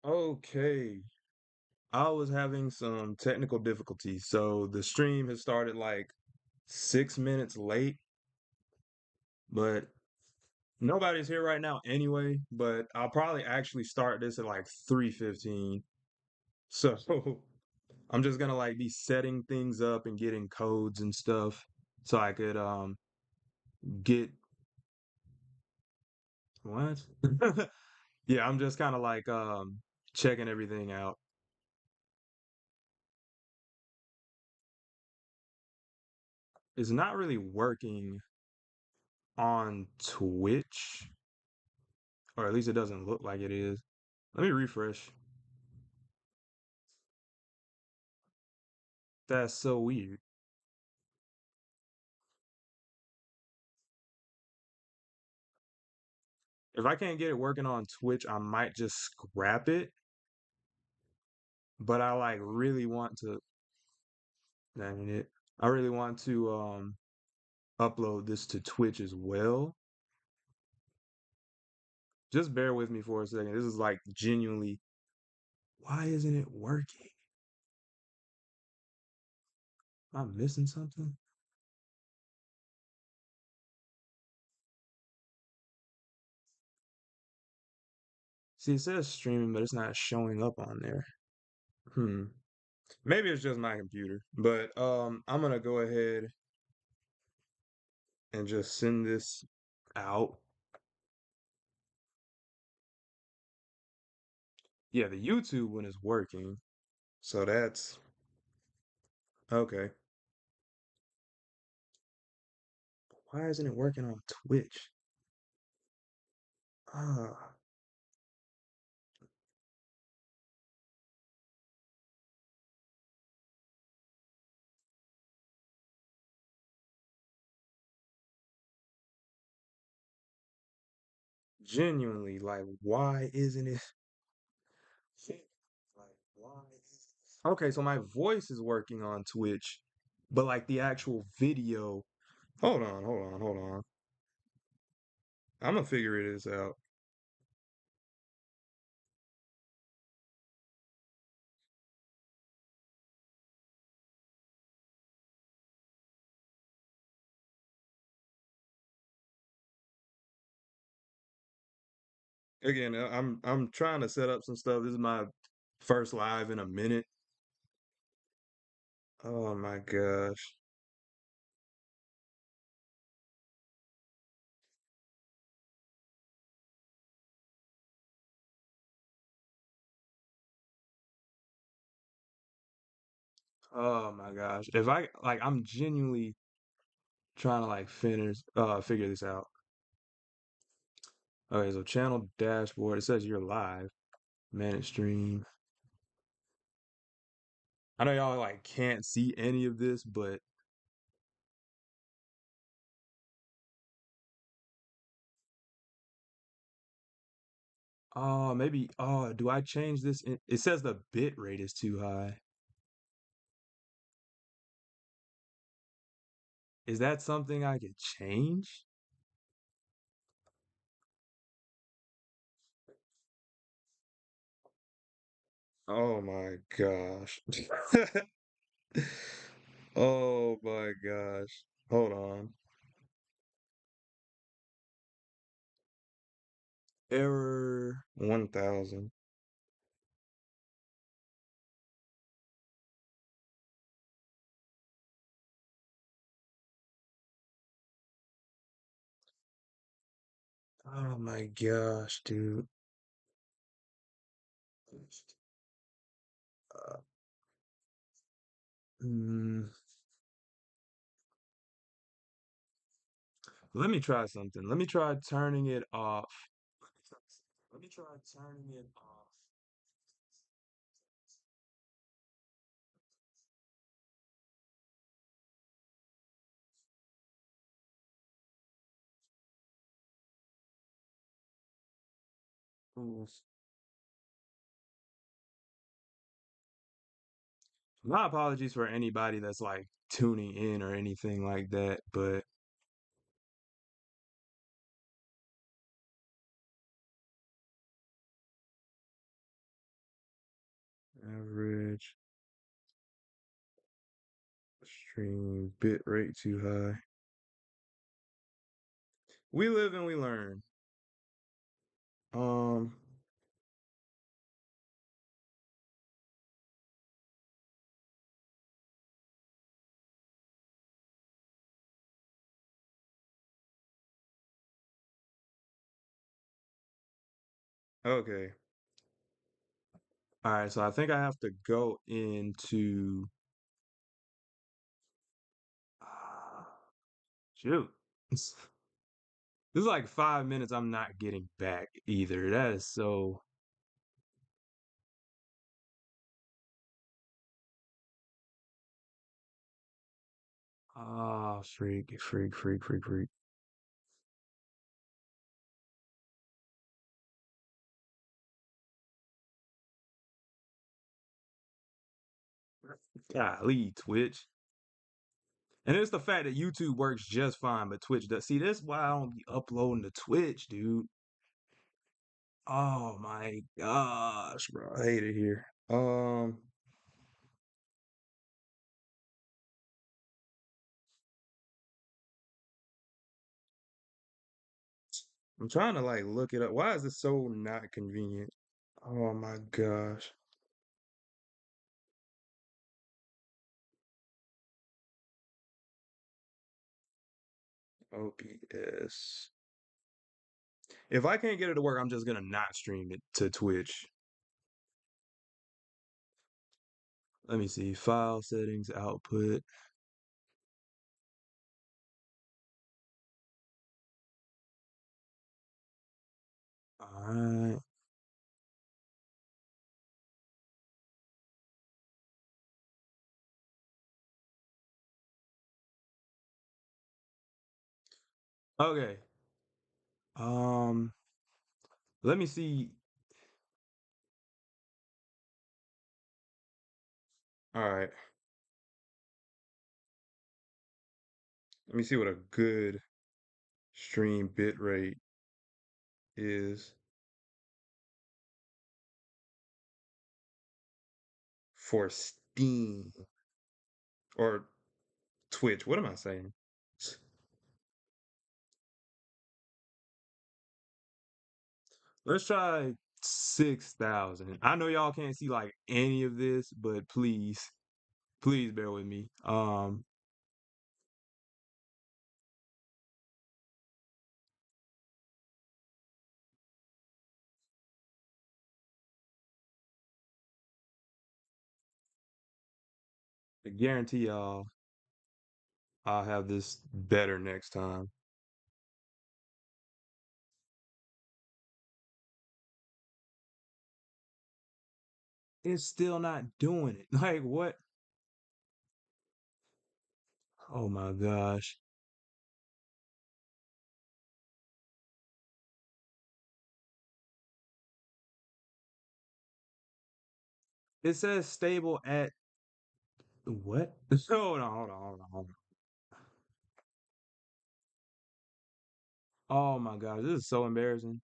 Okay, I was having some technical difficulties, so the stream has started like 6 minutes late, but nobody's here right now anyway, but I'll probably actually start this at like 3:15. So I'm just gonna like be setting things up and getting codes and stuff so I could get what? Yeah, I'm just kind of like checking everything out. It's not really working on Twitch, or at least it doesn't look like it is. Let me refresh. That's so weird. If I can't get it working on Twitch, I might just scrap it. But I like really want to, dang it. I really want to upload this to Twitch as well. Just bear with me for a second. This is like genuinely, why isn't it working? Am I missing something? See, it says streaming, but it's not showing up on there. Hmm. Maybe it's just my computer. But I'm gonna go ahead and just send this out. Yeah, the YouTube one is working. So that's okay. Why isn't it working on Twitch? Ah, genuinely, like, why isn't it? Like, why? Okay, so my voice is working on Twitch, but like the actual video. Hold on. I'm gonna figure this out. Again, I'm trying to set up some stuff. This is my first live in a minute. Oh my gosh. Oh my gosh. If I like I'm genuinely trying to like figure this out. Okay, so channel dashboard. It says you're live. Manage stream. I know y'all like can't see any of this, but maybe do I change this it says the bit rate is too high. Is that something I could change? Oh my gosh. Oh my gosh. Hold on. Error 1000. Oh my gosh, dude. Uh, mm, let me try something. Let me try turning it off. Let me try turning it off. Oof. My apologies for anybody that's like tuning in or anything like that, but Average stream bit rate too high. We live and we learn. Um, okay. All right, so I think I have to go into shoot. This is like 5 minutes I'm not getting back either. That is so freak. Golly, Twitch. And it's the fact that YouTube works just fine, but Twitch does. See, this is why I don't be uploading to Twitch, dude. Oh my gosh, bro. I hate it here. I'm trying to like look it up. Why is this so not convenient? Oh my gosh. OBS. If I can't get it to work, I'm just gonna not stream it to Twitch. Let me see. File settings, output. All right. Okay. Um, let me see. All right. Let me see what a good stream bitrate is for Steam or Twitch. What am I saying? Let's try 6,000. I know y'all can't see like any of this, but please bear with me. I guarantee y'all I'll have this better next time. It's still not doing it. Like what? Oh my gosh. It says stable at what? Hold on. Oh my gosh, this is so embarrassing.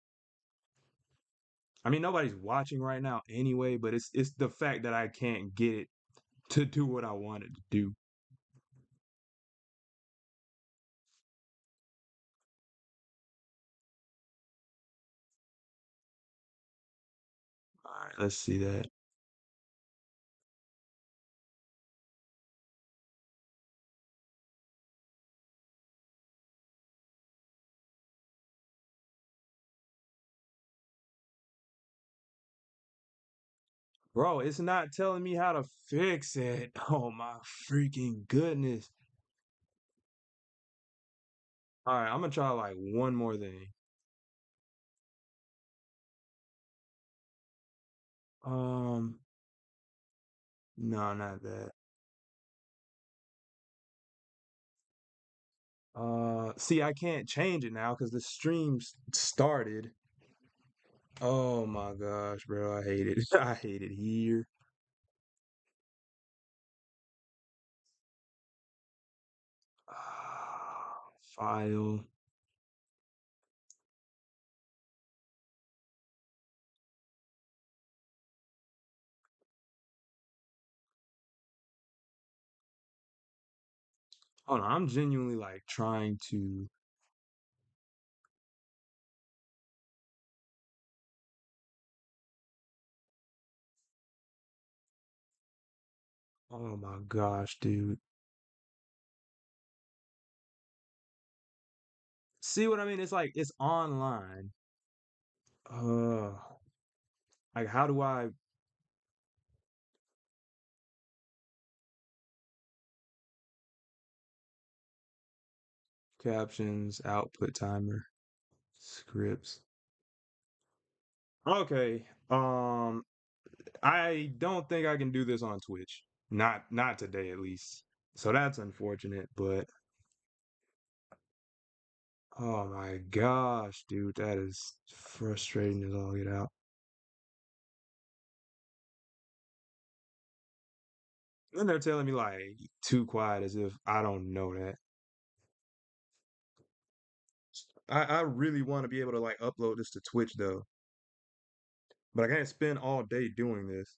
I mean, nobody's watching right now anyway, but it's the fact that I can't get it to do what I wanted to do. All right, let's see that. Bro, it's not telling me how to fix it. Oh my freaking goodness. All right, I'm gonna try like one more thing. Um, no, not that. See, I can't change it now because the stream's started. Oh my gosh, bro, I hate it. I hate it here. File. Hold on, I'm genuinely like trying to. Oh my gosh, dude. See what I mean? It's like it's online. Uh, like how do I captions, output timer, scripts? Okay. I don't think I can do this on Twitch. Not today at least. So that's unfortunate, but oh my gosh, dude, that is frustrating as all get out. And they're telling me like too quiet as if I don't know that. I really want to be able to like upload this to Twitch though, but I can't spend all day doing this.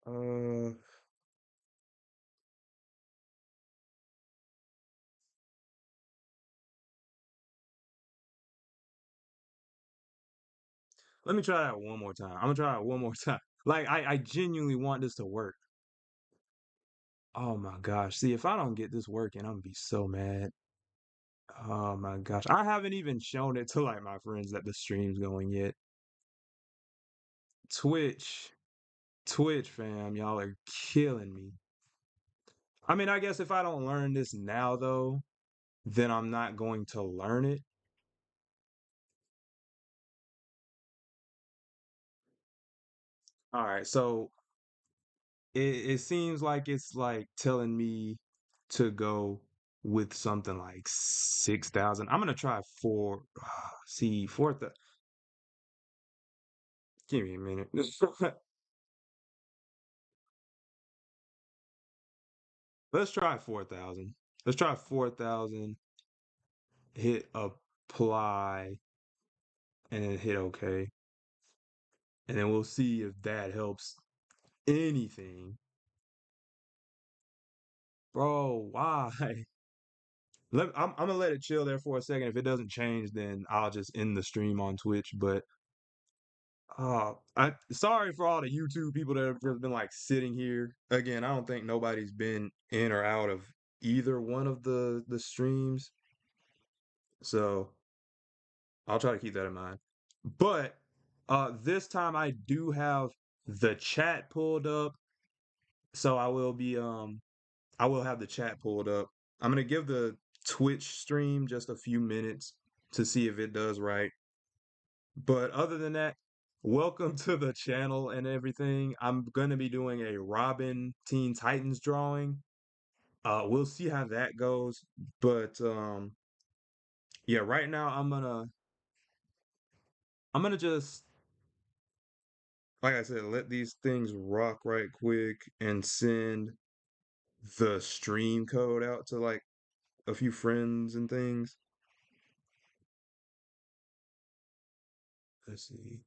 Uh, Let me try that one more time. I'm gonna try it one more time. Like I genuinely want this to work. Oh my gosh. See, if I don't get this working, I'm gonna be so mad. Oh my gosh. I haven't even shown it to like my friends that the stream's going yet. Twitch. Twitch fam, y'all are killing me. I mean, I guess if I don't learn this now though, then I'm not going to learn it. All right, so it seems like it's like telling me to go with something like 6,000. I'm gonna try four. See, fourth. Give me a minute. Let's try 4,000. Let's try 4,000. Hit apply and then hit OK, and then we'll see if that helps anything. Bro, why? I'm gonna let it chill there for a second. If it doesn't change, then I'll just end the stream on Twitch. But I sorry for all the YouTube people that have just been like sitting here. Again, I don't think nobody's been in or out of either one of the streams, so I'll try to keep that in mind. But this time I do have the chat pulled up, so I will have the chat pulled up. I'm gonna give the Twitch stream just a few minutes to see if it does right. But other than that, welcome to the channel and everything. I'm gonna be doing a Robin Teen Titans drawing. We'll see how that goes. But yeah, right now I'm gonna just like I said, let these things rock right quick and send the stream code out to like a few friends and things. Let's see.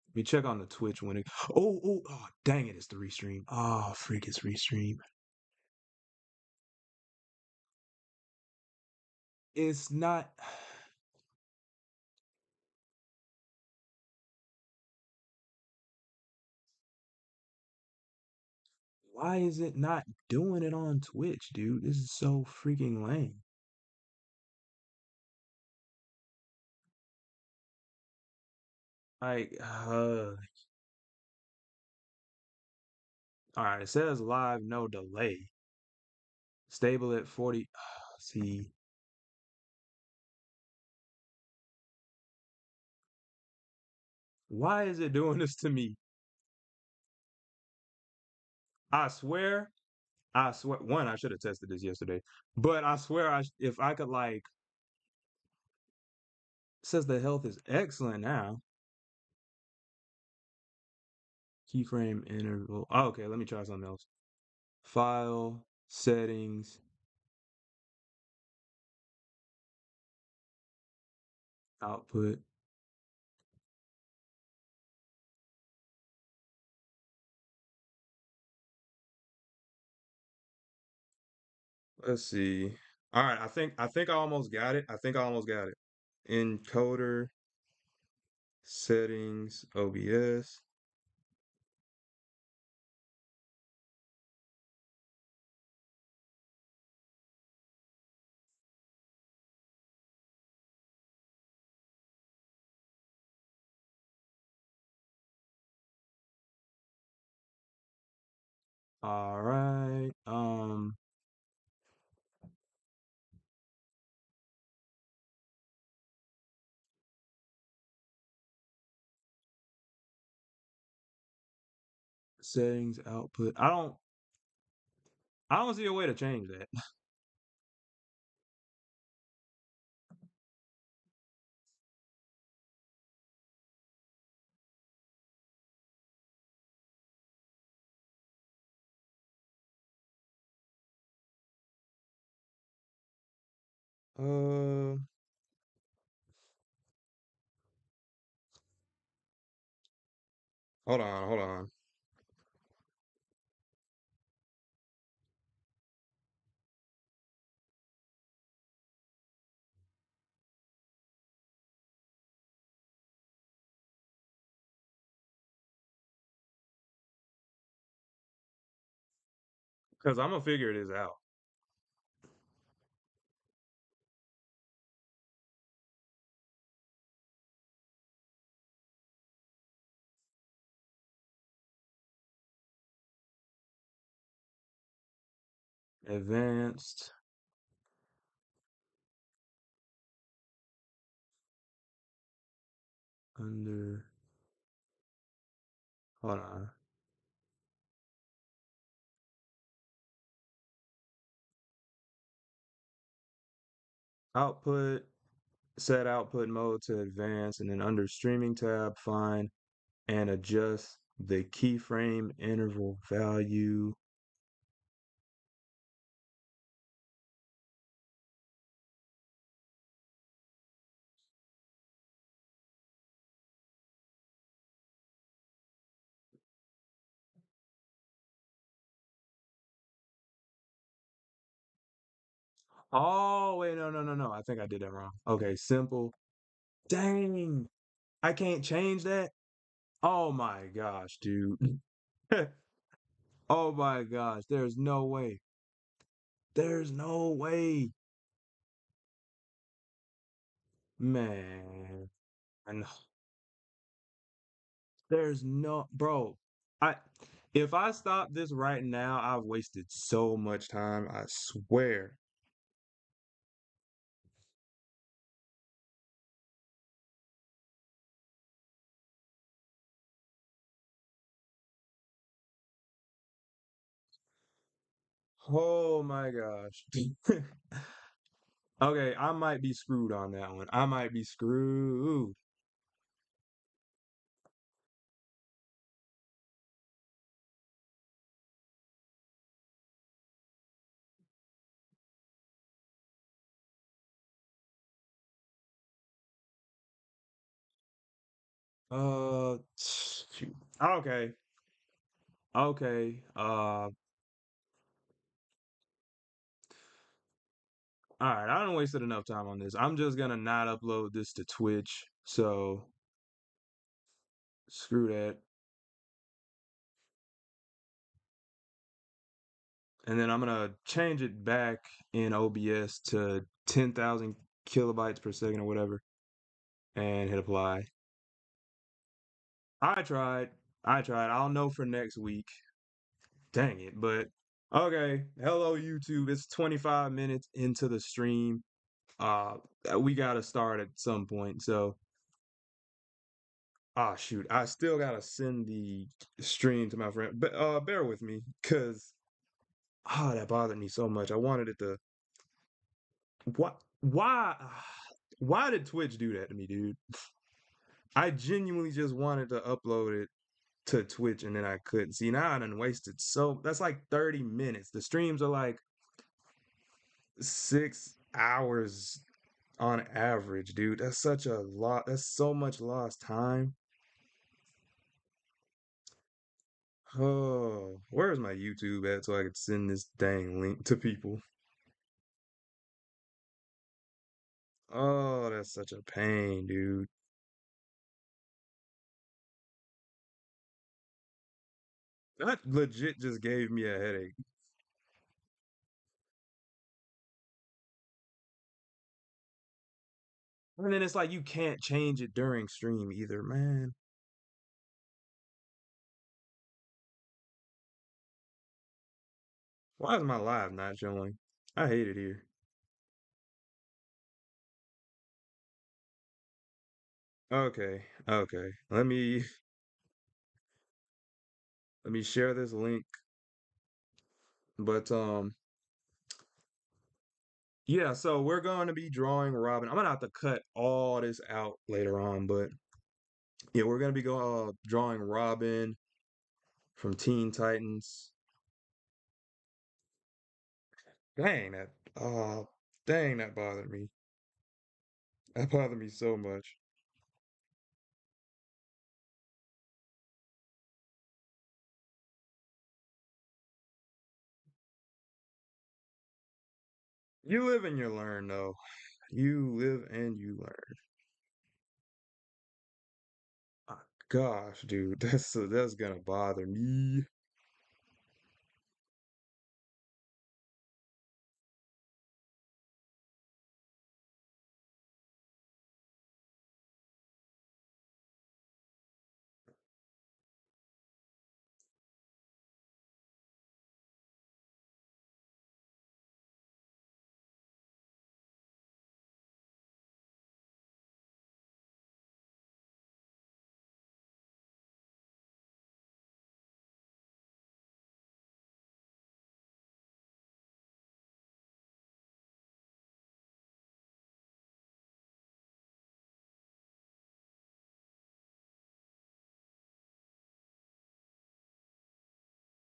Let me check on the Twitch when it. Oh, dang it! It's the restream. Oh, freak! It's restream. It's not. Why is it not doing it on Twitch, dude? This is so freaking lame. Like, all right. It says live, no delay. Stable at 40. See, why is it doing this to me? I swear, I swear. One, I should have tested this yesterday, but I swear, if I could like, it says the health is excellent now. Keyframe interval. Oh, okay, let me try something else. File, settings, output. Let's see. All right, I think I almost got it. I think I almost got it. Encoder, settings, OBS. All right. Settings, output. I don't see a way to change that. Uh, hold on. Because I'm gonna figure this out. Advanced under. Hold on. Output. Set output mode to advanced, and then under streaming tab, find and adjust the keyframe interval value. Oh, wait, no, no, no, no. I think I did that wrong. Okay, simple. Dang, I can't change that. Oh my gosh, dude. Oh my gosh, there's no way. There's no way. Man, I know. There's no, bro. I if I stop this right now, I've wasted so much time. I swear. Oh my gosh. Okay, I might be screwed on that one. I might be screwed. Shoot. Okay. Okay. All right. I don't wasted enough time on this. I'm just gonna not upload this to Twitch. So screw that. And then I'm gonna change it back in OBS to 10,000 kilobytes per second or whatever, and hit apply. I tried. I tried. I'll know for next week. Dang it. But okay. Hello, YouTube. It's 25 minutes into the stream. Uh, we gotta start at some point. So, shoot, I still gotta send the stream to my friend. But bear with me, cause that bothered me so much. I wanted it to. What? Why? Why did Twitch do that to me, dude? I genuinely just wanted to upload it. to Twitch and then I couldn't. See, now I done wasted so that's like 30 minutes. The streams are like 6 hours on average, dude. That's such a lot. That's so much lost time. Oh, where's my YouTube at so I could send this dang link to people? Oh, that's such a pain, dude. That legit just gave me a headache. And then it's like you can't change it during stream either, man. Why is my live not showing? I hate it here. Okay, okay. Let me share this link. But yeah, so we're going to be drawing Robin. I'm gonna have to cut all this out later on, but yeah, we're gonna be drawing Robin from Teen Titans. Dang that uh dang that bothered me. That bothered me so much. You live and you learn though. You live and you learn. Ah, gosh, dude, that's gonna bother me.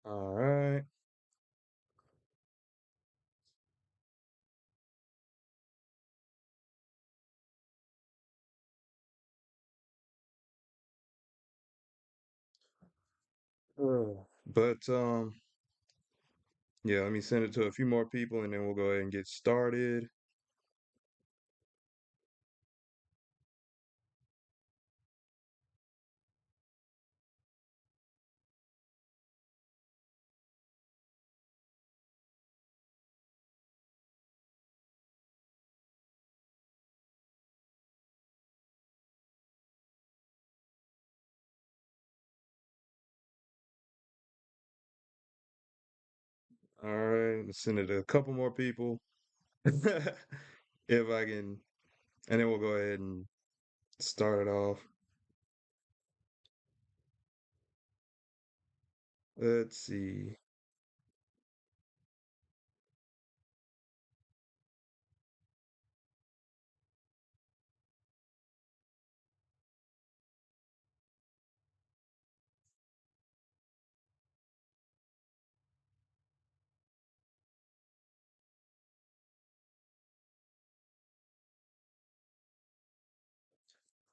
All right. But yeah, let me send it to a few more people and then we'll go ahead and get started. All right, let's send it to a couple more people. If I can, and then we'll go ahead and start it off. Let's see.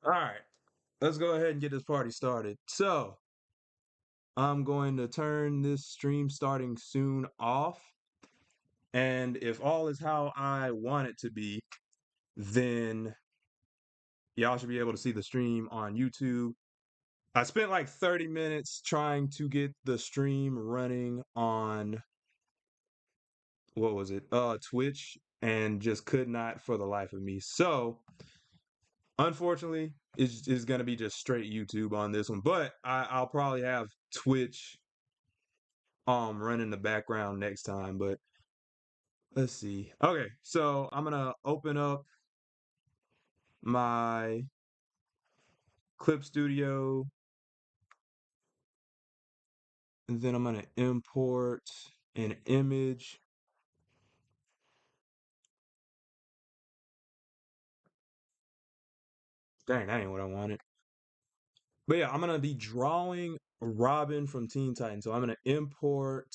All right, let's go ahead and get this party started. So, I'm going to turn this stream starting soon off. And if all is how I want it to be, then y'all should be able to see the stream on YouTube. I spent like 30 minutes trying to get the stream running on what was it? Twitch and just could not for the life of me. So, unfortunately, it's going to be just straight YouTube on this one, but I'll probably have Twitch run in the background next time, but let's see. Okay, so I'm going to open up my Clip Studio and then I'm going to import an image. Dang, that ain't what I wanted. But yeah, I'm gonna be drawing Robin from Teen Titans. So I'm gonna import.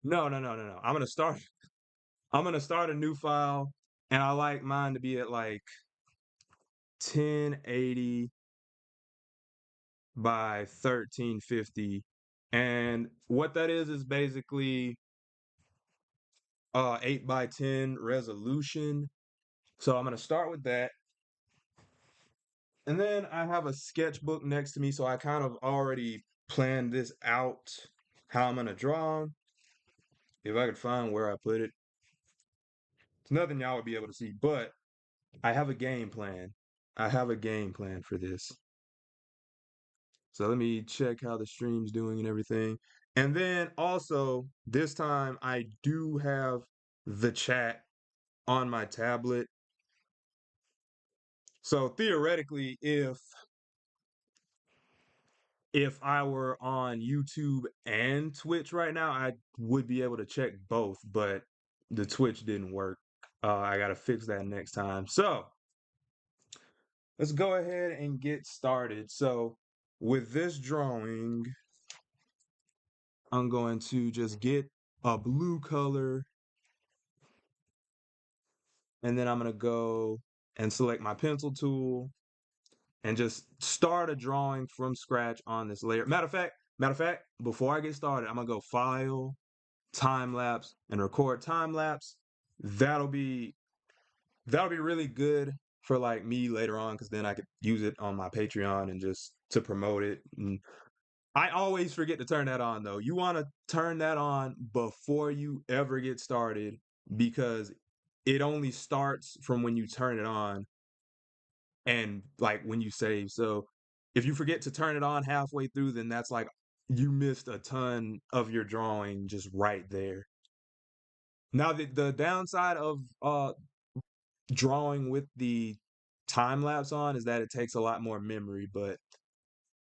No, no, no, no, no. I'm gonna start a new file, and I like mine to be at like 1080 by 1350. And what that is basically 8 by 10 resolution. So I'm gonna start with that. And then I have a sketchbook next to me, so I kind of already planned this out how I'm gonna draw. If I could find where I put it. It's nothing y'all would be able to see, but I have a game plan. I have a game plan for this. So let me check how the stream's doing and everything. And then also, this time I do have the chat on my tablet. So theoretically, if I were on YouTube and Twitch right now, I would be able to check both, but the Twitch didn't work. I got to fix that next time. So let's go ahead and get started. So with this drawing, I'm going to just get a blue color, and then I'm going to go and select my pencil tool and just start a drawing from scratch on this layer. Matter of fact, before I get started, I'm gonna go File, Time Lapse, and record time lapse. That'll be that'll be really good for like me later on, because then I could use it on my Patreon and just to promote it. And I always forget to turn that on though. You want to turn that on before you ever get started, because it only starts from when you turn it on and like when you save. So if you forget to turn it on halfway through, then that's like you missed a ton of your drawing just right there. Now the downside of drawing with the time lapse on is that it takes a lot more memory, but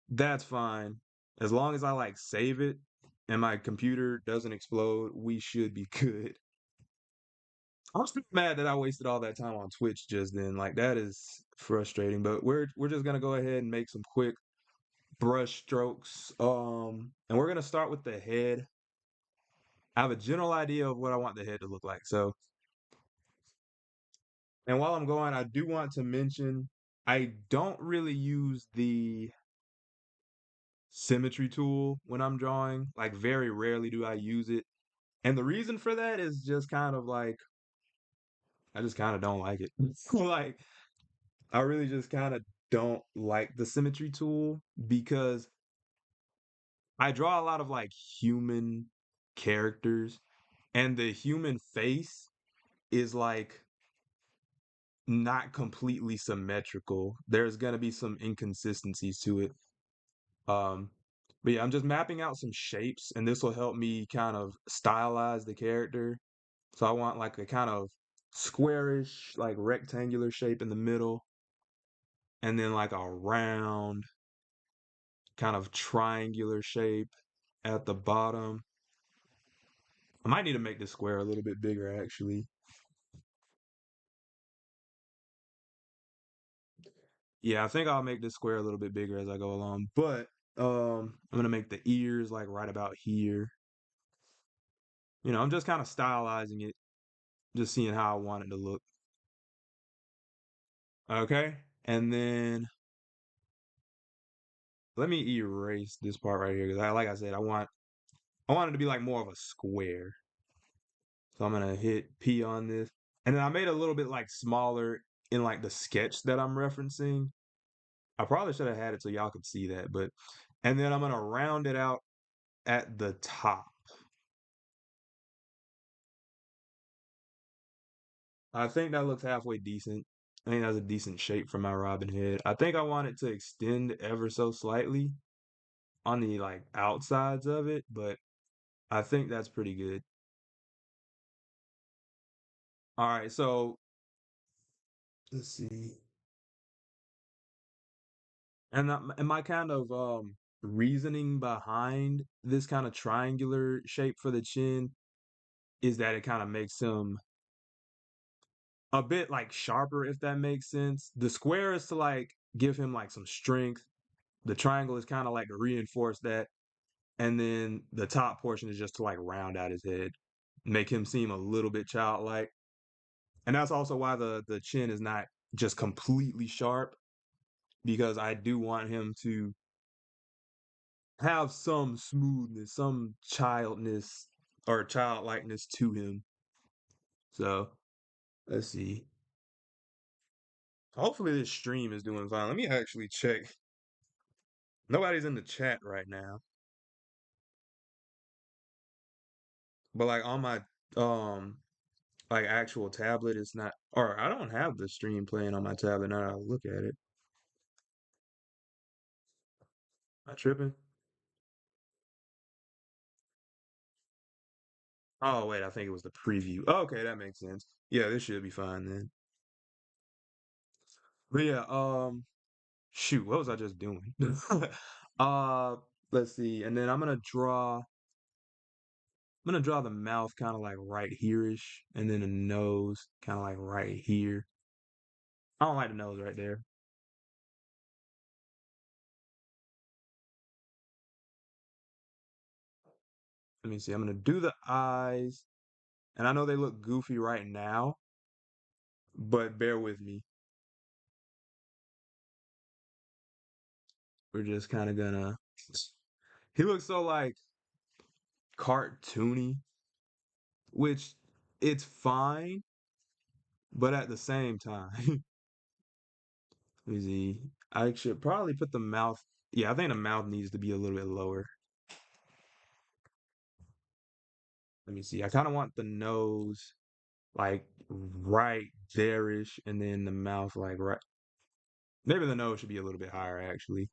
that's fine. As long as I like save it and my computer doesn't explode, we should be good. I'm still mad that I wasted all that time on Twitch just then. Like that is frustrating, but we're just gonna go ahead and make some quick brush strokes. And we're gonna start with the head. I have a general idea of what I want the head to look like. So, and while I'm going, I do want to mention I don't really use the symmetry tool when I'm drawing. Like very rarely do I use it. And the reason for that is just kind of like I just kind of don't like it. Like I really just kind of don't like the symmetry tool because I draw a lot of like human characters, and the human face is like not completely symmetrical. There's gonna be some inconsistencies to it. Um, but yeah, I'm just mapping out some shapes, and this will help me kind of stylize the character. So I want like a kind of squarish, like rectangular shape in the middle, and then like a round, kind of triangular shape at the bottom. I might need to make this square a little bit bigger, actually. Yeah, I think I'll make this square a little bit bigger as I go along, but I'm gonna make the ears like right about here. I'm just kind of stylizing it, just seeing how I want it to look. Okay, and then let me erase this part right here because like I said, I want it to be like more of a square. So I'm gonna hit P on this, and then I made it a little bit like smaller in like the sketch that I'm referencing. I probably should have had it so y'all could see that, but and then I'm gonna round it out at the top. I think that looks halfway decent. I think that's a decent shape for my robin head. I think I want it to extend ever so slightly on the like outsides of it, but I think that's pretty good. All right, so let's see. And my kind of reasoning behind this kind of triangular shape for the chin is that it kind of makes him a bit like sharper, if that makes sense. The square is to like give him like some strength. The triangle is kind of like to reinforce that. And then the top portion is just to like round out his head, make him seem a little bit childlike. And that's also why the chin is not just completely sharp, because I do want him to have some smoothness, some childness or childlikeness to him. So let's see. Hopefully this stream is doing fine. Let me actually check. Nobody's in the chat right now. But like on my um like actual tablet, it's not, or I don't have the stream playing on my tablet now that I look at it. Am I tripping? Oh wait, I think it was the preview. Okay, that makes sense. Yeah, this should be fine then. But yeah, shoot, what was I just doing? uh let's see. And then I'm gonna draw the mouth kind of like right here-ish, and then the nose kind of like right here. I don't like the nose right there. Let me see. I'm gonna do the eyes, and I know they look goofy right now, but bear with me. We're just kind of gonna. He looks so like cartoony, which it's fine, but at the same time, let me see. I should probably put the mouth. Yeah, I think the mouth needs to be a little bit lower. Let me see. I kind of want the nose like right there-ish, and then the mouth like right. Maybe the nose should be a little bit higher actually.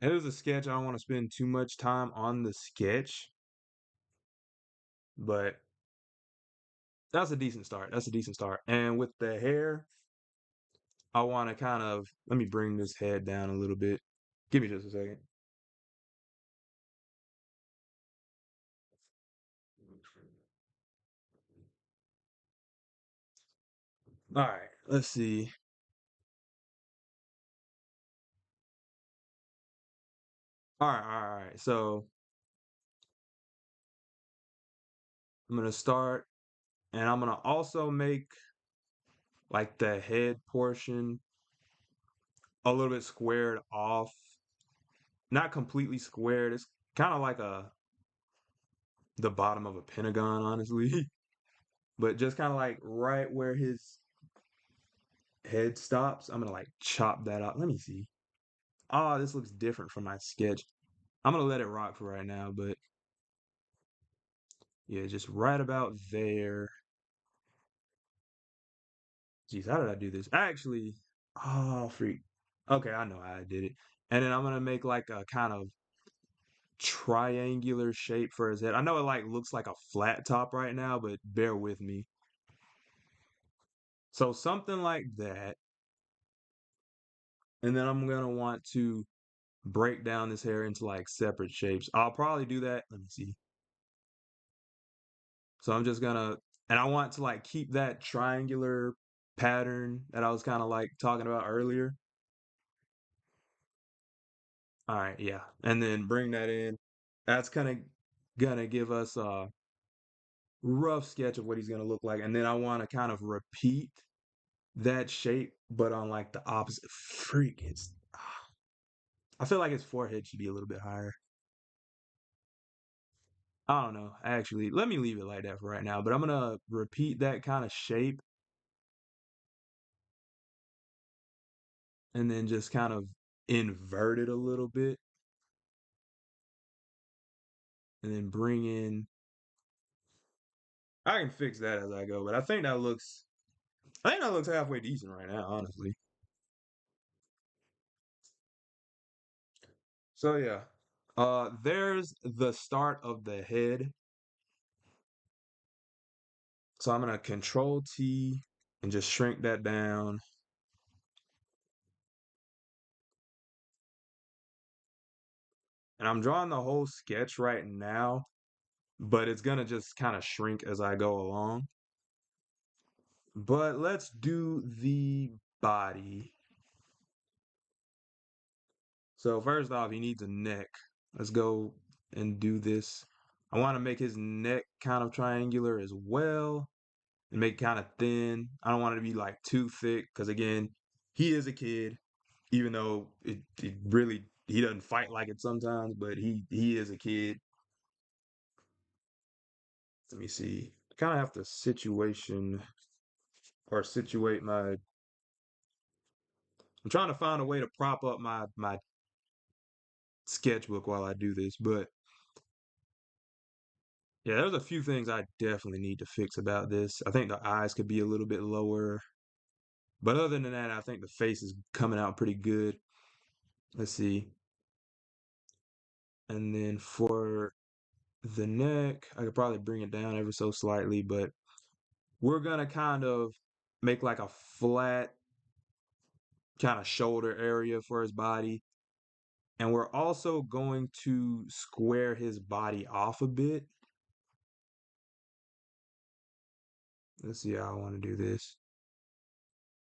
It was a sketch. I don't want to spend too much time on the sketch, but that's a decent start. That's a decent start. And with the hair, I want to kind of let me bring this head down a little bit. Give me just a second. All right, let's see. All right. So I'm gonna start, and I'm gonna also make like the head portion a little bit squared off. Not completely squared. It's kind of like the bottom of a pentagon, honestly. But just kind of like right where his head stops, I'm gonna like chop that out. Let me see. Oh, this looks different from my sketch. I'm gonna let it rock for right now, but yeah, just right about there. Jeez, how did I do this? Actually, oh freak. Okay, I know how I did it. And then I'm gonna make like a kind of triangular shape for his head. I know it like looks like a flat top right now, but bear with me. So something like that. And then I'm gonna want to break down this hair into like separate shapes. I'll probably do that. Let me see. So I'm just gonna, and I want to like keep that triangular pattern that I was kind of like talking about earlier. All right, yeah. And then bring that in. That's kind of gonna give us a rough sketch of what he's gonna look like. And then I want to kind of repeat that shape, but on like the opposite. Freak, I feel like his forehead should be a little bit higher. I don't know. Actually, let me leave it like that for right now. But I'm gonna repeat that kind of shape and then just kind of invert it a little bit and then bring in. I can fix that as I go, but I think that looks halfway decent right now, honestly. So yeah. There's the start of the head. So I'm gonna control T and just shrink that down. And I'm drawing the whole sketch right now, but it's gonna just kind of shrink as I go along. But let's do the body. So first off, he needs a neck. Let's go and do this. I want to make his neck kind of triangular as well and make it kind of thin. I don't want it to be like too thick because again, he is a kid, even though it really he doesn't fight like it sometimes, but he is a kid. Let me see. Kind of have to situation or situate my. I'm trying to find a way to prop up my sketchbook while I do this, but yeah, there's a few things I definitely need to fix about this. I think the eyes could be a little bit lower, but other than that, I think the face is coming out pretty good. Let's see. And then for the neck, I could probably bring it down ever so slightly, but we're gonna kind of make like a flat kind of shoulder area for his body. And we're also going to square his body off a bit. Let's see how I want to do this.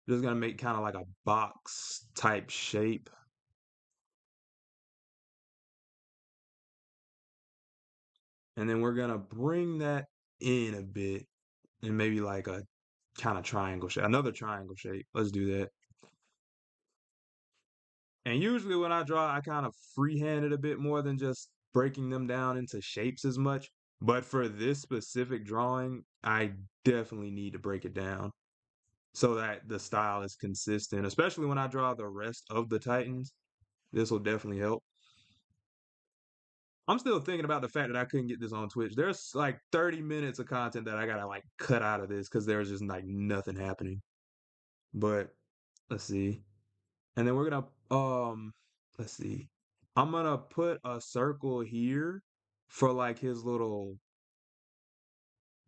Just gonna make kind of like a box type shape. And then we're gonna bring that in a bit and maybe like a kind of triangle shape, another triangle shape. Let's do that. And usually when I draw, I kind of freehand it a bit more than just breaking them down into shapes as much. But for this specific drawing, I definitely need to break it down so that the style is consistent, especially when I draw the rest of the Titans. This will definitely help. I'm still thinking about the fact that I couldn't get this on Twitch. There's like 30 minutes of content that I gotta like cut out of this because there's just like nothing happening. But let's see. And then we're gonna let's see. I'm gonna put a circle here for like his little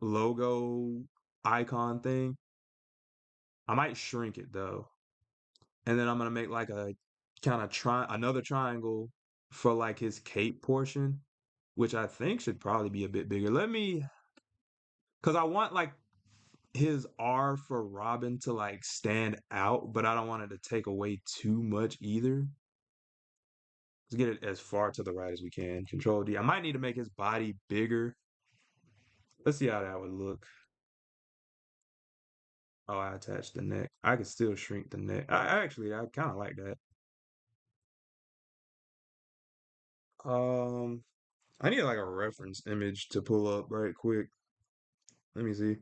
logo icon thing. I might shrink it though. And then I'm gonna make like a kind of another triangle for like his cape portion, which I think should probably be a bit bigger. Let me, because I want like his R for Robin to like stand out, but I don't want it to take away too much either. Let's get it as far to the right as we can. Control D. I might need to make his body bigger. Let's see how that would look. Oh, I attached the neck. I could still shrink the neck. I kind of like that. Um, I need like a reference image to pull up right quick. Let me see.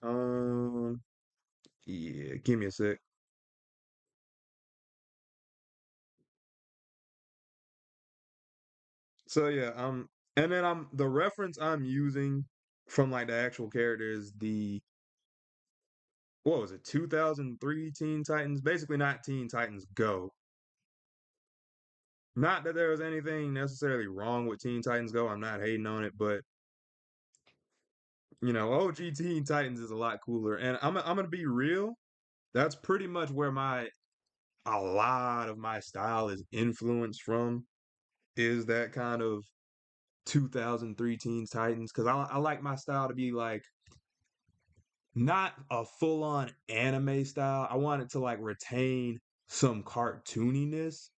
Um, yeah, give me a sec. So yeah, and then the reference I'm using from like the actual character is the what was it, 2003 Teen Titans? Basically, not Teen Titans Go. Not that there was anything necessarily wrong with Teen Titans Go. I'm not hating on it, but OG Teen Titans is a lot cooler. And I'm gonna be real. That's pretty much where my a lot of my style is influenced from. Is that kind of 2003 Teen Titans? Because I like my style to be like not a full on anime style. I want it to like retain some cartooniness,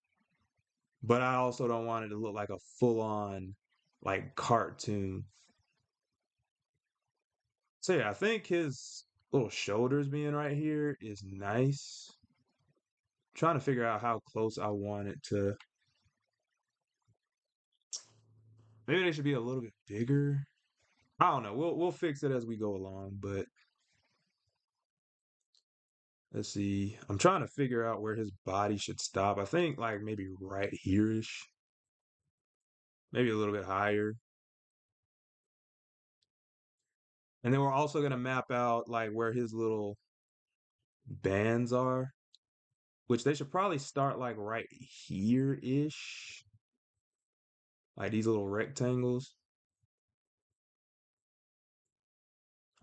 but I also don't want it to look like a full on like cartoon. So yeah, I think his little shoulders being right here is nice. Trying to figure out how close I want it to. Maybe they should be a little bit bigger. I don't know. We'll fix it as we go along, but let's see. I'm trying to figure out where his body should stop. I think like maybe right here-ish. Maybe a little bit higher. And then we're also gonna map out like where his little bands are, which they should probably start like right here-ish. Like these little rectangles.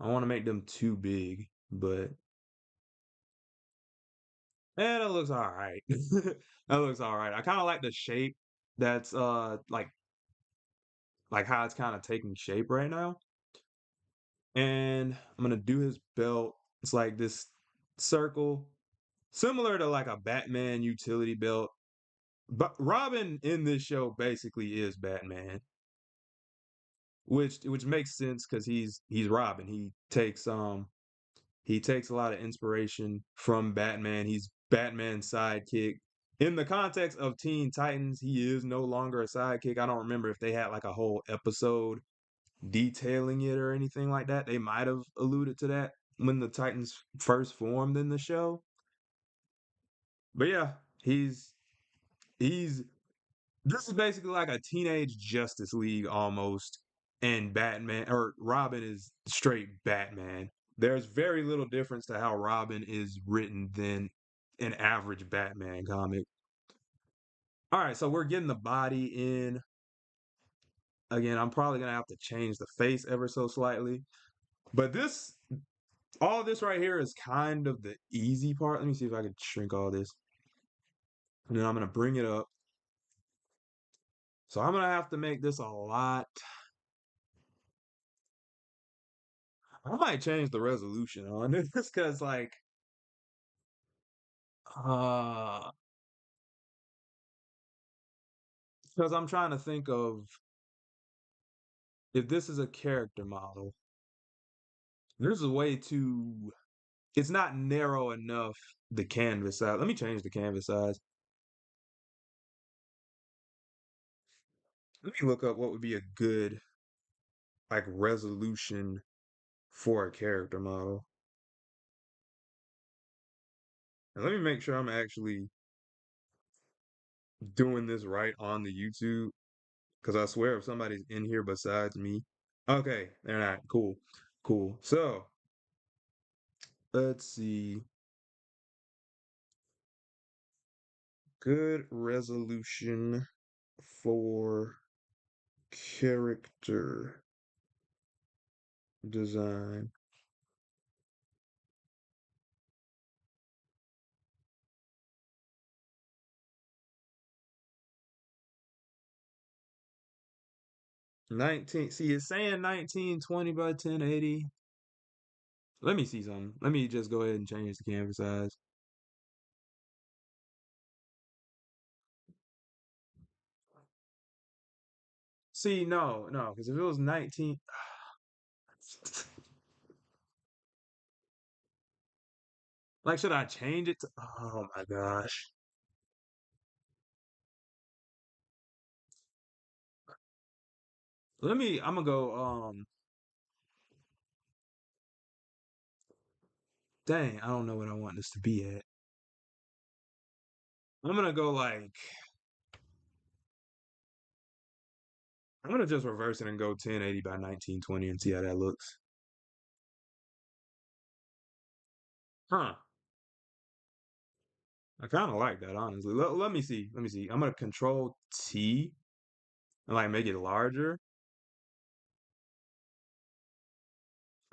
I want to make them too big, but that looks all right. That looks all right. I kind of like the shape that's like like how it's kind of taking shape right now. And I'm gonna do his belt. It's like this circle, similar to like a Batman utility belt. But Robin in this show basically is Batman, which makes sense because he's Robin. He takes a lot of inspiration from Batman. He's Batman's sidekick. In the context of Teen Titans, he is no longer a sidekick. I don't remember if they had like a whole episode detailing it or anything like that. They might have alluded to that when the Titans first formed in the show. But yeah, he's he's this is basically like a teenage Justice League almost, and Batman or Robin is straight Batman. There's very little difference to how Robin is written than an average Batman comic. All right, so we're getting the body in. Again, I'm probably gonna have to change the face ever so slightly. But all this right here is kind of the easy part. Let me see if I can shrink all this. And then I'm gonna bring it up. So I'm gonna have to make this a lot. I might change the resolution on this because uh because I'm trying to think of if this is a character model. This is way too it's not narrow enough the canvas size. Let me change the canvas size. Let me look up what would be a good like resolution for a character model. And let me make sure I'm actually doing this right on the YouTube because I swear if somebody's in here besides me. Okay, they're not. Cool. Cool. So let's see. Good resolution for character design. 19. See, it's saying 1920 by 1080. Let me see something. Let me just go ahead and change the canvas size. See, no, no, because if it was 19, like, should I change it to? Oh my gosh. I'm gonna go, dang, I don't know what I want this to be at. I'm gonna go like, I'm gonna just reverse it and go 1080 by 1920 and see how that looks. Huh. I kind of like that, honestly. Let me see. Let me see. I'm gonna control T and like make it larger.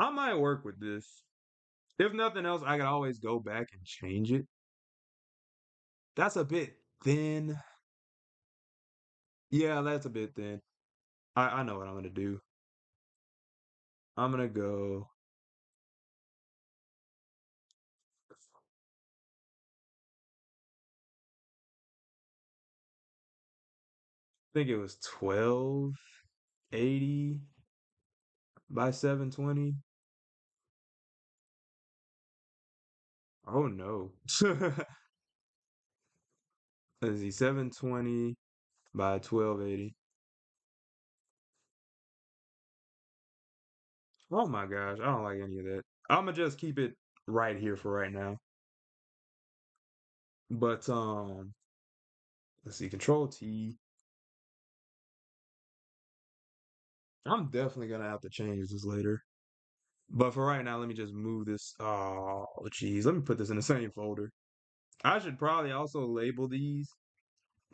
I might work with this. If nothing else, I could always go back and change it. That's a bit thin. Yeah, that's a bit thin. I know what I'm gonna do. I'm gonna go. I think it was 1280 by 720. Oh no. Let's see, 720 by 1280. Oh my gosh, I don't like any of that. I'm gonna just keep it right here for right now. But let's see, Control T. I'm definitely gonna have to change this later. But for right now, let me just move this. Oh, geez, let me put this in the same folder. I should probably also label these,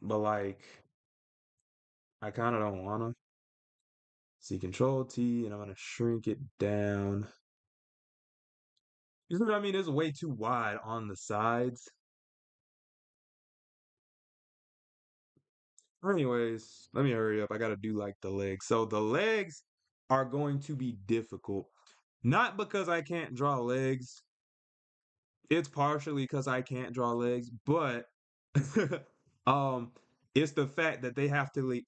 but like, I kind of don't wanna. See, Control T, and I'm gonna shrink it down. You see what I mean? It's way too wide on the sides. Anyways, let me hurry up. I gotta do like the legs. So the legs are going to be difficult. Not because I can't draw legs. It's partially because I can't draw legs, but um it's the fact that they have to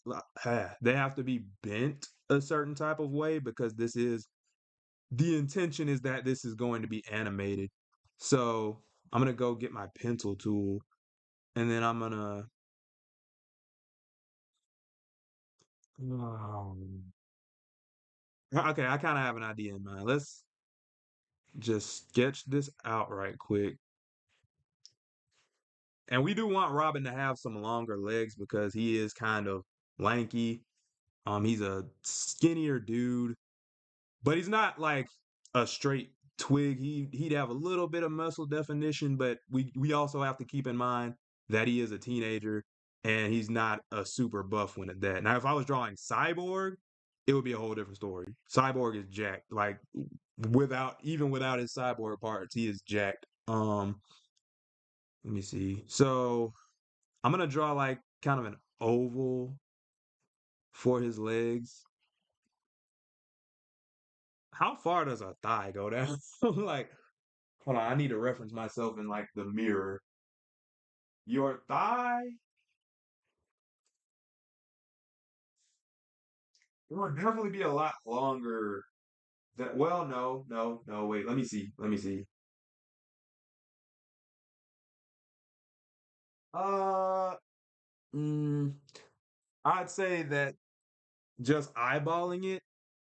they have to be bent a certain type of way because this is the intention is that this is going to be animated. So I'm gonna go get my pencil tool and then I'm gonna okay, I kind of have an idea in mind. Let's just sketch this out right quick. And we do want Robin to have some longer legs because he is kind of lanky. He's a skinnier dude, but he's not like a straight twig. He'd have a little bit of muscle definition, but we also have to keep in mind that he is a teenager and he's not a super buff one at that. Now, if I was drawing Cyborg, it would be a whole different story. Cyborg is jacked, like without his cyborg parts, he is jacked. Let me see. So I'm gonna draw like kind of an oval for his legs. How far does a thigh go down? Like, hold on, I need to reference myself in like the mirror. Your thigh? It would definitely be a lot longer. That well, no, no, no. Wait, let me see. Let me see. Uh, mm, I'd say that just eyeballing it,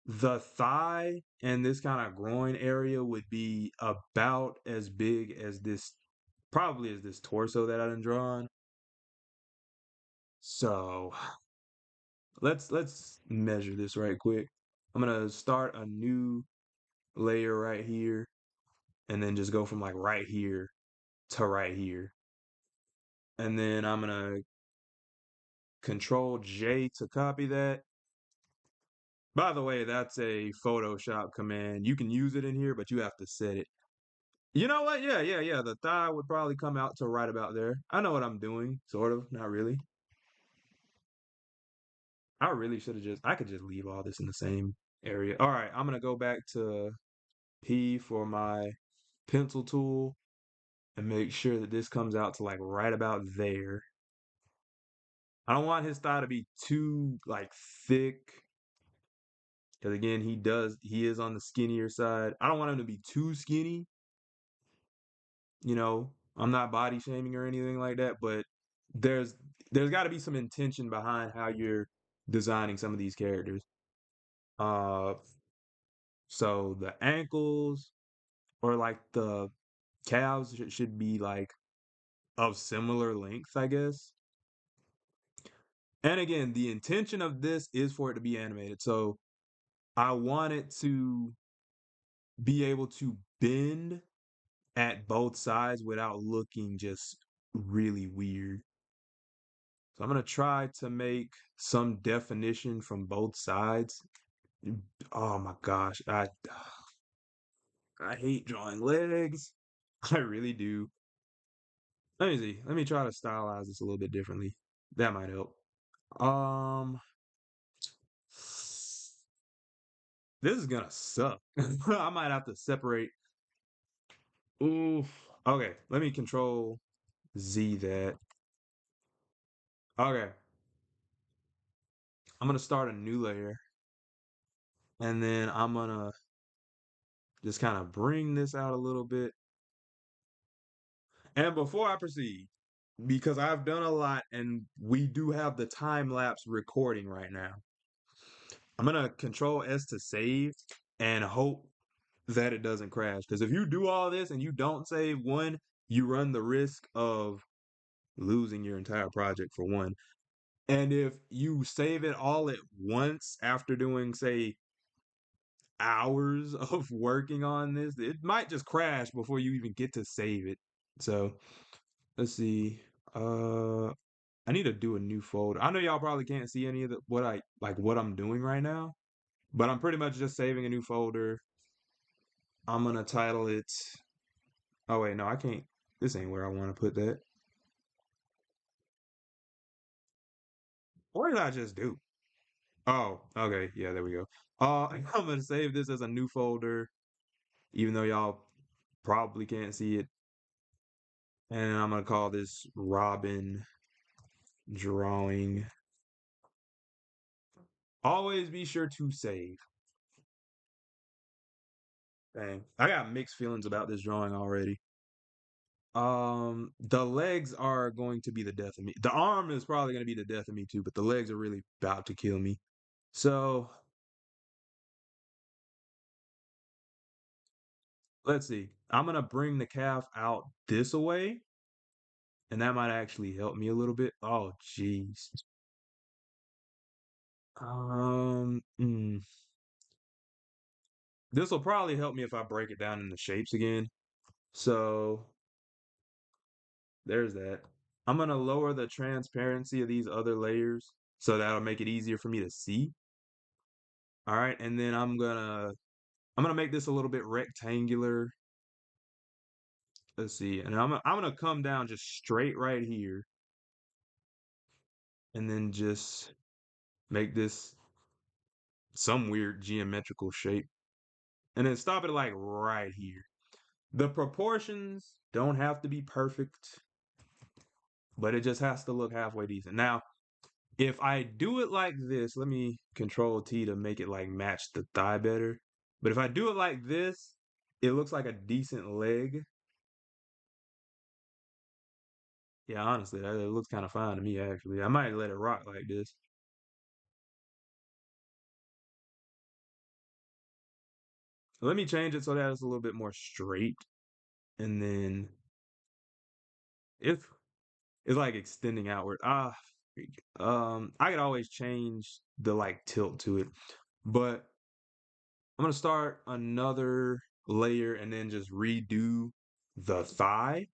the thigh and this kind of groin area would be about as big as this, probably as this torso that I done drawn. So let's measure this right quick. I'm gonna start a new layer right here and then just go from like right here to right here. And then I'm gonna control J to copy that. By the way, that's a Photoshop command. You can use it in here, but you have to set it. You know what? Yeah, yeah, yeah. The thigh would probably come out to right about there. I know what I'm doing, sort of, not really. I really should have I could just leave all this in the same area. All right, I'm gonna go back to P for my pencil tool and make sure that this comes out to like right about there. I don't want his thigh to be too like thick. Because again, he is on the skinnier side. I don't want him to be too skinny. You know, I'm not body shaming or anything like that, but there's there's got to be some intention behind how you're designing some of these characters. Uh, so the ankles or like the calves should be like of similar length, I guess. And again, the intention of this is for it to be animated. So I want it to be able to bend at both sides without looking just really weird. So I'm gonna try to make some definition from both sides. Oh my gosh, I hate drawing legs. I really do. Let me see. Let me try to stylize this a little bit differently. That might help. Um, this is gonna suck. I might have to separate. Oof. Okay, let me control Z that. Okay, I'm gonna start a new layer and then I'm gonna just kind of bring this out a little bit. And before I proceed, because I've done a lot and we do have the time lapse recording right now, I'm gonna control S to save and hope that it doesn't crash. Because if you do all this and you don't save one, you run the risk of losing your entire project for one. And if you save it all at once after doing, say, hours of working on this, it might just crash before you even get to save it. So let's see. Uh, I need to do a new folder. I know y'all probably can't see any of what I'm doing right now, but I'm pretty much just saving a new folder. I'm gonna title it. Oh wait, no, I can't. This ain't where I want to put that. What did I just do? Oh, okay. Yeah, there we go. I'm gonna save this as a new folder, even though y'all probably can't see it. And I'm gonna call this Robin Drawing. Always be sure to save. Dang, I got mixed feelings about this drawing already. The legs are going to be the death of me. The arm is probably going to be the death of me too, but the legs are really about to kill me. So let's see. I'm gonna bring the calf out this way, and that might actually help me a little bit. Oh, jeez. Mm, this will probably help me if I break it down into shapes again. So there's that. I'm gonna lower the transparency of these other layers so that'll make it easier for me to see. All right, and then I'm gonna make this a little bit rectangular. Let's see, and I'm gonna come down just straight right here, and then just make this some weird geometrical shape, and then stop it like right here. The proportions don't have to be perfect, but it just has to look halfway decent. Now, if I do it like this, let me control T to make it like match the thigh better. But if I do it like this, it looks like a decent leg. Yeah, honestly, it looks kind of fine to me, actually. I might let it rock like this. Let me change it so that it's a little bit more straight. And then if it's like extending outward. I could always change the like tilt to it. But I'm gonna start another layer and then just redo the thigh.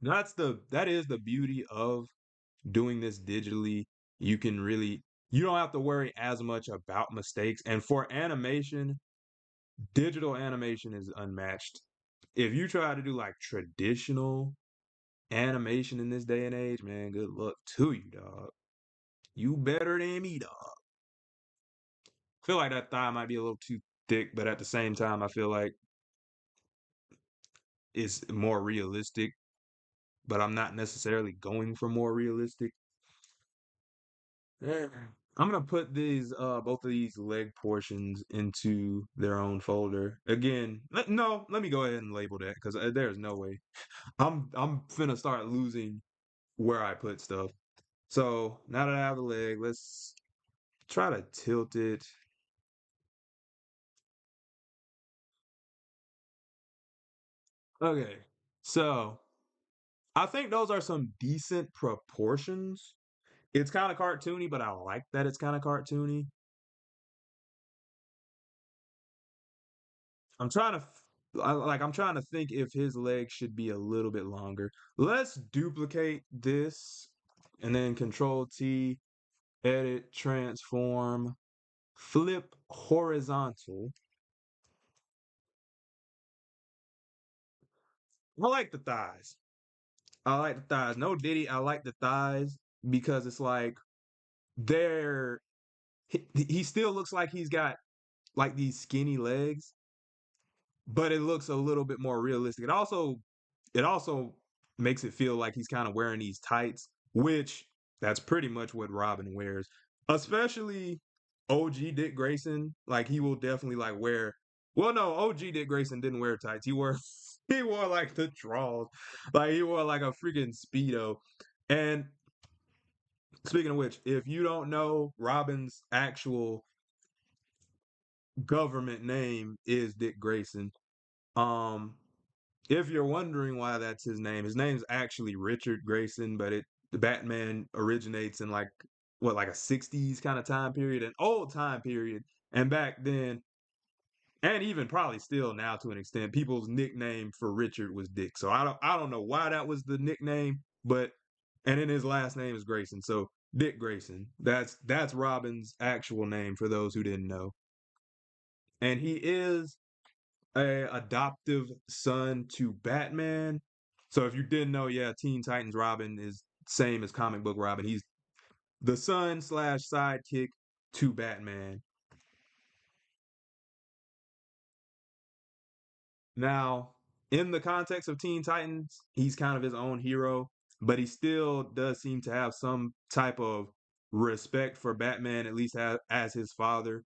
That is the beauty of doing this digitally. You can really you don't have to worry as much about mistakes. And for animation, digital animation is unmatched. If you try to do like traditional animation in this day and age, man, good luck to you, dog. You better than me, dog. Feel like that thigh might be a little too thick, but at the same time, I feel like it's more realistic, but I'm not necessarily going for more realistic. Yeah. I'm gonna put these both of these leg portions into their own folder. Again, no, let me go ahead and label that because there's no way. I'm finna start losing where I put stuff. So now that I have the leg, let's try to tilt it. Okay. So I think those are some decent proportions. It's kind of cartoony, but I like that it's kind of cartoony. I'm trying to I'm trying to think if his leg should be a little bit longer. Let's duplicate this and then control T, edit, transform, flip horizontal. I like the thighs. I like the thighs. No Diddy, I like the thighs because it's like they're he still looks like he's got like these skinny legs, but it looks a little bit more realistic. It also makes it feel like he's kind of wearing these tights, which that's pretty much what Robin wears. Especially OG Dick Grayson, like he will definitely like wear. Well, no, OG Dick Grayson didn't wear tights. He wore he wore like the draws, like he wore like a freaking speedo. And speaking of which, if you don't know, Robin's actual government name is Dick Grayson. Um, if you're wondering why that's his name's actually Richard Grayson, but the Batman originates in like what like a 60s kind of time period, an old time period. And back then, and even probably still now to an extent, people's nickname for Richard was Dick. So I don't know why that was the nickname, but and then his last name is Grayson. So Dick Grayson. That's Robin's actual name for those who didn't know. And he is a adoptive son to Batman. So if you didn't know, yeah, Teen Titans Robin is same as comic book Robin. He's the son slash sidekick to Batman. Now, in the context of Teen Titans, he's kind of his own hero, but he still does seem to have some type of respect for Batman, at least as his father.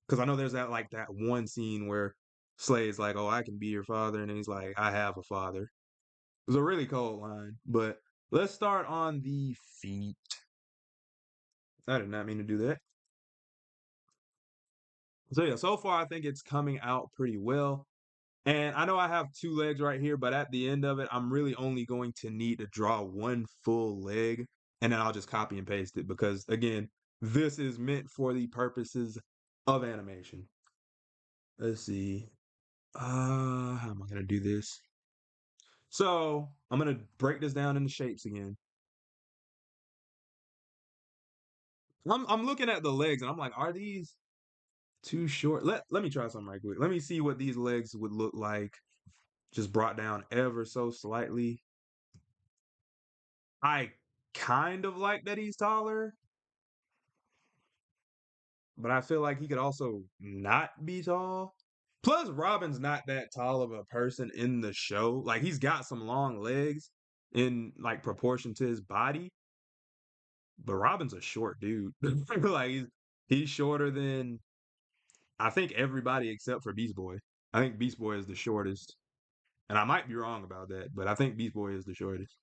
Because I know there's that one scene where Slade's like, "Oh, I can be your father," and then he's like, "I have a father." It was a really cold line, but let's start on the feet. I did not mean to do that. So yeah, so far I think it's coming out pretty well. And I know I have two legs right here, but at the end of it, I'm really only going to need to draw one full leg, and then I'll just copy and paste it because, again, this is meant for the purposes of animation. Let's see. How am I gonna do this? So I'm gonna break this down into shapes again. I'm looking at the legs and I'm like, are these too short? Let me try something right quick. Let me see what these legs would look like, just brought down ever so slightly. I kind of like that he's taller, but I feel like he could also not be tall. Plus, Robin's not that tall of a person in the show. Like he's got some long legs in like proportion to his body, but Robin's a short dude. Like he's shorter than I think everybody except for Beast Boy. I think Beast Boy is the shortest. And I might be wrong about that, but I think Beast Boy is the shortest.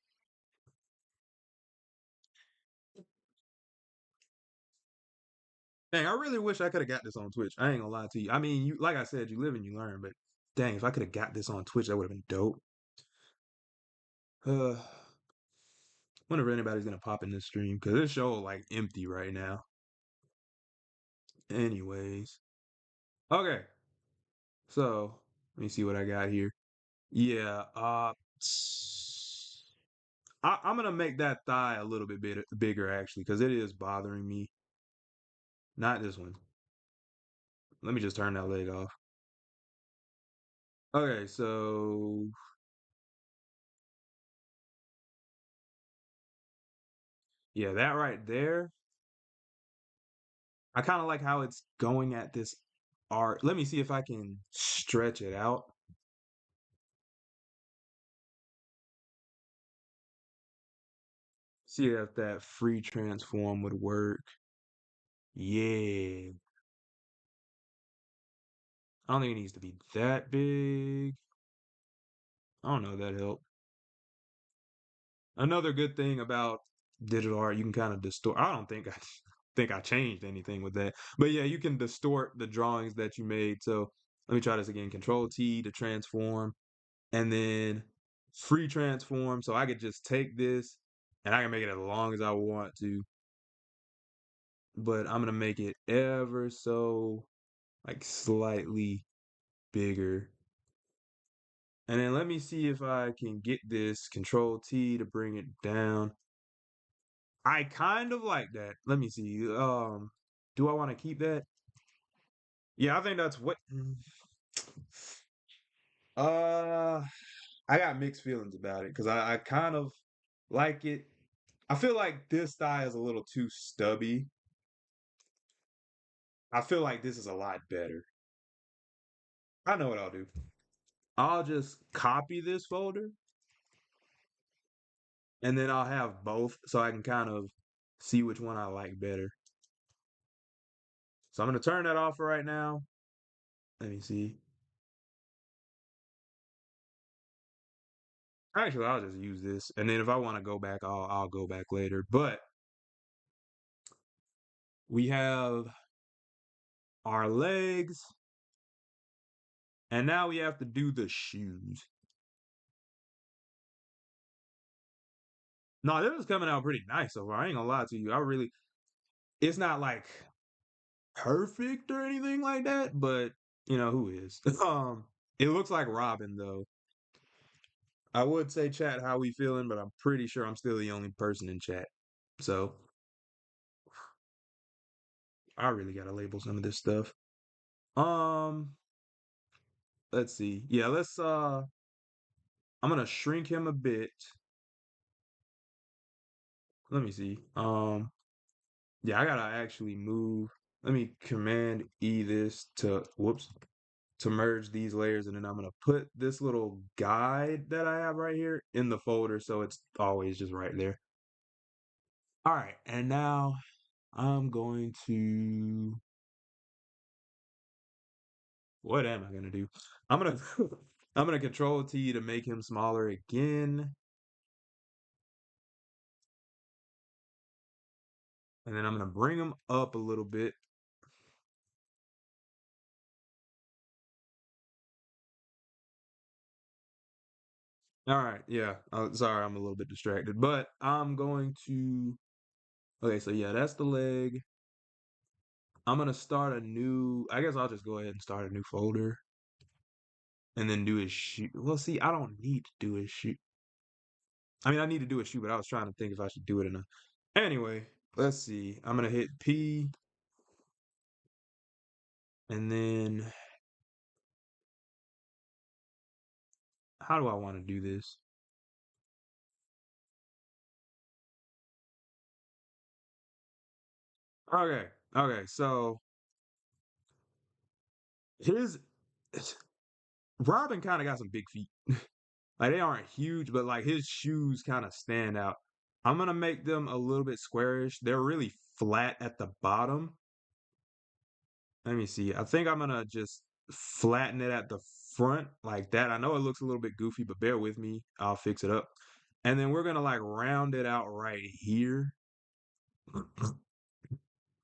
Dang, I really wish I could have got this on Twitch. I ain't gonna lie to you. I mean, you like I said, you live and you learn, but dang, if I could have got this on Twitch, that would have been dope. Wonder if anybody's gonna pop in this stream because this show like empty right now. Anyways, okay. So let me see what I got here. Yeah, I'm gonna make that thigh a little bit bigger actually because it is bothering me. Not this one. Let me just turn that leg off. Okay, so yeah, that right there. I kind of like how it's going at this art. Let me see if I can stretch it out. See if that free transform would work. Yeah. I don't think it needs to be that big. I don't know if that helped. Another good thing about digital art, you can kind of distort. I don't think I think I changed anything with that. But yeah, you can distort the drawings that you made. So let me try this again. Control T to transform and then free transform. So I could just take this and I can make it as long as I want to. But I'm gonna make it ever so like slightly bigger. And then let me see if I can get this Control T to bring it down. I kind of like that. Let me see. Do I want to keep that? Yeah, I think that's what. Uh, I got mixed feelings about it because I kind of like it. I feel like this thigh is a little too stubby. I feel like this is a lot better. I know what I'll do. I'll just copy this folder and then I'll have both so I can kind of see which one I like better. So I'm gonna turn that off for right now. Let me see. Actually, I'll just use this, and then if I want to go back, I'll go back later. But we have our legs, and now we have to do the shoes. No, this is coming out pretty nice so far. I ain't gonna lie to you. I really, it's not like perfect or anything like that, but you know who is. It looks like Robin though. I would say chat, how we feeling, but I'm pretty sure I'm still the only person in chat. So I really gotta label some of this stuff. Um, let's see. Yeah, I'm gonna shrink him a bit. let me see. Yeah, I gotta actually move. Let me Command E this to whoops to merge these layers, and then I'm gonna put this little guide that I have right here in the folder so it's always just right there. All right, and now I'm going to what am I gonna do? I'm gonna I'm gonna Control T to make him smaller again, and then I'm gonna bring him up a little bit. All right, yeah. Sorry, I'm a little bit distracted, but I'm going to. Okay, so yeah, that's the leg. I'm gonna start a new. I guess I'll just go ahead and start a new folder and then do his shoe. Well, see, I don't need to do his shoe. I mean, I need to do a shoe, but I was trying to think if I should do it or not. Anyway, let's see. I'm gonna hit P, and then how do I want to do this? Okay, okay. So his Robin kind of got some big feet. Like they aren't huge, but like his shoes kind of stand out. I'm gonna make them a little bit squarish. They're really flat at the bottom. Let me see. I think I'm gonna just flatten it at the front like that. I know it looks a little bit goofy, but bear with me. I'll fix it up. And then we're gonna like round it out right here.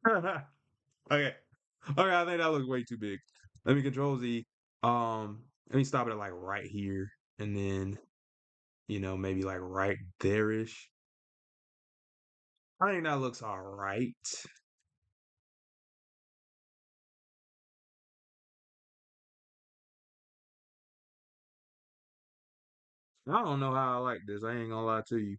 Okay. Okay, I think that looks way too big. Let me Control Z. Let me stop it at like right here. And then, maybe like right there-ish. I think that looks all right. I don't know how I like this. I ain't gonna lie to you.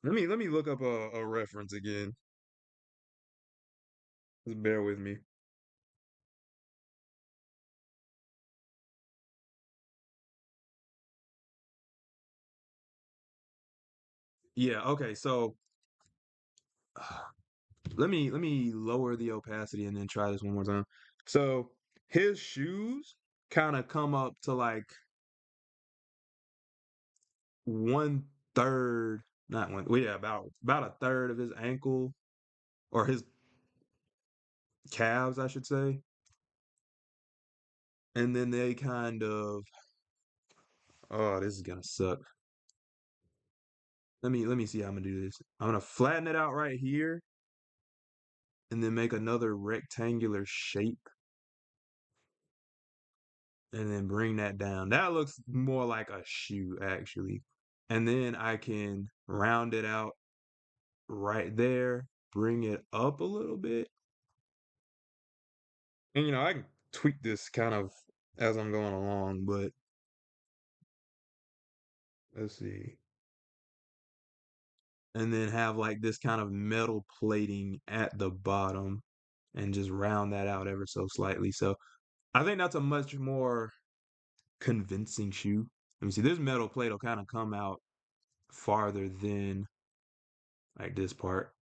Let me look up a reference again. Just bear with me. Yeah, okay, so let me lower the opacity and then try this one more time. So his shoes kind of come up to like 1/3, not one, well, yeah, about a third of his ankle or his calves, I should say. And then they kind of oh, this is gonna suck. Let me see how I'm gonna do this. I'm gonna flatten it out right here and then make another rectangular shape and then bring that down. That looks more like a shoe actually. And then I can round it out right there, bring it up a little bit. And I can tweak this kind of as I'm going along, but let's see. And then have like this kind of metal plating at the bottom and just round that out ever so slightly. So I think that's a much more convincing shoe. Let me see. This metal plate will kind of come out farther than like this part.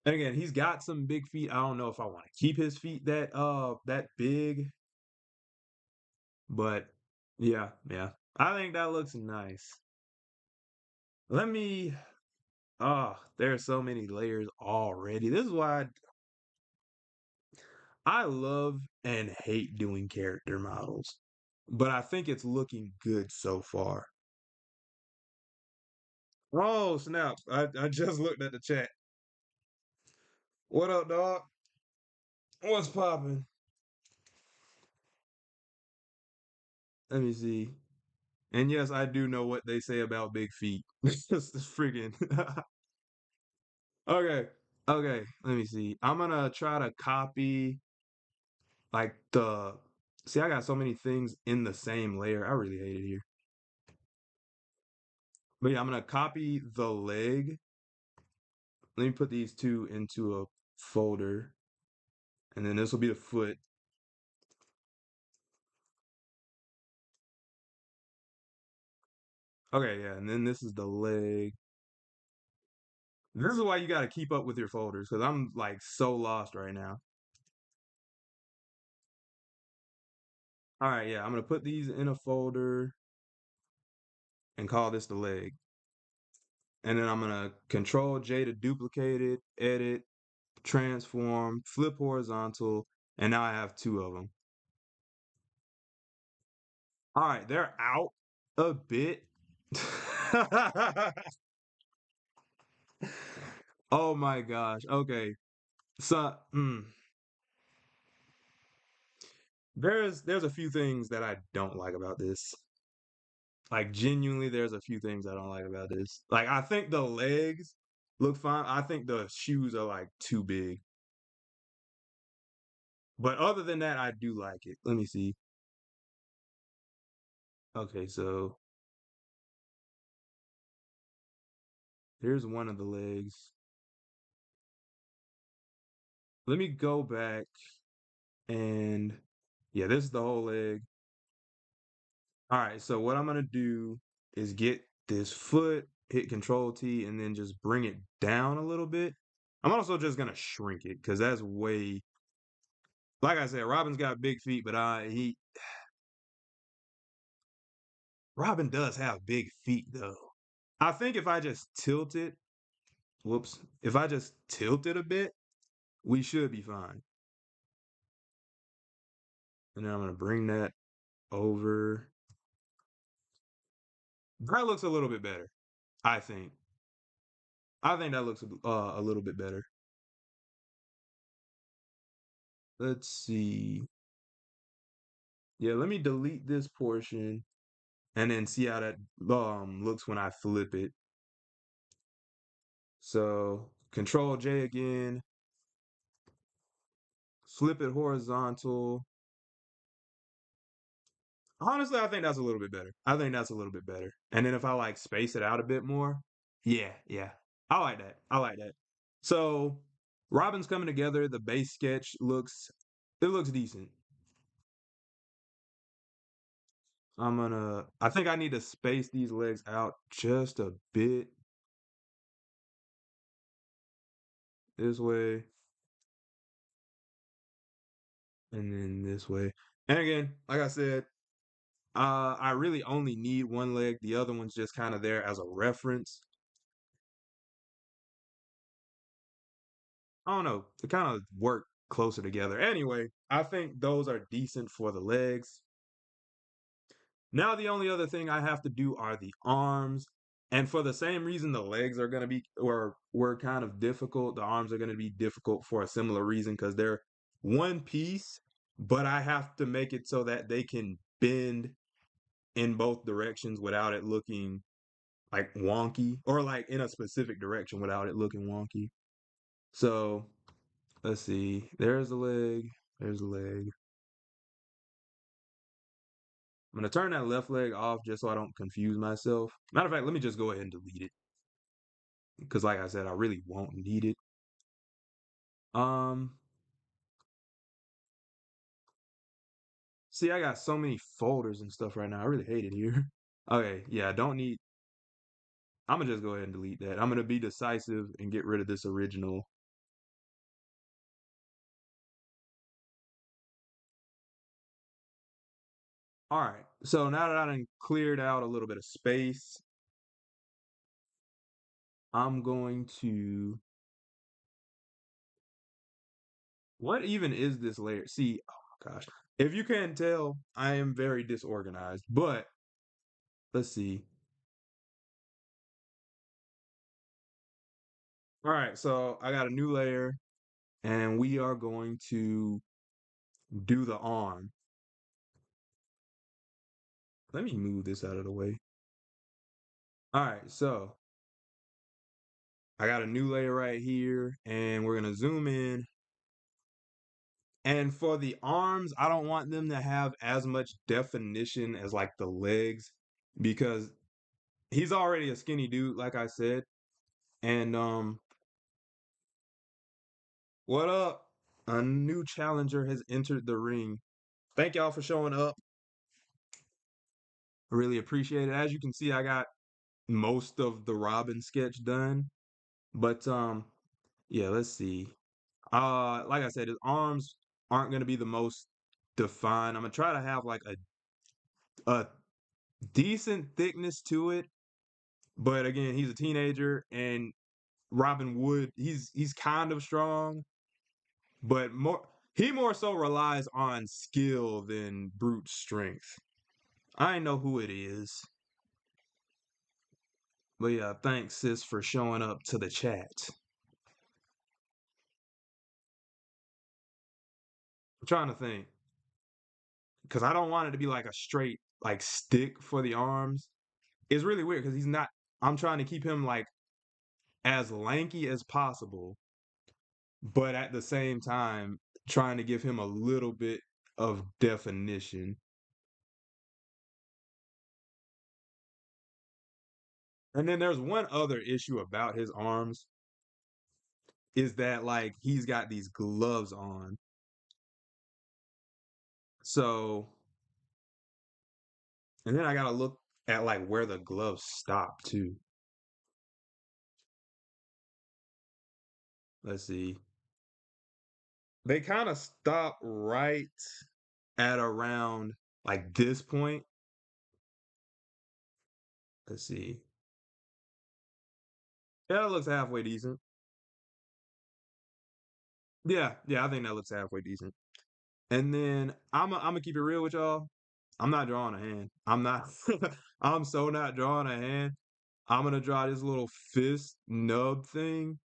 And again, he's got some big feet. I don't know if I want to keep his feet that big, but yeah, yeah. I think that looks nice. Let me there's so many layers already. This is why I love and hate doing character models. But I think it's looking good so far. Oh, snap. I just looked at the chat. What up, dog? What's popping? Let me see. And yes, I do know what they say about big feet. It's freaking. Okay. Okay. Let me see. I'm gonna try to copy like the. See, I got so many things in the same layer. I really hate it here. But yeah, I'm gonna copy the leg. Let me put these two into a folder, and then this will be the foot. Okay, yeah, and then this is the leg. This is why you got to keep up with your folders because I'm like so lost right now. All right, yeah, I'm gonna put these in a folder and call this the leg. And then I'm gonna Control J to duplicate it, edit, transform, flip horizontal, and now I have two of them. All right, they're out a bit. Oh my gosh. Okay. So, there's a few things that I don't like about this. Like genuinely, there's a few things I don't like about this. Like I think the legs look fine. I think the shoes are like too big. But other than that, I do like it. Let me see. Okay, so here's one of the legs. Let me go back and yeah, this is the whole leg. All right, so what I'm gonna do is get this foot, hit Control T, and then just bring it down a little bit. I'm also just gonna shrink it because that's way, like I said, Robin's got big feet, but Robin does have big feet though. I think if I just tilt it, whoops, if I just tilt it a bit, we should be fine. And then I'm gonna bring that over. That looks a little bit better, I think. I think that looks a little bit better. Let's see. Yeah, let me delete this portion and then see how that looks when I flip it. So Control J again, flip it horizontal. Honestly, I think that's a little bit better. I think that's a little bit better. And then if I like space it out a bit more, yeah, yeah. I like that. I like that. So Robin's coming together. The base sketch looks decent. I think I need to space these legs out just a bit this way and then this way. And again, like I said, I really only need one leg. The other one's just kind of there as a reference. I don't know. They kind of work closer together. Anyway, I think those are decent for the legs. Now the only other thing I have to do are the arms. And for the same reason the legs are going to be or were kind of difficult, the arms are going to be difficult for a similar reason because they're one piece, but I have to make it so that they can bend in both directions without it looking like wonky or like in a specific direction without it looking wonky. So let's see. There's the leg. There's the leg. I'm gonna turn that left leg off just so I don't confuse myself. Matter of fact, let me just go ahead and delete it because, like I said, I really won't need it. Um, See, I got so many folders and stuff right now. I really hate it here. Okay, yeah, I don't need. I'm gonna just go ahead and delete that. I'm gonna be decisive and get rid of this original. All right, so now that I done cleared out a little bit of space, I'm going to. What even is this layer? See, oh my gosh. If you can't tell, I am very disorganized, but let's see. All right, so I got a new layer and we are going to do the arm. Let me move this out of the way. All right, so I got a new layer right here and we're going to zoom in. And for the arms, I don't want them to have as much definition as like the legs because he's already a skinny dude, like I said. And what up? A new challenger has entered the ring. Thank y'all for showing up. I really appreciate it. As you can see, I got most of the Robin sketch done. But yeah, let's see. Like I said, his arms aren't gonna be the most defined. I'm gonna try to have like a decent thickness to it. But again, he's a teenager and Robin Wood, he's kind of strong, but he more so relies on skill than brute strength. I know who it is. But yeah, thanks sis for showing up to the chat. I'm trying to think. Because I don't want it to be like a straight like stick for the arms. It's really weird because he's not. I'm trying to keep him like as lanky as possible, but at the same time trying to give him a little bit of definition. And then there's one other issue about his arms is that like he's got these gloves on. So, and then I gotta look at like where the gloves stop too. Let's see. They kind of stop right at around like this point. Let's see. Yeah, it looks halfway decent. Yeah, I think that looks halfway decent. And then I'm gonna keep it real with y'all. I'm not drawing a hand. I'm not. I'm so not drawing a hand. I'm gonna draw this little fist nub thing,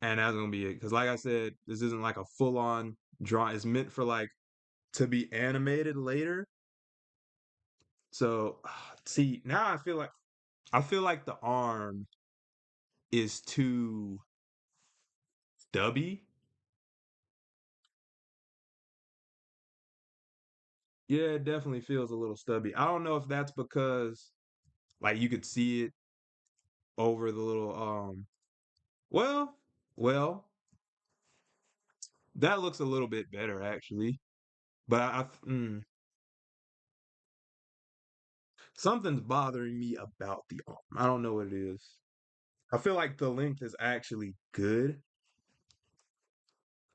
and that's gonna be it. Because like I said, this isn't like a full on draw. It's meant for like to be animated later. So see, now I feel like the arm is too stubby. Yeah, it definitely feels a little stubby. I don't know if that's because like you could see it over the little well, well, that looks a little bit better actually. But something's bothering me about the arm. I don't know what it is. I feel like the length is actually good.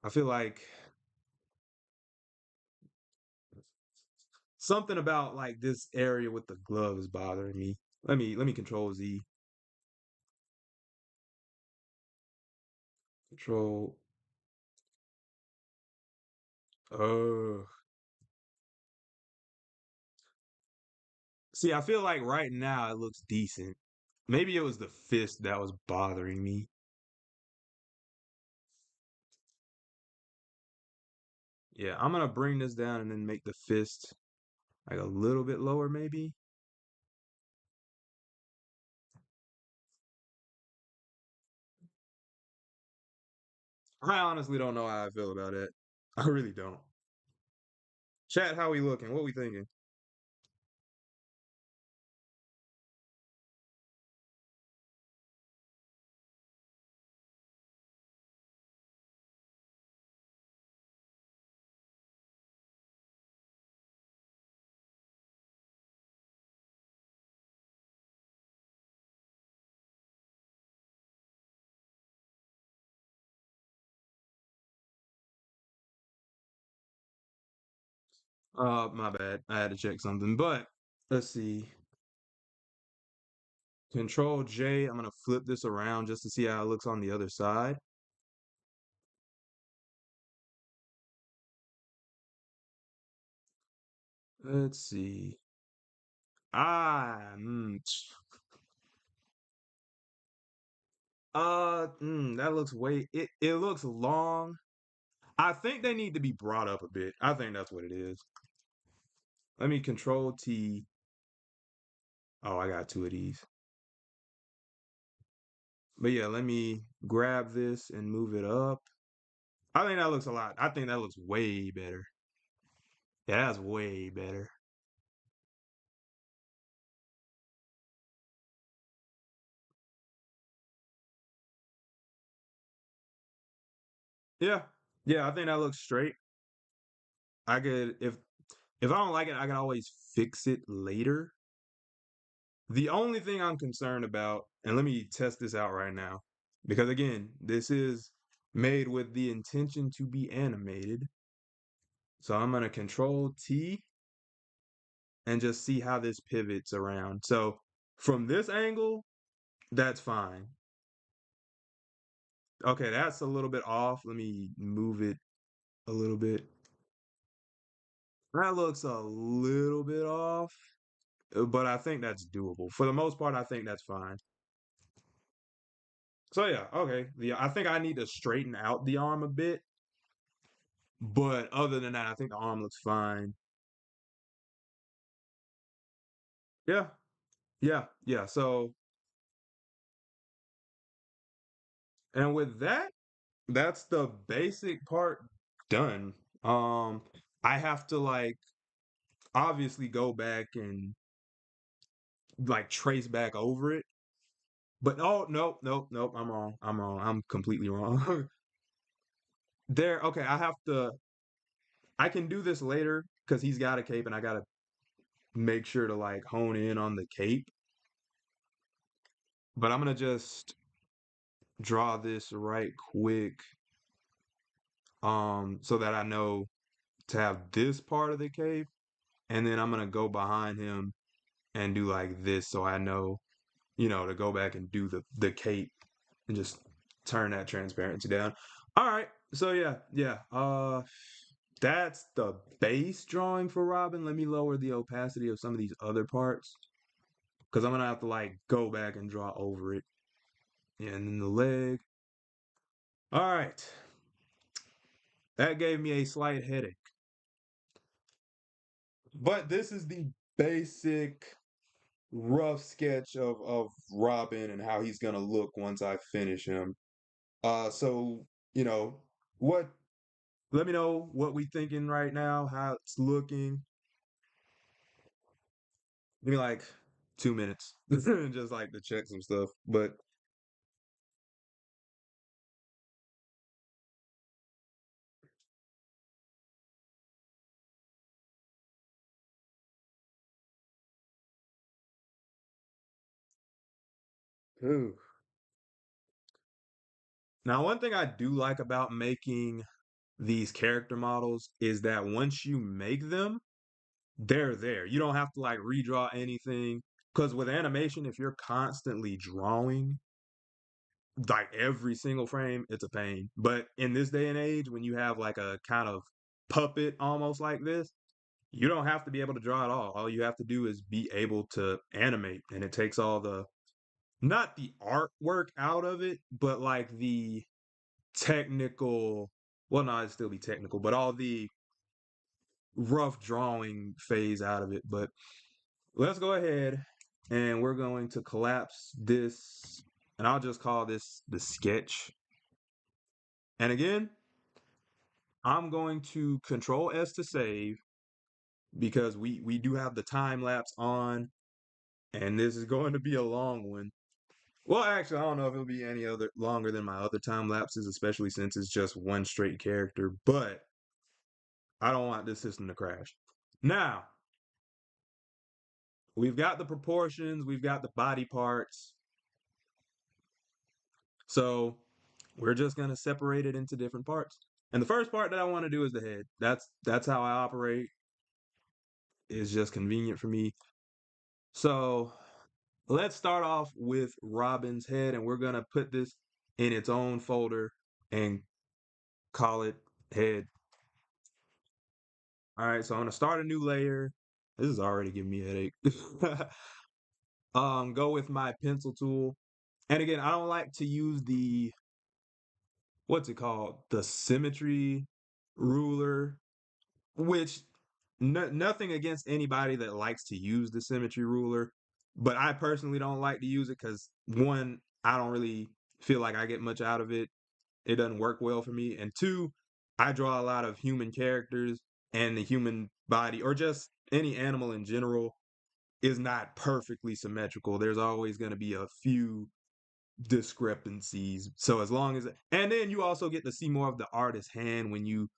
I feel like something about like this area with the glove is bothering me. Let me control Z. Control uh see, I feel like right now it looks decent. Maybe it was the fist that was bothering me. Yeah, I'm gonna bring this down and then make the fist like a little bit lower, maybe. I honestly don't know how I feel about it. I really don't. Chat, how we looking? What we thinking? My bad. I had to check something. But let's see. Control J. I'm gonna flip this around just to see how it looks on the other side. Let's see. Ah, that looks it looks long. I think they need to be brought up a bit. I think that's what it is. Let me control T. Oh, I got two of these. But yeah, let me grab this and move it up. I think that looks a lot. I think that looks way better. Yeah, that's way better. Yeah. Yeah, I think that looks straight. I could if I don't like it, I can always fix it later. The only thing I'm concerned about, and let me test this out right now, because again, this is made with the intention to be animated. So I'm going to control T and just see how this pivots around. So from this angle, that's fine. Okay, that's a little bit off. Let me move it a little bit. That looks a little bit off, but I think that's doable. For the most part, I think that's fine. So yeah, okay. I think I need to straighten out the arm a bit, but other than that, I think the arm looks fine. Yeah, yeah. So, and with that, that's the basic part done. Um, I have to like obviously go back and like trace back over it. But oh nope, I'm wrong. I'm wrong. I'm completely wrong. There, okay, I can do this later because he's got a cape and I gotta make sure to like hone in on the cape. But I'm gonna just draw this right quick so that I know to have this part of the cape, and then I'm gonna go behind him and do like this so I know, to go back and do the cape and just turn that transparency down. All right. So yeah. That's the base drawing for Robin. Let me lower the opacity of some of these other parts because I'm gonna have to like go back and draw over it. Yeah, and then the leg. All right. That gave me a slight headache. But this is the basic rough sketch of Robin and how he's gonna look once I finish him. So you know what? Let me know what we thinking right now, how it's looking. Give me like 2 minutes, just like to check some stuff. But ooh. Now, one thing I do like about making these character models is that once you make them, they're there. You don't have to like redraw anything. Because with animation, if you're constantly drawing like every single frame, it's a pain. But in this day and age, when you have like a kind of puppet almost like this, you don't have to be able to draw at all. All you have to do is be able to animate, and it takes all the not the artwork out of it, but like the technical. Well, no, it'd still be technical, but all the rough drawing phase out of it. But let's go ahead and we're going to collapse this, and I'll just call this the sketch. And again, I'm going to Control S to save because we do have the time lapse on, and this is going to be a long one. Well, actually, I don't know if it'll be any other longer than my other time lapses, especially since it's just one straight character. But I don't want this system to crash. Now, we've got the proportions, we've got the body parts. So we're just gonna separate it into different parts. And the first part that I want to do is the head. That's how I operate. It's just convenient for me. So let's start off with Robin's head, and we're gonna put this in its own folder and call it head. All right, so I'm gonna start a new layer. This is already giving me a headache. Go with my pencil tool. And again, I don't like to use the what's it called? The symmetry ruler, which nothing against anybody that likes to use the symmetry ruler, but I personally don't like to use it because one, I don't really feel like I get much out of it. It doesn't work well for me. And two, I draw a lot of human characters, and the human body or just any animal in general is not perfectly symmetrical. There's always going to be a few discrepancies. So as long as, and then you also get to see more of the artist's hand when you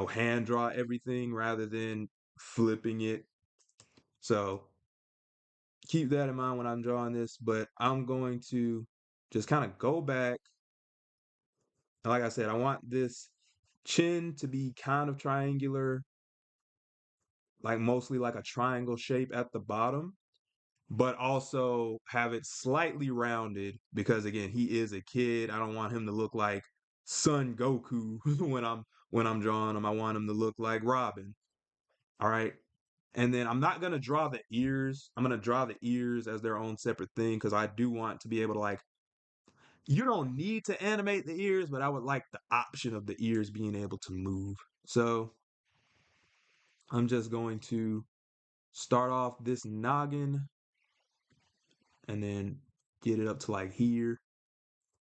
hand draw everything rather than flipping it. So keep that in mind when I'm drawing this, but I'm going to just kind of go back. Like I said, I want this chin to be kind of triangular, like mostly like a triangle shape at the bottom, but also have it slightly rounded because again, he is a kid. I don't want him to look like Son Goku when I'm drawing him. I want him to look like Robin. All right. And then I'm not gonna draw the ears. I'm gonna draw the ears as their own separate thing because I do want to be able to like you don't need to animate the ears, but I would like the option of the ears being able to move. So I'm just going to start off this noggin and then get it up to like here.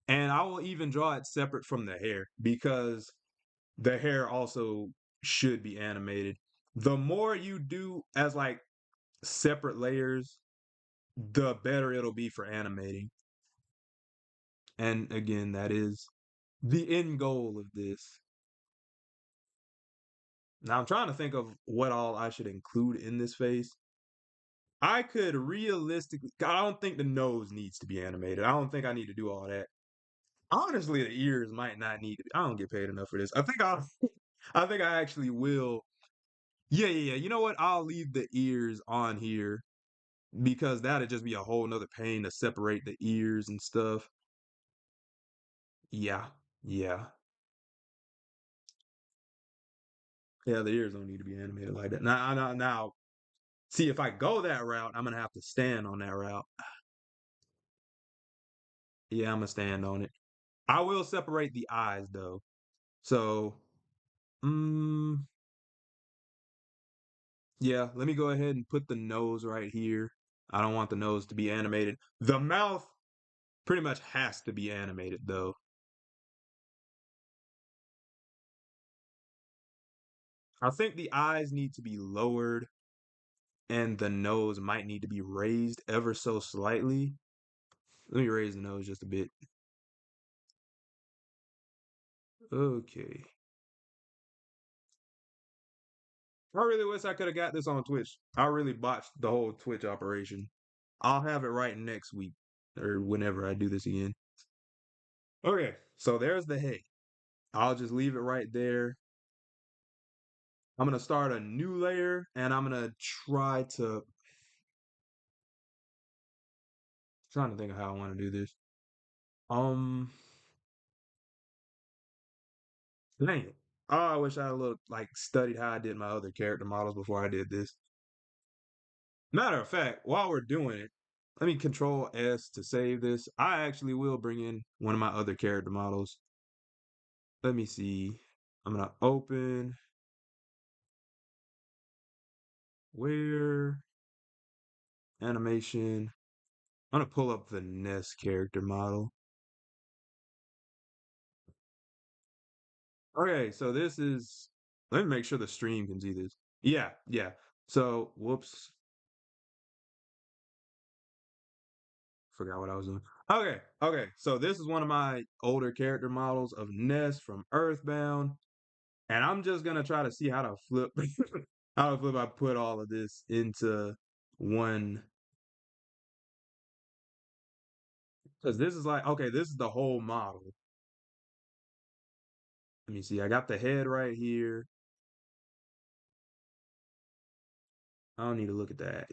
And I will even draw it separate from the hair because the hair also should be animated. The more you do as like separate layers, the better it'll be for animating. And again, that is the end goal of this. Now I'm trying to think of what all I should include in this face. I could realistically, I don't think the nose needs to be animated. I don't think I need to do all that. Honestly, the ears might not need to be. I don't get paid enough for this. I think I actually will. Yeah, yeah, yeah. You know what? I'll leave the ears on here because that'd just be a whole nother pain to separate the ears and stuff. Yeah, yeah, yeah. The ears don't need to be animated like that. Now. See, if I go that route, I'm gonna have to stand on that route. Yeah, I'm gonna stand on it. I will separate the eyes though. So, mm, yeah, let me go ahead and put the nose right here. I don't want the nose to be animated. The mouth pretty much has to be animated though. I think the eyes need to be lowered and the nose might need to be raised ever so slightly. Let me raise the nose just a bit. Okay. I really wish I could have got this on Twitch. I really botched the whole Twitch operation. I'll have it right next week or whenever I do this again. Okay, so there's the head. I'll just leave it right there. I'm gonna start a new layer and I'm gonna trying to think of how I want to do this. Um Dang it. Oh, I wish I looked like studied how I did my other character models before I did this. Matter of fact, while we're doing it, let me control S to save this. I actually will bring in one of my other character models. Let me see. I'm gonna open where animation. I'm gonna pull up the Nest character model. Okay, so this is. Let me make sure the stream can see this. Yeah, yeah. So, whoops, forgot what I was doing. Okay, okay. So this is one of my older character models of Ness from Earthbound, and I'm just gonna try to see how to flip, how to flip. I put all of this into one because this is like okay, this is the whole model. Let me see. I got the head right here. I don't need to look at that.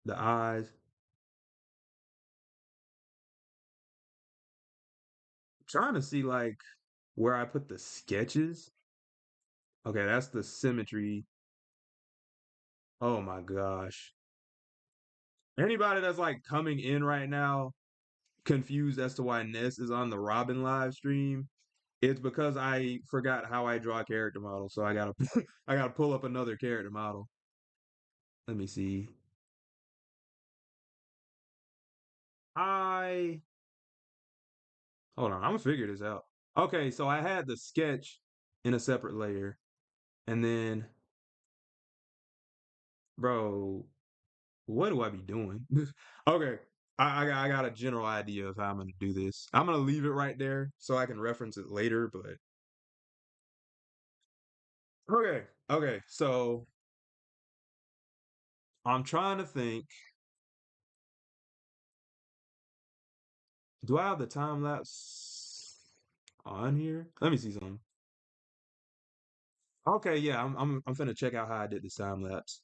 The eyes. I'm trying to see like where I put the sketches. Okay, that's the symmetry. Oh my gosh. Anybody that's like coming in right now confused as to why Ness is on the Robin live stream, it's because I forgot how I draw character models. So I gotta I gotta pull up another character model. Let me see. I hold on, I'm gonna figure this out. Okay, so I had the sketch in a separate layer, and then bro, what do I be doing? Okay. I got a general idea of how I'm gonna do this. I'm gonna leave it right there so I can reference it later, but okay. Okay. So I'm trying to think. Do I have the time lapse on here? Let me see something. Okay, yeah, I'm finna check out how I did this time lapse.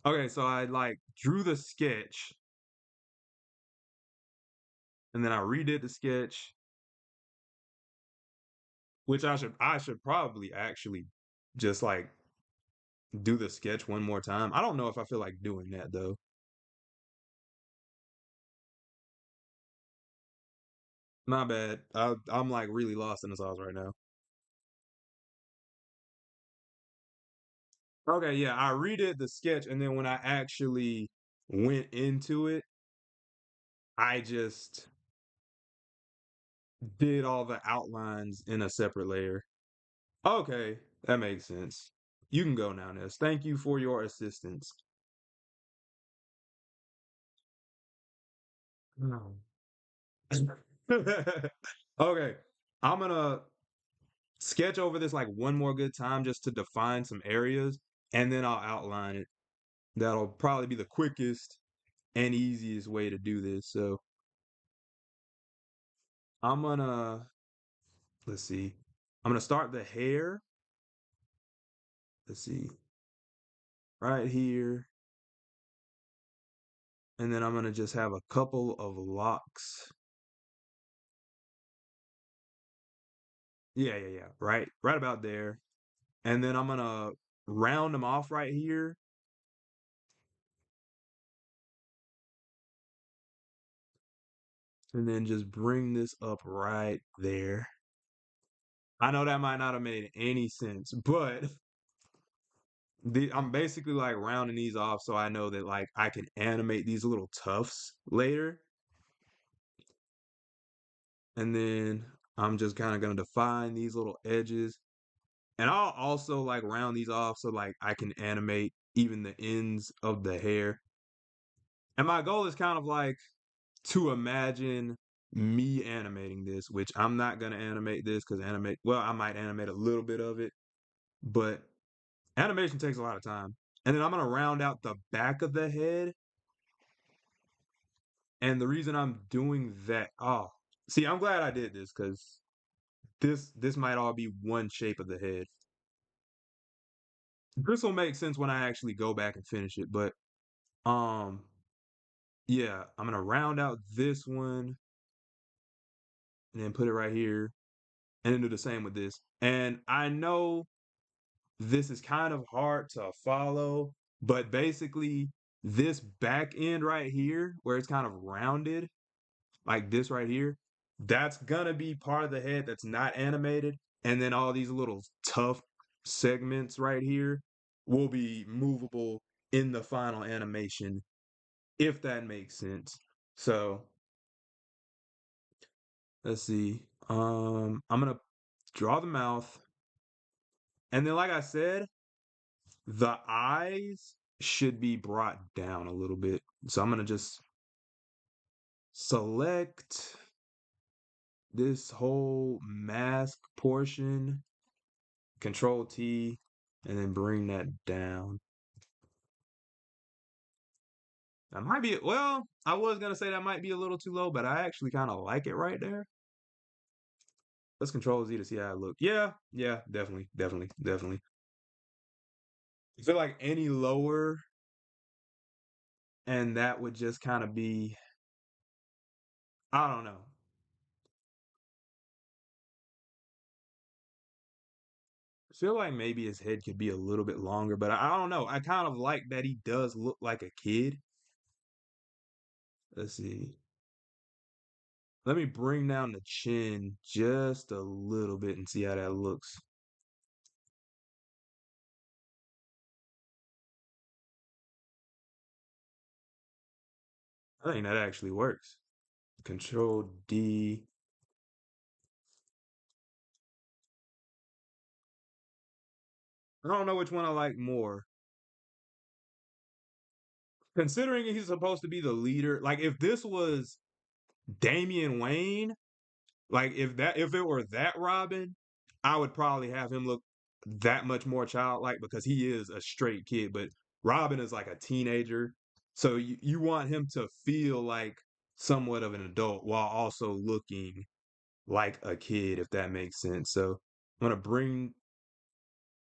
Okay, so I like drew the sketch and then I redid the sketch, which I should probably actually just like do the sketch one more time. I don't know if I feel like doing that though. My bad. I'm like really lost in the sauce right now. Okay, yeah, I redid the sketch and then when I actually went into it, I just did all the outlines in a separate layer. Okay, that makes sense. You can go now, Ness. Thank you for your assistance. No. Okay, I'm gonna sketch over this like one more good time just to define some areas, and then I'll outline it. That'll probably be the quickest and easiest way to do this. So I'm gonna let's see. I'm gonna start the hair. Let's see, right here, and then I'm gonna just have a couple of locks. Yeah, yeah, yeah. Right about there. And then I'm gonna round them off right here, and then just bring this up right there. I know that might not have made any sense, but I'm basically like rounding these off so I know that like I can animate these little tufts later. And then I'm just kind of gonna define these little edges. And I'll also like round these off so like I can animate even the ends of the hair. And my goal is kind of like to imagine me animating this, which I'm not gonna animate this because animate well, I might animate a little bit of it, but animation takes a lot of time. And then I'm gonna round out the back of the head. And the reason I'm doing that, oh, see, I'm glad I did this because this might all be one shape of the head. This will make sense when I actually go back and finish it, but um yeah, I'm gonna round out this one and then put it right here and then do the same with this. And I know this is kind of hard to follow, but basically this back end right here where it's kind of rounded like this right here, that's gonna be part of the head that's not animated. And then all these little tough segments right here will be movable in the final animation, if that makes sense. So let's see. I'm gonna draw the mouth. And then like I said, the eyes should be brought down a little bit. So I'm gonna just select this whole mask portion, Control T, and then bring that down. That might be, well, I was gonna say that might be a little too low, but I actually kind of like it right there. Let's Control Z to see how it look. Yeah, yeah, definitely, definitely, definitely. I feel like any lower, and that would just kind of be, I don't know. I feel like maybe his head could be a little bit longer, but I don't know. I kind of like that he does look like a kid. Let's see. Let me bring down the chin just a little bit and see how that looks. I think that actually works. Control D. I don't know which one I like more. Considering he's supposed to be the leader, like if this was Damian Wayne, like if it were that Robin, I would probably have him look that much more childlike because he is a straight kid, but Robin is like a teenager. So you want him to feel like somewhat of an adult while also looking like a kid, if that makes sense. So I'm gonna bring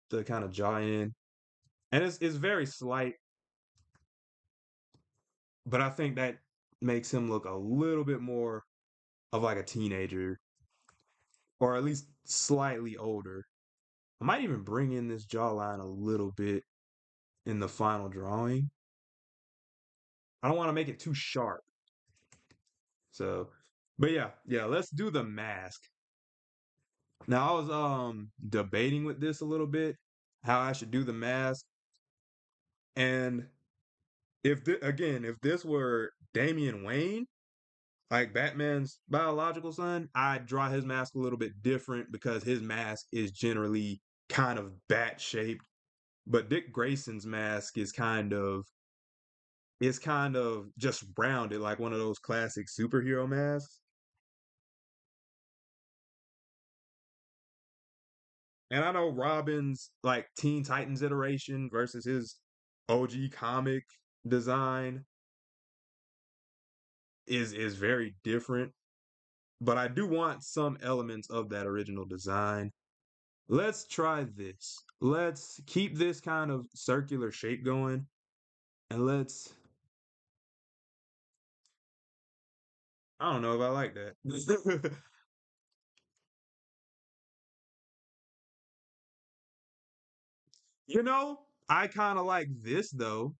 the kind of jaw in, and it's very slight, but I think that makes him look a little bit more of like a teenager, or at least slightly older. I might even bring in this jawline a little bit in the final drawing. I don't want to make it too sharp. So, but yeah, let's do the mask. Now I was debating with this a little bit, how I should do the mask. And if this were Damian Wayne, like Batman's biological son, I'd draw his mask a little bit different because his mask is generally kind of bat shaped. But Dick Grayson's mask is kind of just rounded, like one of those classic superhero masks. And I know Robin's like Teen Titans iteration versus his OG comic design is very different, but I do want some elements of that original design. Let's try this. Let's keep this kind of circular shape going, and I don't know if I like that. You know, I kind of like this though.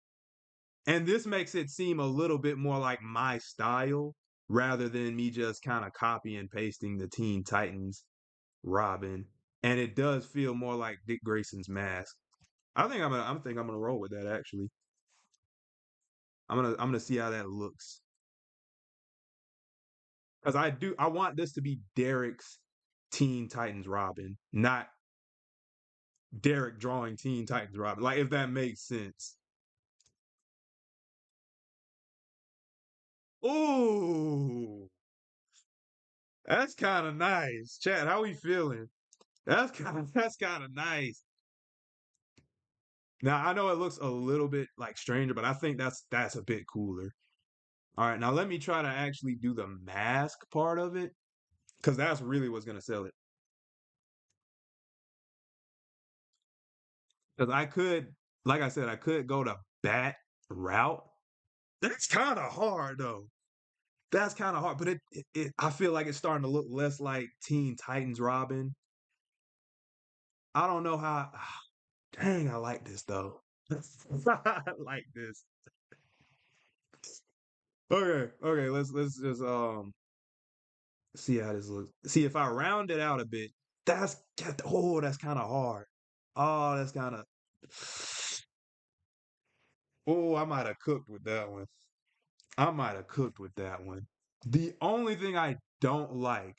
And this makes it seem a little bit more like my style rather than me just kind of copy and pasting the Teen Titans Robin. And it does feel more like Dick Grayson's mask. I think I'm gonna roll with that actually. I'm gonna see how that looks. Because I want this to be Derek's Teen Titans Robin, not Derek drawing Teen Titans Robin. Like if that makes sense. Ooh, that's kind of nice. Chad, how we feeling? That's kind of nice. Now I know it looks a little bit like stranger, but I think that's a bit cooler. All right, now let me try to actually do the mask part of it because that's really what's gonna sell it. Because like I said, I could go the bat route. That's kind of hard though. That's kind of hard, but I feel like it's starting to look less like Teen Titans Robin. I don't know how. Dang, I like this though. I like this. Okay. Let's just see how this looks. See if I round it out a bit. That's kind of hard. Oh, that's kind of. Oh, I might have cooked with that one. I might have cooked with that one. The only thing I don't like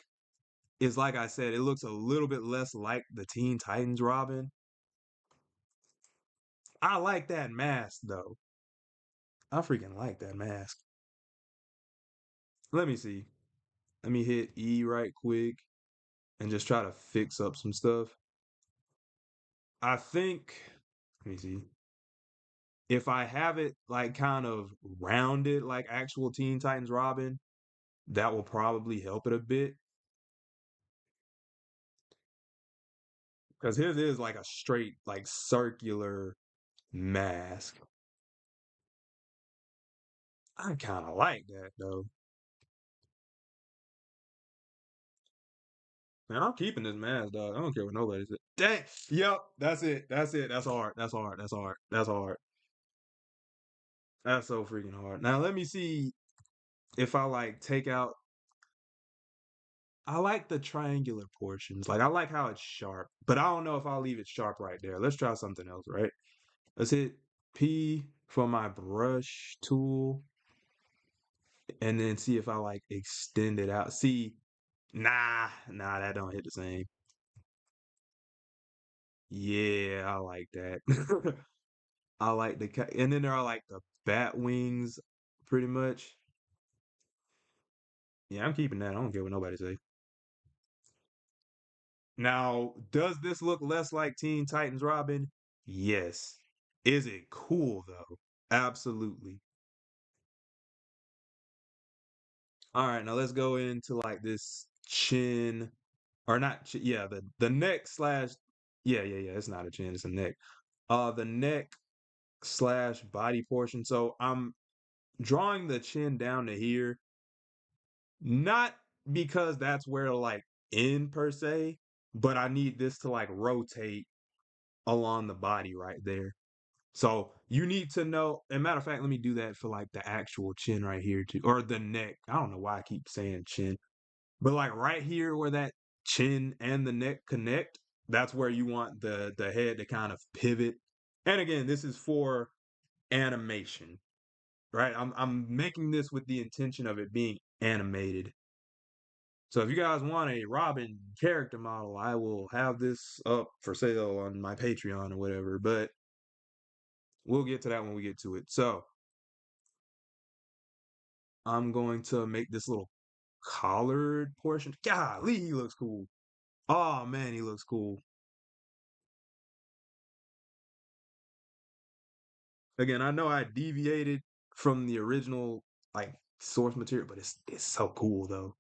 is, like I said, it looks a little bit less like the Teen Titans Robin. I like that mask though. I freaking like that mask. Let me see. Let me hit E right quick and just try to fix up some stuff. I think, let me see. If I have it like kind of rounded like actual Teen Titans Robin, that will probably help it a bit. Because his is like a straight, like circular mask. I kind of like that though. Man, I'm keeping this mask, dog. I don't care what nobody said. Dang. Yep. That's it. That's it. That's hard. That's hard. That's hard. That's hard. That's so freaking hard. Now let me see if I like take out. I like the triangular portions. Like I like how it's sharp, but I don't know if I'll leave it sharp right there. Let's try something else, right? Let's hit P for my brush tool and then see if I like extend it out. See, nah, that don't hit the same. Yeah, I like that. I like and then there are like the bat wings, pretty much. Yeah, I'm keeping that. I don't care what nobody say. Now, does this look less like Teen Titans Robin? Yes. Is it cool though? Absolutely. All right, now let's go into like this chin or not yeah, the neck slash yeah, it's not a chin, it's a neck. The neck slash body portion. So I'm drawing the chin down to here, not because that's where to like end per se, but I need this to like rotate along the body right there. So you need to know, and matter of fact, let me do that for like the actual chin right here too, or the neck. I don't know why I keep saying chin, but like right here where that chin and the neck connect, that's where you want the head to kind of pivot. And again, this is for animation, right? I'm making this with the intention of it being animated. So if you guys want a Robin character model, I will have this up for sale on my Patreon or whatever, but we'll get to that when we get to it. So I'm going to make this little collared portion. Golly, he looks cool. Oh man, he looks cool. Again, I know I deviated from the original like source material, but it's so cool though.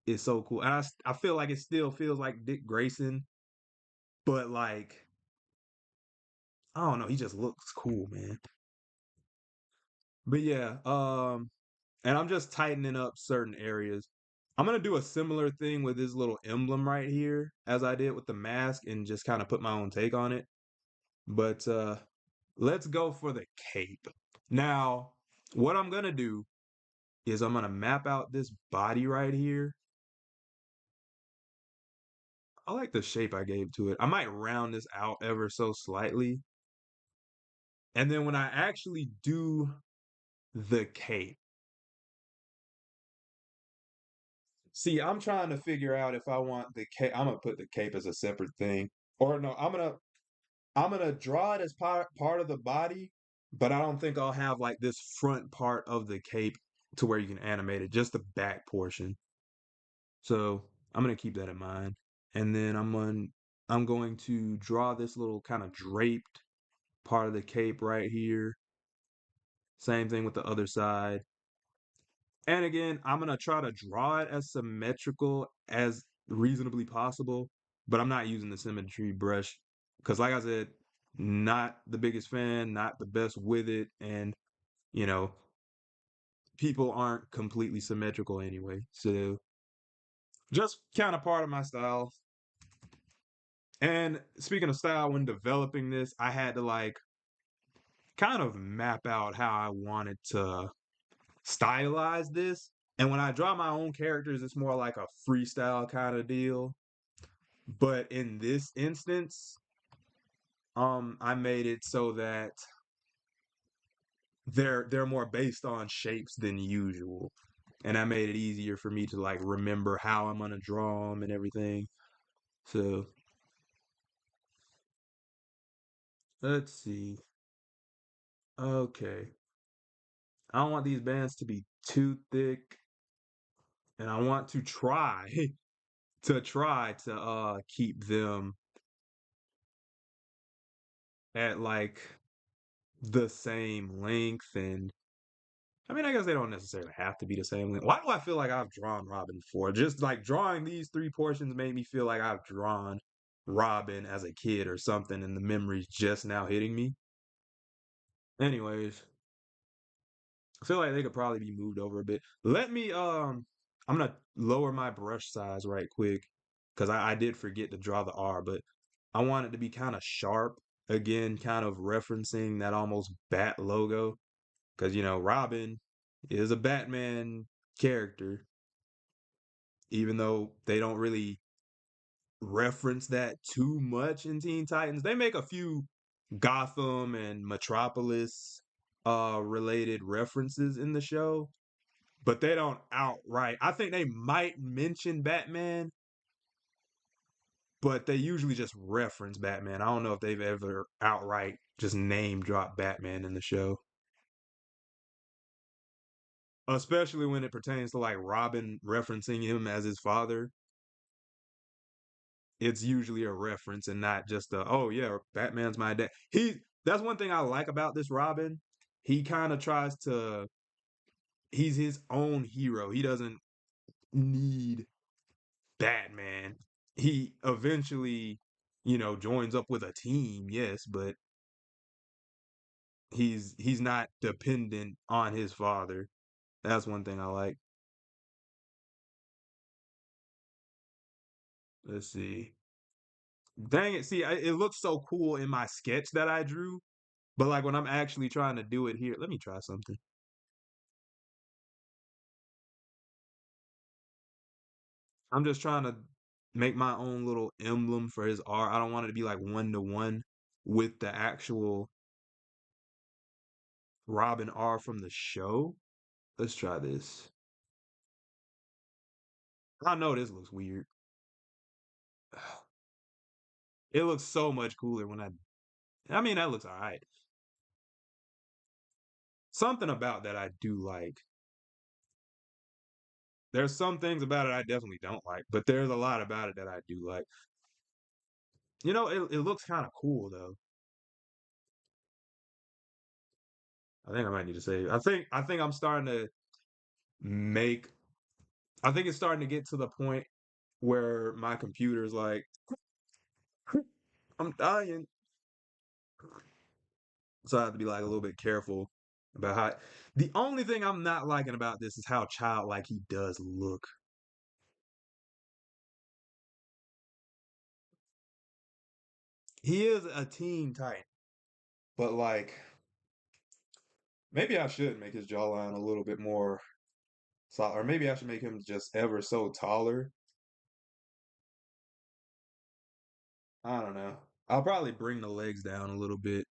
It's so cool. And I feel like it still feels like Dick Grayson, but like I don't know, he just looks cool, man. But yeah, and I'm just tightening up certain areas. I'm gonna do a similar thing with this little emblem right here as I did with the mask and just kind of put my own take on it. But let's go for the cape. Now, what I'm gonna do is I'm gonna map out this body right here. I like the shape I gave to it. I might round this out ever so slightly. And then when I actually do the cape, see, I'm trying to figure out if I want the cape. I'm gonna put the cape as a separate thing, or no, I'm gonna draw it as part of the body, but I don't think I'll have like this front part of the cape to where you can animate it, just the back portion. So I'm gonna keep that in mind, and then I'm going to draw this little kind of draped part of the cape right here. Same thing with the other side. And again, I'm gonna try to draw it as symmetrical as reasonably possible, but I'm not using the symmetry brush because, like I said, not the biggest fan, not the best with it, and you know, people aren't completely symmetrical anyway. So just kind of part of my style. And speaking of style, when developing this, I had to like kind of map out how I wanted to stylize this. And when I draw my own characters, it's more like a freestyle kind of deal. But in this instance, I made it so that they're more based on shapes than usual. And I made it easier for me to like remember how I'm gonna draw them and everything. So let's see. Okay. I don't want these bands to be too thick, and I want to try to keep them at like the same length. And I mean, I guess they don't necessarily have to be the same length. Why do I feel like I've drawn Robin before? Just like drawing these three portions made me feel like I've drawn Robin as a kid or something, and the memory's just now hitting me. Anyways, I feel like they could probably be moved over a bit. I'm gonna lower my brush size right quick because I did forget to draw the R, but I want it to be kind of sharp again, kind of referencing that almost bat logo. Because Robin is a Batman character, even though they don't really reference that too much in Teen Titans. They make a few Gotham and Metropolis related references in the show, but they don't outright. I think they might mention Batman, but they usually just reference Batman. I don't know if they've ever outright just name dropped Batman in the show. Especially when it pertains to like Robin referencing him as his father. It's usually a reference and not just a, oh yeah, Batman's my dad. That's one thing I like about this Robin. He kind of tries to he's his own hero. He doesn't need Batman. He eventually, joins up with a team, yes, but he's not dependent on his father. That's one thing I like. Let's see. Dang it. See, it looks so cool in my sketch that I drew, but like when I'm actually trying to do it here, let me try something. I'm just trying to make my own little emblem for his R. I don't want it to be like one to one with the actual Robin R from the show. Let's try this. I know this looks weird. It looks so much cooler when I mean, that looks all right. Something about that I do like. There's some things about it I definitely don't like, but there's a lot about it that I do like. It looks kind of cool though. I think I might need to save. I think I'm starting to make. I think it's starting to get to the point where my computer's like, I'm dying. So I have to be like a little bit careful about how. The only thing I'm not liking about this is how childlike he does look. He is a teen titan, but like maybe I should make his jawline a little bit more solid, or maybe I should make him just ever so taller. I don't know. I'll probably bring the legs down a little bit.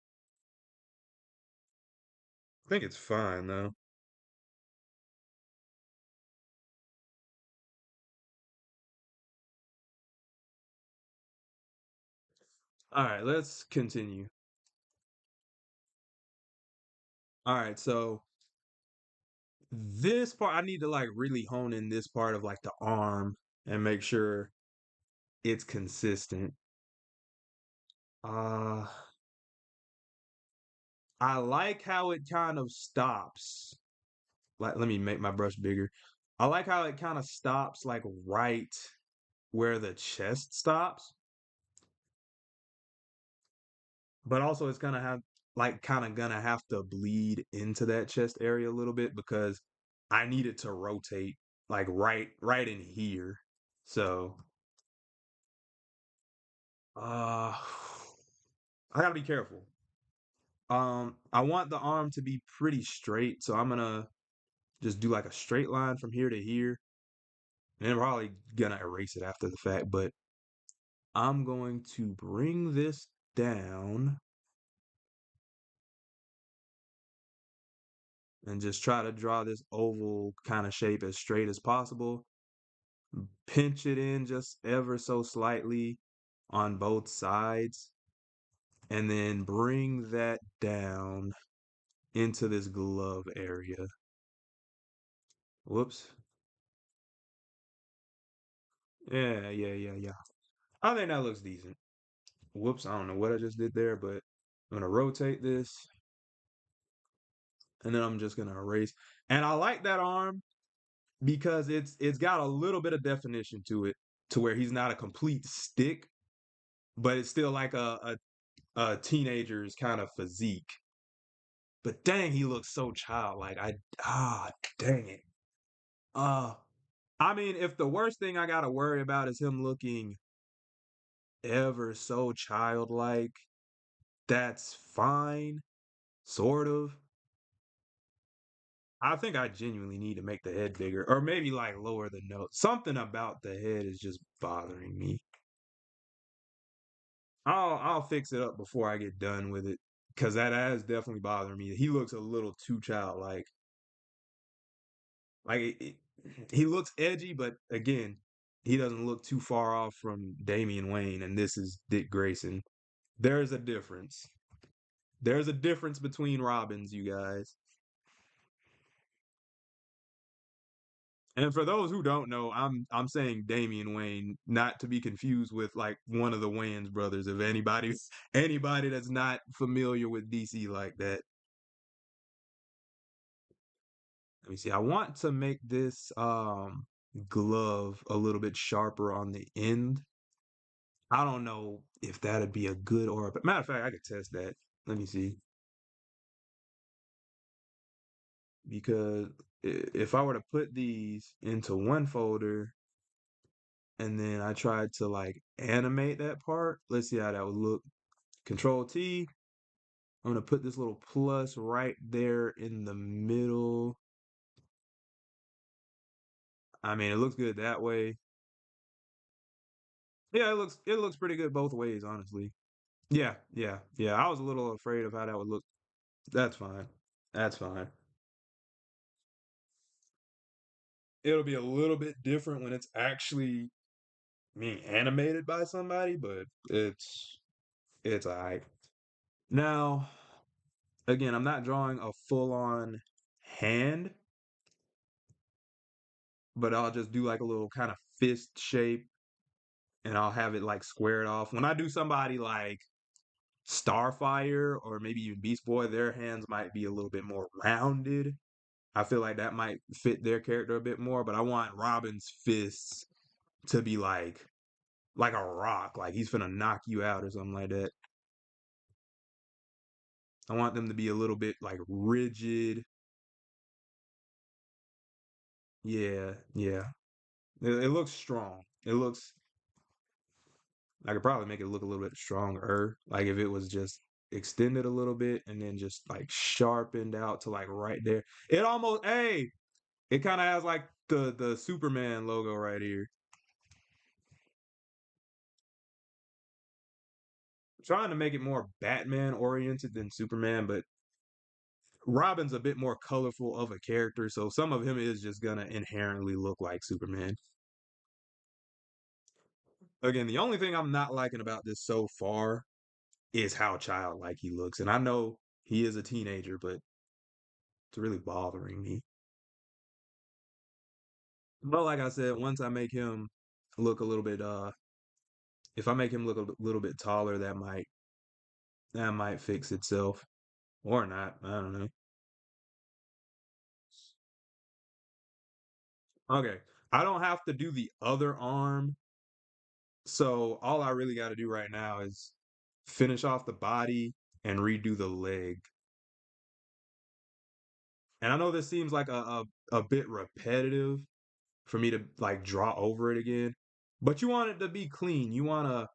I think it's fine though. All right, let's continue. All right, so this part I need to like really hone in this part of like the arm and make sure it's consistent. Uh I like how it kind of stops. Like let me make my brush bigger. I like how it kind of stops like right where the chest stops, but also it's gonna have like kind of gonna have to bleed into that chest area a little bit because I need it to rotate like right in here. So uh I gotta be careful. I want the arm to be pretty straight, so I'm gonna just do like a straight line from here to here, and then probably gonna erase it after the fact, but I'm going to bring this down and just try to draw this oval kind of shape as straight as possible. Pinch it in just ever so slightly on both sides, and then bring that down into this glove area. Whoops. Yeah. I think that looks decent. Whoops, I don't know what I just did there, but I'm gonna rotate this and then I'm just gonna erase. And I like that arm because it's got a little bit of definition to it to where he's not a complete stick, but it's still like a teenager's kind of physique. But dang, he looks so childlike. Dang it. Uh, I mean, if the worst thing I gotta worry about is him looking ever so childlike, that's fine, sort of. I think I genuinely need to make the head bigger, or maybe like lower the nose. Something about the head is just bothering me. I'll fix it up before I get done with it, because that is definitely bothering me. He looks a little too childlike. Like he looks edgy, but again, he doesn't look too far off from Damian Wayne, and this is Dick Grayson. There's a difference. There's a difference between Robins, you guys. And for those who don't know, I'm saying Damian Wayne, not to be confused with like one of the Wayans brothers. If anybody that's not familiar with DC like that, Let me see. I want to make this glove a little bit sharper on the end. I don't know if that'd be a good or a matter of fact, I could test that. Let me see. Because if I were to put these into one folder and then I tried to like animate that part, let's see how that would look. Control T. I'm gonna put this little plus right there in the middle. I mean, it looks good that way. Yeah, it looks pretty good both ways, honestly. Yeah, yeah, yeah. I was a little afraid of how that would look. That's fine. That's fine. It'll be a little bit different when it's actually being animated by somebody, but it's alright. Now, again, I'm not drawing a full-on hand, but I'll just do like a little kind of fist shape and I'll have it like squared off. When I do somebody like Starfire or maybe even Beast Boy, their hands might be a little bit more rounded. I feel like that might fit their character a bit more, but I want Robin's fists to be like a rock, like he's gonna knock you out or something like that. I want them to be a little bit like rigid. Yeah, yeah. It looks strong. It looks I could probably make it look a little bit stronger. Like if it was just extended a little bit and then just like sharpened out to like right there. It almost it kind of has like the Superman logo right here. Trying to make it more Batman oriented than Superman, but Robin's a bit more colorful of a character, so some of him is just gonna inherently look like Superman. Again, the only thing I'm not liking about this so far is how childlike he looks. And I know he is a teenager, but it's really bothering me. But like I said, once I make him look a little bit if I make him look a little bit taller, that might fix itself. Or not. I don't know. Okay. I don't have to do the other arm. So all I really gotta do right now is finish off the body and redo the leg. And I know this seems like a bit repetitive for me to like draw over it again, but you want it to be clean. You want to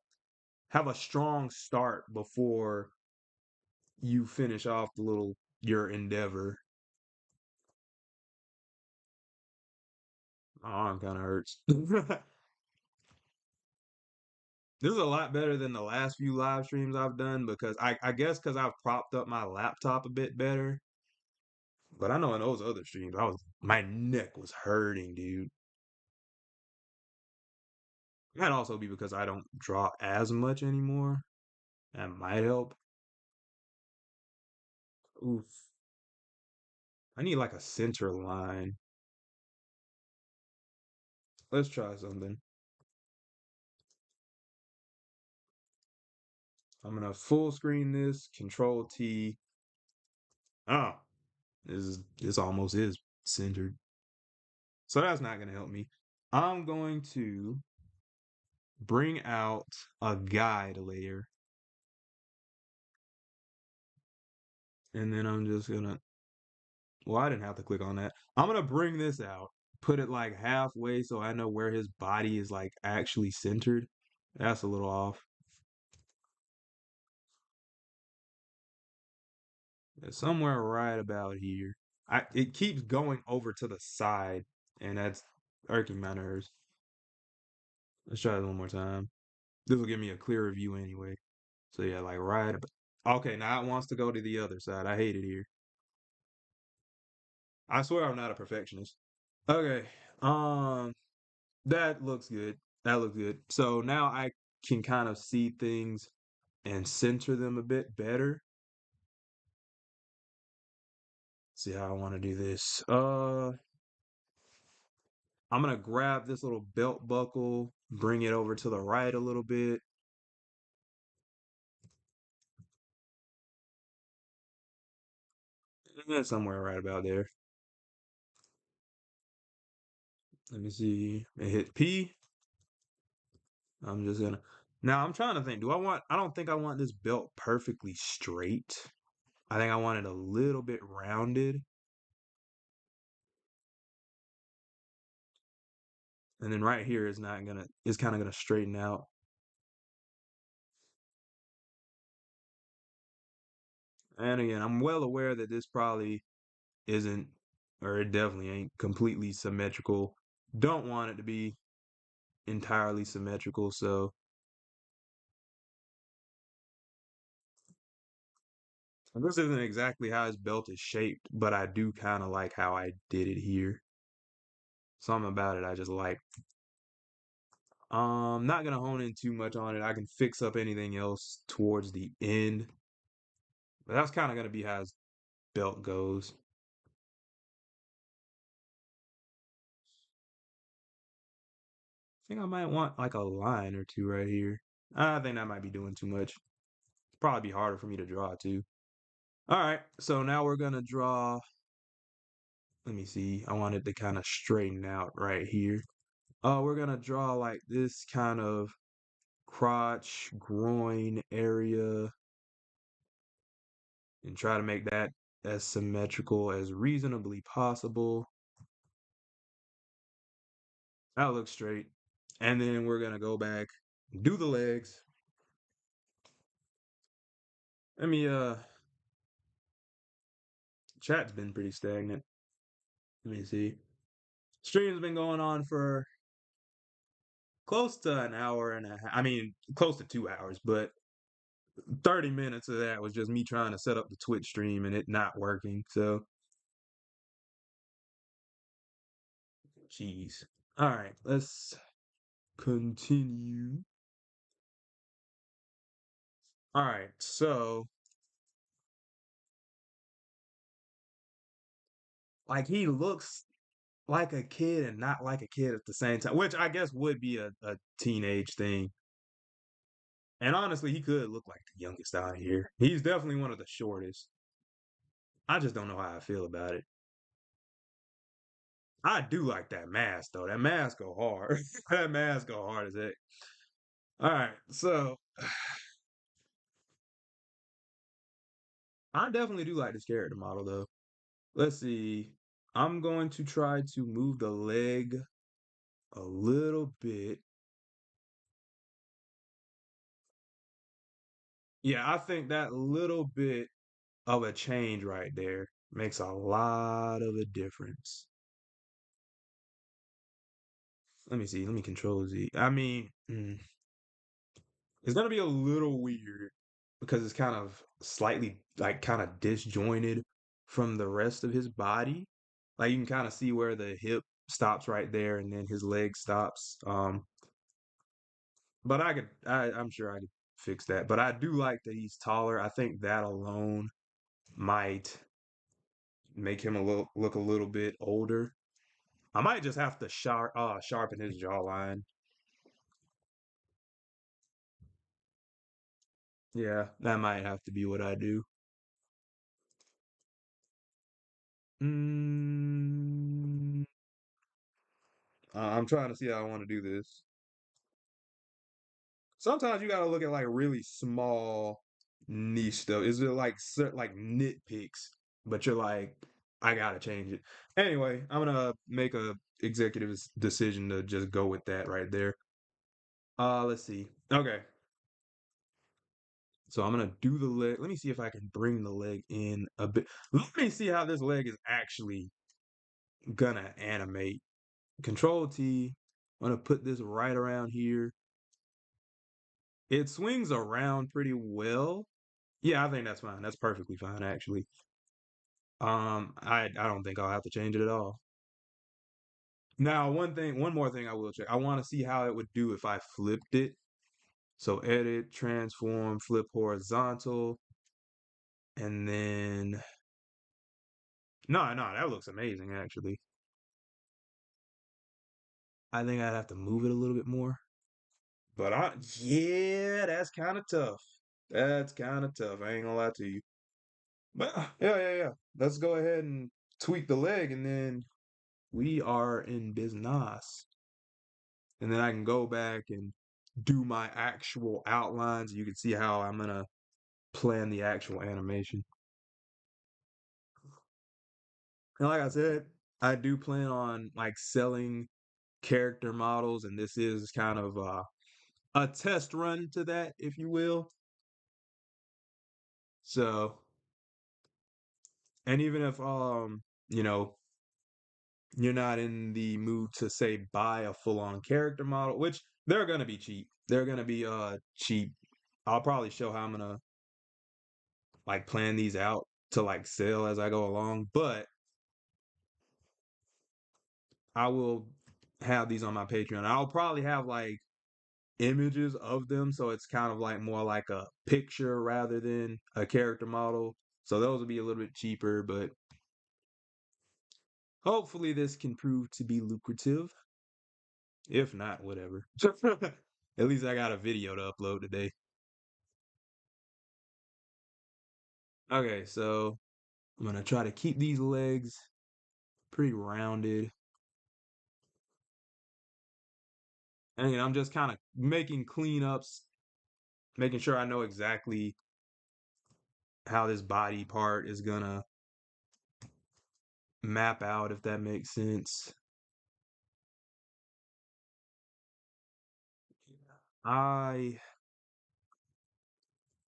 have a strong start before you finish off the little your endeavor. My arm kind of hurts. This is a lot better than the last few live streams I've done because I guess because I've propped up my laptop a bit better. But I know in those other streams, my neck was hurting, dude. Might also be because I don't draw as much anymore. That might help. Oof. I need like a center line. Let's try something. I'm gonna full screen this, Control T. Oh, this almost is centered. So that's not gonna help me. I'm going to bring out a guide layer, and then I'm just gonna. Well, I didn't have to click on that. I'm gonna bring this out, put it like halfway so I know where his body is like actually centered. That's a little off. It's somewhere right about here. It keeps going over to the side, and that's irking my nerves. Let's try it one more time. This will give me a clearer view anyway. So yeah, like right. Okay, now it wants to go to the other side. I hate it here. I swear I'm not a perfectionist. Okay, um, that looks good. That looks good. So now I can kind of see things and center them a bit better. See how I want to do this. I'm gonna grab this little belt buckle, bring it over to the right a little bit. Somewhere right about there. Let me see. I hit P. I'm just gonna. Now I'm trying to think. I don't think I want this belt perfectly straight. I think I want it a little bit rounded. And then right here is not gonna, it's kind of gonna straighten out. And again, I'm well aware that this probably isn't, or it definitely ain't completely symmetrical. Don't want it to be entirely symmetrical. So this isn't exactly how his belt is shaped, but I do kind of like how I did it here. Something about it I just like. Not gonna hone in too much on it. I can fix up anything else towards the end, but that's kind of gonna be how his belt goes. I think I might want like a line or two right here. I think that might be doing too much. Probably be harder for me to draw too. All right, so now we're gonna draw. Let me see. I want it to kind of straighten out right here. We're gonna draw like this kind of crotch, groin area, and try to make that as symmetrical as reasonably possible. That looks straight. And then we're gonna go back, do the legs. Let me chat's been pretty stagnant. Let me see. Stream's been going on for close to an hour and a half. I mean, close to 2 hours, but 30 minutes of that was just me trying to set up the Twitch stream and it not working. So, jeez. All right, let's continue. All right, so like he looks like a kid and not like a kid at the same time, which I guess would be a teenage thing. And honestly, he could look like the youngest out here. He's definitely one of the shortest. I just don't know how I feel about it. I do like that mask though. That mask go hard. That mask go hard as heck. All right, so I definitely do like this character model though. Let's see. I'm going to try to move the leg a little bit. Yeah, I think that little bit of a change right there makes a lot of a difference. Let me see. Let me control Z. I mean, it's gonna be a little weird because it's kind of slightly like kind of disjointed from the rest of his body. Like you can kind of see where the hip stops right there and then his leg stops. But I'm sure I could fix that. But I do like that he's taller. I think that alone might make him a little look a little bit older. I might just have to sharpen his jawline. Yeah, that might have to be what I do. Mm, I'm trying to see how I want to do this. Sometimes you gotta look at like really small niche stuff. Is it like like nitpicks, but you're like, I gotta change it. Anyway, I'm gonna make a executive decision to just go with that right there. Let's see. Okay, so I'm gonna do the leg. Let me see if I can bring the leg in a bit. Let me see how this leg is actually gonna animate. Control T. I'm gonna put this right around here. It swings around pretty well. Yeah, I think that's fine. That's perfectly fine, actually. I don't think I'll have to change it at all. Now, one more thing I will check. I want to see how it would do if I flipped it. So edit, transform, flip horizontal, and then no, that looks amazing actually. I think I'd have to move it a little bit more. But yeah, that's kind of tough. That's kind of tough. I ain't gonna lie to you. But yeah. Let's go ahead and tweak the leg and then we are in business. And then I can go back and do my actual outlines. You can see how I'm gonna plan the actual animation. And like I said, I do plan on like selling character models, and this is kind of a test run to that, if you will. So, and even if you know, you're not in the mood to say buy a full-on character model, which they're gonna be cheap. They're gonna be cheap. I'll probably show how I'm gonna like plan these out to like sell as I go along, but I will have these on my Patreon. I'll probably have like images of them, so it's kind of like more like a picture rather than a character model. So those will be a little bit cheaper, but hopefully this can prove to be lucrative. If not, whatever. At least I got a video to upload today. Okay, so I'm gonna try to keep these legs pretty rounded. And I'm just kind of making cleanups, making sure I know exactly how this body part is gonna map out, if that makes sense. I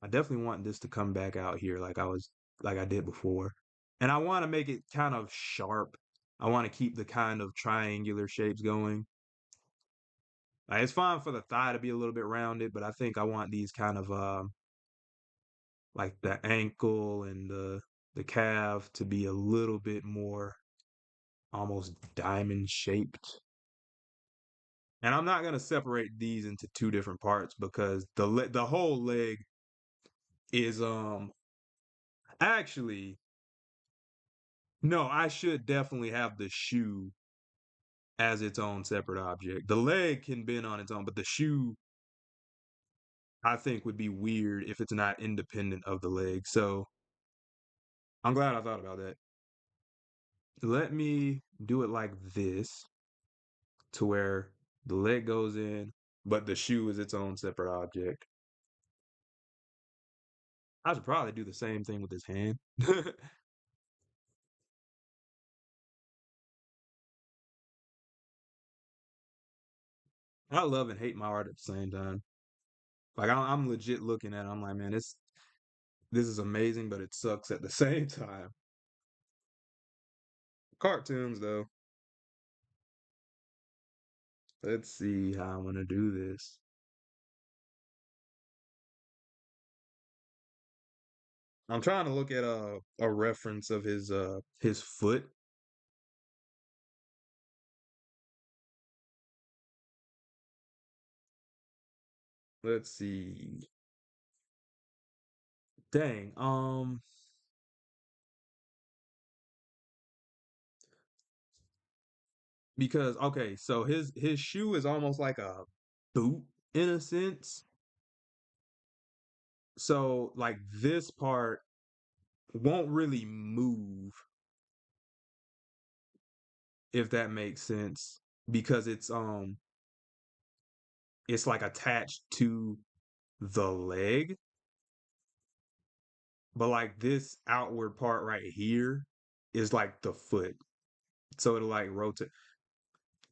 I definitely want this to come back out here like I did before. And I want to make it kind of sharp. I want to keep the kind of triangular shapes going. Like, it's fine for the thigh to be a little bit rounded, but I think I want these kind of like the ankle and the calf to be a little bit more almost diamond shaped. And I'm not gonna separate these into two different parts because the whole leg is actually no, I should definitely have the shoe as its own separate object. The leg can bend on its own, but the shoe I think would be weird if it's not independent of the leg. So I'm glad I thought about that. Let me do it like this to where the leg goes in, but the shoe is its own separate object. I should probably do the same thing with his hand. I love and hate my art at the same time. Like I'm legit looking at it. I'm like, man, this is amazing, but it sucks at the same time. Cartoons, though. Let's see how I'm gonna do this. I'm trying to look at a reference of his foot. Let's see. Dang. Because okay, so his shoe is almost like a boot in a sense. So like this part won't really move, if that makes sense, because it's like attached to the leg, but like this outward part right here is like the foot. So it'll like rotate.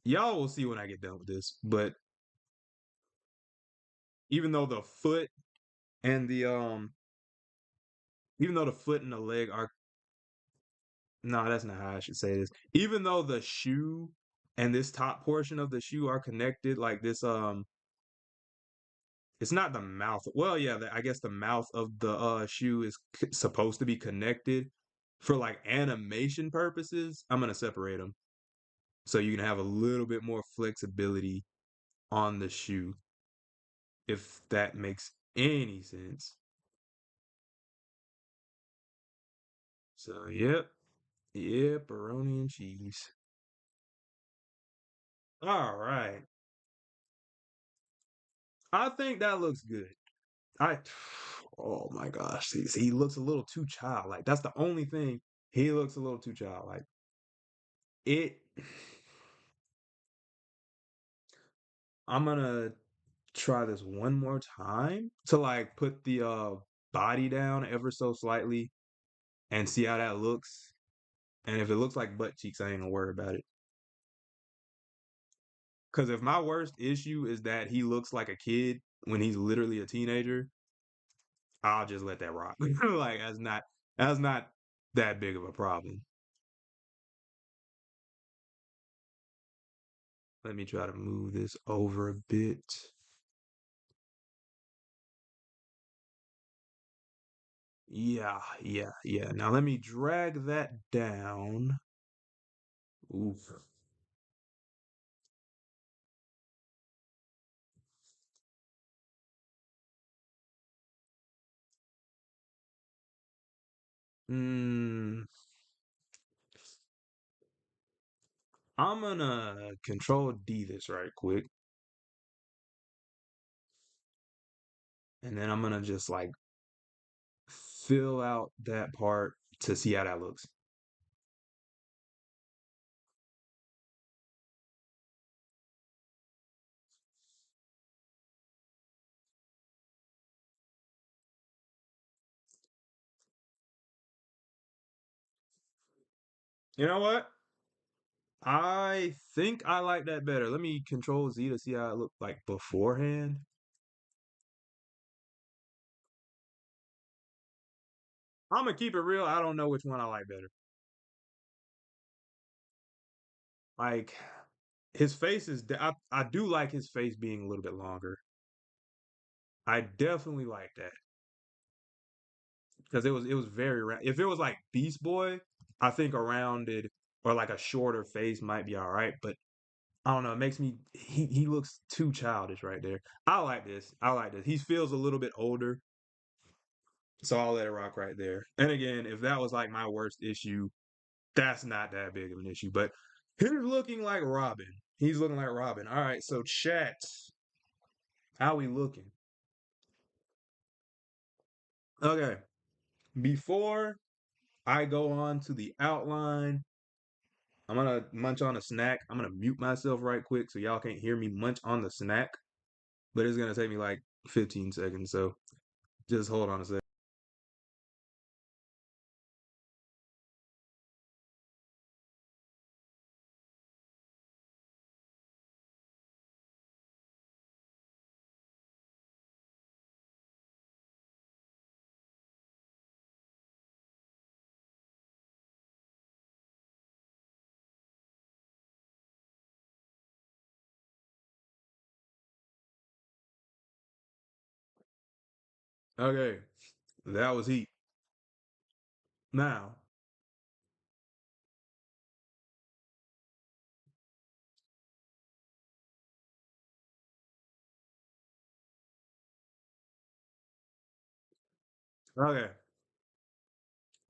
Y'all will see when I get done with this, but even though the foot and the even though the foot and the leg are no, that's not how I should say this. Even though the shoe and this top portion of the shoe are connected, like this it's not the mouth. Well, yeah, I guess the mouth of the shoe is supposed to be connected for like animation purposes. I'm gonna separate them so you can have a little bit more flexibility on the shoe, if that makes any sense. So, yep, yep, pepperoni and cheese. All right, I think that looks good. I, oh my gosh, he looks a little too childlike. That's the only thing. He looks a little too childlike. It I'm gonna try this one more time to like put the body down ever so slightly and see how that looks. And if it looks like butt cheeks, I ain't gonna worry about it. Because if my worst issue is that he looks like a kid when he's literally a teenager, I'll just let that rock. Like that's not that big of a problem. Let me try to move this over a bit. Yeah, yeah, yeah. Now let me drag that down. Oof. Hmm. I'm gonna control D this right quick, and then I'm gonna just like fill out that part to see how that looks. You know what? I think I like that better. Let me control Z to see how it looked like beforehand. I'm gonna keep it real. I don't know which one I like better. Like his face is. I do like his face being a little bit longer. I definitely like that because it was very if it was like Beast Boy, I think a rounded or like a shorter face might be all right. But I don't know. It makes me he looks too childish right there. I like this. I like this. He feels a little bit older, so I'll let it rock right there. And again, if that was like my worst issue, that's not that big of an issue. But he's looking like Robin. He's looking like Robin. All right, so chat, how we looking? Okay, before I go on to the outline, I'm gonna munch on a snack. I'm gonna mute myself right quick so y'all can't hear me munch on the snack. But it's gonna take me like 15 seconds, so just hold on a sec. Okay, that was heat. Now, okay,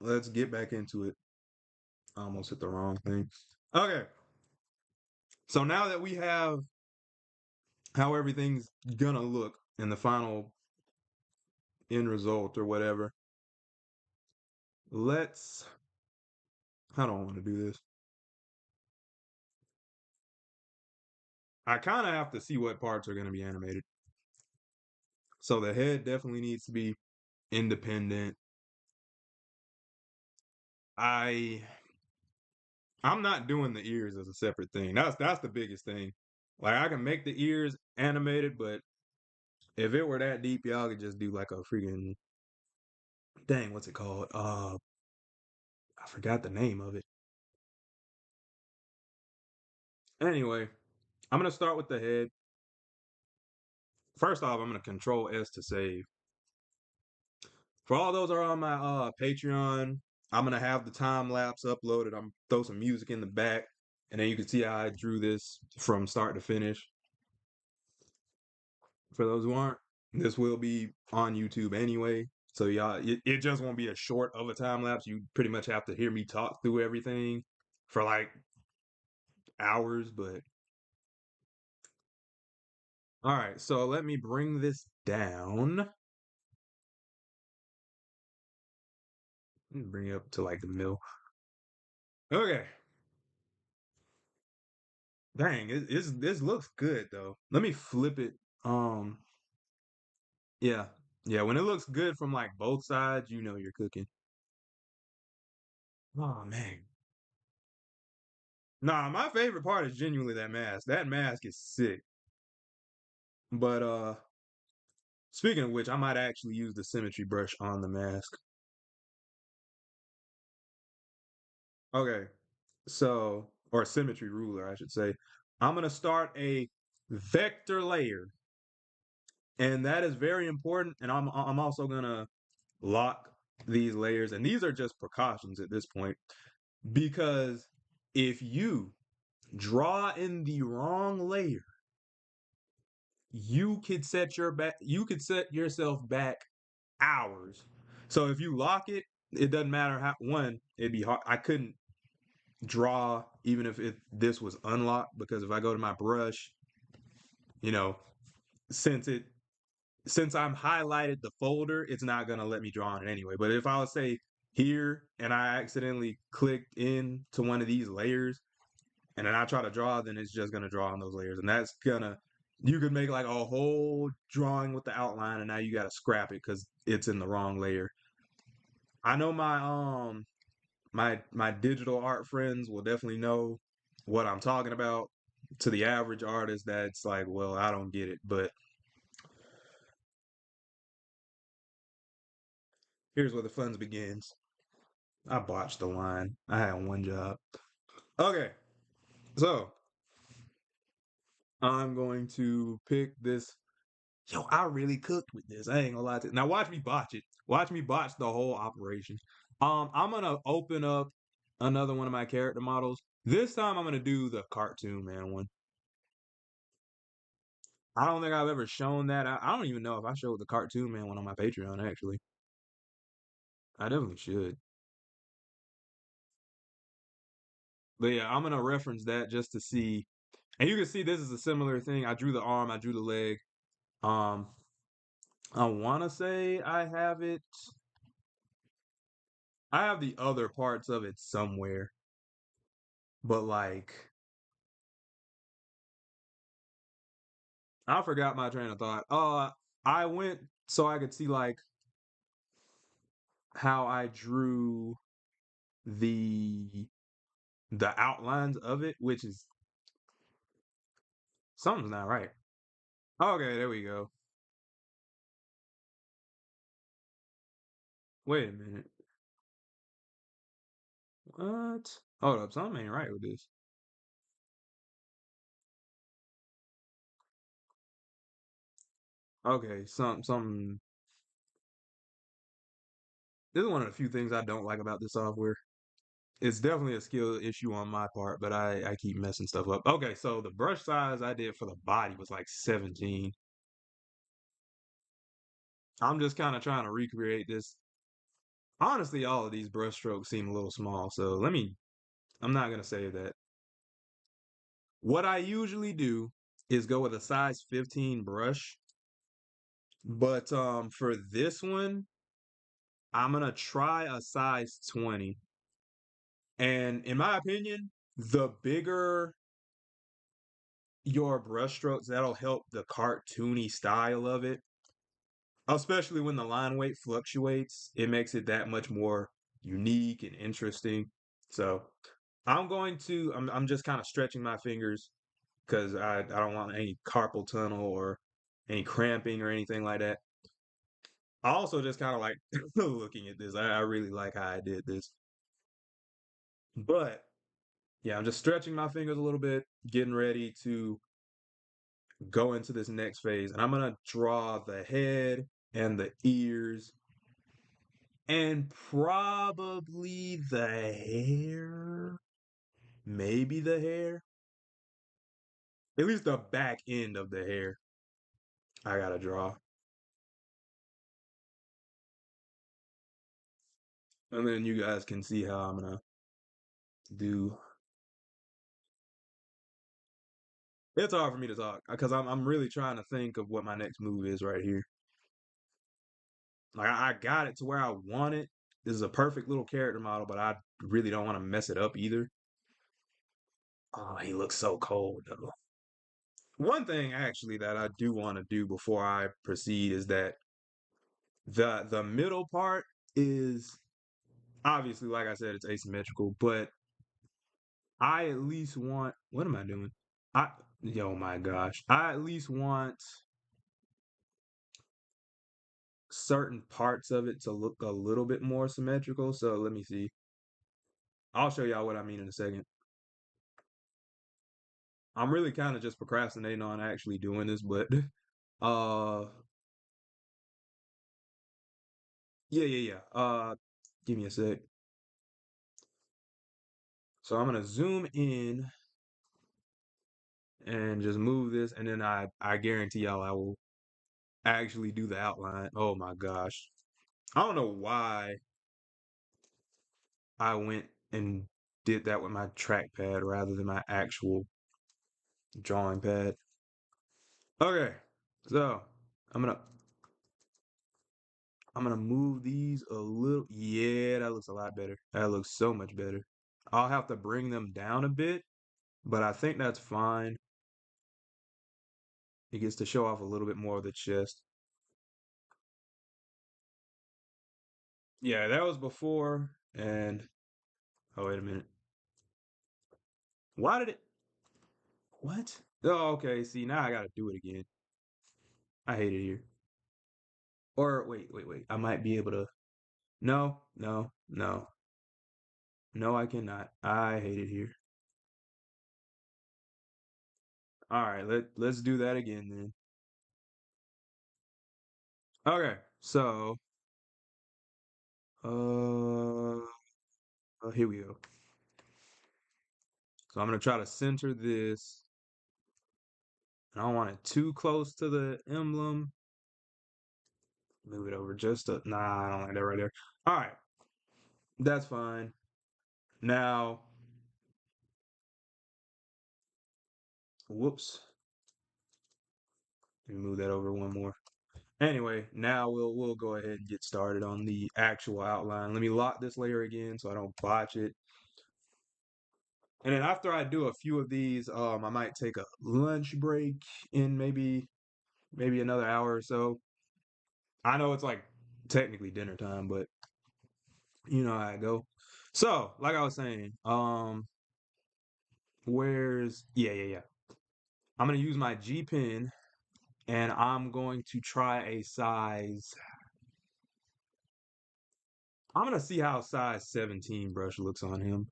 let's get back into it. I almost hit the wrong thing. Okay, so now that we have how everything's gonna look in the final end result or whatever, let's. How do I want to do this? I kind of have to see what parts are going to be animated. So the head definitely needs to be independent. I I'm not doing the ears as a separate thing. That's the biggest thing. Like I can make the ears animated, but if it were that deep, y'all could just do like a freaking dang, what's it called? I forgot the name of it. Anyway, I'm gonna start with the head. First off, I'm gonna control S to save. For all those that are on my Patreon, I'm gonna have the time lapse uploaded. I'm throw some music in the back, and then you can see how I drew this from start to finish. For those who aren't, this will be on YouTube anyway. So y'all, it just won't be a short of a time lapse. You pretty much have to hear me talk through everything for like hours. But all right, so let me bring this down. Bring it up to like the middle. Okay. Dang, this looks good though. Let me flip it. Um, yeah, yeah. When it looks good from like both sides, you know you're cooking. Oh man. Nah, my favorite part is genuinely that mask. That mask is sick. But speaking of which, I might actually use the symmetry brush on the mask. Okay. So, or symmetry ruler, I should say. I'm gonna start a vector layer, and that is very important. And I'm also gonna lock these layers, and these are just precautions at this point because if you draw in the wrong layer, you could set yourself back hours. So if you lock it, it doesn't matter how one, it'd be hard. I couldn't draw even if this was unlocked because if I go to my brush, you know, since it since I'm highlighted the folder, it's not gonna let me draw on it anyway. But if I would say here and I accidentally clicked in to one of these layers and then I try to draw, then it's just gonna draw on those layers. And that's gonna you could make like a whole drawing with the outline and now you gotta scrap it because it's in the wrong layer. I know my digital art friends will definitely know what I'm talking about. To the average artist, that's like, well, I don't get it. But here's where the fun begins. I botched the line. I had one job. Okay, so I'm going to pick this. Yo, I really cooked with this. I ain't gonna lie to you. Now watch me botch it. Watch me botch the whole operation. I'm gonna open up another one of my character models. This time I'm gonna do the cartoon man one. I don't think I've ever shown that. I don't even know if I showed the cartoon man one on my Patreon, actually. I definitely should. But yeah, I'm gonna reference that just to see. And you can see this is a similar thing. I drew the arm, I drew the leg. Um, I wanna say I have the other parts of it somewhere, but like I forgot my train of thought. I went so I could see like how I drew the the outlines of it, which is something's not right. Okay, there we go. Wait a minute. What? Hold up, something ain't right with this. Okay, some. This is one of the few things I don't like about this software. It's definitely a skill issue on my part, but I keep messing stuff up. Okay, so the brush size I did for the body was like 17. I'm just kind of trying to recreate this. Honestly, all of these brush strokes seem a little small, so I'm not gonna say that. What I usually do is go with a size 15 brush, but for this one, I'm gonna try a size 20. And in my opinion, the bigger your brushstrokes, that'll help the cartoony style of it, especially when the line weight fluctuates. It makes it that much more unique and interesting. So I'm just kind of stretching my fingers because I don't want any carpal tunnel or any cramping or anything like that. I also just kind of like looking at this. I really like how I did this. But yeah, I'm just stretching my fingers a little bit, getting ready to go into this next phase. And I'm going to draw the head and the ears and probably the hair. Maybe the hair. At least the back end of the hair. I got to draw. And then you guys can see how I'm going to do. It's hard for me to talk because I'm really trying to think of what my next move is right here. Like I got it to where I want it. This is a perfect little character model, but I really don't want to mess it up either. Oh, he looks so cold though. One thing actually that I do want to do before I proceed is that the middle part is obviously, like I said, it's asymmetrical, but I at least want what am I doing? I Yo my gosh. I at least want certain parts of it to look a little bit more symmetrical. So let me see. I'll show y'all what I mean in a second. I'm really kind of just procrastinating on actually doing this, but uh yeah. Give me a sec. So I'm gonna zoom in and just move this, and then I guarantee y'all I will actually do the outline. Oh my gosh. I don't know why I went and did that with my trackpad rather than my actual drawing pad. Okay, so I'm gonna I'm gonna move these a little. Yeah, that looks a lot better. That looks so much better. I'll have to bring them down a bit, but I think that's fine. It gets to show off a little bit more of the chest. Yeah, that was before, and oh wait a minute. Why did it? What? Oh, okay. See, now I gotta do it again. I hate it here. Or wait. I might be able to. No. No, I cannot. I hate it here. All right, let's do that again then. Okay, so here we go. So I'm gonna try to center this. I don't want it too close to the emblem. Move it over just a nah, I don't like that right there. All right, that's fine. Now, whoops. Let me move that over one more. Anyway, now we'll go ahead and get started on the actual outline. Let me lock this layer again so I don't botch it. And then after I do a few of these, I might take a lunch break in maybe another hour or so. I know it's like technically dinner time, but you know how I go. So, like I was saying, where's yeah. I'm gonna use my G pen and I'm going to try a size. I'm gonna see how size 17 brush looks on him.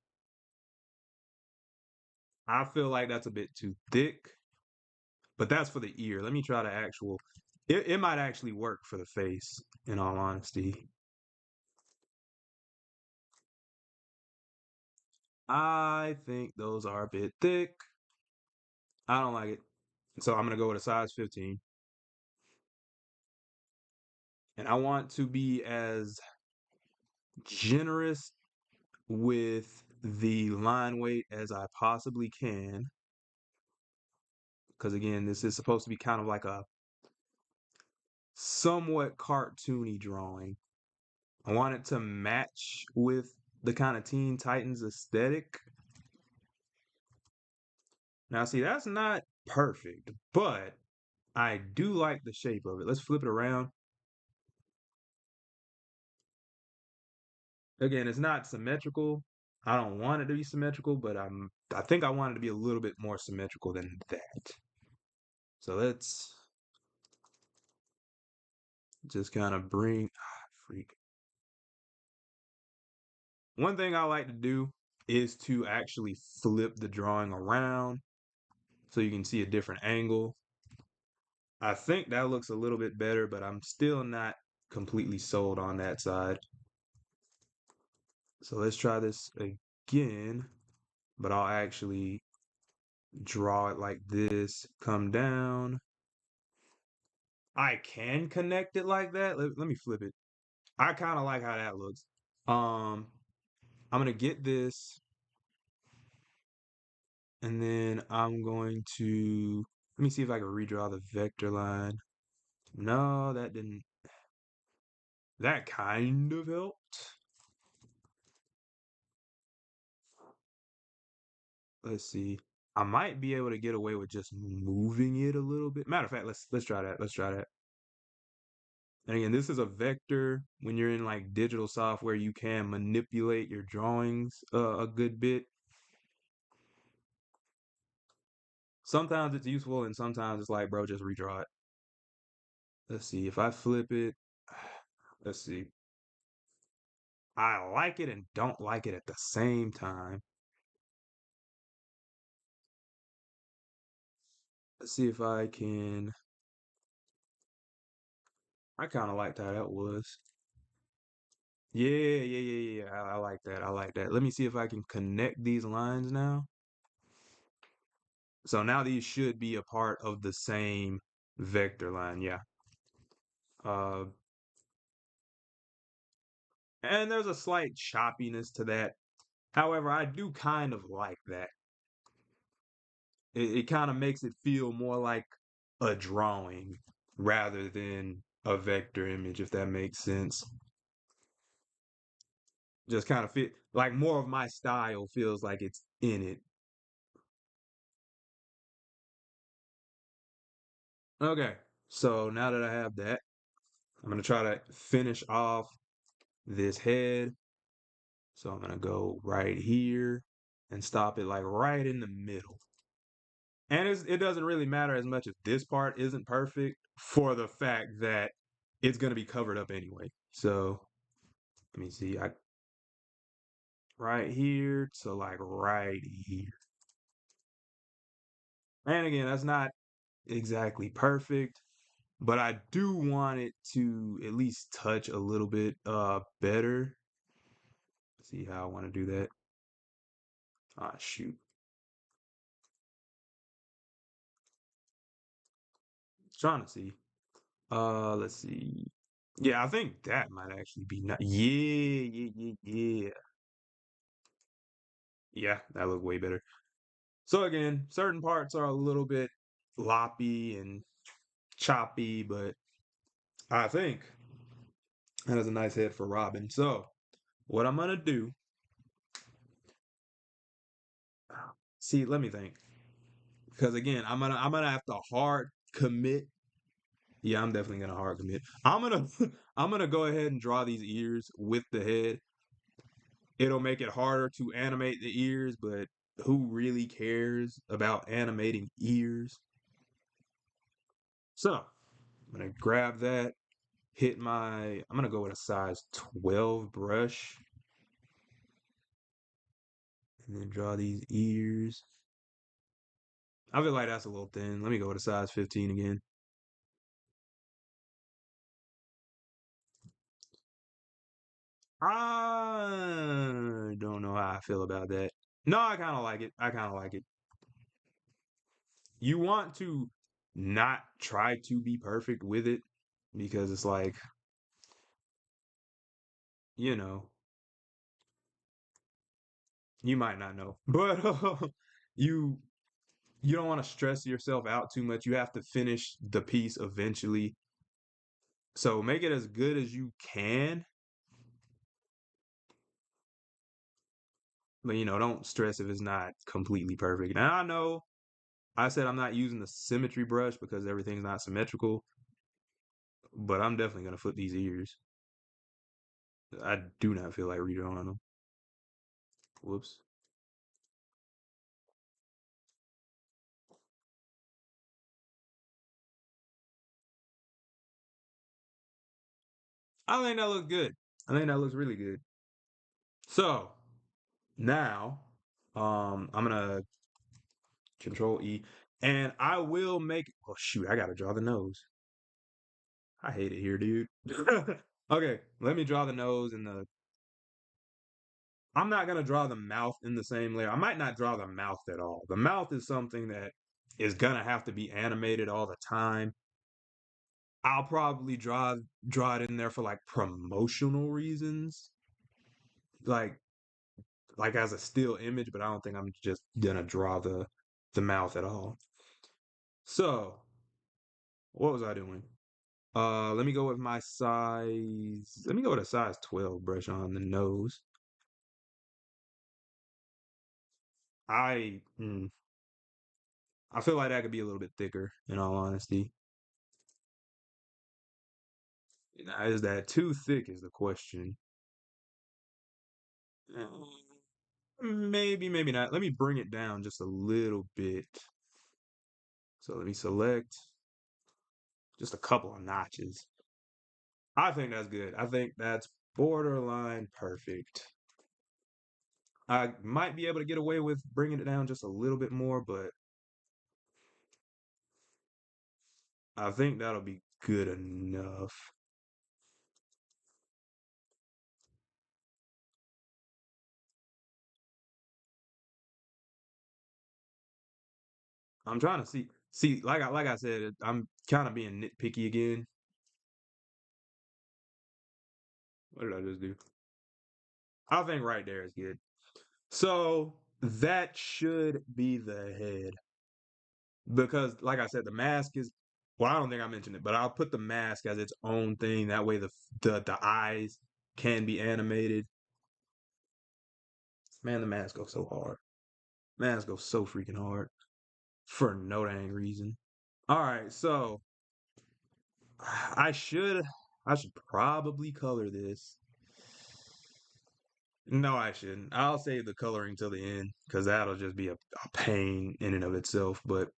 I feel like that's a bit too thick, but that's for the ear. Let me try the actual. It might actually work for the face, in all honesty. I think those are a bit thick. I don't like it. So I'm gonna go with a size 15. And I want to be as generous with the line weight as I possibly can. Because again, this is supposed to be kind of like a somewhat cartoony drawing. I want it to match with the kind of Teen Titans aesthetic. Now, see, that's not perfect, but I do like the shape of it. Let's flip it around. Again, it's not symmetrical. I don't want it to be symmetrical, but I think I want it to be a little bit more symmetrical than that. So let's just kind of bring freak. One thing I like to do is to actually flip the drawing around so you can see a different angle. I think that looks a little bit better, but I'm still not completely sold on that side. So let's try this again, but I'll actually draw it like this, come down. I can connect it like that. Let me flip it. I kind of like how that looks. Um, I'm gonna get this, and then I'm going to let me see if I can redraw the vector line. No, that didn't. That kind of helped. Let's see. I might be able to get away with just moving it a little bit. Matter of fact, let's try that. Let's try that. And again, this is a vector. When you're in like digital software, you can manipulate your drawings a good bit. Sometimes it's useful, and sometimes it's like, bro, just redraw it. Let's see if I flip it. Let's see. I like it and don't like it at the same time. Let's see if I can. I kind of liked how that was. Yeah. I like that. I like that. Let me see if I can connect these lines now. So now these should be a part of the same vector line. Yeah. Uh, and there's a slight choppiness to that. However, I do kind of like that. It kind of makes it feel more like a drawing rather than a vector image, if that makes sense. Just kind of fit like more of my style feels like it's in it. Okay, so now that I have that, I'm gonna try to finish off this head. So I'm gonna go right here and stop it like right in the middle. And it doesn't really matter as much if this part isn't perfect for the fact that it's gonna be covered up anyway. So let me see, I right here to like right here. And again, that's not exactly perfect, but I do want it to at least touch a little bit better. See how I want to do that. Ah, shoot. Trying to see. Let's see. Yeah, I think that might actually be not. Yeah. Yeah, that look way better. So again, certain parts are a little bit loppy and choppy, but I think that is a nice head for Robin. So what I'm gonna do, see, let me think. Because again, I'm gonna have to hard commit. Yeah, I'm definitely gonna hard commit. I'm gonna I'm gonna go ahead and draw these ears with the head. It'll make it harder to animate the ears, but who really cares about animating ears? So I'm gonna grab that, I'm gonna go with a size 12 brush and then draw these ears. I feel like that's a little thin. Let me go with a size 15 again. I don't know how I feel about that. No, I kind of like it. I kind of like it. You want to not try to be perfect with it because it's like, you know, you might not know, but you you don't want to stress yourself out too much. You have to finish the piece eventually. So make it as good as you can, but don't stress if it's not completely perfect. Now I know I said I'm not using the symmetry brush because everything's not symmetrical, but I'm definitely gonna flip these ears. I do not feel like redrawing them. Whoops. I think that looks good. I think that looks really good. So now, I'm gonna Control E, and I will make. Oh shoot! I gotta draw the nose. I hate it here, dude. Okay, let me draw the nose and the. I'm not gonna draw the mouth in the same layer. I might not draw the mouth at all. The mouth is something that is gonna have to be animated all the time. I'll probably draw it in there for like promotional reasons, like as a still image, but I don't think I'm just gonna draw the mouth at all. So, what was I doing? Let me go with my size. Let me go with a size 12 brush on the nose. I I feel like that could be a little bit thicker, in all honesty. Now, is that too thick is the question. Maybe, maybe not. Let me bring it down just a little bit. So let me select just a couple of notches. I think that's good. I think that's borderline perfect. I might be able to get away with bringing it down just a little bit more, but I think that'll be good enough. I'm trying to see like I said, I'm kind of being nitpicky again. What did I just do? I think right there is good. So that should be the head because, like I said, the mask is. Well, I don't think I mentioned it, but I'll put the mask as its own thing. That way, the eyes can be animated. Man, the mask goes so hard. Mask goes so freaking hard for no dang reason. All right, so I should I should probably color this. No, I shouldn't. I'll save the coloring till the end because that'll just be a pain in and of itself. But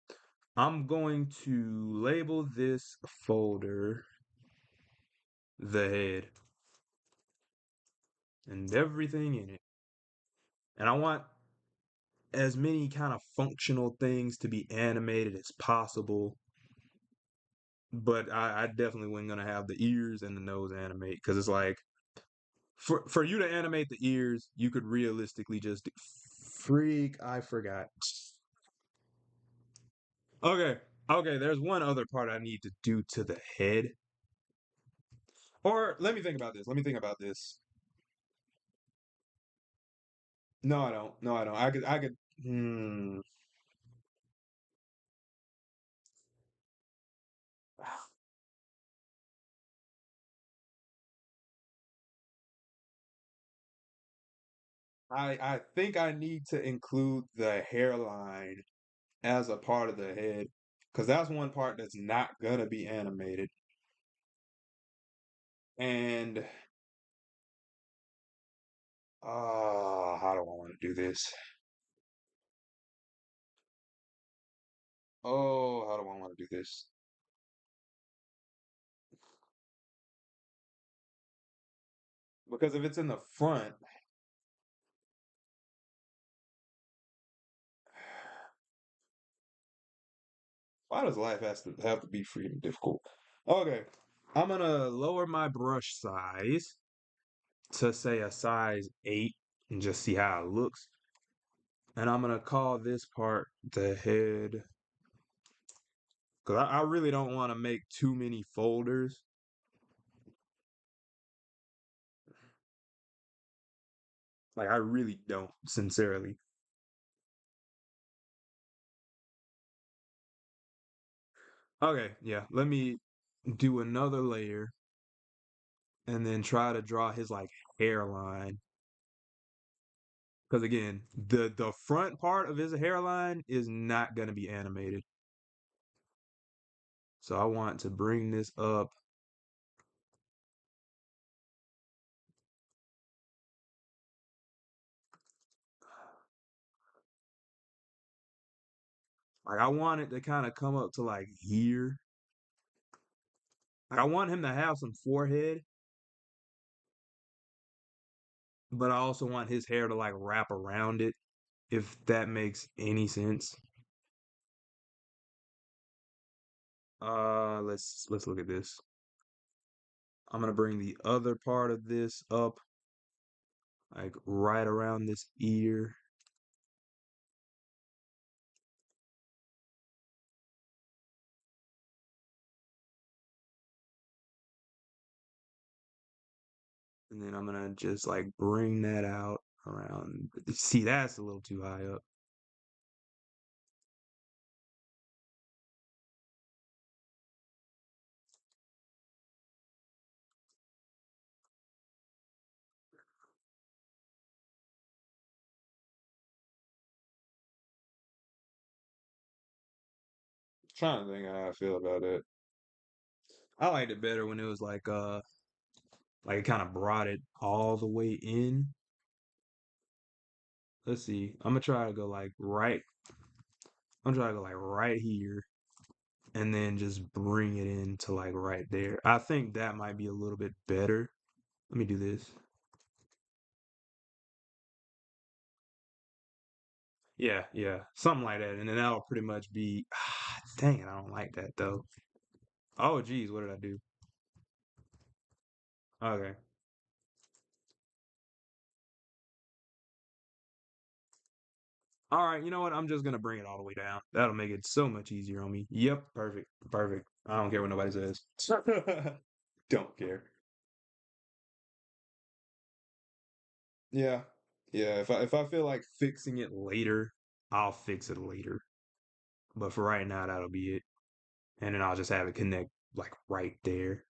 I'm going to label this folder the head and everything in it. And I want as many kind of functional things to be animated as possible. But I definitely wasn't gonna have the ears and the nose animate because it's like for you to animate the ears, you could realistically just freak. I forgot. Okay, okay. There's one other part I need to do to the head. Or let me think about this. Let me think about this. No, I don't. No, I don't. I could. Hmm. I think I need to include the hairline as a part of the head because that's one part that's not gonna be animated. And how do I want to do this? Oh, how do I want to do this? Because if it's in the front, why does life has to have to be freaking difficult? Okay, I'm gonna lower my brush size to say a size 8 and just see how it looks. And I'm gonna call this part the head because I really don't want to make too many folders. Like I really don't, sincerely. Okay, yeah, let me do another layer and then try to draw his like hairline. Because again, the front part of his hairline is not gonna be animated. So I want to bring this up. Like I want it to kind of come up to like here. Like I want him to have some forehead, but I also want his hair to like wrap around it, if that makes any sense. Let's look at this. I'm gonna bring the other part of this up, like right around this ear. And then I'm gonna just like bring that out around. See, that's a little too high up. trying to think how I feel about it. I liked it better when it was like it kind of brought it all the way in. Let's see. I'm gonna try to go like right. I'm trying to go like right here and then just bring it into like right there. I think that might be a little bit better. Let me do this. Yeah, yeah, something like that. And then that'll pretty much be, dang it, I don't like that though. Oh, geez, what did I do? Okay. All right, you know what? I'm just gonna bring it all the way down. That'll make it so much easier on me. Yep, perfect, perfect. I don't care what nobody says. Don't care. Yeah, yeah. If I feel like fixing it later, I'll fix it later. But for right now, that'll be it. And then I'll just have it connect like right there.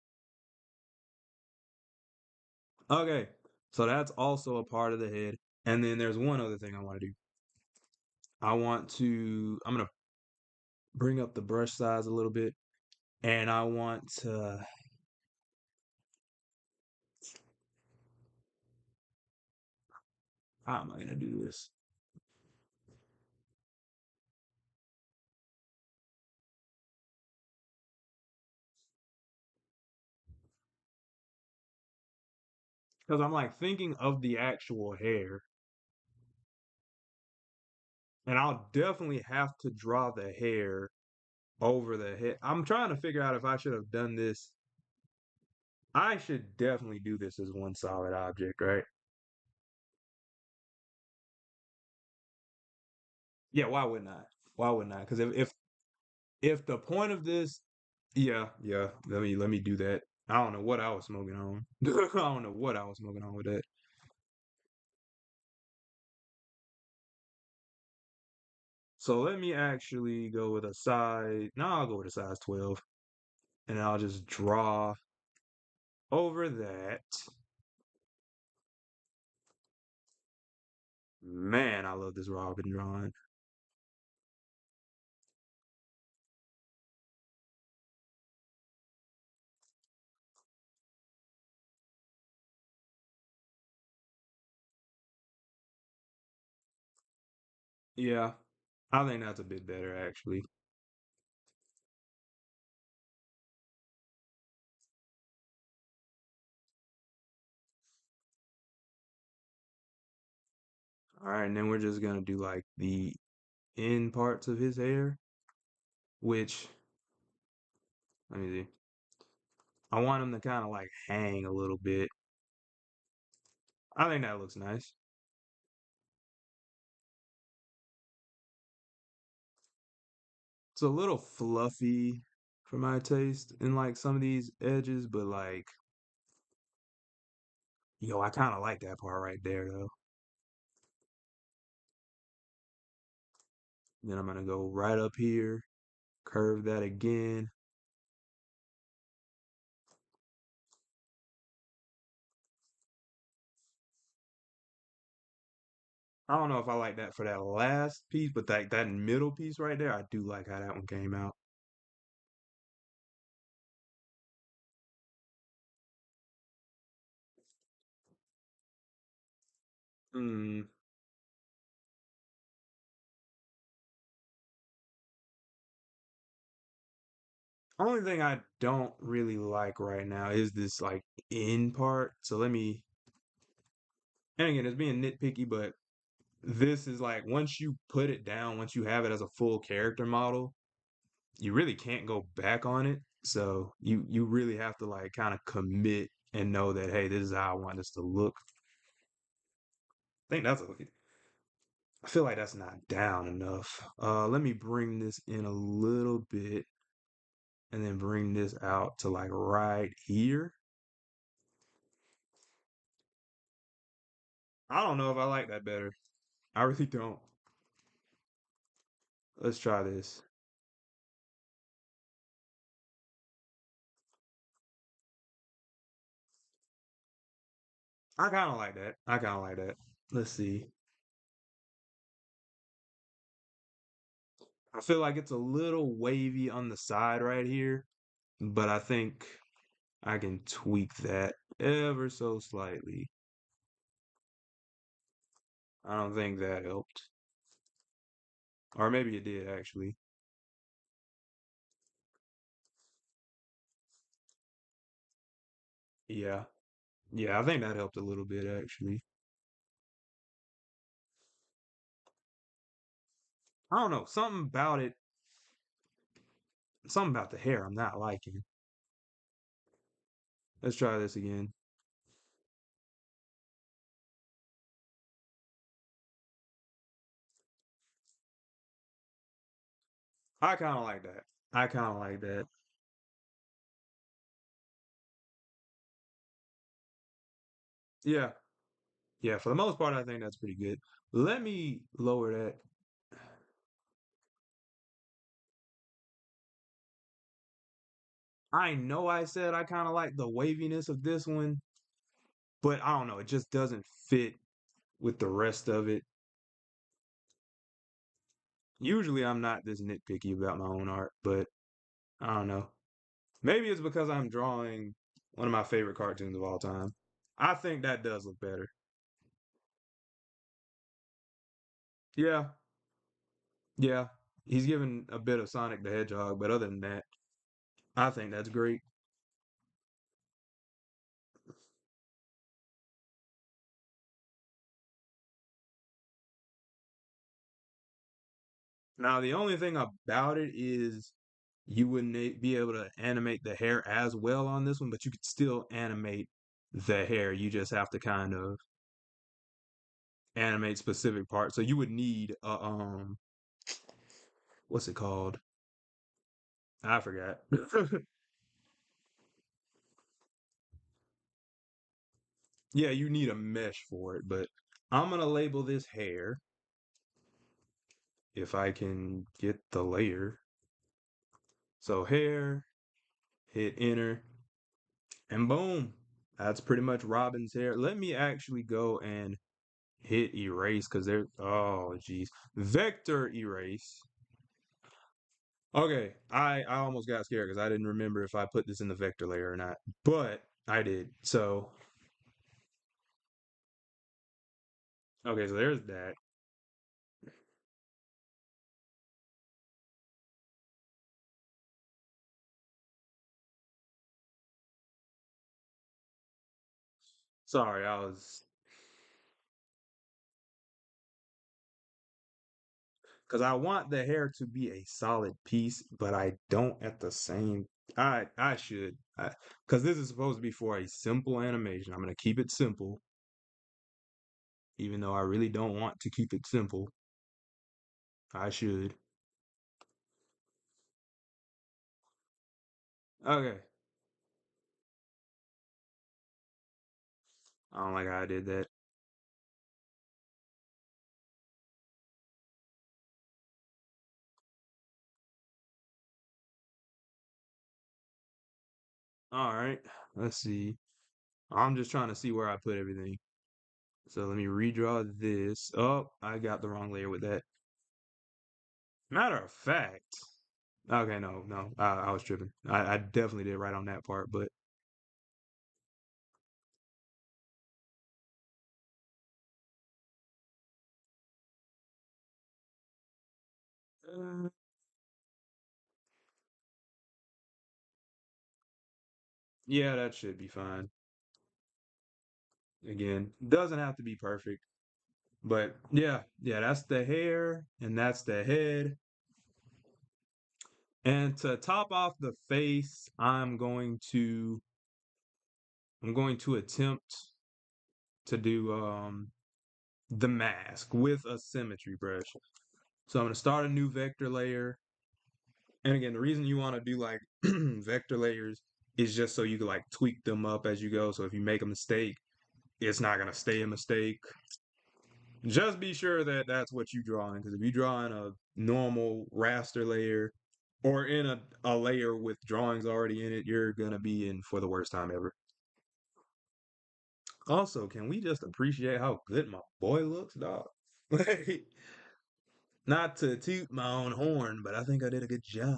Okay, so that's also a part of the head. And then there's one other thing I want to do. I'm gonna bring up the brush size a little bit, and I want to, how am I gonna do this? Because I'm like thinking of the actual hair, and I'll definitely have to draw the hair over the head. I'm trying to figure out if I should have done this. I should definitely do this as one solid object, right? Yeah, why wouldn't I? Why wouldn't I? Because if the point of this, yeah, yeah, let me do that. I don't know what I was smoking on. I don't know what I was smoking on with that. So let me actually go with a size. No, I'll go with a size 12, and I'll just draw over that. Man, I love this Robin drawing. Yeah, I think that's a bit better actually. All right, and then we're just gonna do like the end parts of his hair, which let me see. I want him to kind of like hang a little bit. I think that looks nice. It's a little fluffy for my taste in like some of these edges, but like, yo, I kind of like that part right there though. Then I'm gonna go right up here, curve that again. I don't know if I like that for that last piece, but that middle piece right there, I do like how that one came out. Hmm. Only thing I don't really like right now is this like end part. So let me, and again, it's being nitpicky, but this is like once you put it down, once you have it as a full character model, you really can't go back on it. So you really have to like kind of commit and know that hey, this is how I want this to look. I think that's a, I feel like that's not down enough. Let me bring this in a little bit and then bring this out to like right here. I don't know if I like that better. I really don't. Let's try this. I kind of like that. I kind of like that. Let's see. I feel like it's a little wavy on the side right here, but I think I can tweak that ever so slightly. I don't think that helped. Or maybe it did actually. Yeah. Yeah, I think that helped a little bit actually. I don't know, something about the hair I'm not liking. Let's try this again. I kind of like that. I kind of like that. Yeah. Yeah, for the most part, I think that's pretty good. Let me lower that. I know I said I kind of like the waviness of this one, but I don't know. It just doesn't fit with the rest of it. Usually, I'm not this nitpicky about my own art, but I don't know. Maybe it's because I'm drawing one of my favorite cartoons of all time. I think that does look better. Yeah, yeah. He's given a bit of Sonic the Hedgehog, but other than that, I think that's great. Now, the only thing about it is you wouldn't be able to animate the hair as well on this one, but you could still animate the hair. You just have to kind of animate specific parts. So you would need a what's it called? I forgot. Yeah, you need a mesh for it, but I'm gonna label this hair if I can get the layer. So hair, hit enter, and boom. That's pretty much Robin's hair. Let me actually go and hit erase because there. Oh, geez. Vector erase. Okay, I almost got scared because I didn't remember if I put this in the vector layer or not, but I did. So, okay, so there's that. Sorry, I was because I want the hair to be a solid piece, but I don't at the same. I should because this is supposed to be for a simple animation. I'm gonna keep it simple, even though I really don't want to keep it simple. I should. Okay, I don't like how I did that. All right, let's see. I'm just trying to see where I put everything. So let me redraw this. Oh, I got the wrong layer with that. Matter of fact. Okay, no. I was tripping. I definitely did right on that part, but uh, yeah, that should be fine. Again, doesn't have to be perfect, but yeah, that's the hair and that's the head. And to top off the face, I'm going to attempt to do the mask with a symmetry brush. So I'm going to start a new vector layer. And again, the reason you want to do like vector layers is just so you can like tweak them up as you go. So if you make a mistake, it's not going to stay a mistake. Just be sure that that's what you draw in. Because if you draw in a normal raster layer or in a layer with drawings already in it, you're going to be in for the worst time ever. Also, can we just appreciate how good my boy looks, dog? Like, Not to toot my own horn, but I think I did a good job.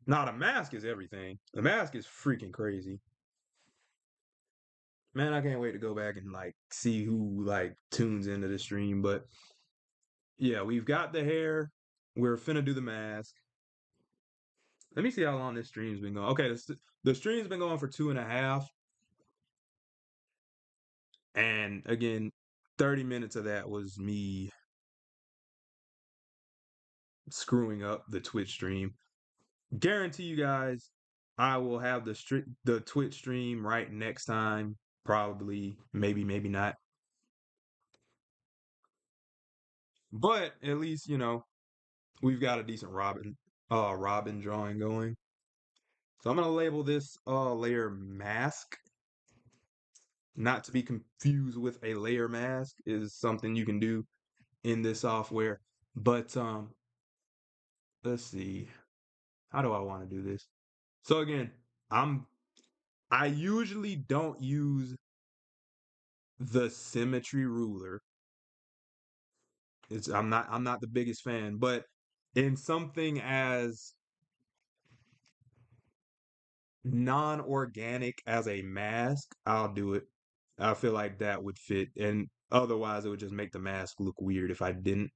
Nah, the mask is everything. The mask is freaking crazy. Man, I can't wait to go back and like see who like tunes into the stream. But yeah, we've got the hair. We're finna do the mask. Let me see how long this stream's been going. Okay, the stream's been going for 2.5. And again, 30 minutes of that was me screwing up the Twitch stream. Guarantee you guys, I will have the Twitch stream right next time. Probably, maybe not. But at least, we've got a decent Robin drawing going. So I'm gonna label this layer mask. Not to be confused with a layer mask is something you can do in this software. But let's see. How do I want to do this? So again, I usually don't use the symmetry ruler. I'm not the biggest fan, but in something as non-organic as a mask, I'll do it. I feel like that would fit, and otherwise it would just make the mask look weird if I didn't.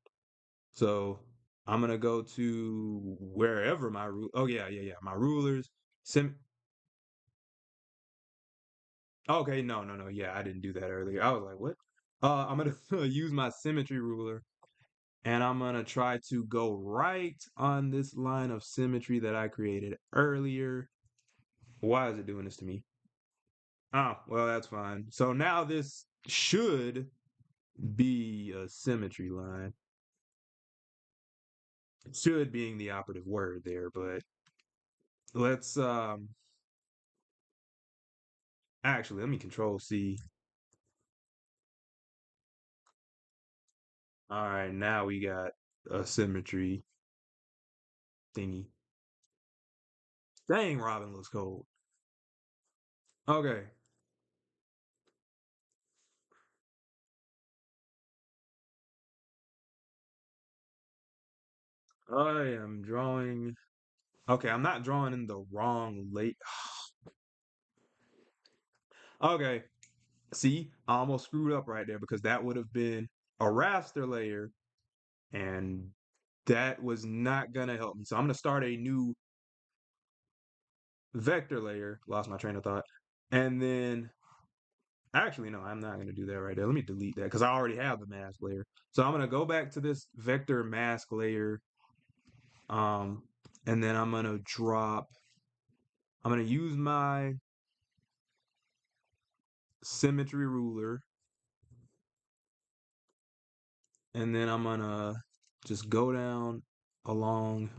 So I'm gonna go to wherever oh yeah, my rulers. Sim Okay, no. Yeah, I didn't do that earlier. I was like, what? I'm gonna use my symmetry ruler and I'm gonna try to go right on this line of symmetry that I created earlier. Why is it doing this to me? Oh, well, that's fine. So now this should be a symmetry line. Should being the operative word there, but let's actually let me control C. All right, now we got a symmetry thingy. Dang, Robin looks cold. Okay. I am drawing. Okay, I'm not drawing in the wrong late. Okay. See, I almost screwed up right there because that would have been a raster layer and that was not gonna help me. So I'm gonna start a new vector layer. Lost my train of thought. And then actually no, I'm not gonna do that right there. Let me delete that because I already have the mask layer. So I'm gonna go back to this vector mask layer. Um, and then I'm gonna use my symmetry ruler, and then I'm gonna just go down along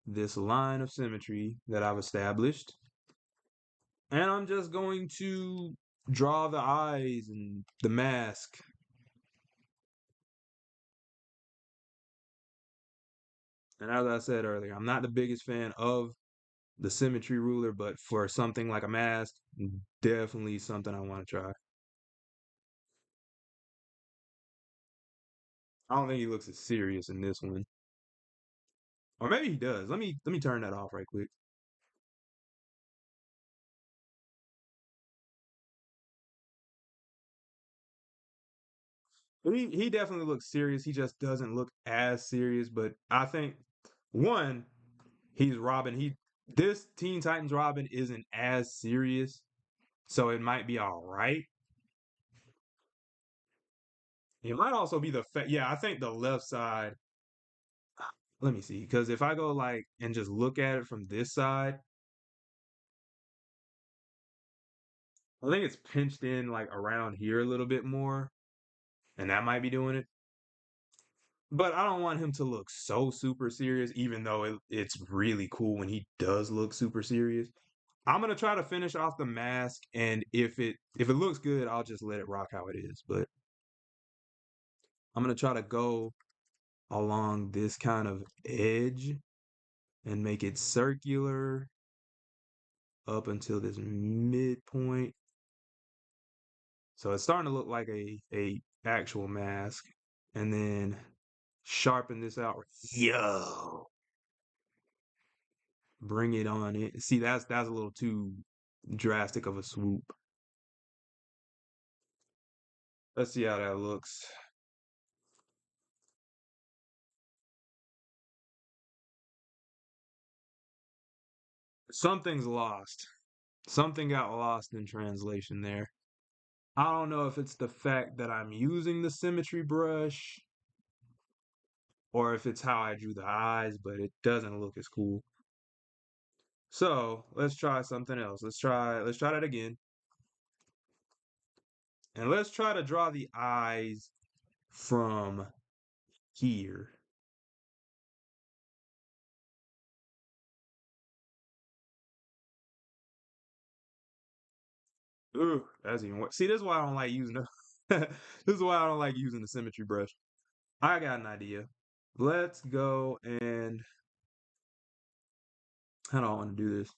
this line of symmetry that I've established. And I'm just going to draw the eyes and the mask. And as I said earlier, I'm not the biggest fan of the symmetry ruler, but for something like a mask, definitely something I want to try. I don't think he looks as serious in this one. Or maybe he does. Let me turn that off right quick. He definitely looks serious. He just doesn't look as serious. But I think one, he's Robin. This Teen Titans Robin isn't as serious, so it might be all right. It might also be yeah. I think the left side. Let me see, because if I go like and just look at it from this side, I think it's pinched in like around here a little bit more, and that might be doing it. But I don't want him to look so super serious, even though it's really cool when he does look super serious. I'm gonna try to finish off the mask, and if it looks good, I'll just let it rock how it is. But I'm gonna try to go along this kind of edge and make it circular up until this midpoint. So it's starting to look like a actual mask. and then sharpen this out. Yo, bring it on in. See, that's a little too drastic of a swoop. Let's see how that looks. Something's lost. Something got lost in translation there. I don't know if it's the fact that I'm using the symmetry brush or if it's how I drew the eyes, but it doesn't look as cool. So let's try something else. Let's try that again. And let's try to draw the eyes from here. Ooh, that's even worse. See, this is why I don't like using the this is why I don't like using the symmetry brush. I got an idea. Let's go and how do I want to do this?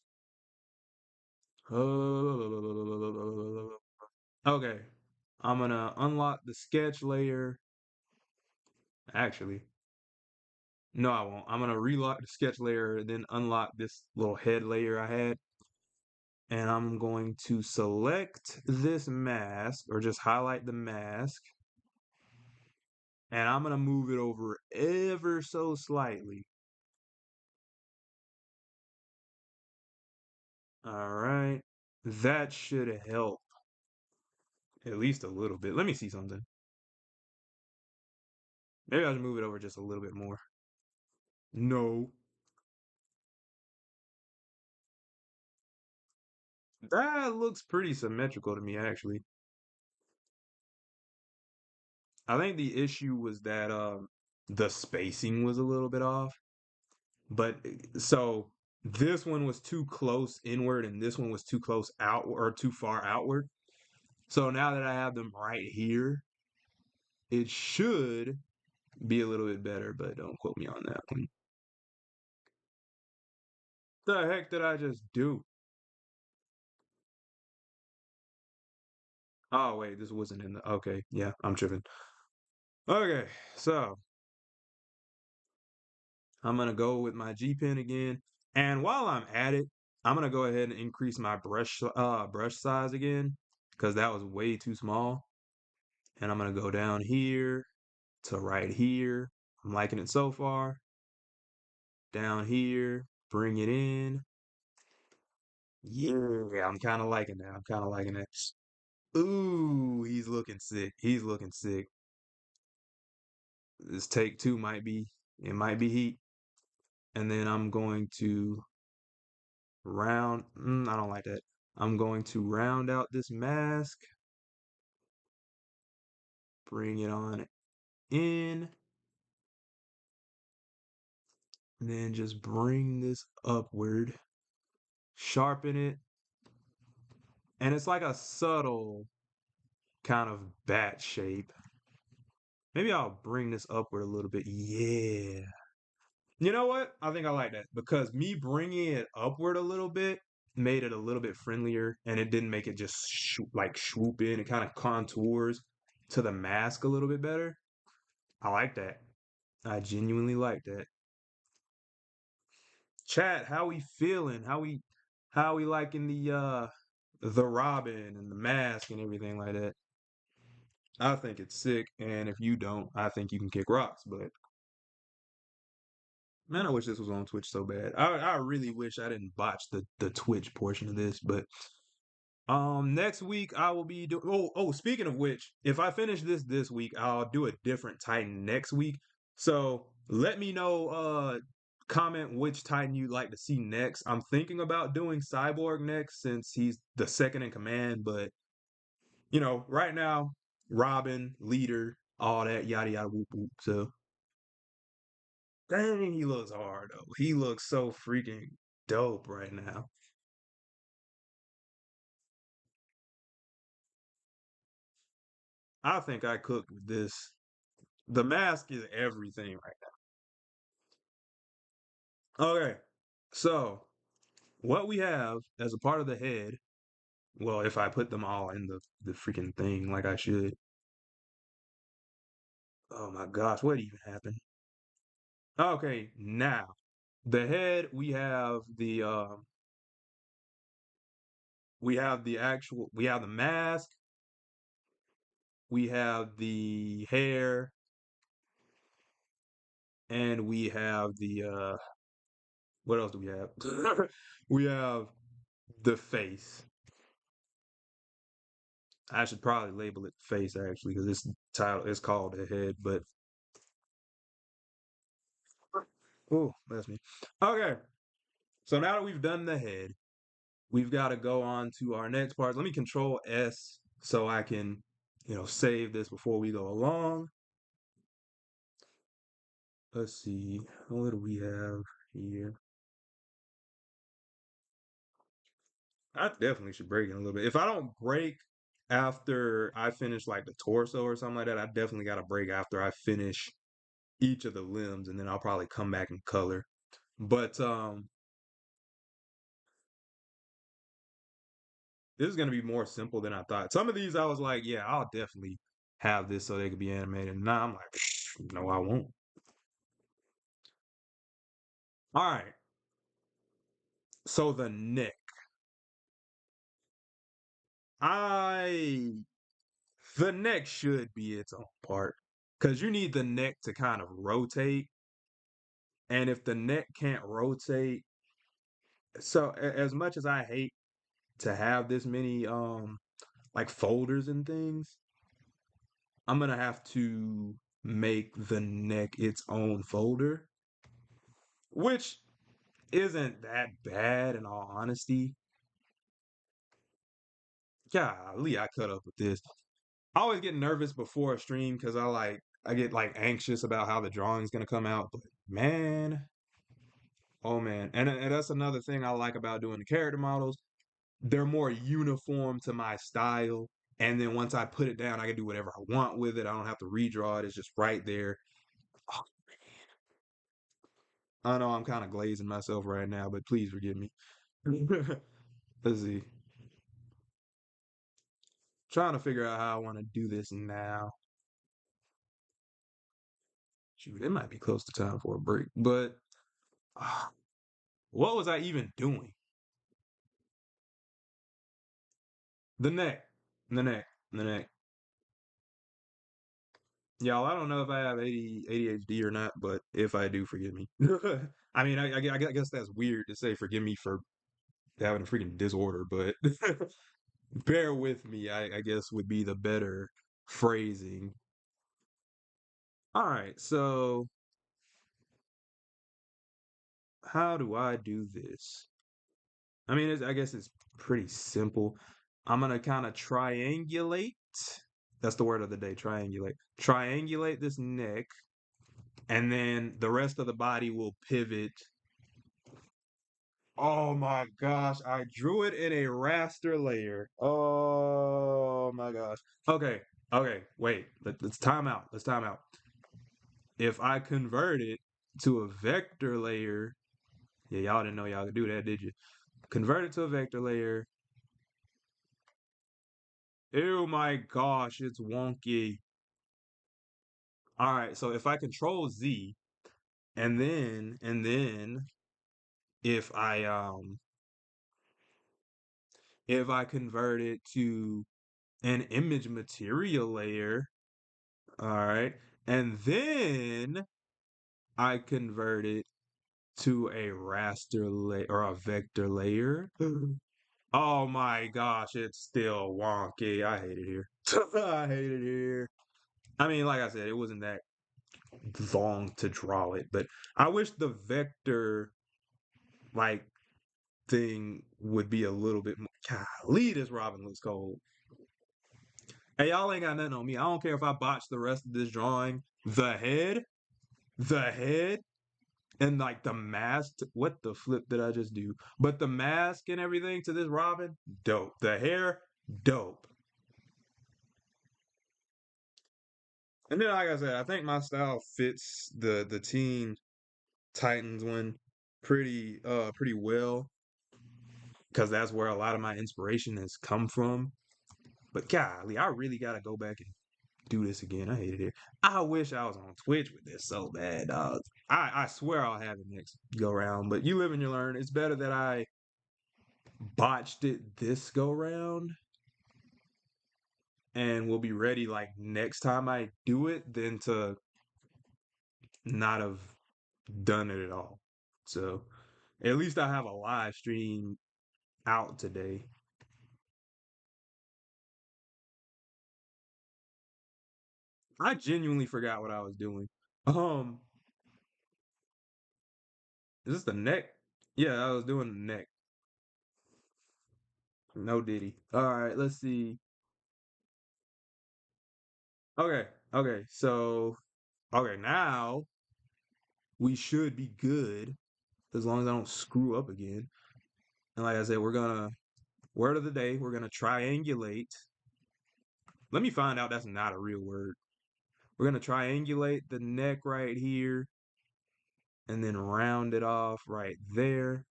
Okay. I'm gonna unlock the sketch layer. Actually, no, I won't. I'm gonna relock the sketch layer, then unlock this little head layer I had. And I'm going to select this mask or just highlight the mask. And I'm gonna move it over ever so slightly. All right. That should help at least a little bit. Let me see something. Maybe I'll just move it over just a little bit more. No. That looks pretty symmetrical to me, actually. I think the issue was that the spacing was a little bit off. But so this one was too close inward and this one was too close out or too far outward. So now that I have them right here, it should be a little bit better, but don't quote me on that one. The heck did I just do? Oh wait, this wasn't in the okay, yeah, I'm tripping. Okay, so I'm gonna go with my G pen again. And while I'm at it, I'm gonna go ahead and increase my brush size again, because that was way too small. And I'm gonna go down here to right here. I'm liking it so far. Down here, bring it in. Yeah, I'm kind of liking that. I'm kind of liking it. Ooh, he's looking sick. He's looking sick. This take two it might be heat. And then I'm going to I don't like that. I'm going to round out this mask, bring it on in, and then just bring this upward, sharpen it. And it's like a subtle kind of bat shape. Maybe I'll bring this upward a little bit. Yeah. You know what? I think I like that because me bringing it upward a little bit made it a little bit friendlier and it didn't make it just like swoop in. It kind of contours to the mask a little bit better. I like that. I genuinely like that. Chat, how we feeling? How we liking the Robin and the mask and everything like that? I think it's sick, and if you don't, I think you can kick rocks. But man, I wish this was on Twitch so bad. I really wish I didn't botch the Twitch portion of this. But next week I will be doing. Speaking of which, if I finish this week, I'll do a different Titan next week. So let me know. Comment which Titan you'd like to see next. I'm thinking about doing Cyborg next since he's the second in command. But right now, Robin, leader, all that yada yada whoop whoop. So. Dang, he looks hard though. He looks so freaking dope right now. I think I cooked with this. The mask is everything right now. Okay, so what we have as a part of the head, well, if I put them all in the freaking thing like I should, Oh my gosh, what even happened? Okay, now the head we have the actual we have the mask, we have the hair, and we have the what else do we have? We have the face. I should probably label it face actually because this title is called the head, but oh, that's me. Okay, so now that we've done the head, we've got to go on to our next part. Let me control S so I can, save this before we go along. Let's see, what do we have here? I definitely should break it a little bit. If I don't break after I finish like the torso or something like that, I definitely got to break after I finish each of the limbs, and then I'll probably come back and color. But this is gonna be more simple than I thought. Some of these I was like, yeah, I'll definitely have this so they could be animated. Now I'm like, no, I won't. All right. So the neck. I the neck should be its own part. Cause you need the neck to kind of rotate. And if the neck can't rotate, so as much as I hate to have this many like folders and things, I'm gonna have to make the neck its own folder, which isn't that bad in all honesty. Golly, I cut up with this. I always get nervous before a stream because I get like anxious about how the drawing's gonna come out. But man, oh man, and that's another thing I like about doing the character models. They're more uniform to my style. And then once I put it down, I can do whatever I want with it. I don't have to redraw it. It's just right there. Oh, I know I'm kind of glazing myself right now, but please forgive me. Let's see. Trying to figure out how I want to do this now. Shoot, it might be close to time for a break, but uh, what was I even doing? The neck, the neck, the neck. Y'all, I don't know if I have ADHD or not, but if I do, forgive me. I mean, I guess that's weird to say forgive me for having a freaking disorder, but bear with me, I guess would be the better phrasing. All right, so how do I do this? I mean, I guess it's pretty simple. I'm gonna kind of triangulate. That's the word of the day, triangulate. Triangulate this neck, and then the rest of the body will pivot. Oh my gosh, I drew it in a raster layer. Oh my gosh. Okay, okay, wait. Let's time out. Let's time out. If I convert it to a vector layer, yeah, y'all didn't know y'all could do that, did you? Convert it to a vector layer. Oh my gosh, it's wonky. All right, so if I control Z and then if I convert it to an image material layer, all right, and then I convert it to a raster layer or a vector layer. Oh my gosh, it's still wonky. I hate it here. I hate it here. I mean, like I said, it wasn't that long to draw it, but I wish the vector like thing would be a little bit more. Golly, this Robin looks cold. Hey, y'all ain't got nothing on me. I don't care if I botch the rest of this drawing. The head, and like the mask. What the flip did I just do? But the mask and everything to this Robin, dope. The hair, dope. And then, like I said, I think my style fits the Teen Titans one pretty well because that's where a lot of my inspiration has come from. But golly, I really gotta go back and do this again. I hated it. I wish I was on Twitch with this so bad, dog. I swear I'll have it next go round, but you live and you learn. It's better that I botched it this go round and will be ready like next time I do it than to not have done it at all. So at least I have a live stream out today. I genuinely forgot what I was doing. Um, is this the neck? Yeah, I was doing the neck. No Diddy. All right, let's see. Okay, okay. So, okay, now we should be good as long as I don't screw up again. And like I said, we're gonna word of the day, we're gonna triangulate. Let me find out that's not a real word. We're gonna triangulate the neck right here and then round it off right there.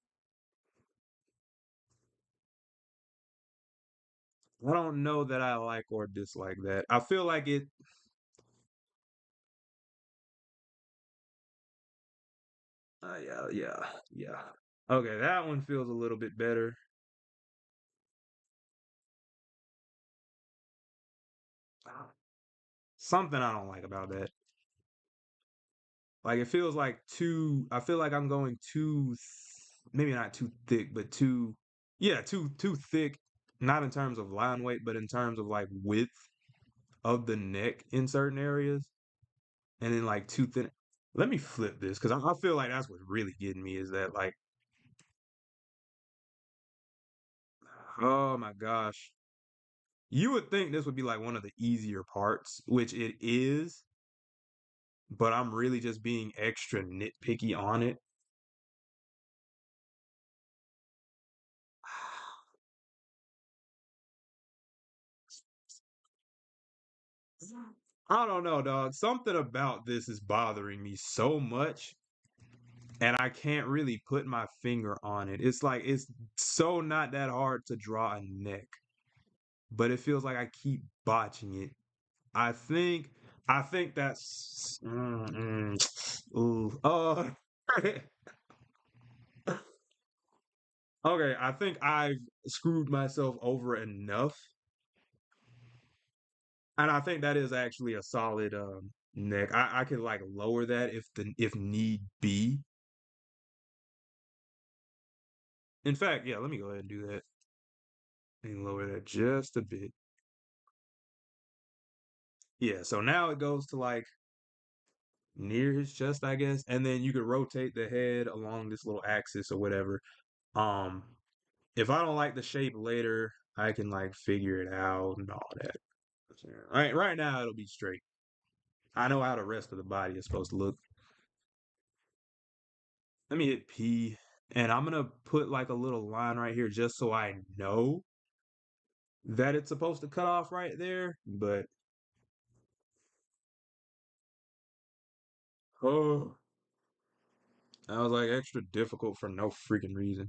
I don't know that I like or dislike that. I feel like it. Yeah, yeah, yeah. Okay, that one feels a little bit better. Something I don't like about that. Like it feels like too. I feel like I'm going maybe not too thick, but yeah, too thick. Not in terms of line weight, but in terms of like width of the neck in certain areas, and then like too thin. Let me flip this because I feel like that's what's really getting me is that like, oh my gosh, you would think this would be like one of the easier parts, which it is, but I'm really just being extra nitpicky on it. I don't know, dog. Something about this is bothering me so much, and I can't really put my finger on it. It's like it's so not that hard to draw a neck, but it feels like I keep botching it. I think, I think that's, ooh, okay. I think I've screwed myself over enough, and I think that is actually a solid neck. I could like lower that if need be. In fact, yeah, let me go ahead and do that and lower that just a bit. Yeah, so now it goes to like near his chest, I guess, and then you could rotate the head along this little axis or whatever. Um, if I don't like the shape later, I can like figure it out and all that. Right now it'll be straight. I know how the rest of the body is supposed to look. Let me hit P, and I'm gonna put like a little line right here just so I know that it's supposed to cut off right there. But oh, that was like extra difficult for no freaking reason.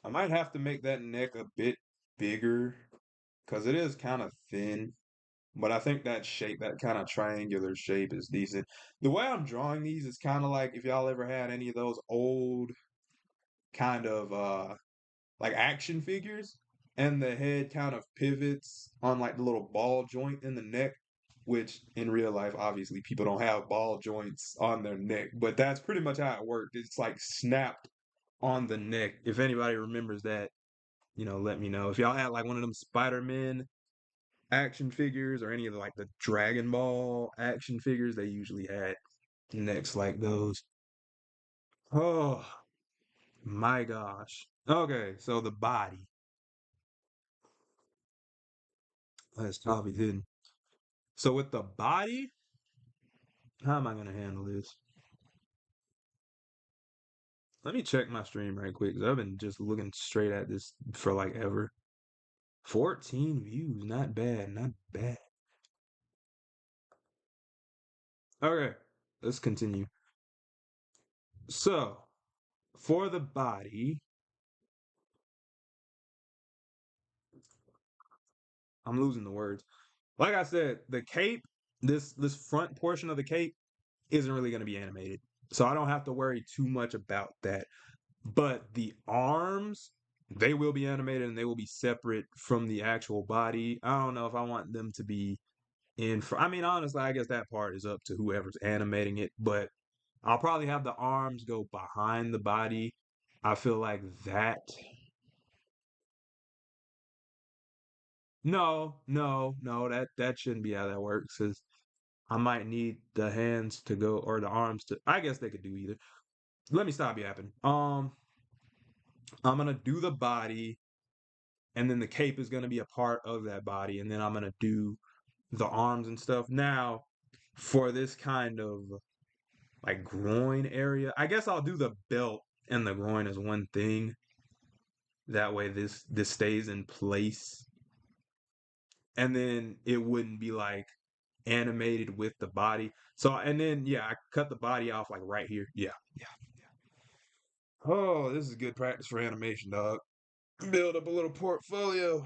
I might have to make that neck a bit bigger because it is kind of thin. But I think that shape, that kind of triangular shape is decent. The way I'm drawing these is kind of like if y'all ever had any of those old kind of like action figures and the head kind of pivots on like the little ball joint in the neck, which in real life obviously people don't have ball joints on their neck, but that's pretty much how it worked. It's like snapped on the neck. If anybody remembers that, let me know. If y'all had like one of them Spider-Man action figures or any of like the Dragon Ball action figures, they usually had necks like those. Oh my gosh. Okay, so the body. That's probably hidden. So with the body, how am I gonna handle this? Let me check my stream right quick because I've been just looking straight at this for like ever. 14 views, not bad, not bad. Okay, let's continue. So for the body, I'm losing the words. Like I said, the cape, this front portion of the cape isn't really going to be animated. So I don't have to worry too much about that. But the arms, they will be animated and they will be separate from the actual body. I don't know if I want them to be I mean, honestly, I guess that part is up to whoever's animating it, but I'll probably have the arms go behind the body. I feel like that. No, no, no, that shouldn't be how that works because I might need the hands to go or the arms to. I guess they could do either. Let me stop yapping. I'm gonna do the body, and then the cape is gonna be a part of that body, and then I'm gonna do the arms and stuff. Now, for this kind of like groin area, I guess I'll do the belt and the groin as one thing. That way, this stays in place, and then it wouldn't be like animated with the body. So, and then yeah, I cut the body off like right here. Yeah, yeah, yeah. Oh, this is good practice for animation, dog. Build up a little portfolio.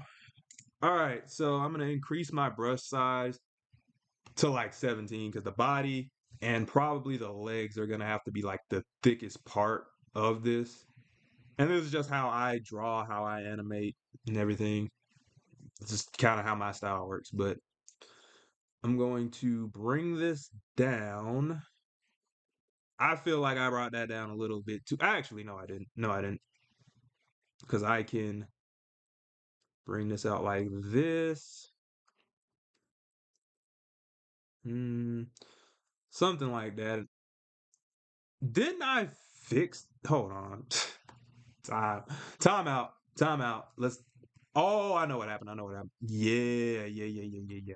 All right, so I'm gonna increase my brush size to like 17 because the body and probably the legs are gonna have to be like the thickest part of this. And this is just how I draw, how I animate, and everything. It's just kind of how my style works. But I'm going to bring this down. I feel like I brought that down a little bit too. Actually, no, I didn't. No, I didn't. Because I can bring this out like this. Hmm, something like that. Didn't I fix? Hold on. Time. Time out. Time out. Let's. Oh, I know what happened. I know what happened. Yeah, yeah, yeah, yeah, yeah, yeah.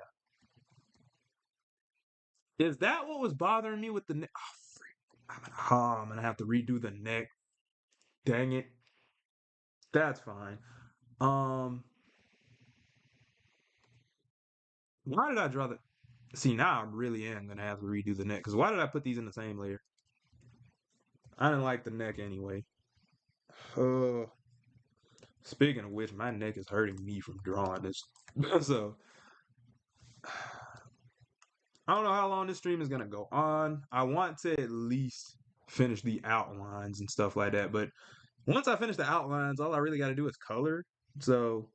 Is that what was bothering me with the neck? Oh, freak. I'm gonna have to redo the neck. Dang it. That's fine. Um, why did I draw the? See, now I really am gonna have to redo the neck because why did I put these in the same layer? I didn't like the neck anyway. Uh, speaking of which, my neck is hurting me from drawing this. So I don't know how long this stream is gonna go on. I want to at least finish the outlines and stuff like that. But once I finish the outlines, all I really got to do is color. So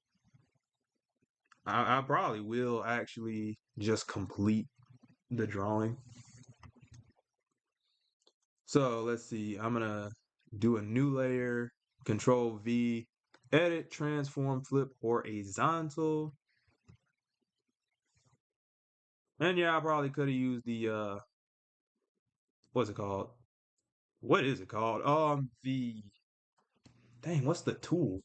I probably will actually just complete the drawing. So let's see. I'm gonna do a new layer. Control V, edit, transform, flip horizontal. And yeah, I probably could have used the what's it called? What is it called? The dang, what's the tool?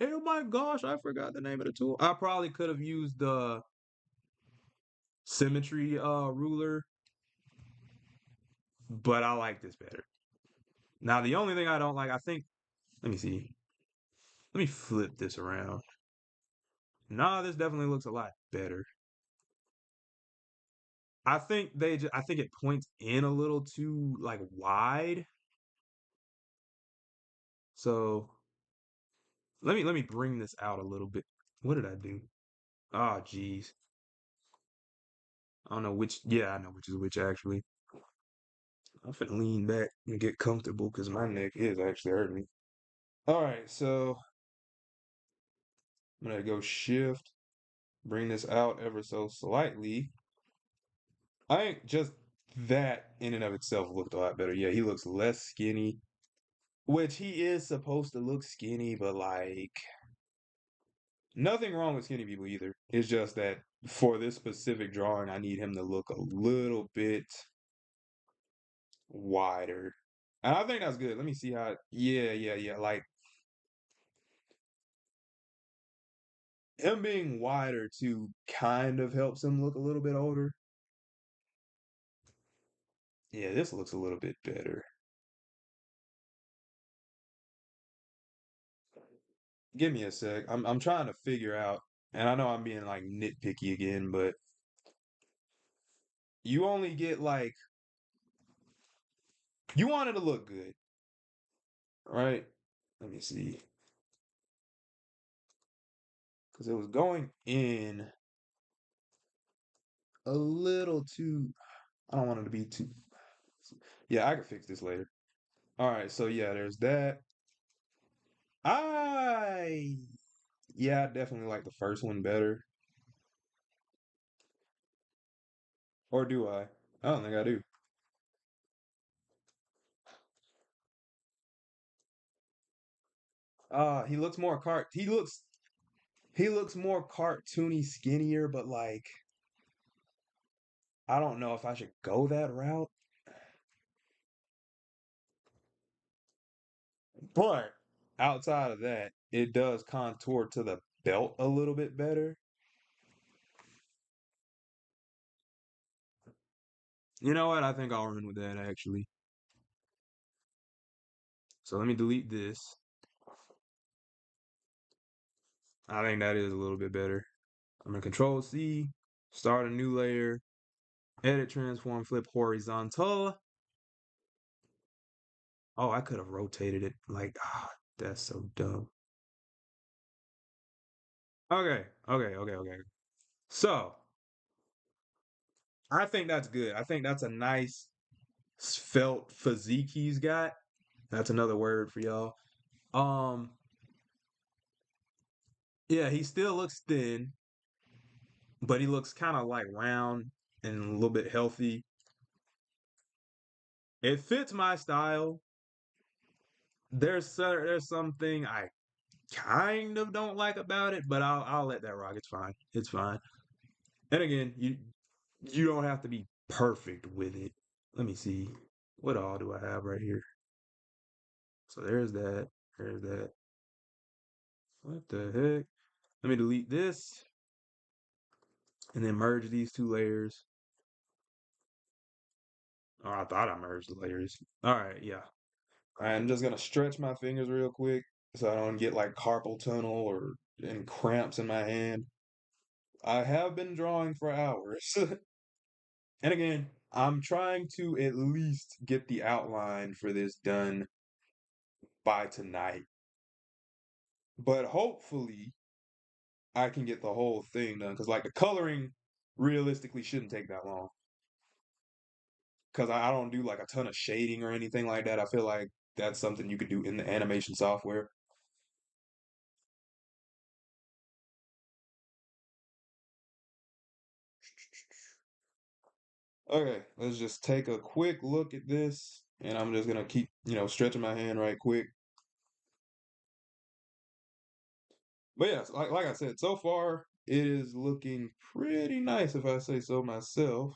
Oh my gosh, I forgot the name of the tool. I probably could have used the symmetry ruler, but I like this better. Now the only thing I don't like, I think, let me see. Let me flip this around. Nah, this definitely looks a lot better. I think it points in a little too like wide. So let me bring this out a little bit. What did I do? Oh geez. I don't know which. Yeah, I know which is which actually. I'm finna lean back and get comfortable because my neck is actually hurting me. All right, so I'm gonna go shift, bring this out ever so slightly. I think just that in and of itself looked a lot better. Yeah, he looks less skinny, which he is supposed to look skinny, but like nothing wrong with skinny people either. It's just that for this specific drawing, I need him to look a little bit wider. And I think that's good. Let me see how. Yeah, yeah, yeah. Like him being wider too kind of helps him look a little bit older. Yeah, this looks a little bit better. Give me a sec. I'm trying to figure out, and I know I'm being like nitpicky again, but you only get like you want it to look good, right? Let me see. because it was going in a little too. I don't want it to be too. Yeah, I can fix this later. All right, so yeah, there's that. I Yeah, I definitely like the first one better. Or do I? I don't think I do. He looks more he looks more cartoony, skinnier, but like I don't know if I should go that route. But outside of that, it does contour to the belt a little bit better. You know what? I think I'll run with that actually. So let me delete this. I think that is a little bit better. I'm gonna control C, start a new layer, edit, transform, flip horizontal. Oh, I could have rotated it like, that's so dumb. Okay. So I think that's good. I think that's a nice felt physique he's got. That's another word for y'all. Um, yeah, he still looks thin, but he looks kind of like round and a little bit healthy. It fits my style. There's something I kind of don't like about it, but I'll let that rock. It's fine. It's fine. And again, you don't have to be perfect with it. Let me see. What all do I have right here? So there's that. There's that. What the heck? Let me delete this and then merge these two layers. Oh, I thought I merged the layers. All right, yeah. I'm just gonna stretch my fingers real quick so I don't get like carpal tunnel or and cramps in my hand. I have been drawing for hours. And again, I'm trying to at least get the outline for this done by tonight. But hopefully I can get the whole thing done because like the coloring realistically shouldn't take that long. Because I don't do like a ton of shading or anything like that. I feel like that's something you could do in the animation software. Okay, let's just take a quick look at this, and I'm just gonna keep, stretching my hand right quick. But yes, like I said, so far it is looking pretty nice if I say so myself.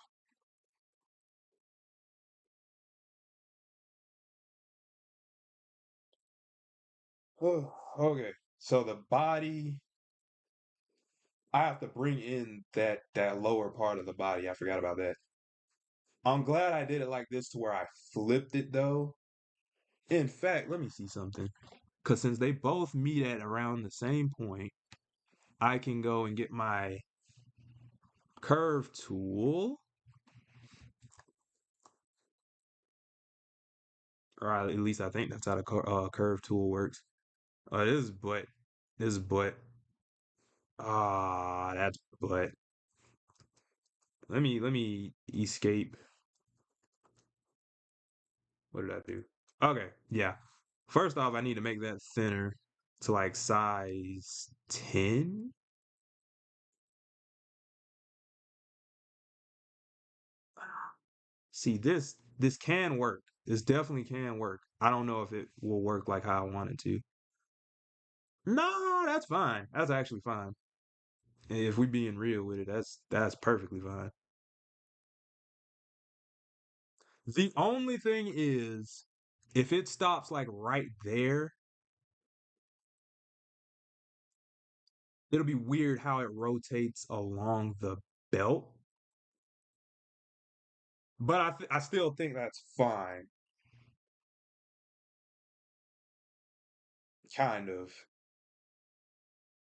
Okay, so the body, I have to bring in that lower part of the body. I forgot about that. I'm glad I did it like this to where I flipped it though. In fact, let me see something. Because since they both meet at around the same point, I can go and get my curve tool, or at least I think that's how the curve tool works. This is butt. This is butt. That's butt. Let me escape. What did I do? Okay, yeah. First off, I need to make that thinner to like size 10. See, this can work. This definitely can work. I don't know if it will work like how I want it to. No, that's fine. That's actually fine. If we being real with it, that's perfectly fine. The only thing is, if it stops like right there, it'll be weird how it rotates along the belt. But I still think that's fine, kind of.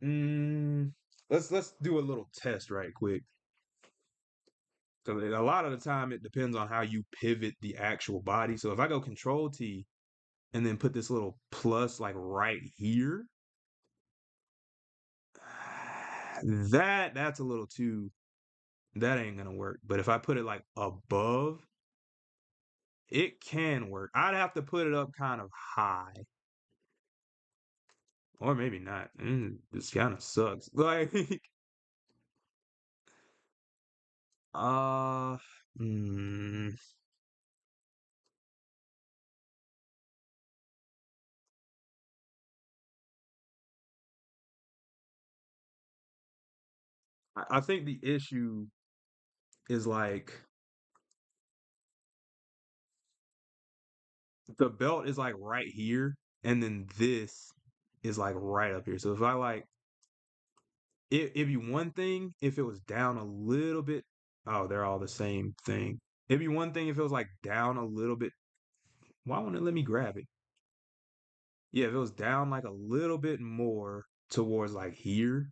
Mm, let's do a little test right quick. Because a lot of the time it depends on how you pivot the actual body. So if I go Control T and then put this little plus like right here, That's a little too, that ain't gonna work. But if I put it like above, it can work. I'd have to put it up kind of high. Or maybe not. This kind of sucks. Like, uh, mm, I think the issue is like the belt is like right here, and then this is like right up here. So if I like, it'd be one thing if it was down a little bit. Oh, they're all the same thing. It'd be one thing if it was like down a little bit. Why won't it let me grab it? Yeah, if it was down like a little bit more towards like here.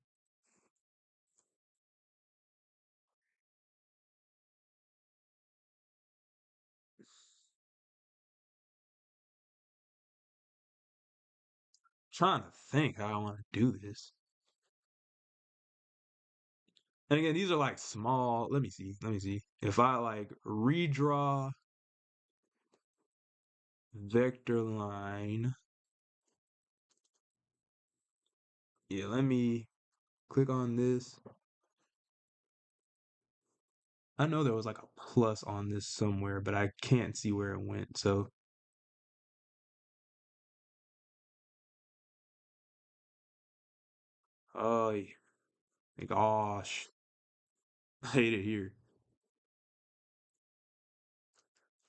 Trying to think how I want to do this. And again, these are like small. Let me see. Let me see. If I like redraw vector line, yeah, let me click on this. I know there was like a plus on this somewhere, but I can't see where it went. So, oh, like, gosh, I hate it here.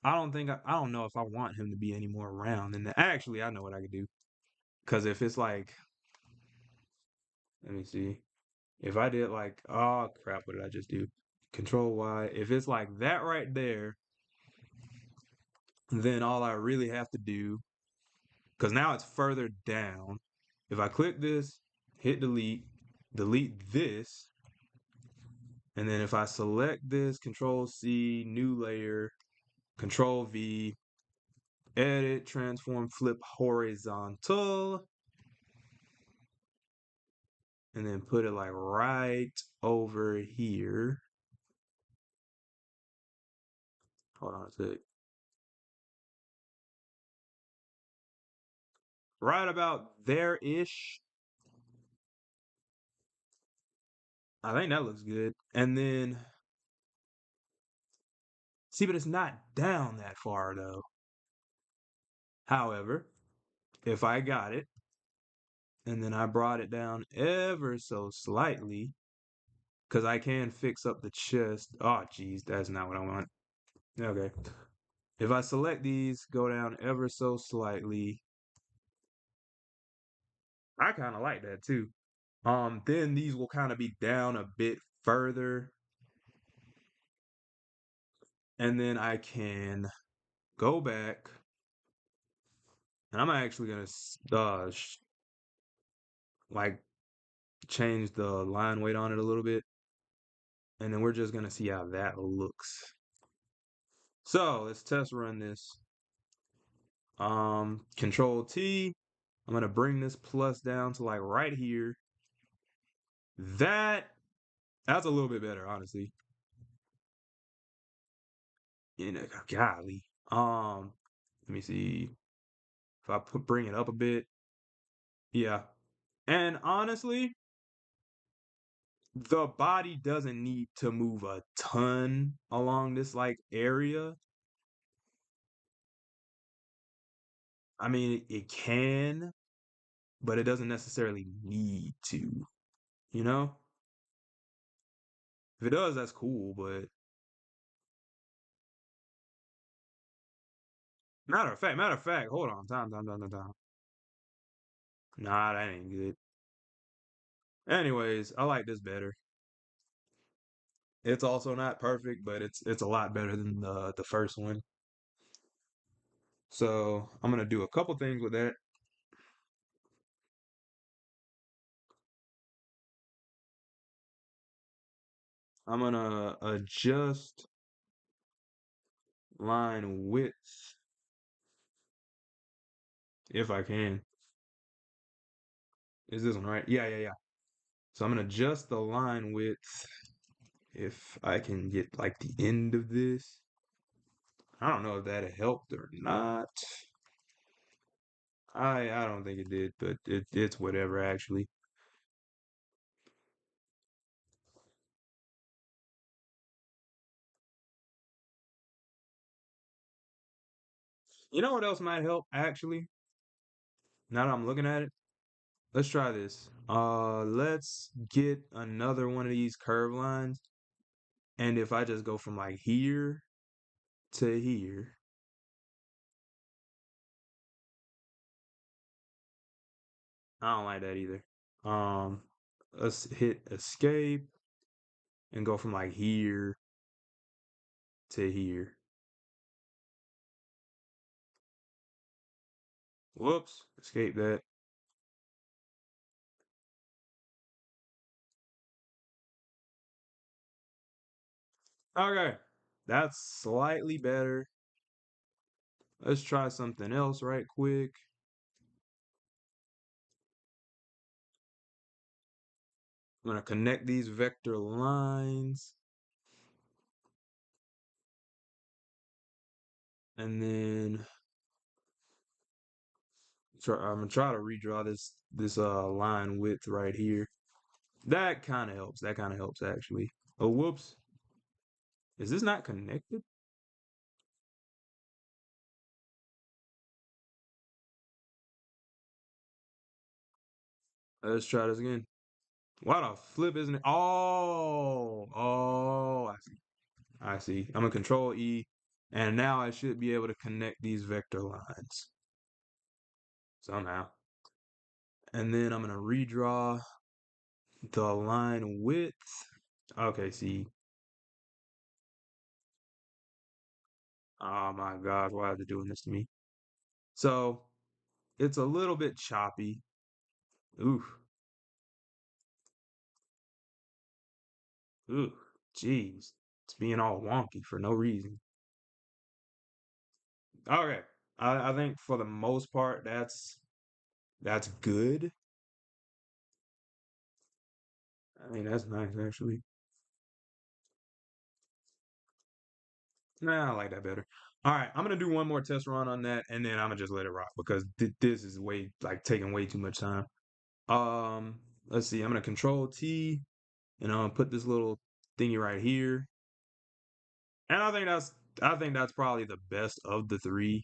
I don't know if I want him to be any more around. And actually, I know what I could do. Because if it's like, let me see. If I did like, oh crap, what did I just do? Control Y. If it's like that right there, then all I really have to do, because now it's further down. If I click this, hit delete, delete this, and then if I select this, Control C, new layer, Control V, edit, transform, flip horizontal, and then put it like right over here. Hold on a sec. Right about there-ish. I think that looks good. And then, see, but it's not down that far though. However, if I got it and then I brought it down ever so slightly, because I can fix up the chest. Oh, geez, that's not what I want. Okay. If I select these, go down ever so slightly, I kind of like that too. Then these will kind of be down a bit further, and then I can go back, and I'm actually gonna like change the line weight on it a little bit, and then we're just gonna see how that looks. So let's test run this. Control T. I'm gonna bring this plus down to like right here. That that's a little bit better, honestly. You know, golly. Let me see if I bring it up a bit. Yeah, and honestly, the body doesn't need to move a ton along this like area. I mean, it can, but it doesn't necessarily need to. You know, if it does, that's cool. But matter of fact, hold on, time. Nah, that ain't good. Anyways, I like this better. It's also not perfect, but it's a lot better than the first one. So I'm gonna do a couple things with that. I'm gonna adjust line width if I can. Is this one right? Yeah. So I'm gonna adjust the line width if I can get like the end of this. I don't know if that helped or not. I don't think it did, but it's whatever actually. You know what else might help actually? Now that I'm looking at it, let's try this. Let's get another one of these curve lines, and if I just go from like here to here, I don't like that either. Um, let's hit escape and go from like here to here. Whoops, escape that. Okay, that's slightly better. Let's try something else right quick. I'm gonna connect these vector lines, and then I'm gonna try to redraw this line width right here. That kind of helps. That kind of helps actually. Oh, whoops. Is this not connected? Let's try this again. Why the flip isn't it? Oh, I see. I see. I'm gonna control E, and now I should be able to connect these vector lines somehow. And then I'm gonna redraw the line width. Okay, see. Oh my gosh, why is it doing this to me? So it's a little bit choppy. Oof. Ooh, jeez. It's being all wonky for no reason. Okay. I think for the most part that's good. I mean that's nice actually. Nah, I like that better. All right, I'm gonna do one more test run on that, and then I'm gonna just let it rock because this is way like taking way too much time. Um, let's see. I'm gonna control T, and I'm gonna put this little thingy right here, and I think that's probably the best of the three.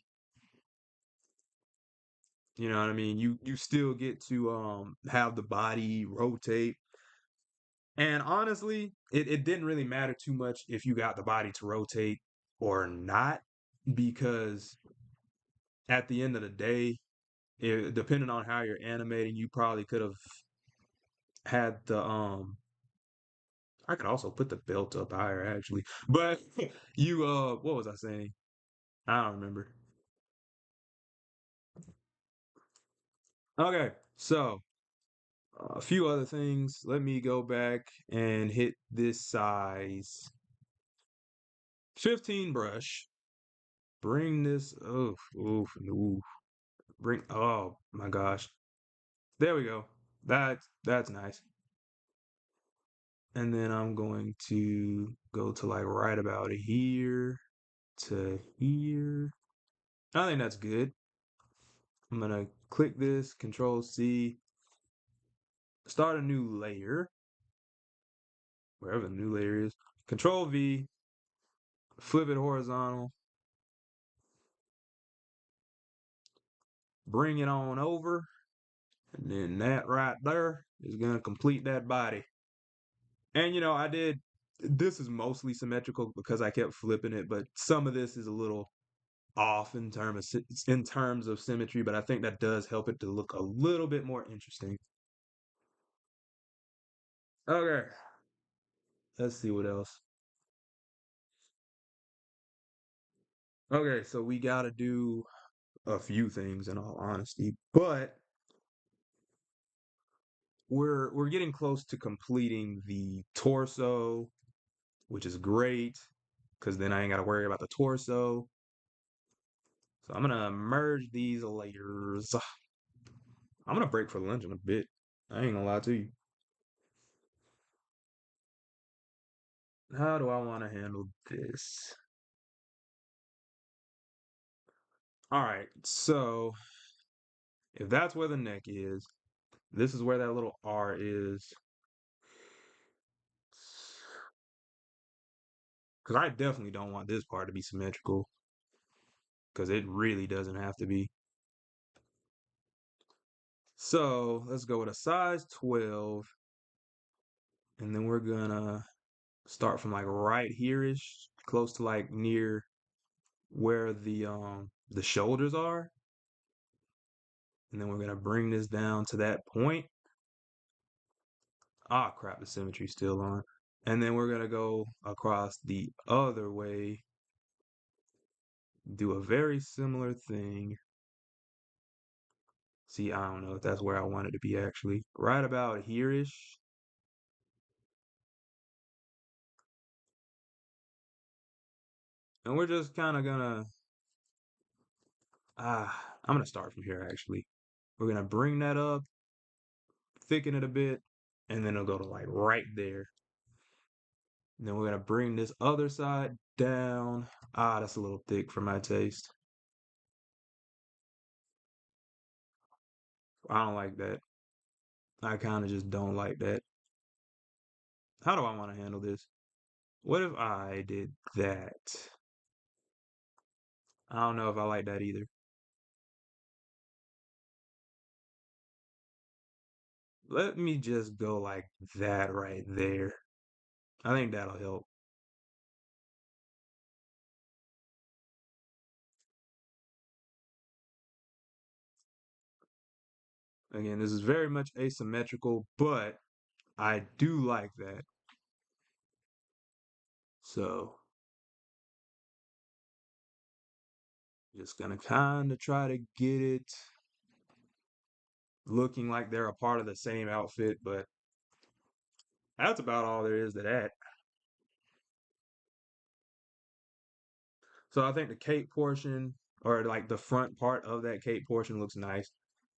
You know what I mean? You still get to have the body rotate. And honestly, it didn't really matter too much if you got the body to rotate or not, because at the end of the day, depending on how you're animating, you probably could have had the I could also put the belt up higher actually. But you what was I saying? I don't remember. Okay, so a few other things. Let me go back and hit this size 15 brush. Bring this. Oof, oof, oof. Bring. Oh my gosh. There we go. That's nice. And then I'm going to go to like right about here to here. I think that's good. I'm gonna click this, Control C, start a new layer, wherever the new layer is. Control V, flip it horizontal, bring it on over, and then that right there is gonna complete that body. And I did. This is mostly symmetrical because I kept flipping it, but some of this is a little off in terms of symmetry. But I think that does help it to look a little bit more interesting. Okay, let's see what else. Okay, so we gotta do a few things in all honesty, but we're getting close to completing the torso, which is great because then I ain't gotta worry about the torso. So I'm gonna merge these layers. I'm gonna break for lunch in a bit. I ain't gonna lie to you. How do I want to handle this? All right, so if that's where the neck is, this is where that little R is. Because I definitely don't want this part to be symmetrical, because it really doesn't have to be. So let's go with a size 12, and then we're gonna start from like right here-ish, close to like near where the shoulders are. And then we're gonna bring this down to that point. Ah, crap, the symmetry's still on. And then we're gonna go across the other way, do a very similar thing. See, I don't know if that's where I want it to be actually. Right about here-ish. And we're just kind of gonna, I'm gonna start from here actually. We're gonna bring that up, thicken it a bit, and then it'll go to like right there. And then we're gonna bring this other side down. Ah, that's a little thick for my taste. I don't like that. I kind of just don't like that. How do I want to handle this? What if I did that? I don't know if I like that either. Let me just go like that right there. I think that'll help. Again, this is very much asymmetrical, but I do like that. So, just gonna kind of try to get it looking like they're a part of the same outfit, but that's about all there is to that. So I think the cape portion, or like the front part of that cape portion, looks nice.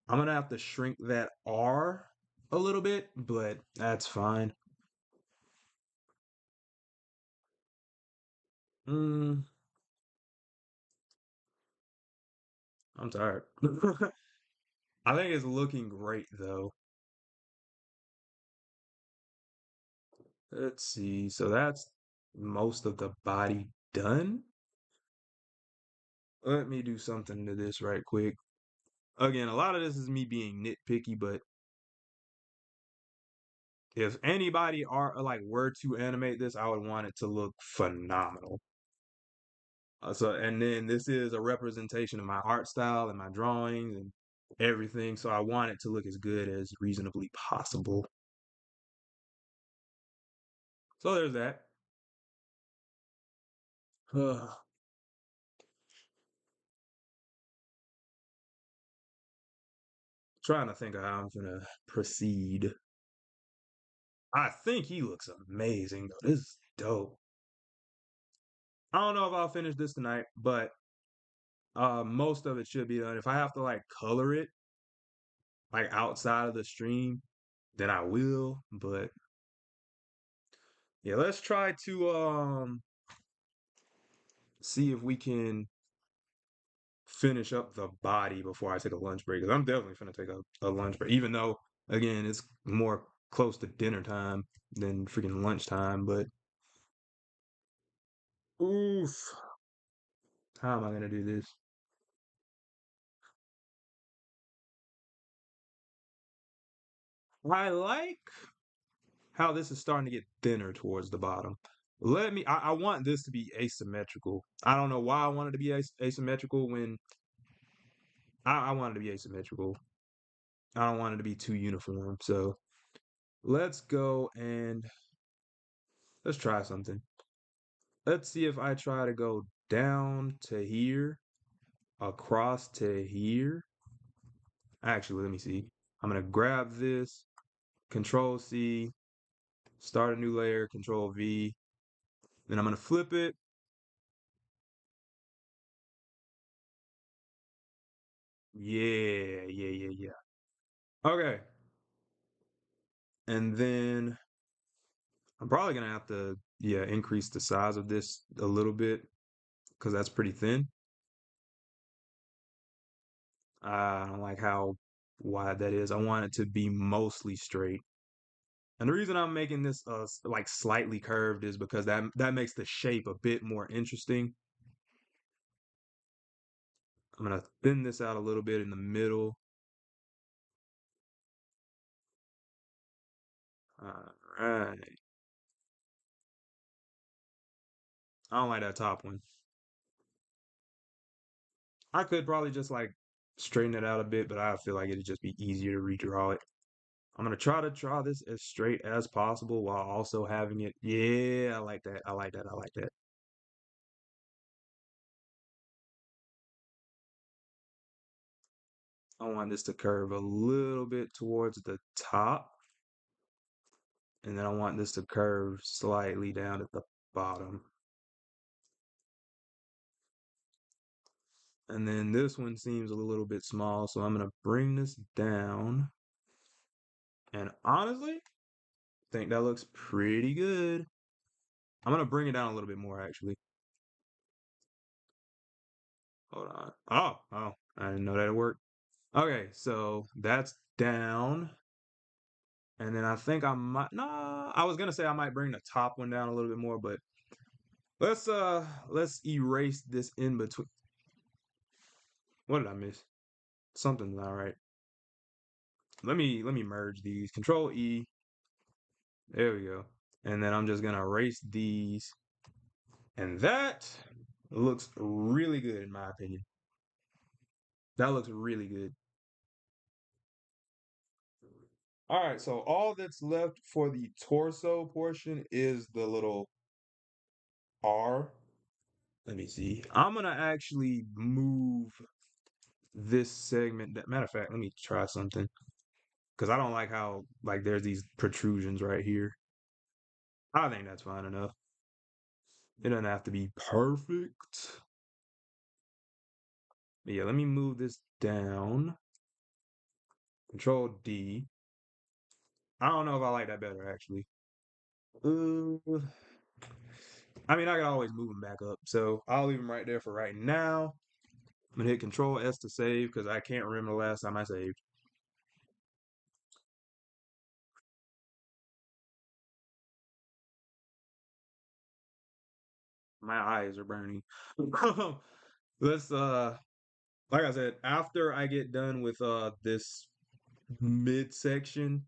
I'm gonna have to shrink that R a little bit, but that's fine. Mm, I'm tired. I think it's looking great though. Let's see. So that's most of the body done. Let me do something to this right quick. Again, a lot of this is me being nitpicky, but if anybody are like were to animate this, I would want it to look phenomenal. And then this is a representation of my art style and my drawings and everything. So I want it to look as good as reasonably possible. So there's that. Trying to think of how I'm gonna proceed. I think he looks amazing though. This is dope. I don't know if I'll finish this tonight, but most of it should be done. If I have to like color it like outside of the stream, then I will. But yeah, let's try to see if we can finish up the body before I take a lunch break. Because I'm definitely gonna take a lunch break, even though again it's more close to dinner time than freaking lunchtime. But oof, how am I gonna do this? I like how this is starting to get thinner towards the bottom. I want this to be asymmetrical. I don't know why I wanted to be asymmetrical when I want it to be asymmetrical. I don't want it to be too uniform. So let's go and let's try something. Let's see if I try to go down to here, across to here. Actually, let me see. I'm going to grab this, Control C, start a new layer, Control V. Then I'm going to flip it. Yeah. Okay. And then I'm probably going to have to yeah, increase the size of this a little bit because that's pretty thin. I don't like how wide that is. I want it to be mostly straight. And the reason I'm making this like slightly curved is because that makes the shape a bit more interesting. I'm gonna thin this out a little bit in the middle. All right. I don't like that top one. I could probably just like straighten it out a bit, but I feel like it'd just be easier to redraw it. I'm gonna try to draw this as straight as possible while also having it. Yeah, I like that. I like that. I like that. I want this to curve a little bit towards the top, and then I want this to curve slightly down at the bottom. And then this one seems a little bit small, so I'm gonna bring this down. And honestly, I think that looks pretty good. I'm gonna bring it down a little bit more actually. Hold on. Oh, I didn't know that it worked. Okay, so that's down. And then I think I might nah, I was gonna say I might bring the top one down a little bit more, but let's erase this in between. What did I miss? Something's not right. Let me merge these. Control E. There we go. And then I'm just gonna erase these. And that looks really good in my opinion. That looks really good. All right, so all that's left for the torso portion is the little R. Let me see. I'm gonna actually move this segment. Matter of fact, let me try something because I don't like how like there's these protrusions right here. I think that's fine enough. It doesn't have to be perfect. But yeah, let me move this down. Control D. I don't know if I like that better actually. Uh, I mean, I can always move them back up, so I'll leave them right there for right now. I'm gonna hit Control S to save because I can't remember the last time I saved. My eyes are burning. Let's like I said, after I get done with this midsection,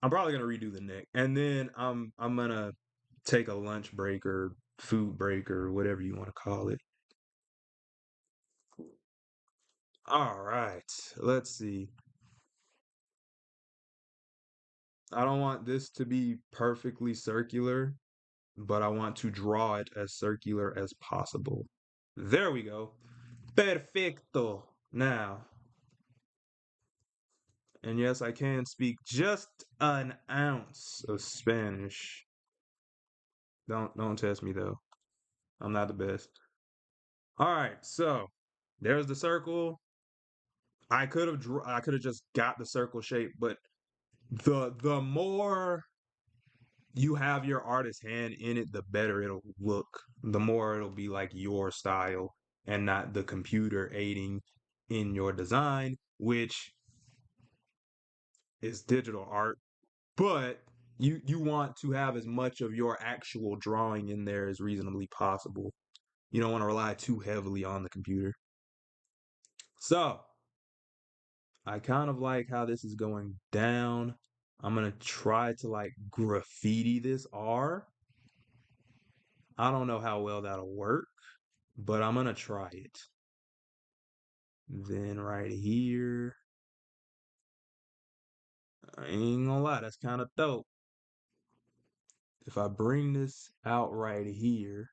I'm probably gonna redo the neck. And then I'm gonna take a lunch break or food break or whatever you want to call it. All right, let's see. I don't want this to be perfectly circular, but I want to draw it as circular as possible. There we go. Perfecto. Now, and yes, I can speak just an ounce of Spanish. Don't test me though. I'm not the best. All right, so there's the circle. I could have just got the circle shape, but the more you have your artist hand in it, the better it'll look. The more it'll be like your style and not the computer aiding in your design, which is digital art. But you want to have as much of your actual drawing in there as reasonably possible. You don't want to rely too heavily on the computer. So I kind of like how this is going down. I'm gonna try to like graffiti this R. I don't know how well that'll work, but I'm gonna try it. Then right here, I ain't gonna lie, that's kind of dope. If I bring this out right here,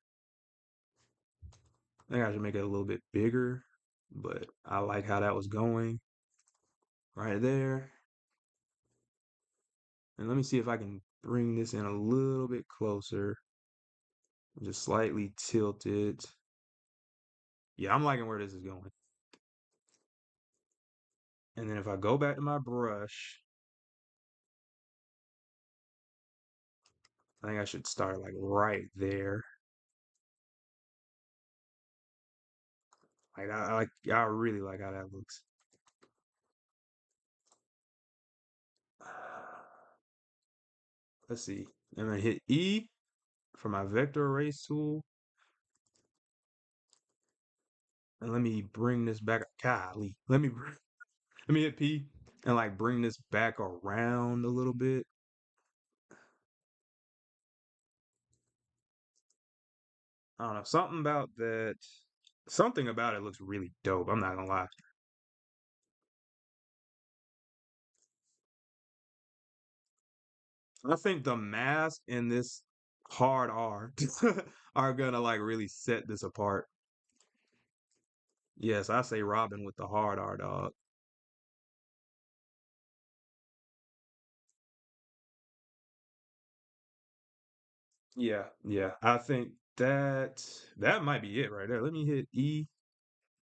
I think I should make it a little bit bigger, but I like how that was going right there. And let me see if I can bring this in a little bit closer. Just slightly tilt it. Yeah, I'm liking where this is going. And then if I go back to my brush, I think I should start like right there. Like I really like how that looks. Let's see. I'm gonna hit E for my vector erase tool. And let me bring this back. Golly. Let me hit P and like bring this back around a little bit. I don't know. Something about it looks really dope. I'm not gonna lie. I think the mask and this hard R are gonna like really set this apart. Yes, I say Robin with the hard R, dog. Yeah, yeah. I think that might be it right there. Let me hit E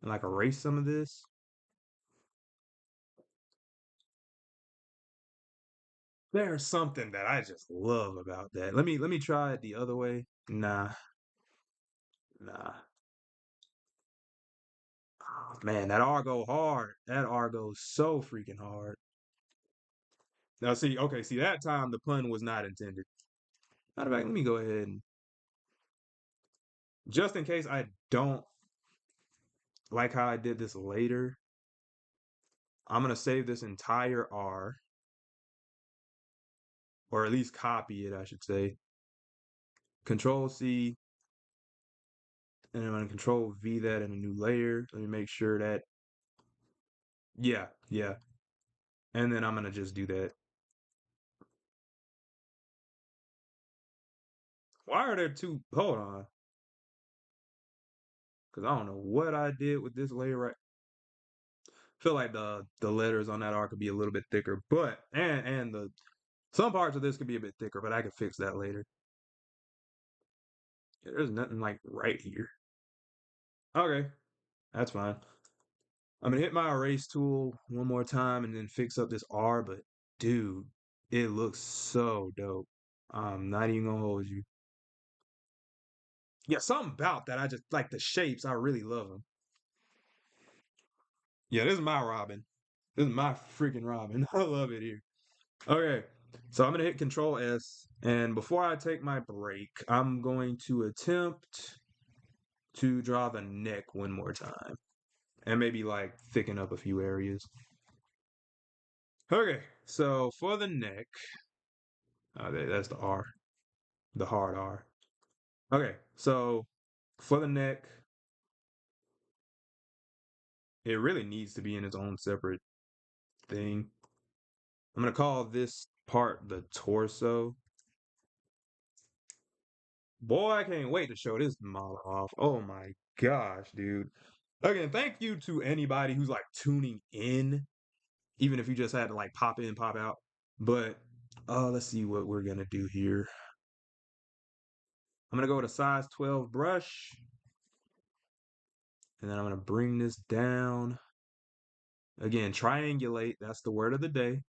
and like erase some of this. There's something that I just love about that. Let me try it the other way. Nah, nah. Oh, man, that R go hard. That R goes so freaking hard. Now see, okay, see that time the pun was not intended. Matter of fact, let me go ahead and just in case I don't like how I did this later, I'm gonna save this entire R, or at least copy it, I should say. Control C, and I'm gonna Control V that in a new layer. Let me make sure that, yeah, yeah. And then I'm gonna just do that. Why are there two? Hold on, because I don't know what I did with this layer right. Feel like the letters on that R could be a little bit thicker, but and the some parts of this could be a bit thicker, but I can fix that later. Yeah, there's nothing like right here. Okay, that's fine. I'm gonna hit my erase tool one more time and then fix up this R, but dude, it looks so dope. I'm not even gonna hold you. Yeah, something about that. I just like the shapes. I really love them. Yeah, this is my Robin. This is my freaking Robin. I love it here. Okay, so I'm gonna hit Control S, and before I take my break, I'm going to attempt to draw the neck one more time, and maybe like thicken up a few areas. Okay, so for the neck, that's the R, the hard R. Okay, so for the neck, it really needs to be in its own separate thing. I'm gonna call this part the torso. Boy, I can't wait to show this model off. Oh my gosh, dude. Again, thank you to anybody who's like tuning in, even if you just had to like pop in, pop out. But let's see what we're gonna do here. I'm gonna go with a size 12 brush, and then I'm gonna bring this down. Again, triangulate, that's the word of the day.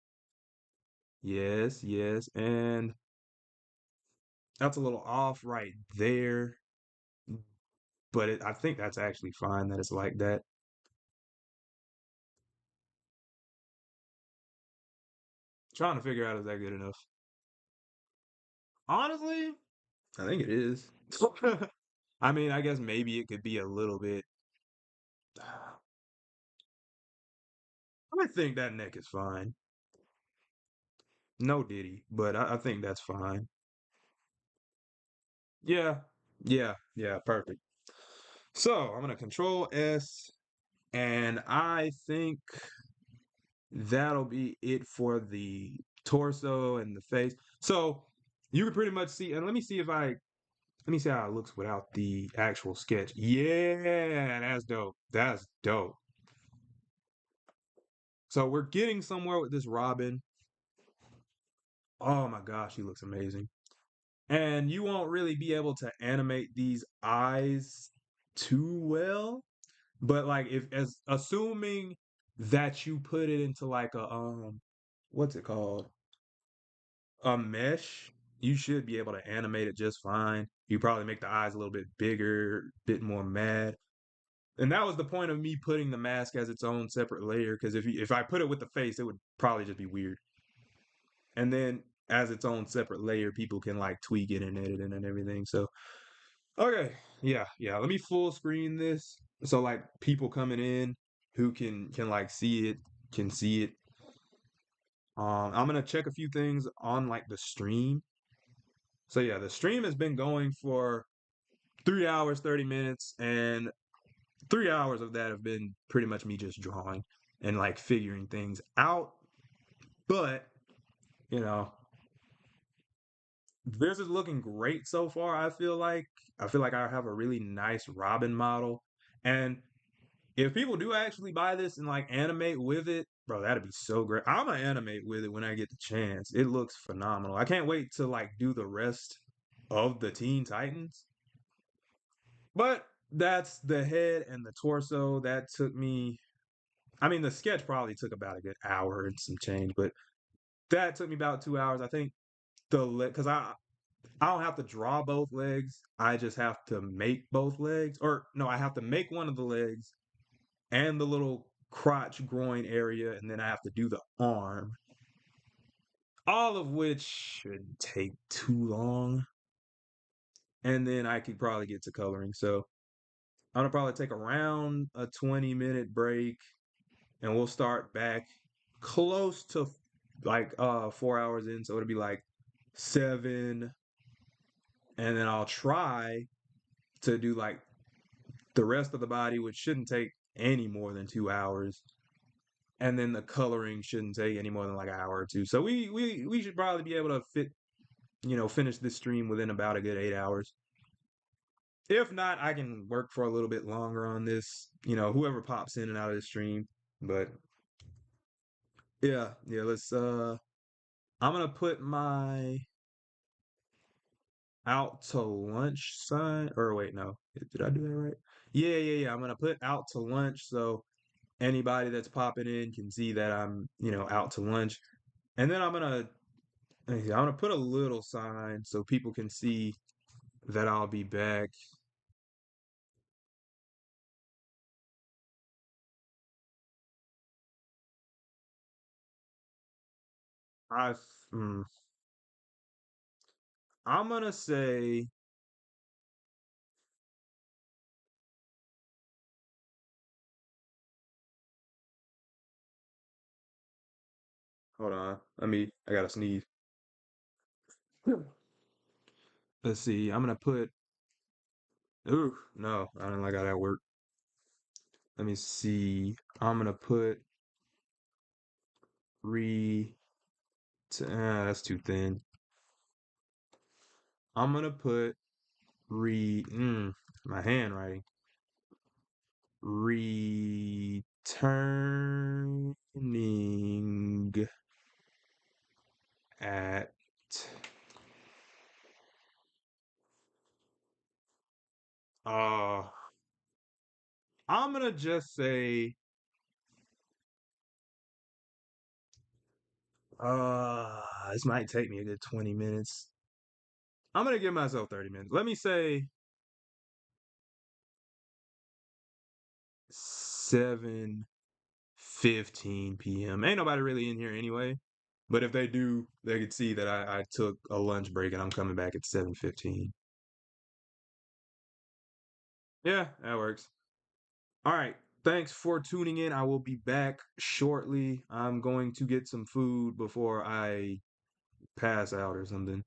Yes, yes, and that's a little off right there, but I think that's actually fine that it's like that. Trying to figure out is that good enough. Honestly, I think it is. I mean, I guess maybe it could be a little bit. I think that neck is fine. No Diddy, but I think that's fine. Yeah, yeah, yeah, perfect. So I'm gonna Control S, and I think that'll be it for the torso and the face. So you can pretty much see, and let me see how it looks without the actual sketch. Yeah, that's dope. That's dope. So we're getting somewhere with this Robin. Oh my gosh, he looks amazing. And you won't really be able to animate these eyes too well, but like if as assuming that you put it into like a what's it called? A mesh. you should be able to animate it just fine. You probably make the eyes a little bit bigger, bit more mad. And that was the point of me putting the mask as its own separate layer, because if I put it with the face, it would probably just be weird. And then as its own separate layer, people can like tweak it and edit it and everything. So okay, yeah. Let me full screen this so like people coming in who can like see it can see it. I'm gonna check a few things on like the stream. So yeah, the stream has been going for 3 hours, 30 minutes, and 3 hours of that have been pretty much me just drawing and like figuring things out. But, you know, this is looking great so far, I feel like I have a really nice Robin model. And if people do actually buy this and like animate with it, bro, that'd be so great. I'm gonna animate with it when I get the chance. It looks phenomenal. I can't wait to like do the rest of the Teen Titans. But that's the head and the torso. That took me, I mean, the sketch probably took about a good hour and some change, but that took me about 2 hours. I think the leg, because I don't have to draw both legs. I just have to make both legs. Or no, I have to make one of the legs and the little crotch groin area, and then I have to do the arm. All of which shouldn't take too long. And then I could probably get to coloring. So I'm gonna probably take around a 20-minute break, and we'll start back close to like 4 hours in. So it'll be like 7, and then I'll try to do like the rest of the body, which shouldn't take any more than 2 hours. And then the coloring shouldn't take any more than like an hour or two. So we should probably be able to finish this stream within about a good 8 hours. If not, I can work for a little bit longer on this. Whoever pops in and out of the stream. But yeah, let's I'm gonna put my out to lunch sign, or wait, no. Did I do that right? Yeah. I'm gonna put out to lunch so anybody that's popping in can see that I'm, out to lunch. And then I'm gonna put a little sign so people can see that I'll be back. I mm, I'm gonna say, hold on. I gotta sneeze. Let's see. I'm gonna put. Ooh, no, I don't like how that worked. Let me see. I'm gonna put re. That's too thin. I'm gonna put my handwriting. Returning at uh I'm gonna just say this might take me a good 20 minutes. I'm gonna give myself 30 minutes. Let me say 7:15 p.m. Ain't nobody really in here anyway. But if they do, they could see that I took a lunch break and I'm coming back at 7:15. Yeah, that works. All right. Thanks for tuning in. I will be back shortly. I'm going to get some food before I pass out or something.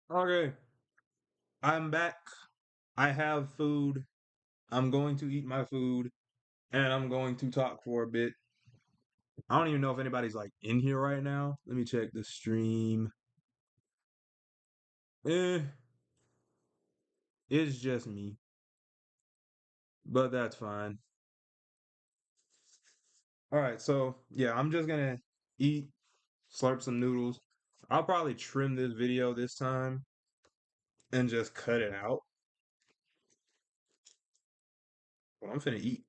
Okay, I'm back. I have food. I'm going to eat my food and I'm going to talk for a bit. I don't even know if anybody's like in here right now. Let me check the stream. Eh, it's just me, but that's fine. All right, so yeah, I'm just gonna eat, slurp some noodles. I'll probably trim this video this time and just cut it out. But I'm finna eat.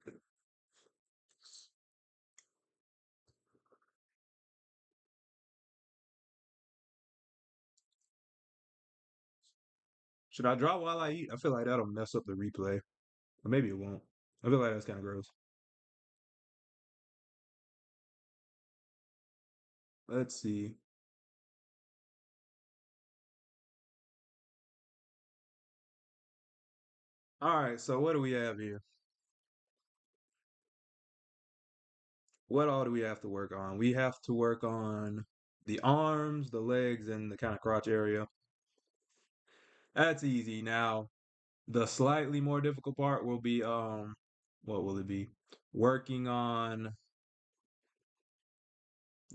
Should I draw while I eat? I feel like that'll mess up the replay. Or maybe it won't. I feel like that's kind of gross. Let's see. All right, so what do we have here? What all do we have to work on? We have to work on the arms, the legs, and the kind of crotch area. That's easy. Now, the slightly more difficult part will be what will it be? Working on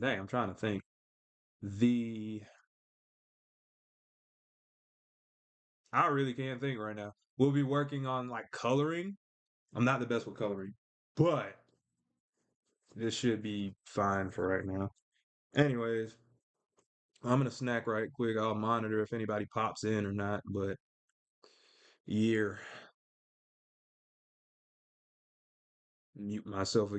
dang, I'm trying to think. The I really can't think right now. We'll be working on like coloring. I'm not the best with coloring, but this should be fine for right now. Anyways, I'm gonna snack right quick. I'll monitor if anybody pops in or not, but yeah, mute myself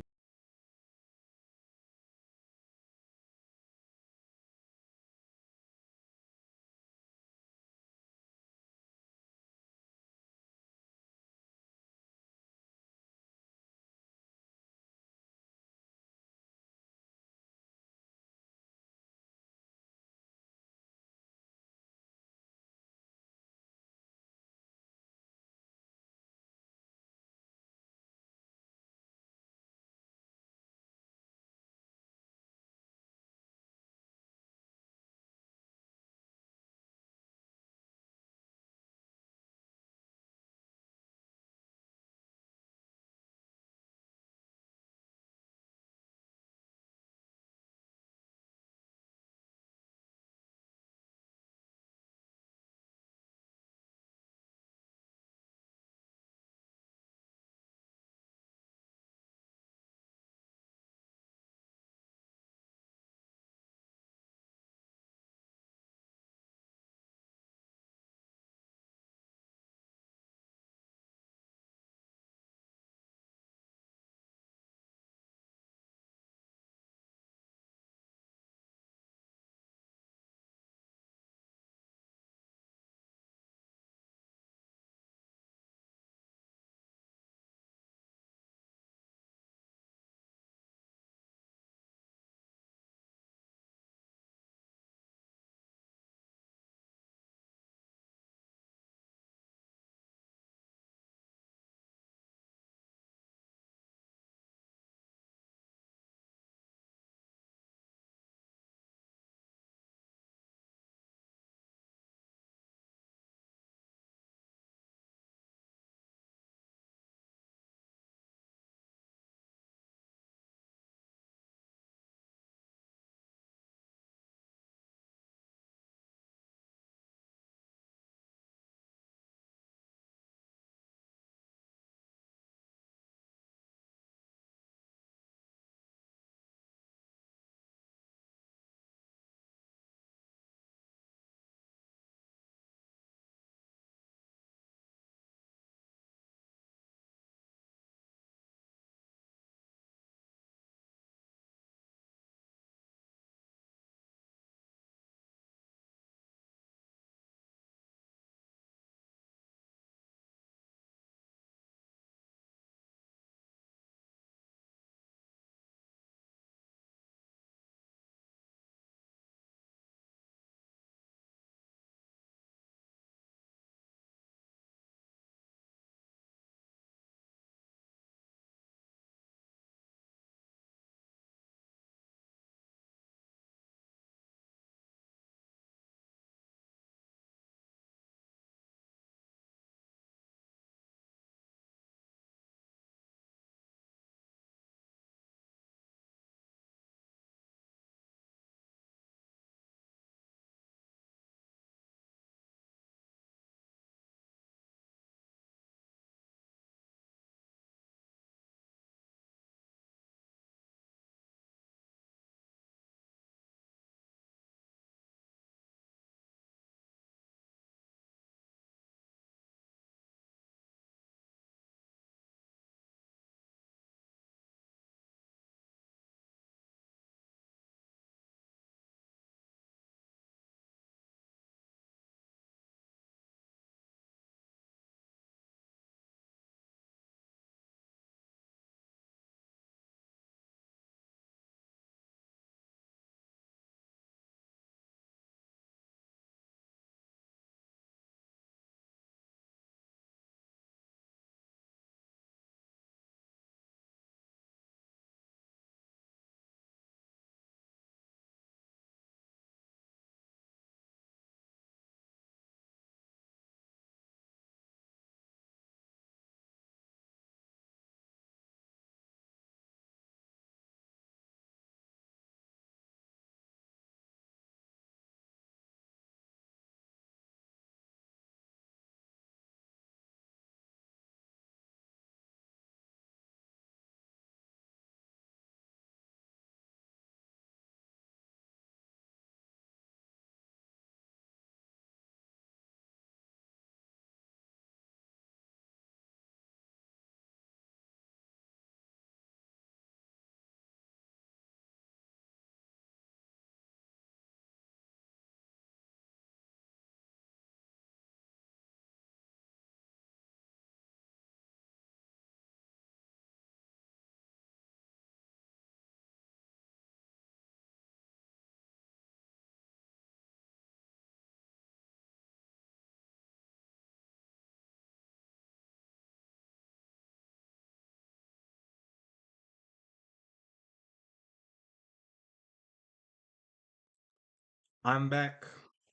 I'm back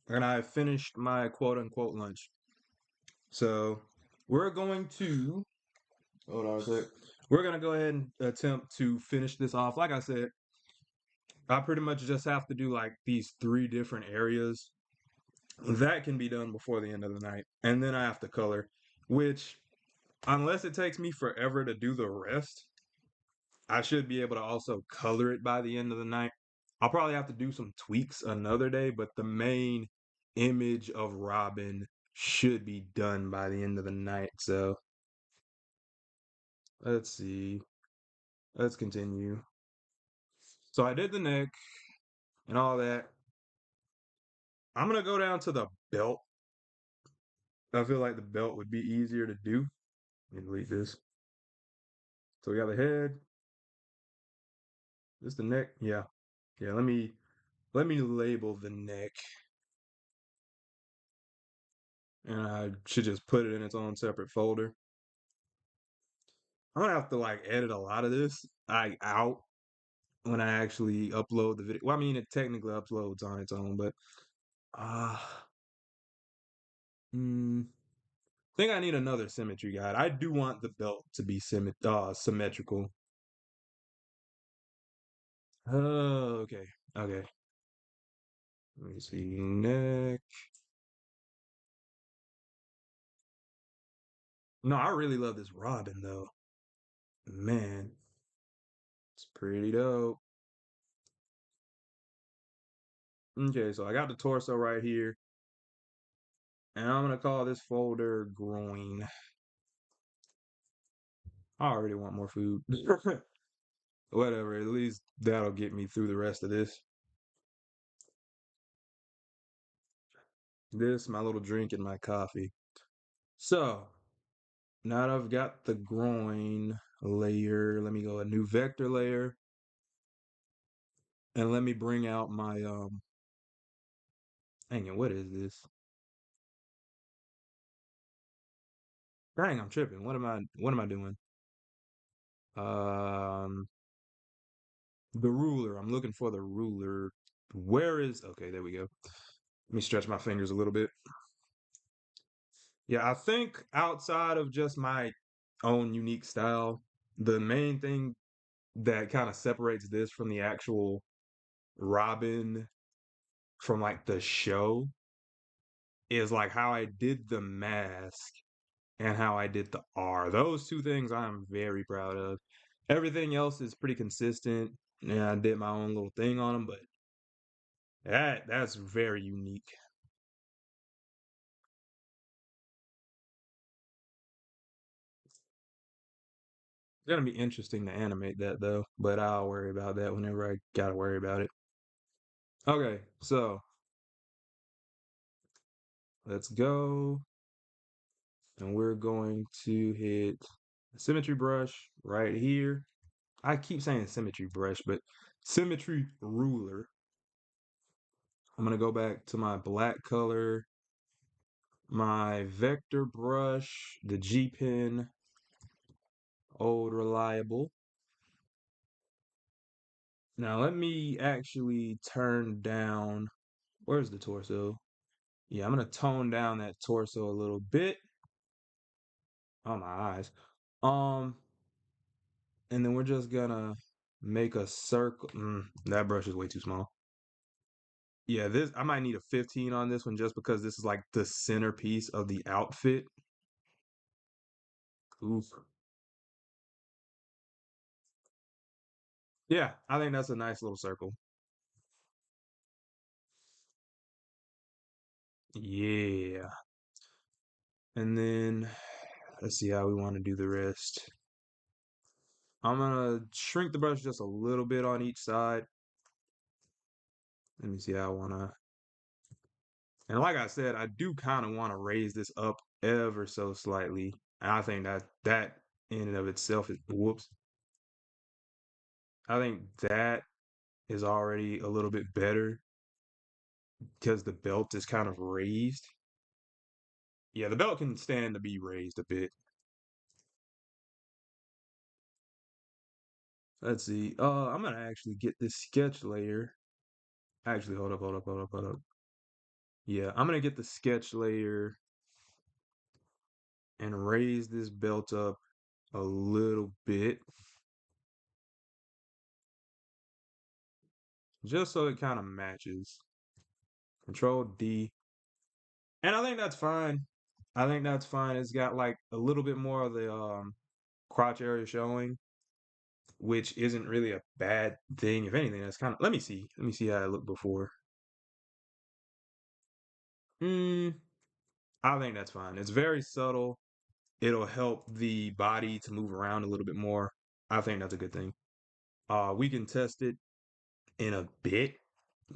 and I finished my quote unquote lunch. So we're going to hold on a sec. We're gonna go ahead and attempt to finish this off. Like I said, I pretty much just have to do like these three different areas. That can be done before the end of the night. And then I have to color, which unless it takes me forever to do the rest, I should be able to also color it by the end of the night. I'll probably have to do some tweaks another day, but the main image of Robin should be done by the end of the night. So let's see. Let's continue. So I did the neck and all that. I'm gonna go down to the belt. I feel like the belt would be easier to do. Let me delete this. So we got the head. This the neck. Yeah. Yeah, let me label the neck. And I should just put it in its own separate folder. I'm gonna have to like edit a lot of this out when I actually upload the video. Well, I mean, it technically uploads on its own, but uh, I think I need another symmetry guide. I do want the belt to be symmetrical. Oh, okay, okay. Let me see neck. No, I really love this Robin though. Man, it's pretty dope. Okay, so I got the torso right here, and I'm gonna call this folder groin. I already want more food. Whatever, at least that'll get me through the rest of this. This, my little drink, and my coffee. So, now that I've got the groin layer, let me go a new vector layer. And let me bring out my hang on, what is this? Dang, I'm tripping. What am I doing? Um the ruler. I'm looking for the ruler. Where is okay, there we go. Let me stretch my fingers a little bit. Yeah, I think outside of just my own unique style, the main thing that kind of separates this from the actual Robin from like the show is like how I did the mask and how I did the R. Those two things I'm very proud of. Everything else is pretty consistent. Yeah, I did my own little thing on them, but that's very unique. It's gonna be interesting to animate that though, but I'll worry about that whenever I gotta worry about it. Okay, so let's go. And we're going to hit symmetry brush right here. I keep saying symmetry brush, but symmetry ruler. I'm going to go back to my black color, my vector brush, the G pen, old reliable. Now let me actually turn down, where's the torso? Yeah, I'm going to tone down that torso a little bit. Oh, my eyes. Um, and then we're just gonna make a circle. That brush is way too small. Yeah, this I might need a 15 on this one just because this is like the centerpiece of the outfit. Oof. Yeah, I think that's a nice little circle. Yeah. And then let's see how we want to do the rest. I'm gonna shrink the brush just a little bit on each side. Let me see how I wanna. And like I said, I do kind of want to raise this up ever so slightly. And I think that in and of itself is whoops. I think that is already a little bit better because the belt is kind of raised. Yeah, the belt can stand to be raised a bit. Let's see. I'm gonna actually get this sketch layer Actually, hold up. Yeah, I'm gonna get the sketch layer and raise this belt up a little bit, just so it kind of matches. Control D. And I think that's fine. I think that's fine. It's got like a little bit more of the crotch area showing, which isn't really a bad thing. If anything, that's kind of let me see. Let me see how it looked before. Hmm, I think that's fine. It's very subtle. It'll help the body to move around a little bit more. I think that's a good thing. We can test it in a bit,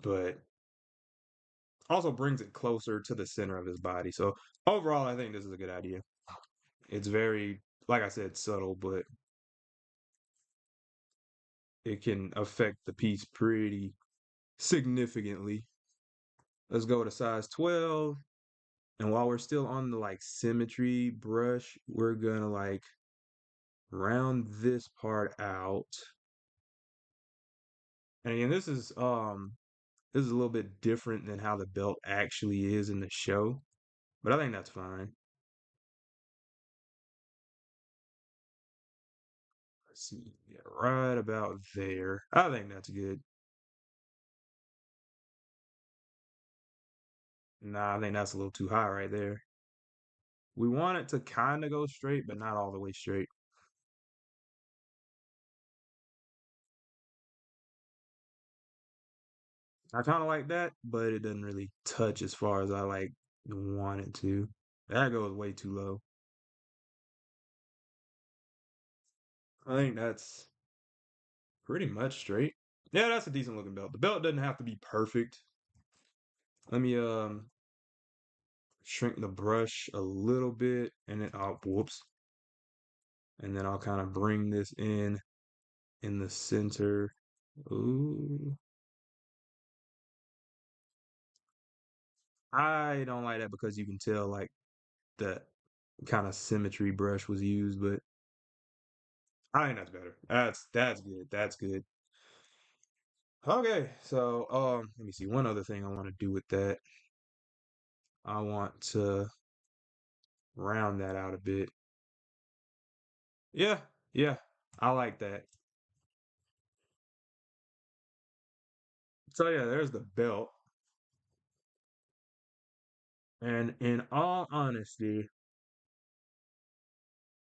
but also brings it closer to the center of his body. So overall, I think this is a good idea. It's very, like I said, subtle, but it can affect the piece pretty significantly. Let's go to size 12. And while we're still on the like symmetry brush, we're gonna like round this part out. And again, this is a little bit different than how the belt actually is in the show, but I think that's fine. Let's see, yeah, right about there. I think that's good. Nah, I think that's a little too high right there. We want it to kind of go straight, but not all the way straight. I kind of like that, but it doesn't really touch as far as I like want it to. That goes way too low. I think that's pretty much straight. Yeah, that's a decent looking belt. The belt doesn't have to be perfect. Let me shrink the brush a little bit and then I'll whoops. And then I'll kind of bring this in the center. Ooh. I don't like that because you can tell like that kind of symmetry brush was used, but I think that's better. That's good. That's good. Okay, so let me see. One other thing I want to do with that. I want to round that out a bit. Yeah, yeah, I like that. So yeah, there's the belt. And in all honesty,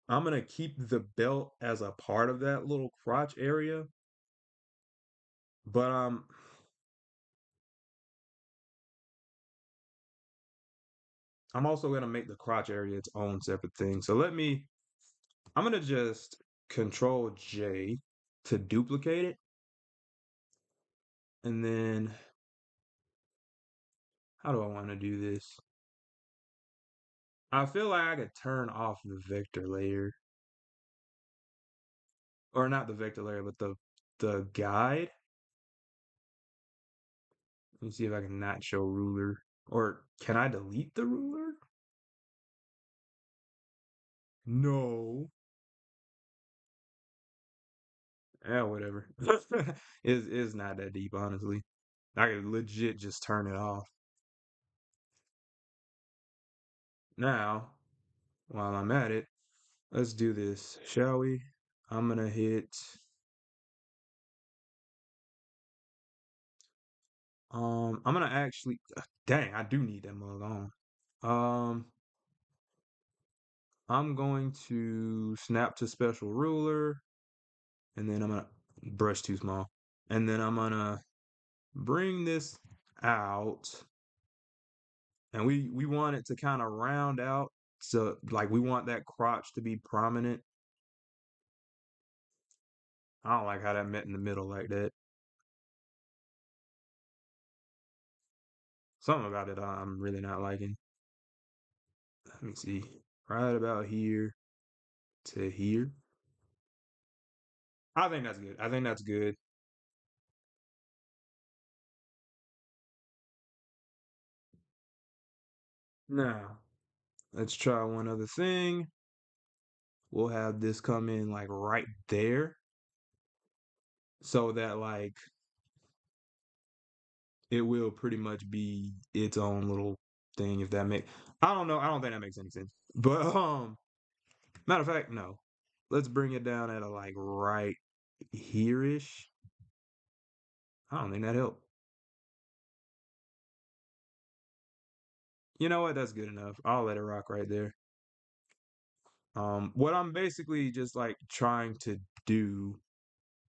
I'm gonna keep the belt as a part of that little crotch area, but I'm also gonna make the crotch area its own separate thing. So I'm gonna just Control J to duplicate it, and then how do I want to do this? I feel like I could turn off the vector layer, or not the vector layer, but the guide. Let me see if I can not show ruler, or can I delete the ruler? No. Yeah, whatever. It's not that deep, honestly. I could legit just turn it off. Now, while I'm at it, let's do this, shall we? I'm gonna hit I'm gonna actually dang, I do need that mug on. Um I'm going to snap to special ruler and then I'm gonna brush too small. And then I'm gonna bring this out and we want it to kind of round out. So like we want that crotch to be prominent. I don't like how that met in the middle like that. Something about it I'm really not liking. Let me see. Right about here to here. I think that's good. I think that's good. Now, let's try one other thing. We'll have this come in like right there so that like it will pretty much be its own little thing if that make I don't know. I don't think that makes any sense. But matter of fact, no. Let's bring it down at a like right here-ish. I don't think that helped. You know what? That's good enough. I'll let it rock right there. What I'm basically just like trying to do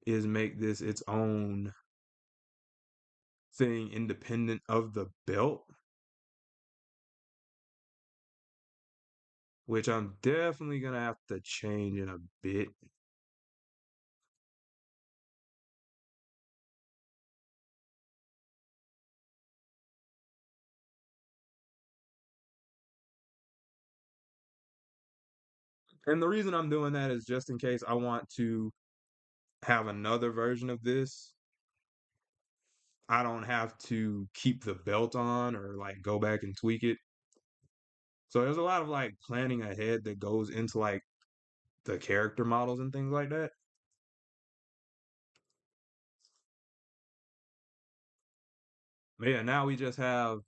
is make this its own thing independent of the belt, which I'm definitely gonna have to change in a bit. And the reason I'm doing that is just in case I want to have another version of this. I don't have to keep the belt on or like go back and tweak it. So there's a lot of like planning ahead that goes into like the character models and things like that. But yeah, now we just have,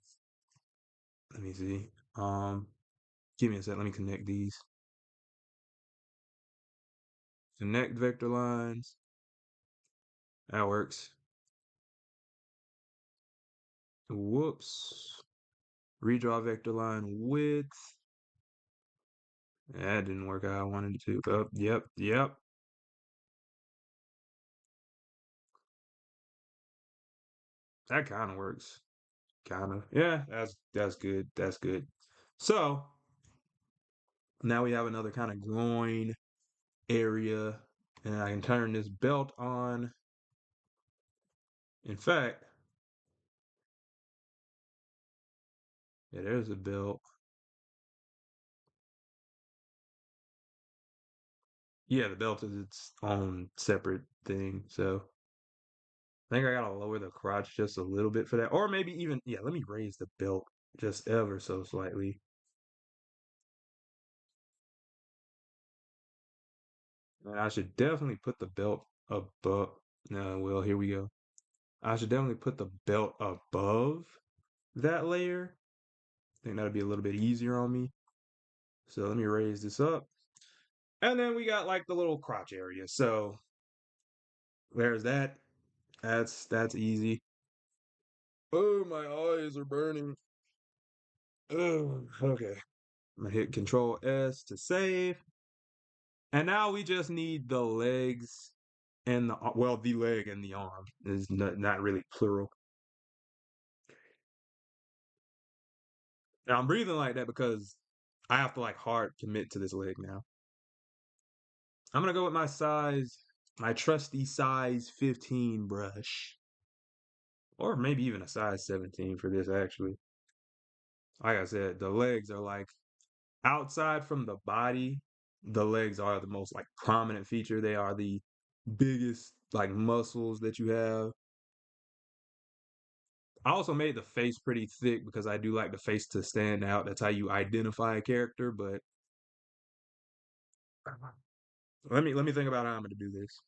let me see. Um, Give me a sec, let me connect these. Connect vector lines. That works. Whoops. Redraw vector line width. That didn't work how I wanted it to. Oh, yep. That kind of works. Kind of. Yeah, that's good. That's good. So now we have another kind of groin area, and I can turn this belt on. In fact, yeah, there's a belt. Yeah, the belt is its own separate thing. So I think I gotta lower the crotch just a little bit for that. Or maybe even, yeah, let me raise the belt just ever so slightly. And I should definitely put the belt above. No, well, here we go. I should definitely put the belt above that layer. I think that'd be a little bit easier on me. So let me raise this up. And then we got like the little crotch area. So there's that. That's easy. Oh, my eyes are burning. Oh, okay. I'm gonna hit Control S to save. And now we just need the legs and the well, the leg and the arm is not really plural. And I'm breathing like that because I have to like hard commit to this leg now. I'm gonna go with my trusty size 15 brush, or maybe even a size 17 for this. Actually, like I said, the legs are like outside from the body. The legs are the most like prominent feature. They are the biggest like muscles that you have. I also made the face pretty thick because I do like the face to stand out. That's how you identify a character. But let me think about how I'm gonna do this.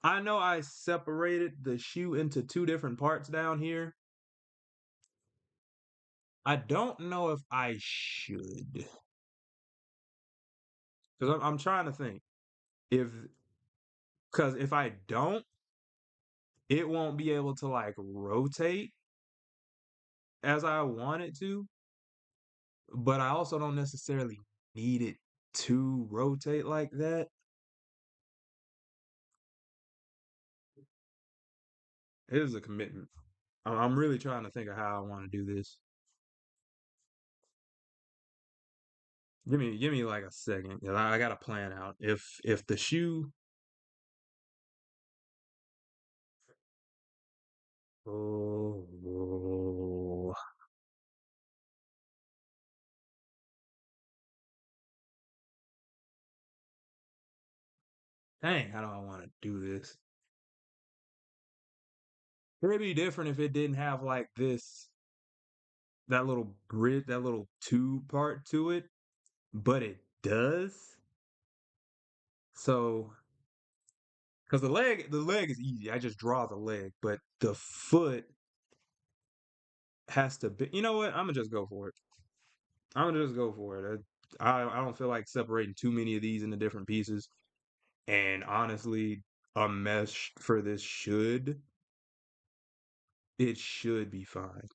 I know I separated the shoe into two different parts down here. I don't know if I should because I'm trying to think if because if I don't, it won't be able to like rotate as I want it to. But I also don't necessarily need it to rotate like that. It is a commitment. I'm really trying to think of how I want to do this. Give me like a second. 'Cause I got to plan out. If the shoe, oh, dang, how do I want to do this? It'd be different if it didn't have like this. that little grid, that little tube part to it, but it does. So, because the leg is easy. I just draw the leg, but the foot has to be. You know what? I'm gonna just go for it. I'm gonna just go for it. I don't feel like separating too many of these into different pieces. And honestly, a mesh for this should be fine.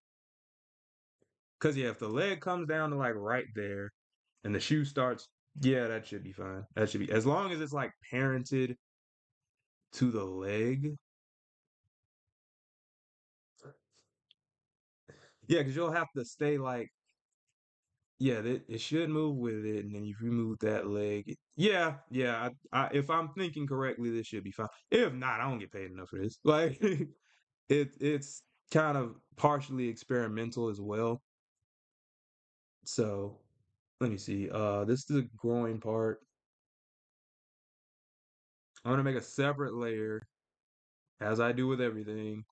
Cause yeah, if the leg comes down to like right there and the shoe starts, yeah, that should be fine. That should be as long as it's like parented to the leg. Yeah, because you'll have to stay like, yeah, it should move with it, and then if you move that leg, yeah, yeah. If I'm thinking correctly, this should be fine. If not, I don't get paid enough for this. Like, it's kind of partially experimental as well. So let me see. This is the groin part. I'm gonna make a separate layer, as I do with everything.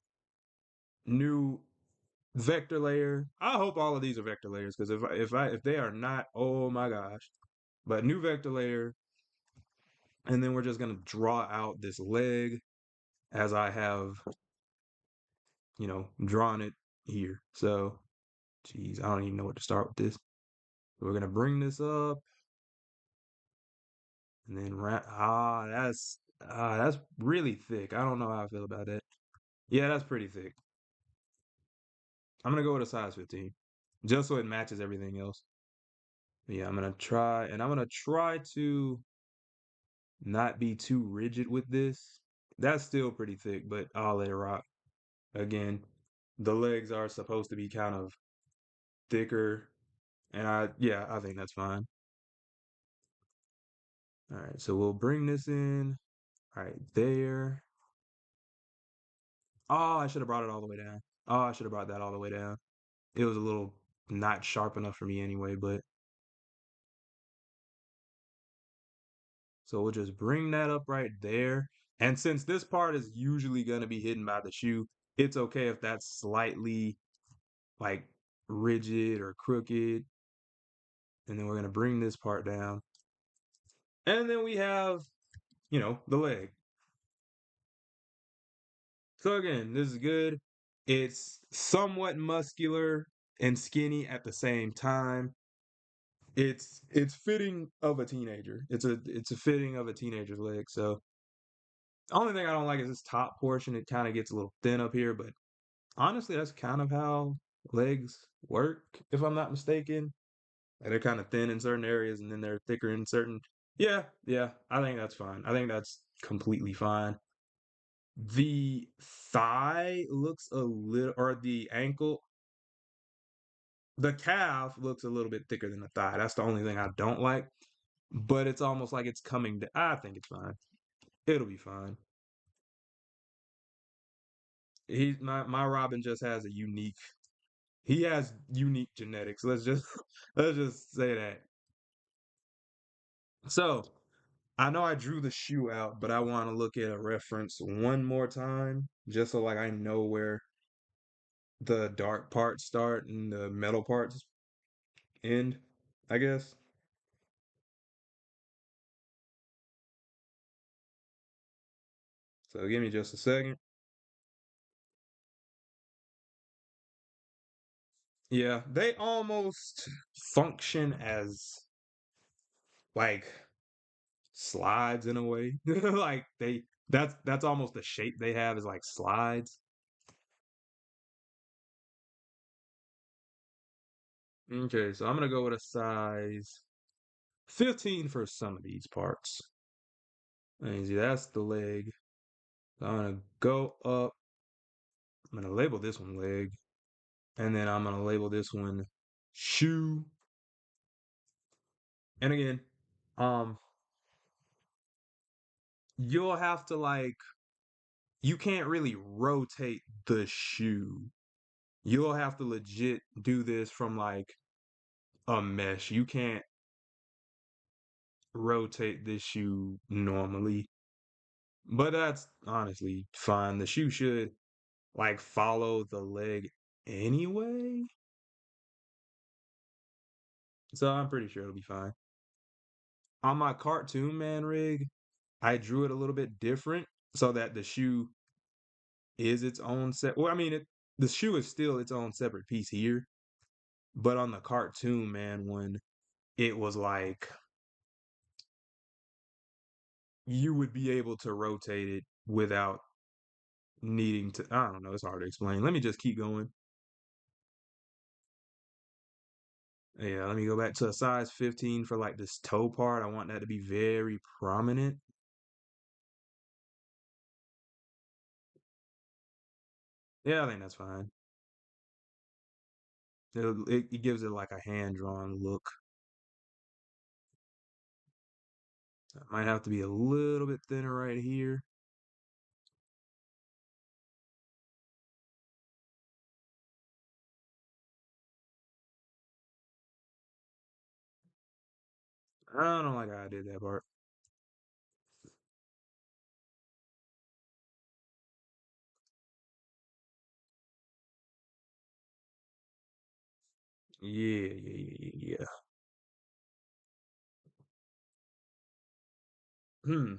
New vector layer. I hope all of these are vector layers because if they are not, oh my gosh. But new vector layer, and then we're just gonna draw out this leg as I have, drawn it here. So, geez, I don't even know what to start with this. So we're gonna bring this up and then that's really thick. I don't know how I feel about that. Yeah, that's pretty thick. I'm gonna go with a size 15, just so it matches everything else. Yeah, I'm gonna try to not be too rigid with this. That's still pretty thick, but I'll let it rock. Again, the legs are supposed to be kind of thicker, and yeah, I think that's fine. All right, so we'll bring this in right there. Oh, I should have brought it all the way down. Oh, I should have brought that all the way down. It was a little not sharp enough for me anyway, but so we'll just bring that up right there. And since this part is usually going to be hidden by the shoe, it's okay if that's slightly like rigid or crooked. And then we're going to bring this part down. And then we have, the leg. So again, this is good. It's somewhat muscular and skinny at the same time. It's fitting of a teenager. It's a fitting of a teenager's leg. So the only thing I don't like is this top portion. It kind of gets a little thin up here, but honestly, that's kind of how legs work, if I'm not mistaken. Like they're kind of thin in certain areas and then they're thicker in certain. Yeah, yeah, I think that's fine. I think that's completely fine. The thigh looks a little, or the ankle, the calf looks a little bit thicker than the thigh. That's the only thing I don't like, but it's almost like it's coming. I think it's fine. It'll be fine. My Robin just has a unique. He has unique genetics. Let's just say that. So I know I drew the shoe out, but I want to look at a reference one more time, just so like I know where the dark parts start and the metal parts end, I guess. So give me just a second. Yeah, they almost function as like slides in a way. Like that's almost the shape they have is like slides. Okay, so I'm gonna go with a size 15 for some of these parts. And see, that's the leg. So I'm gonna go up. I'm gonna label this one leg, and then I'm gonna label this one shoe. And again, um, you'll have to like you can't really rotate the shoe. You'll have to legit do this from like a mesh. You can't rotate this shoe normally. But that's honestly fine. The shoe should like follow the leg anyway. So I'm pretty sure it'll be fine. On my cartoon man rig, I drew it a little bit different so that the shoe is its own set. Well, I mean, the shoe is still its own separate piece here, but on the cartoon man one, it was like you would be able to rotate it without needing to. I don't know. It's hard to explain. Let me just keep going. Yeah, let me go back to a size 15 for like this toe part. I want that to be very prominent. Yeah, I think that's fine. It gives it like a hand drawn look. Might have to be a little bit thinner right here. I don't like how I did that part. Yeah, yeah, yeah, yeah. Hmm.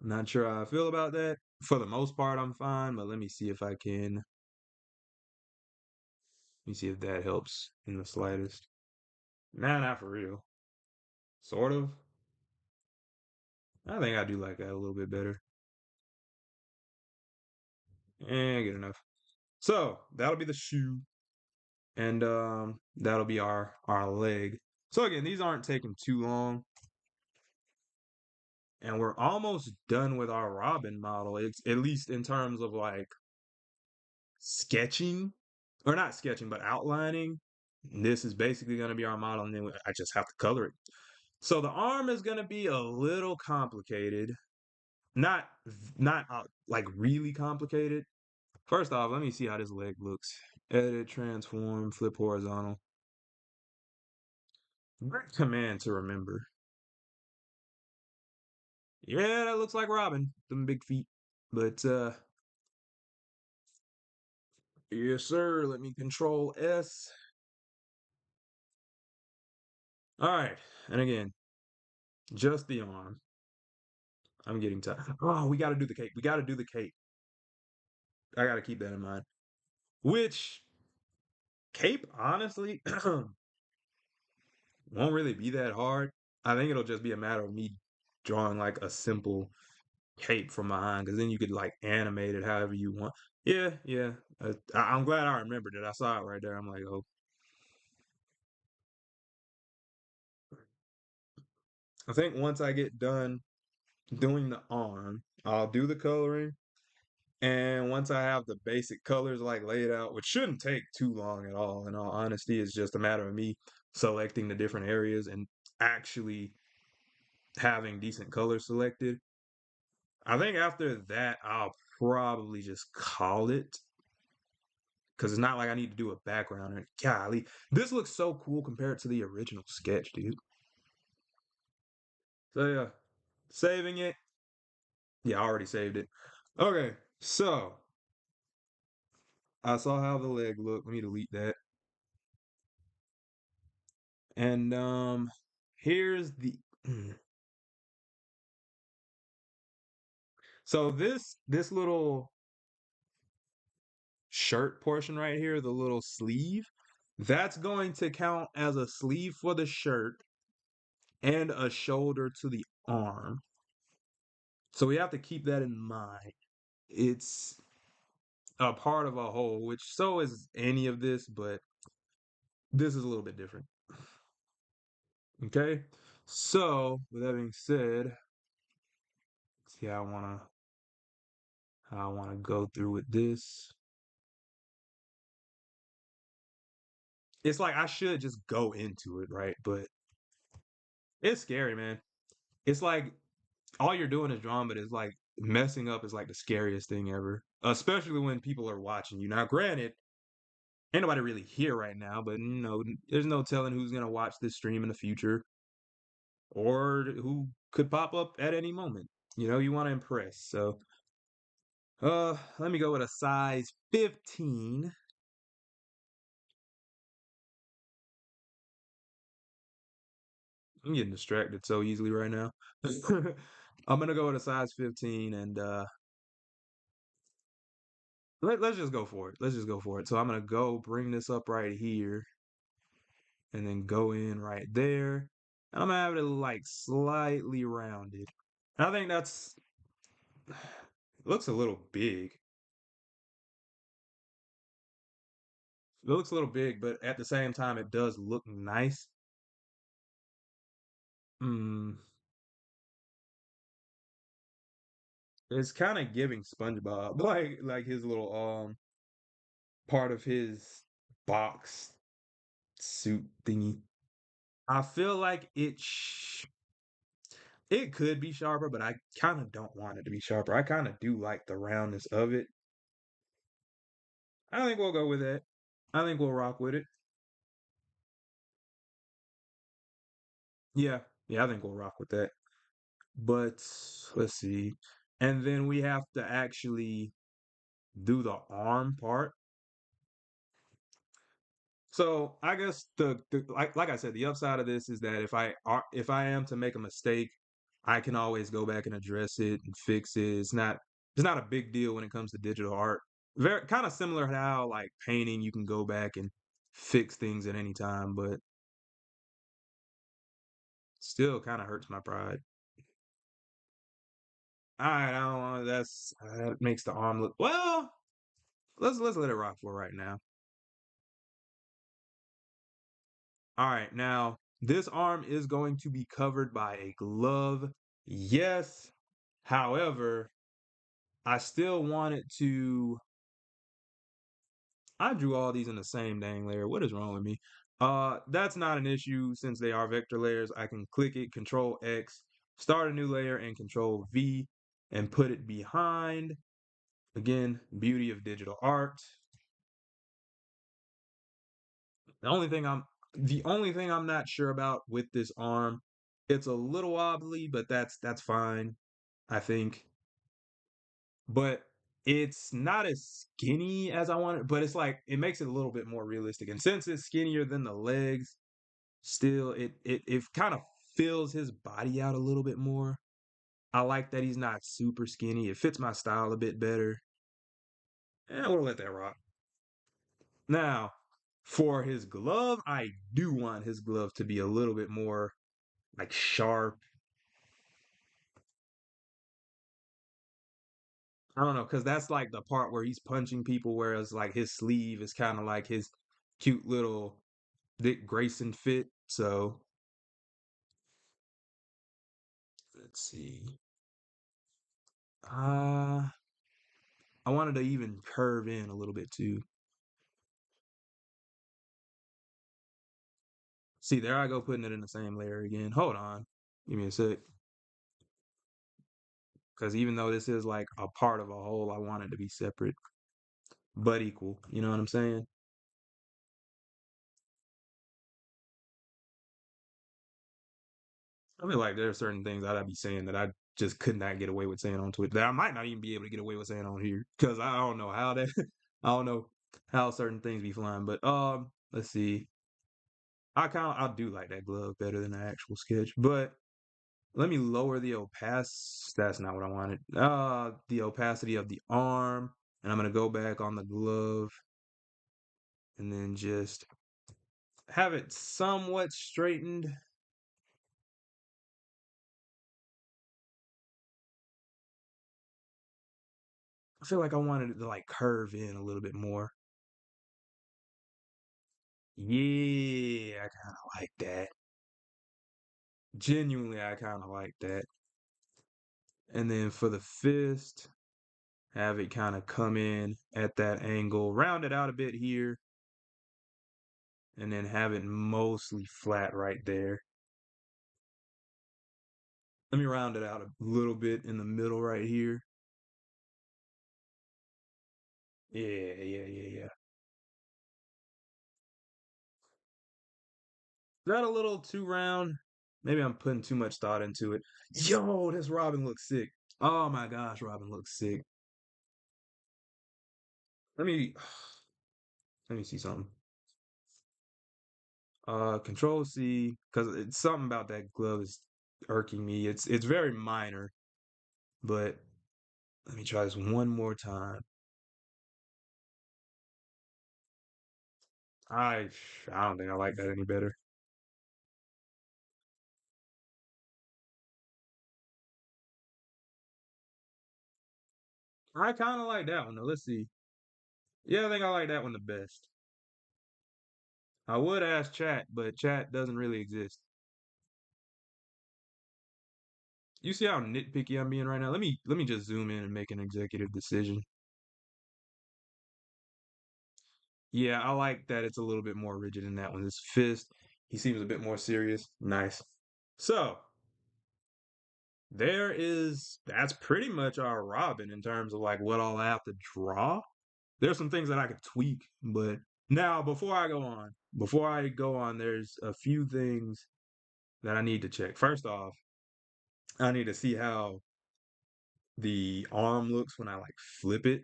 Not sure how I feel about that. For the most part, I'm fine, but let me see if I can. Let me see if that helps in the slightest. Nah, not for real. Sort of. I think I do like that a little bit better. Good enough. So that'll be the shoe, and that'll be our leg. So again, these aren't taking too long, and we're almost done with our Robin model. It's at least in terms of like sketching, or not sketching, but outlining. This is basically going to be our model, and then I just have to color it. So the arm is going to be a little complicated. Not not like really complicated. First off, let me see how this leg looks. Edit, transform, flip horizontal. Great command to remember. Yeah, that looks like Robin. Them big feet. But yes, sir. Let me control S. All right. And again, just the arm. I'm getting tired. Oh, we got to do the cape. We got to do the cape. I got to keep that in mind. Which cape, honestly, won't really be that hard. I think it'll just be a matter of me drawing like a simple cape from behind, because then you could like animate it however you want. Yeah, yeah. I'm glad I remembered it. I saw it right there. I'm like, oh, I think once I get done doing the arm, I'll do the coloring. And once I have the basic colors like laid out, which shouldn't take too long at all, in all honesty, it's just a matter of me selecting the different areas and actually having decent colors selected. I think after that, I'll probably just call it, because it's not like I need to do a background. And golly, this looks so cool compared to the original sketch, dude. So yeah, saving it. Yeah, I already saved it. Okay, so I saw how the leg looked. Let me delete that. And here's the so this little shirt portion right here, the little sleeve, that's going to count as a sleeve for the shirt and a shoulder to the arm. So we have to keep that in mind. It's a part of a whole, which so is any of this, but this is a little bit different. Okay. So with that being said, see how I wanna go through with this. It's like I should just go into it, right? But it's scary, man. It's like all you're doing is drawing, but it's like messing up is like the scariest thing ever. Especially when people are watching you. Now, granted, ain't nobody really here right now, but there's no telling who's gonna watch this stream in the future or who could pop up at any moment. You want to impress. So, let me go with a size 15. I'm getting distracted so easily right now. I'm gonna go with a size 15 and let's just go for it. Let's just go for it. So I'm gonna go bring this up right here and then go in right there. And I'm gonna have it like slightly rounded. And I think that's looks a little big. It looks a little big, but at the same time, it does look nice. Mm, it's kind of giving SpongeBob, like his little part of his box suit thingy. I feel like it could be sharper, but I kind of don't want it to be sharper. I kind of do like the roundness of it. I think we'll go with that. I think we'll rock with it. Yeah, yeah, I think we'll rock with that. But let's see. And then we have to actually do the arm part. So I guess the like I said, the upside of this is that if I am to make a mistake, I can always go back and address it and fix it. It's not a big deal when it comes to digital art. Very kind of similar to how like painting, you can go back and fix things at any time, but still kind of hurts my pride. All right, I don't want that's that makes the arm look well. Let's let it rock for right now. All right, now this arm is going to be covered by a glove. Yes. However, I still wanted to. I drew all these in the same dang layer. What is wrong with me? That's not an issue since they are vector layers. I can click it, Control X, start a new layer, and Control V, and put it behind. Again, beauty of digital art. The only thing I'm the only thing I'm not sure about with this arm, it's a little wobbly, but that's fine, I think. But it's not as skinny as I wanted, but it's like it makes it a little bit more realistic. And since it's skinnier than the legs, still it kind of fills his body out a little bit more. I like that he's not super skinny. It fits my style a bit better. And we'll let that rock. Now, for his glove, I do want his glove to be a little bit more like sharp. I don't know, because that's like the part where he's punching people, whereas like his sleeve is kind of like his cute little Dick Grayson fit. So let's see. Uh I wanted to even curve in a little bit too. See, there I go putting it in the same layer again. Hold on. Give me a sec. Because even though this is like a part of a whole, I want it to be separate but equal. You know what I'm saying? I feel like there are certain things that I'd be saying that I just could not get away with saying on Twitter that I might not even be able to get away with saying on here because I don't know how that I don't know how certain things be flying. But let's see. I do like that glove better than the actual sketch, but let me lower the opacity. That's not what I wanted. The opacity of the arm, and I'm gonna go back on the glove and then just have it somewhat straightened. I feel like I wanted it to like curve in a little bit more. Yeah, I kind of like that. Genuinely, I kind of like that. And then for the fist, have it kind of come in at that angle, round it out a bit here, and then have it mostly flat right there. Let me round it out a little bit in the middle right here. Yeah. Is that a little too round? Maybe I'm putting too much thought into it. Yo, this Robin looks sick. Oh my gosh, Robin looks sick. Let me let me see something. Control C, because it's something about that glove is irking me. It's very minor, but let me try this one more time. I I don't think I like that any better. I kind of like that one though. Let's see. Yeah, I think I like that one the best. I would ask chat, but chat doesn't really exist. You see how nitpicky I'm being right now? Let me just zoom in and make an executive decision. Yeah, I like that it's a little bit more rigid in that one. His fist, he seems a bit more serious. Nice. So that's pretty much our Robin in terms of like what I'll have to draw. There's some things that I could tweak, but now before I go on, there's a few things that I need to check. First off, I need to see how the arm looks when I like flip it.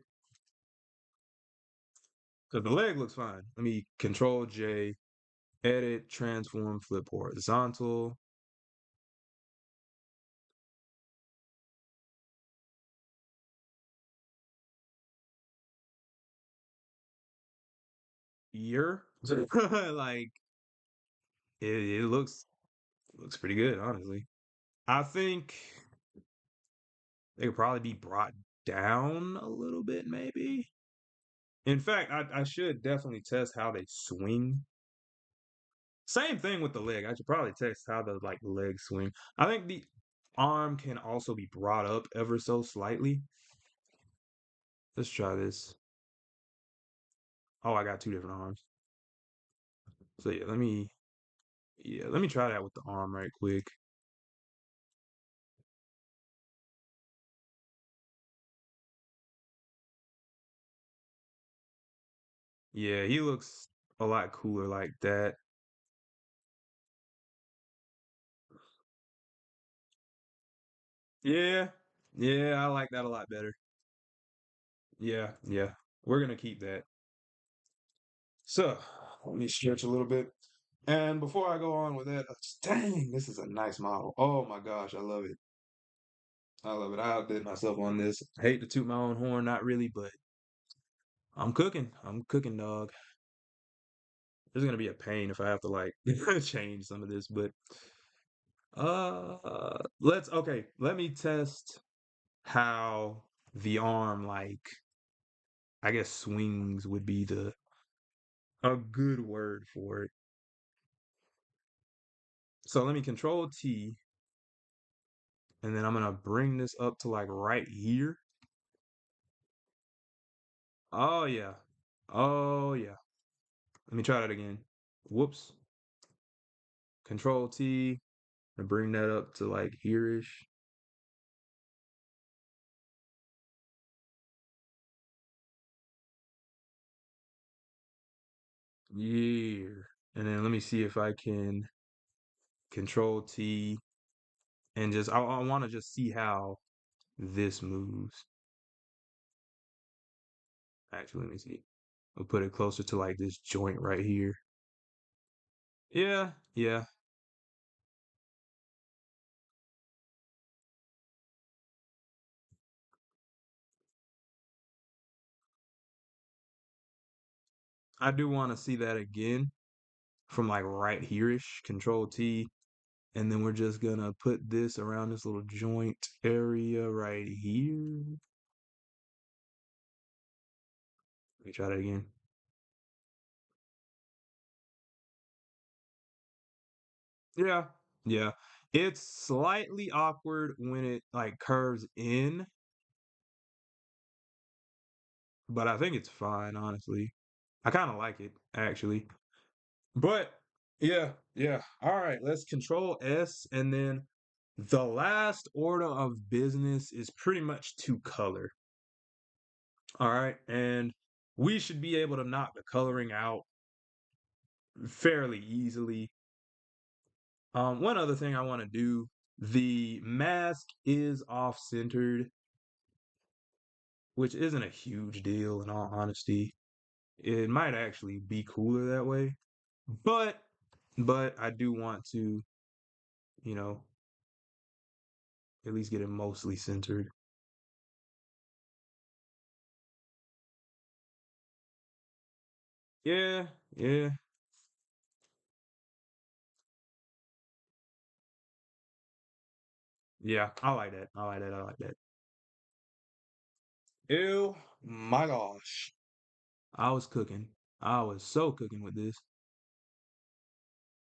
Because the leg looks fine. Let me control J, edit, transform, flip horizontal. Ear. Like it looks pretty good, honestly. I think they could probably be brought down a little bit, maybe. In fact, I should definitely test how they swing. Same thing with the leg. I should probably test how the like leg swing. I think the arm can also be brought up ever so slightly. Let's try this. Oh, I got two different arms. So yeah, let me try that with the arm right quick. Yeah, he looks a lot cooler like that. Yeah, yeah, I like that a lot better. Yeah, yeah. We're gonna keep that. So let me stretch a little bit. And before I go on with that, dang, this is a nice model. Oh my gosh, I love it. I love it. I outdid myself on this. I hate to toot my own horn, not really, but I'm cooking. I'm cooking, dog. It's gonna be a pain if I have to like change some of this, but let's okay. Let me test how the arm like I guess swings would be the a good word for it. So let me control T and then I'm gonna bring this up to like right here. Oh yeah. Oh yeah. Let me try that again. Whoops. Control T and bring that up to like here-ish. Yeah. And then let me see if I can control T and just I want to just see how this moves. Actually, let me see. I'll put it closer to like this joint right here. Yeah, yeah. I do want to see that again from like right here-ish. Control T. And then we're just gonna put this around this little joint area right here. Let me try that again. Yeah, yeah. It's slightly awkward when it like curves in, but I think it's fine, honestly. I kind of like it, actually. But yeah, yeah. All right, let's control S and then the last order of business is pretty much to color. All right, and we should be able to knock the coloring out fairly easily. One other thing I want to do, the mask is off-centered, which isn't a huge deal in all honesty. It might actually be cooler that way. But but I do want to, you know, at least get it mostly centered. Yeah, yeah, yeah. I like that. I like that. I like that. Ew, my gosh. I was cooking. I was so cooking with this.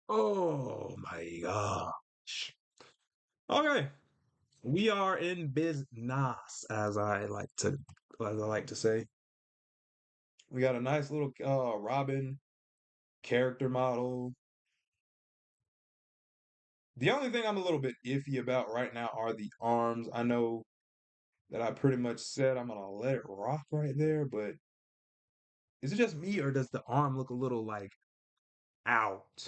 Oh my gosh. Okay. We are in business, as I like to say. We got a nice little Robin character model. The only thing I'm a little bit iffy about right now are the arms. I know that I pretty much said I'm gonna let it rock right there, but is it just me or does the arm look a little like out?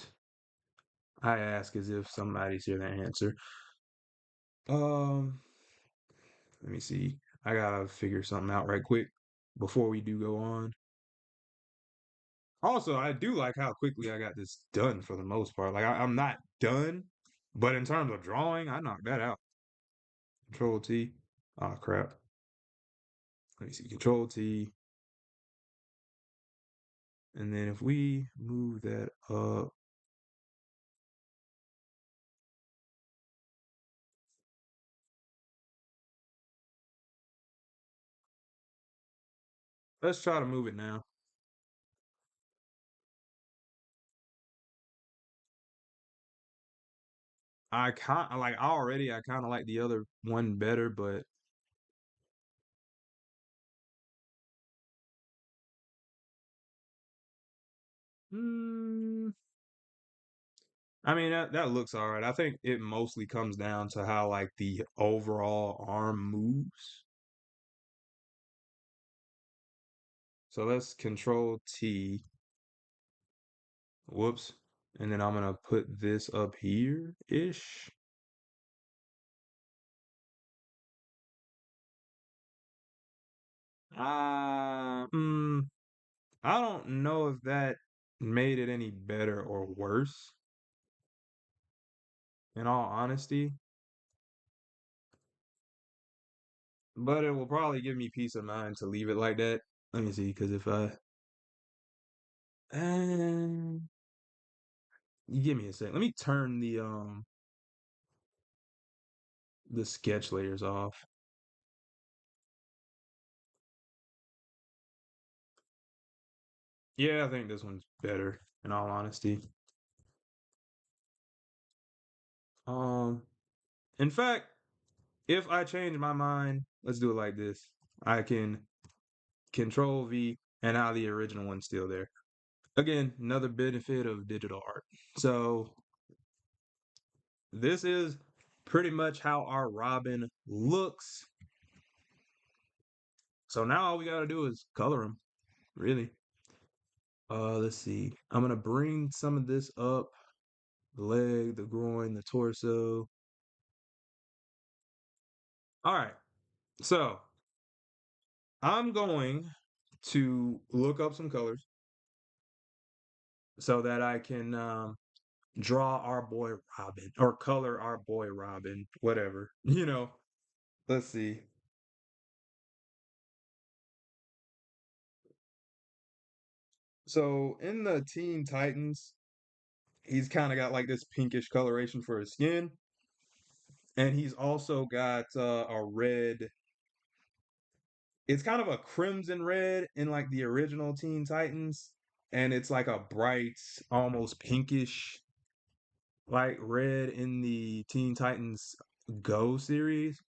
I ask as if somebody's here to answer. Um, Let me see. I gotta figure something out right quick before we do go on. Also, I do like how quickly I got this done for the most part. Like I'm not done, but in terms of drawing, I knocked that out. Control T. Oh crap. Let me see. Control T. And then if we move that up, let's try to move it now. I kind of like the other one better, but mm, I mean that looks all right. I think it mostly comes down to how like the overall arm moves. So let's control T. Whoops. And then I'm gonna put this up here ish. Mm, I don't know if that made it any better or worse, in all honesty, but it will probably give me peace of mind to leave it like that. Let me see, because if I, uh, you give me a sec. Let me turn the sketch layers off. Yeah, I think this one's better, in all honesty. Um, in fact, if I change my mind, let's do it like this. I can Control V, and now the original one's still there. Again, another benefit of digital art. So this is pretty much how our Robin looks. So now all we gotta do is color him, really. Let's see. I'm gonna bring some of this up, the leg, the groin, the torso. All right. So I'm going to look up some colors so that I can draw our boy Robin or color our boy Robin, whatever. Let's see. So in the Teen Titans, he's kind of got like this pinkish coloration for his skin, and he's also got a red. It's kind of a crimson red in like the original Teen Titans, and it's like a bright, almost pinkish like red in the Teen Titans Go series.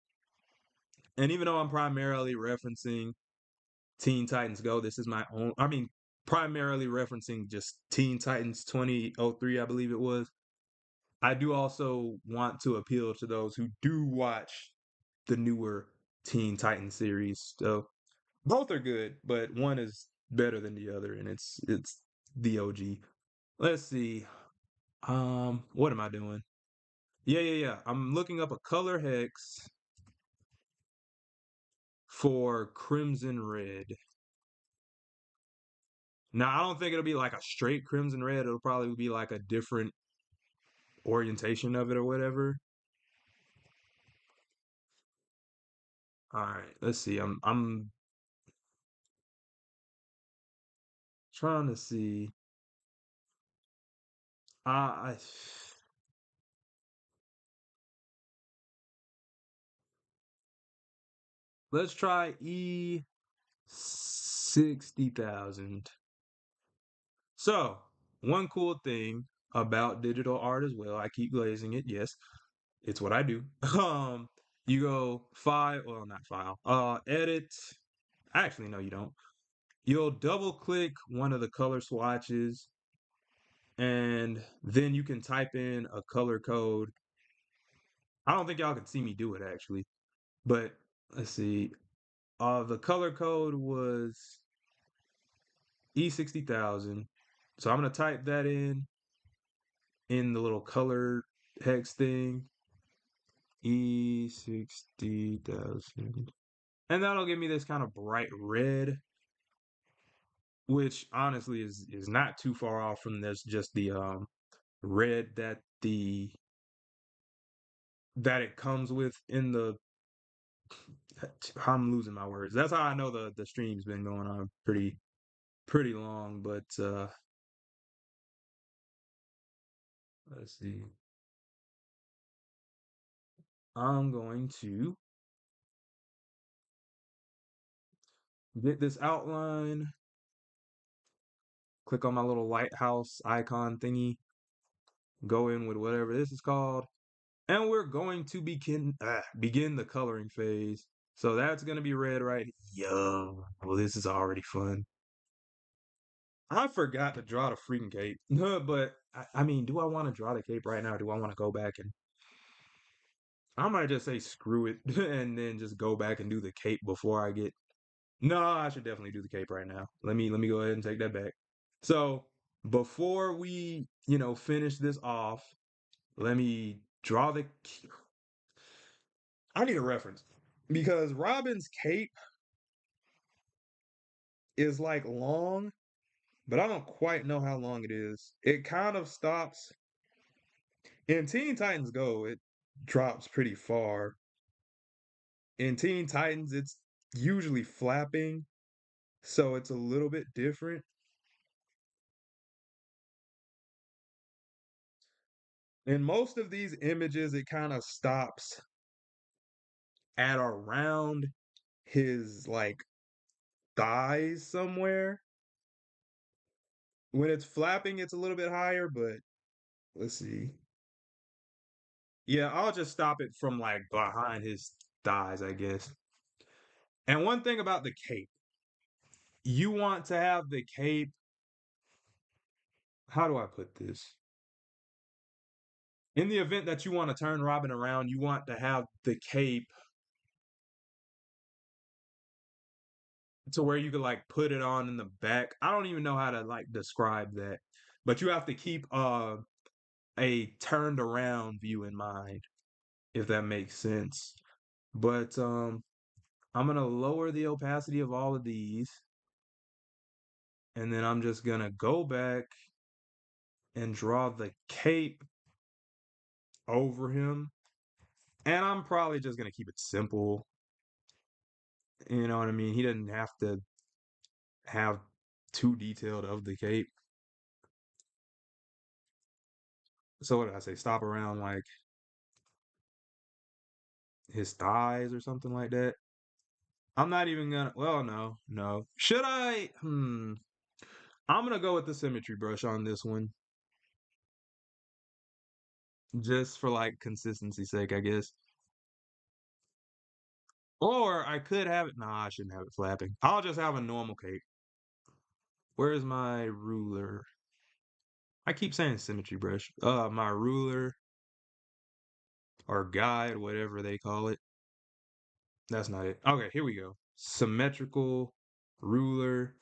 And even though I'm primarily referencing Teen Titans Go, this is my own. I mean, primarily referencing just Teen Titans 2003, I believe it was. I do also want to appeal to those who do watch the newer Teen Titans series. So both are good, but one is better than the other, and it's the OG. Let's see. What am I doing? Yeah. I'm looking up a color hex for Crimson Red. Now, I don't think it'll be like a straight crimson red. It'll probably be like a different orientation of it or whatever. All right, let's see. I'm trying to see. I let's try E 60,000. So, one cool thing about digital art as well, I keep glazing it. Yes, it's what I do. Um, you go file, well, not file, edit. Actually, no, you don't. You'll double click one of the color swatches, and then you can type in a color code. I don't think y'all can see me do it actually, but let's see. The color code was E60,000. So I'm gonna type that in the little color hex thing, E60,000. And that'll give me this kind of bright red, which honestly is not too far off from this just the red that it comes with in the I'm losing my words. That's how I know the stream's been going on pretty long, but let's see. I'm going to get this outline, click on my little lighthouse icon thingy, go in with whatever this is called, and we're going to begin the coloring phase. So that's gonna be red, right? Yo, well, this is already fun. I forgot to draw the freaking cape, but I mean, do I want to draw the cape right now? Do I want to go back and I might just say screw it and then just go back and do the cape before I get. No, I should definitely do the cape right now. Let me go ahead and take that back. So before we, finish this off, let me draw the. I need a reference because Robin's cape is like long, but I don't quite know how long it is. It kind of stops in Teen Titans Go. It drops pretty far. In Teen Titans, it's usually flapping, so it's a little bit different. In most of these images, it kind of stops at around his like thighs somewhere. When it's flapping, it's a little bit higher, but let's see. Yeah, I'll just stop it from like behind his thighs, I guess. And one thing about the cape, you want to have the cape. How do I put this? In the event that you want to turn Robin around, you want to have the cape to where you could like put it on in the back. I don't even know how to like describe that, but you have to keep a turned around view in mind, if that makes sense. But I'm gonna lower the opacity of all of these, and then I'm just gonna go back and draw the cape over him. And I'm probably just gonna keep it simple. You know what I mean? He doesn't have to have too detailed of the cape. So what did I say? Stop around like his thighs or something like that. I'm not even gonna. Well, no, no. Should I? I'm gonna go with the symmetry brush on this one, just for like consistency's sake, I guess. Or I could have it. Nah, I shouldn't have it flapping. I'll just have a normal cape. Where's my ruler? I keep saying symmetry brush. My ruler or guide, whatever they call it. That's not it. Okay, here we go. Symmetrical ruler,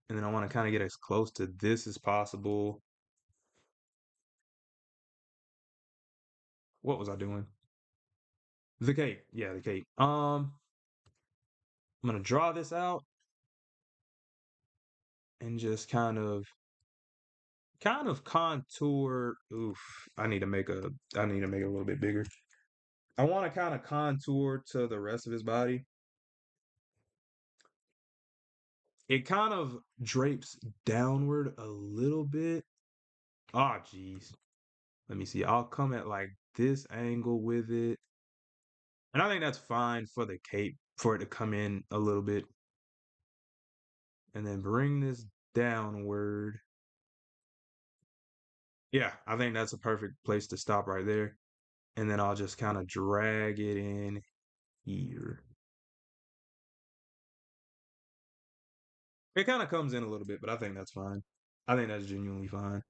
and then I want to kind of get as close to this as possible. What was I doing? The cape. Yeah, the cape. I'm gonna draw this out. and just kind of contour. Oof, I need to make it a little bit bigger. I want to kind of contour to the rest of his body. It kind of drapes downward a little bit. Ah, geez. Let me see. I'll come at like this angle with it. And I think that's fine for the cape, for it to come in a little bit. And then bring this downward. Yeah, I think that's a perfect place to stop right there. And then I'll just kind of drag it in here. It kind of comes in a little bit, but I think that's fine. I think that's genuinely fine.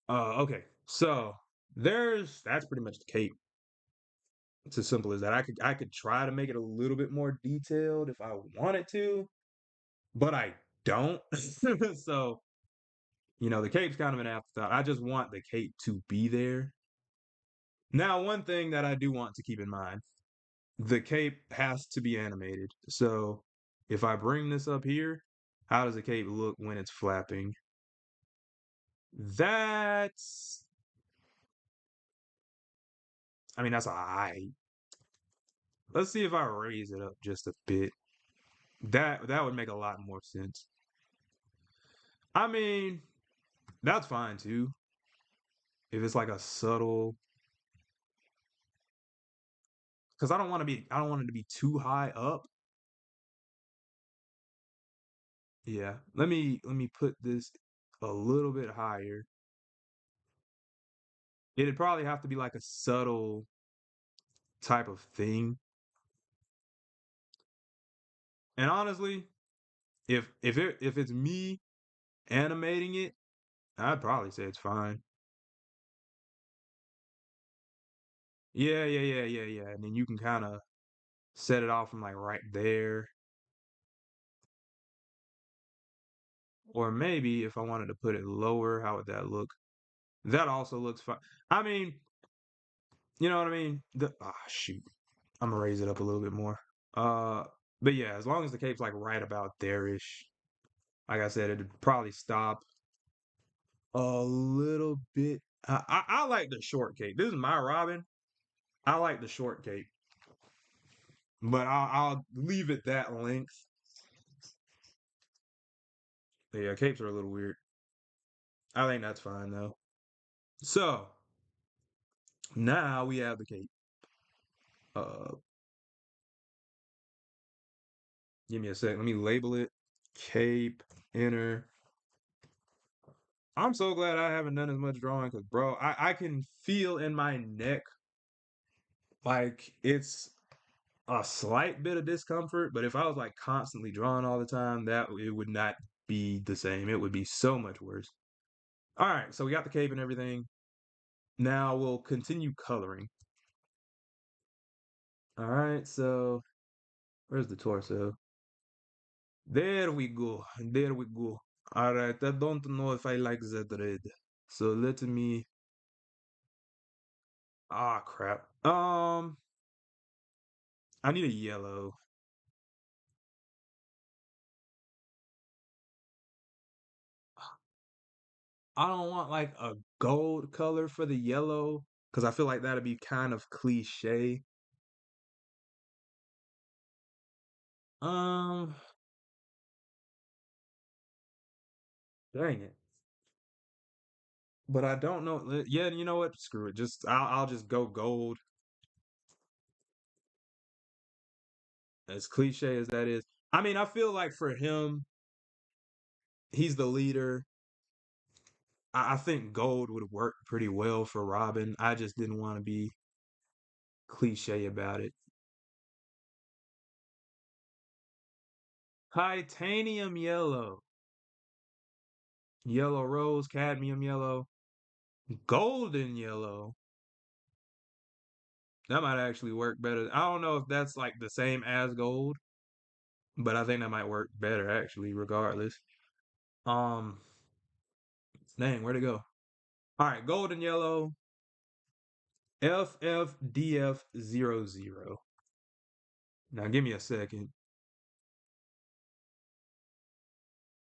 Okay. So that's pretty much the cape. It's as simple as that. I could try to make it a little bit more detailed if I wanted to, but I don't. So, the cape's kind of an afterthought. I just want the cape to be there. Now, one thing that I do want to keep in mind, the cape has to be animated. So, if I bring this up here, how does the cape look when it's flapping? That's I mean, that's all right. Let's see if I raise it up just a bit. That would make a lot more sense. I mean, that's fine too. If it's like a subtle, because I don't want it to be too high up. Yeah, let me put this a little bit higher. It'd probably have to be like a subtle type of thing. And honestly, if it's me animating it, I'd probably say it's fine. Yeah, yeah, yeah, yeah, yeah. And then you can kind of set it off from like right there. Or maybe if I wanted to put it lower, how would that look? That also looks fine. I mean, you know what I mean? Shoot. I'm gonna raise it up a little bit more. Uh, but yeah, as long as the cape's like right about there-ish, like I said, it'd probably stop a little bit. I like the short cape. This is my Robin. I like the short cape, but I'll leave it that length. Yeah, capes are a little weird. I think that's fine though. So now we have the cape. Uh, Give me a sec. Let me label it. Cape, enter. I'm so glad I haven't done as much drawing because, bro, I can feel in my neck like it's a slight bit of discomfort. But if I was like constantly drawing all the time, that it would not be the same. It would be so much worse. All right, so we got the cape and everything. Now we'll continue coloring. All right, so where's the torso? There we go. There we go. All right, I don't know if I like that red. So let me. Ah, crap. I need a yellow. I don't want like a gold color for the yellow because I feel like that'd be kind of cliche. Um, Dang it. But I don't know. Yeah, you know what? Screw it. I'll just go gold. As cliche as that is. I mean, I feel like for him, he's the leader. I think gold would work pretty well for Robin. I just didn't want to be cliche about it. Titanium yellow, yellow rose, cadmium yellow, golden yellow. That might actually work better. I don't know if that's like the same as gold, but I think that might work better actually, regardless. Um, Dang, where'd it go? All right, golden yellow, FFDF00. Now give me a second.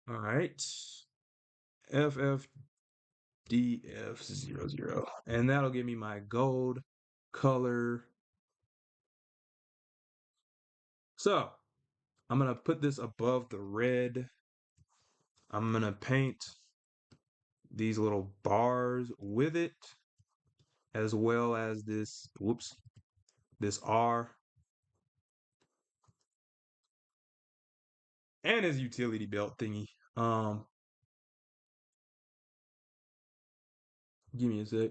All right. FFDF00. And that'll give me my gold color. So I'm going to put this above the red. I'm going to paint these little bars with it, as well as this, whoops, this R and his utility belt thingy. Um, Give me a sec.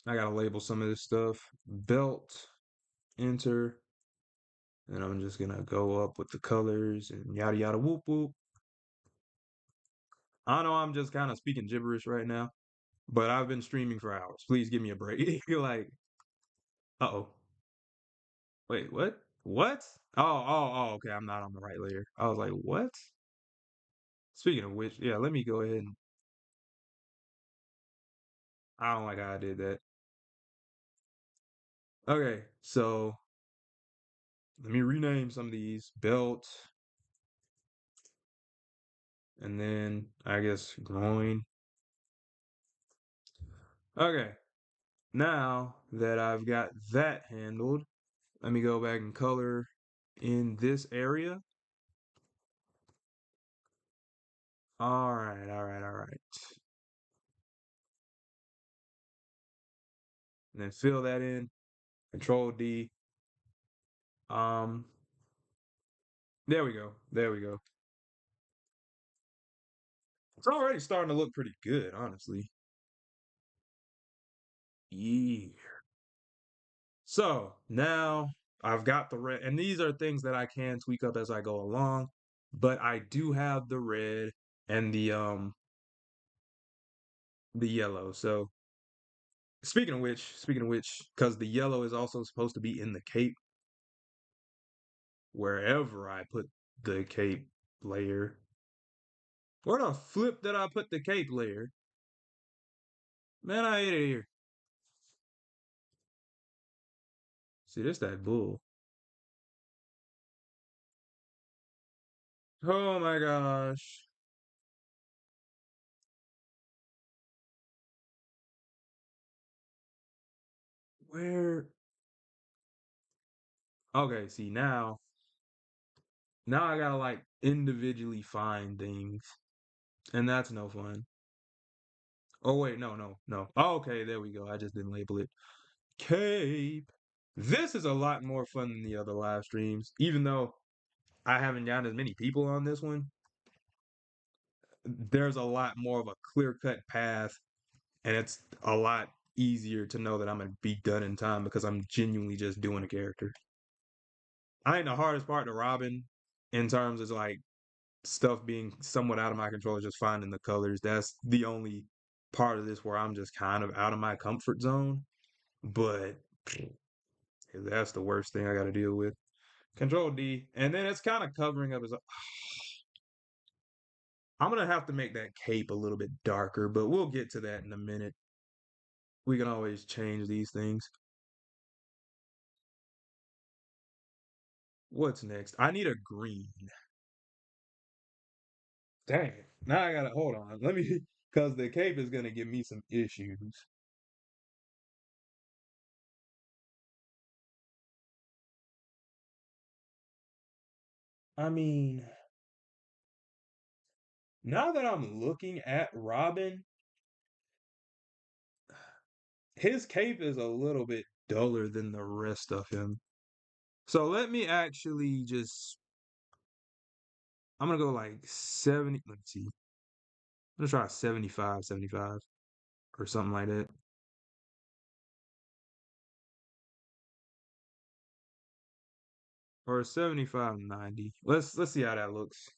I gotta label some of this stuff. Belt, enter, and I'm just gonna go up with the colors and yada yada whoop whoop. I know I'm just kind of speaking gibberish right now, but I've been streaming for hours. Please give me a break. Like, uh-oh. Wait, what? What? Oh, okay. I'm not on the right layer. I was like, what? Speaking of which, yeah, let me go ahead and I don't like how I did that. Okay, so let me rename some of these belt and then I guess groin. Okay, now that I've got that handled, let me go back and color in this area. All right. And then fill that in. Control D. Um, there we go. There we go. It's already starting to look pretty good, honestly. Yeah. So now I've got the red, and these are things that I can tweak up as I go along, but I do have the red and the yellow. So speaking of which, because the yellow is also supposed to be in the cape wherever I put the cape layer. Where the flip did I put the cape layer? Man, I hate it here. See, this that bull. Oh my gosh. Where? Okay, see now I gotta like individually find things, and that's no fun. Oh wait, no. Oh, okay, there we go. I just didn't label it. Cape. This is a lot more fun than the other live streams, even though I haven't gotten as many people on this one. There's a lot more of a clear-cut path, and it's a lot easier to know that I'm gonna be done in time because I'm genuinely just doing a character. I think the hardest part to Robin in terms is like stuff being somewhat out of my control is just finding the colors. That's the only part of this where I'm just kind of out of my comfort zone. But that's the worst thing I got to deal with. Control D, and then it's kind of covering up as I'm gonna have to make that cape a little bit darker, but we'll get to that in a minute. We can always change these things. What's next? I need a green. Dang it. Now I gotta hold on. Let me because the cape is gonna give me some issues. I mean, now that I'm looking at Robin, his cape is a little bit duller than the rest of him. So let me actually just I'm gonna go like 70. Let's see. I'm gonna try 75 or something like that. Or 75 90. Let's see how that looks.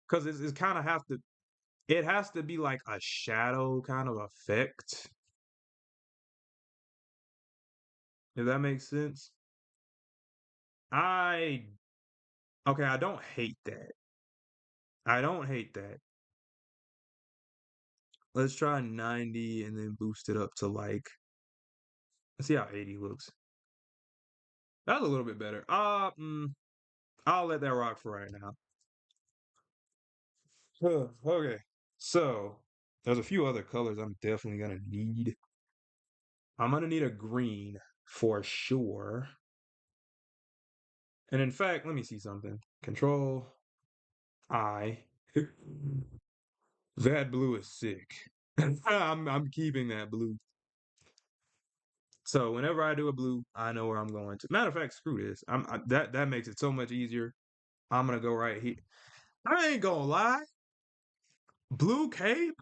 Cause it's kind of have to it has to be like a shadow kind of effect. If that makes sense. I okay, I don't hate that. I don't hate that. Let's try 90 and then boost it up to like let's see how 80 looks. That's a little bit better. I'll let that rock for right now. Okay. So there's a few other colors I'm definitely gonna need. I'm gonna need a green for sure. And in fact, let me see something. Control I. That blue is sick. I'm keeping that blue. So whenever I do a blue, I know where I'm going to. Matter of fact, screw this. That makes it so much easier. I'm gonna go right here. I ain't gonna lie. Blue cape,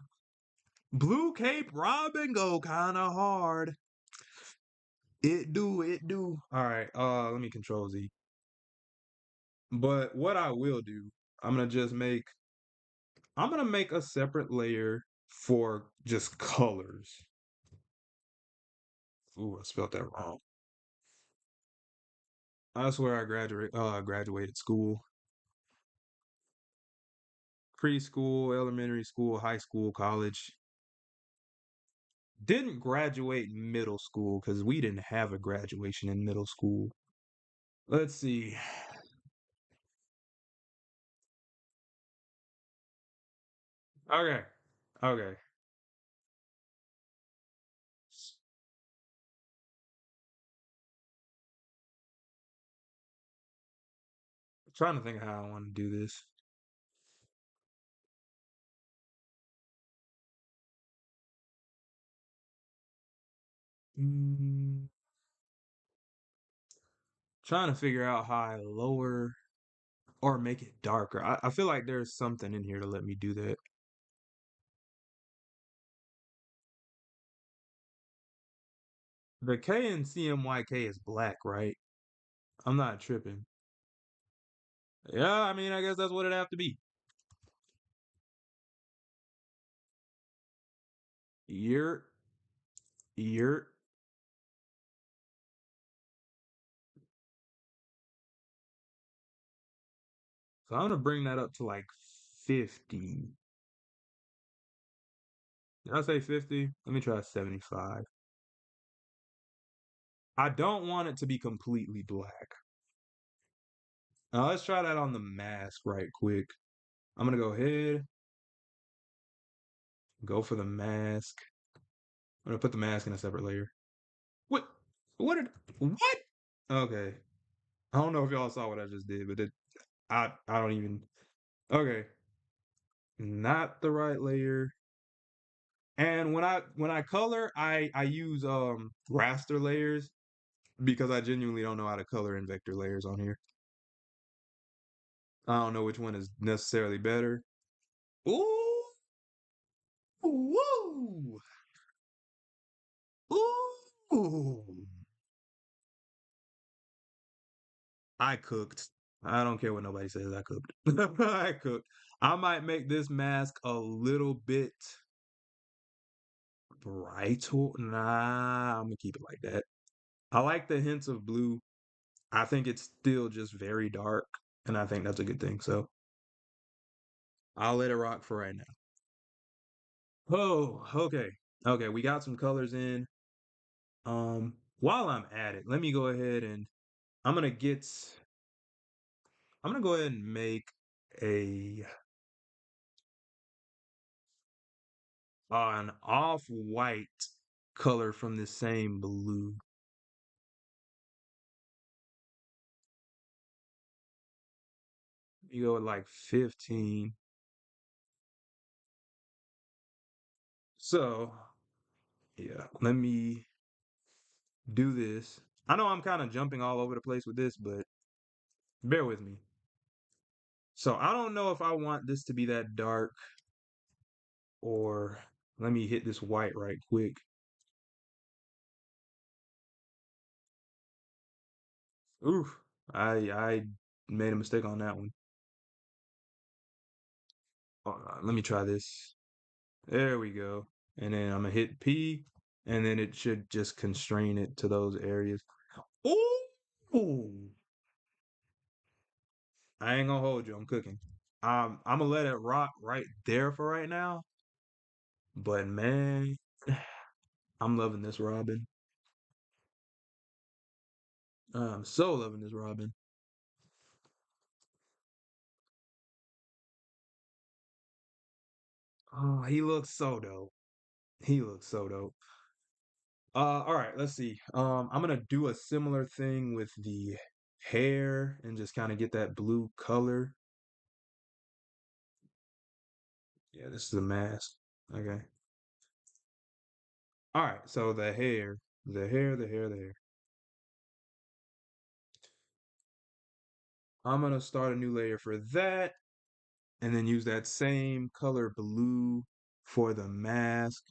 blue cape, Robin go kind of hard. It do, it do. All right. Let me control Z. But what I will do, I'm gonna just make. I'm gonna make a separate layer for just colors. Ooh, I spelled that wrong. I swear I graduated school. Preschool, elementary school, high school, college. Didn't graduate middle school because we didn't have a graduation in middle school. Let's see. Okay. Okay. Trying to think of how I want to do this. Mm, trying to figure out how I lower or make it darker. I feel like there's something in here to let me do that. The K in CMYK is black, right? I'm not tripping. Yeah, I mean, I guess that's what it'd have to be. Year, year. So I'm gonna bring that up to like 50. Did I say 50? Let me try 75. I don't want it to be completely black. Now let's try that on the mask right quick. I'm gonna go ahead, go for the mask. I'm gonna put the mask in a separate layer. What? What did? What? Okay. I don't know if y'all saw what I just did, but I don't even. Okay, not the right layer. And when I color, I use raster layers because I genuinely don't know how to color in vector layers on here. I don't know which one is necessarily better. Ooh, woo, ooh. I cooked. I don't care what nobody says. I cooked. I cooked. I might make this mask a little bit brighter. Nah, I'm gonna keep it like that. I like the hints of blue. I think it's still just very dark, and I think that's a good thing. So I'll let it rock for right now. Oh, okay. Okay, we got some colors in. While I'm at it, let me go ahead and I'm gonna get I'm gonna go ahead and make a an off-white color from the same blue. You go with like 15. So, yeah, let me do this. I know I'm kind of jumping all over the place with this, but bear with me. So, I don't know if I want this to be that dark or let me hit this white right quick. Oof, I made a mistake on that one. Let me try this. There we go. And then I'm gonna hit P, and then it should just constrain it to those areas. Ooh, I ain't gonna hold you. I'm cooking. I'm gonna let it rock right there for right now. But man, I'm loving this Robin. I'm so loving this Robin. Oh, he looks so dope. He looks so dope. All right, let's see. I'm gonna do a similar thing with the hair and just kind of get that blue color. Yeah, this is a mask. Okay. All right, so the hair. I'm gonna start a new layer for that, and then use that same color blue for the mask.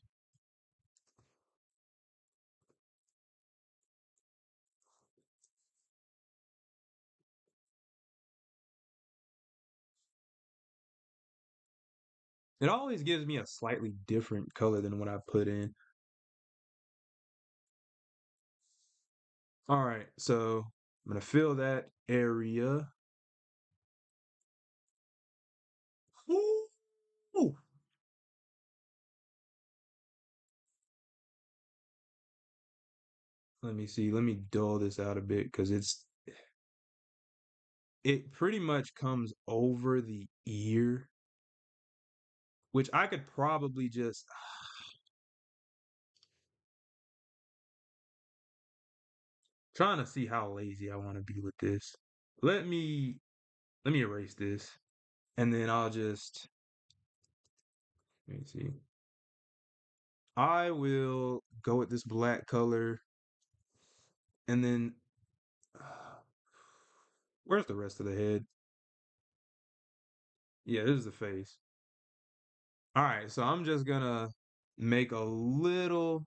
It always gives me a slightly different color than what I put in. All right, so I'm gonna fill that area. Ooh. Let me see. Let me dull this out a bit because it pretty much comes over the ear, which I could probably just trying to see how lazy I want to be with this. Let me let me erase this and then I'll just let me see. I will go with this black color and then where's the rest of the head? Yeah, this is the face. All right, so I'm just gonna make a little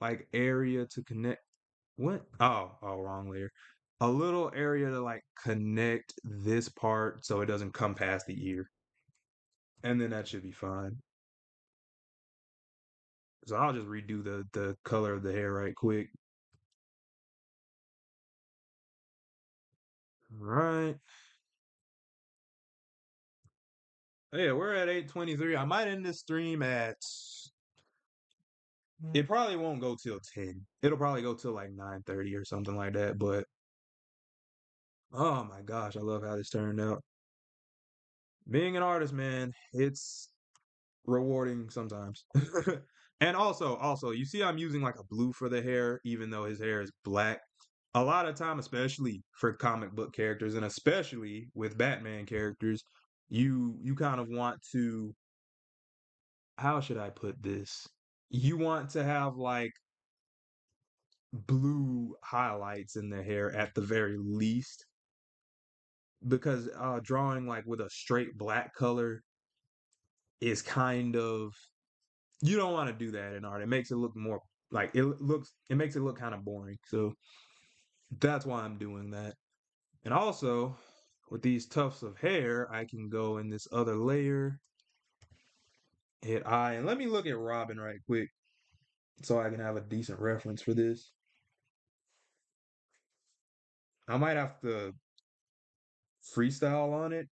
like area to connect. What? Oh, wrong layer. A little area to like connect this part so it doesn't come past the ear. And then that should be fine. So I'll just redo the color of the hair right quick. Right. Yeah, we're at 8:23. I might end this stream at it probably won't go till 10. It'll probably go till like 9:30 or something like that. But oh my gosh, I love how this turned out. Being an artist, man, it's rewarding sometimes. And also, you see I'm using like a blue for the hair, even though his hair is black. A lot of time, especially for comic book characters, and especially with Batman characters, you kind of want to, how should I put this? You want to have like blue highlights in the hair at the very least, because drawing like with a straight black color is kind of you don't want to do that in art. It makes it look more like it makes it look kind of boring. So that's why I'm doing that. And also with these tufts of hair, I can go in this other layer, hit I, and let me look at Robin right quick so I can have a decent reference for this. I might have to freestyle on it,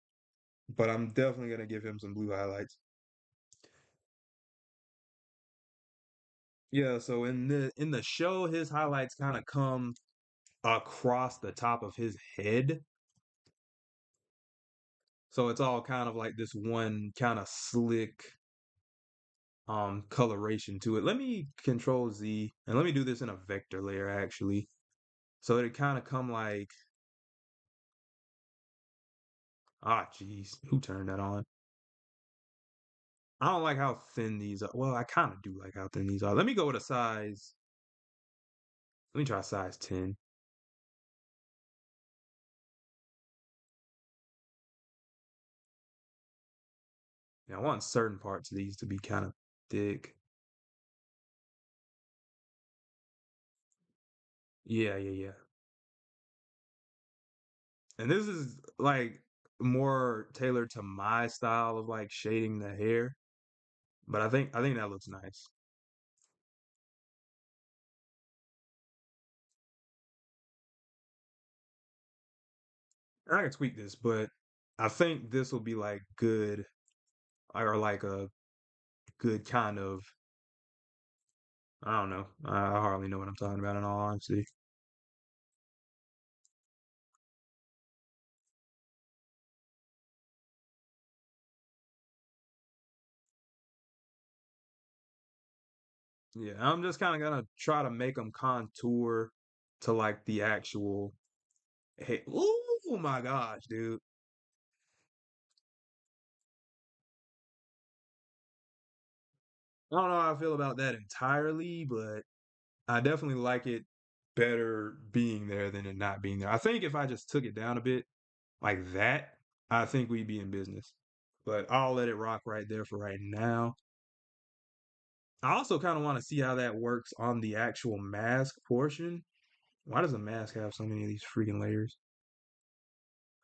but I'm definitely gonna give him some blue highlights. Yeah, so in the show, his highlights kind of come across the top of his head. So it's all kind of like this one kind of slick coloration to it. Let me control Z and let me do this in a vector layer actually. So it kind of come like geez, who turned that on? I don't like how thin these are. Well, I kind of do like how thin these are. Let me go with a size. Let me try size 10. Yeah, I want certain parts of these to be kind of thick. Yeah. And this is like more tailored to my style of like shading the hair. But I think that looks nice. I can tweak this, but I think this will be like good or like a good kind of I don't know. I hardly know what I'm talking about in all honesty. Yeah, I'm just kind of gonna try to make them contour to like the actual. Hey, oh my gosh, dude! I don't know how I feel about that entirely, but I definitely like it better being there than it not being there. I think if I just took it down a bit like that, I think we'd be in business. But I'll let it rock right there for right now. I also kind of want to see how that works on the actual mask portion. Why does a mask have so many of these freaking layers?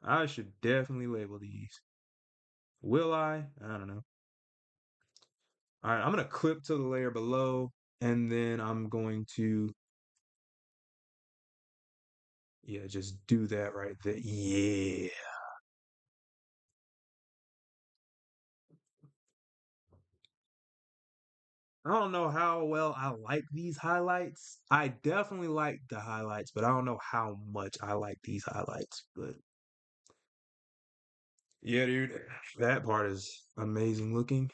I should definitely label these. Will I? I don't know. All right, I'm going to clip to the layer below, and then I'm going to, yeah, just do that right there. Yeah. I don't know how well I like these highlights. I definitely like the highlights, but I don't know how much I like these highlights. But yeah, dude, that part is amazing looking.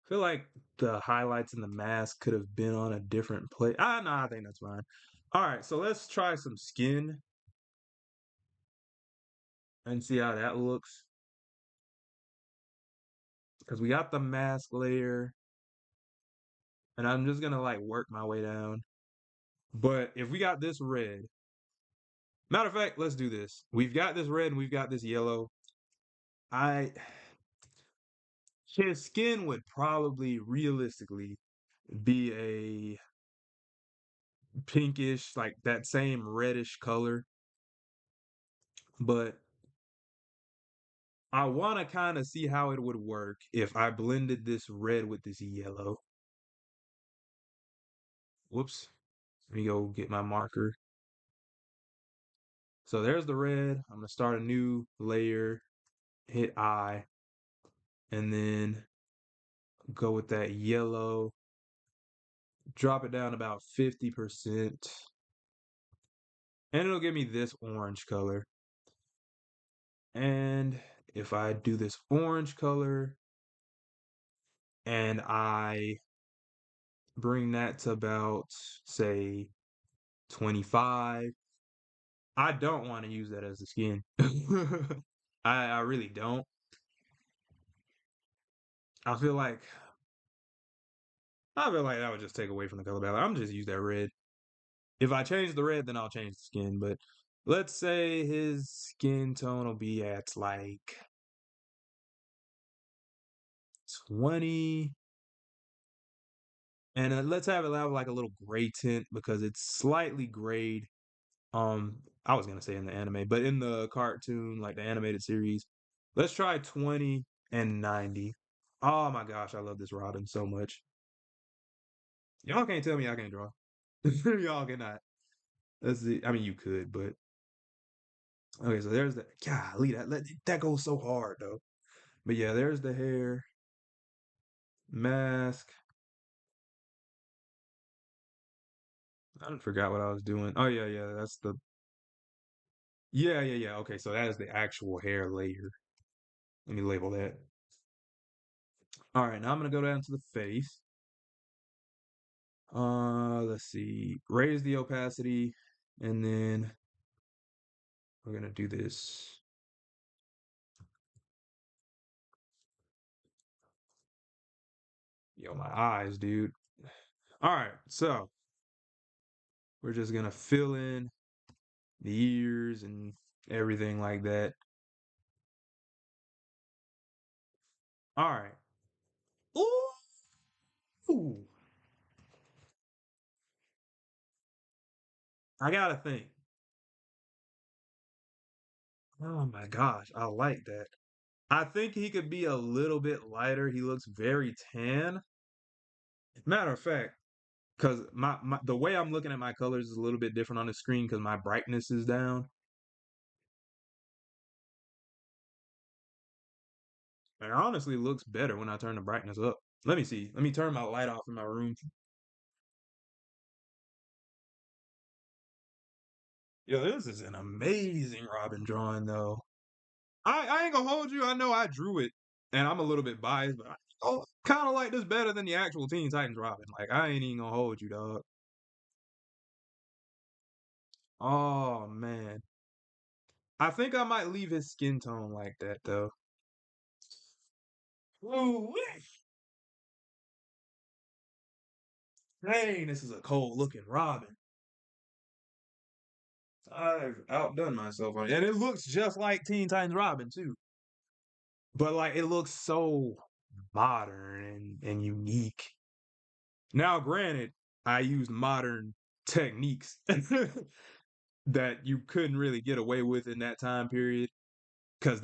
I feel like the highlights in the mask could have been on a different place. No, I think that's fine. All right, so let's try some skin and see how that looks. Because we got the mask layer, and I'm just gonna like work my way down. But if we got this red, matter of fact, let's do this. We've got this red and we've got this yellow. I His skin would probably realistically be a pinkish, like that same reddish color. But I want to kind of see how it would work if I blended this red with this yellow. Whoops. Let me go get my marker. So there's the red. I'm going to start a new layer, hit I, and then go with that yellow. Drop it down about 50%. And it'll give me this orange color. And if I do this orange color and I bring that to about, say, 25, I don't want to use that as the skin. I really don't. I feel like I feel like that would just take away from the color palette. I'm just use that red. If I change the red, then I'll change the skin. But let's say his skin tone will be at like 20. And let's have like a little gray tint because it's slightly grayed. I was gonna say in the anime, but in the cartoon, like the animated series, let's try 20 and 90. Oh my gosh, I love this Robin so much. Y'all can't tell me I can't draw. Y'all cannot. Let's see. I mean, you could, but okay. So there's the golly that goes so hard though. But yeah, there's the hair mask. I forgot what I was doing. Oh yeah, yeah. That's the yeah. Okay, so that is the actual hair layer. Let me label that. All right, now I'm gonna go down to the face. Let's see. Raise the opacity, and then we're gonna do this. Yo, my eyes, dude. All right, so we're just gonna fill in the ears and everything like that. All right. Ooh, I gotta think. Oh my gosh, I like that. I think he could be a little bit lighter. He looks very tan. Matter of fact, because my the way I'm looking at my colors is a little bit different on the screen because my brightness is down. It honestly looks better when I turn the brightness up. Let me see. Let me turn my light off in my room. Yo, this is an amazing Robin drawing, though. I ain't gonna hold you. I know I drew it, and I'm a little bit biased, but Oh, kind of like this better than the actual Teen Titans Robin. Like I ain't even gonna hold you, dog. Oh man, I think I might leave his skin tone like that though. Ooh, dang, this is a cold looking Robin. I've outdone myself on it, and it looks just like Teen Titans Robin too. But like it looks so modern and unique. Now, granted, I used modern techniques that you couldn't really get away with in that time period because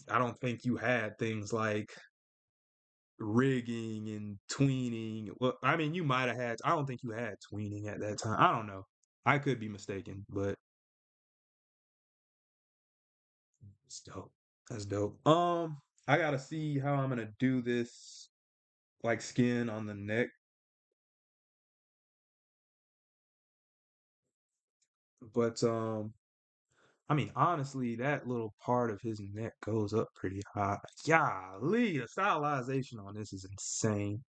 I don't think you had things like rigging and tweening. Well, I mean, you might have had, I don't think you had tweening at that time. I don't know. I could be mistaken, but it's dope. That's dope. I gotta see how I'm gonna do this like skin on the neck, but I mean, honestly, that little part of his neck goes up pretty high. Golly, the stylization on this is insane.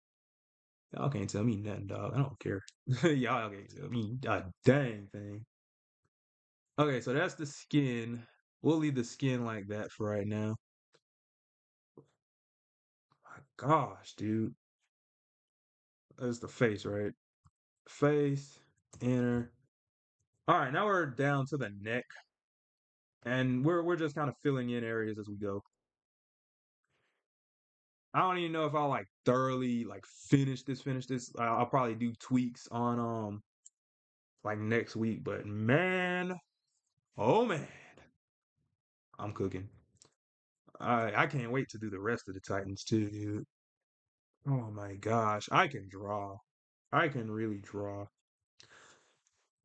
Y'all can't tell me nothing, dog. I don't care. Y'all can't tell me a dang thing. Okay, so that's the skin. We'll leave the skin like that for right now. My gosh, dude. That's the face, right? Face, inner. All right, now we're down to the neck, and we're just kind of filling in areas as we go. I don't even know if I'll like thoroughly like finish this. I'll probably do tweaks on like next week, but man, oh man, I'm cooking. I can't wait to do the rest of the Titans too, dude. Oh my gosh, I can draw. I can really draw.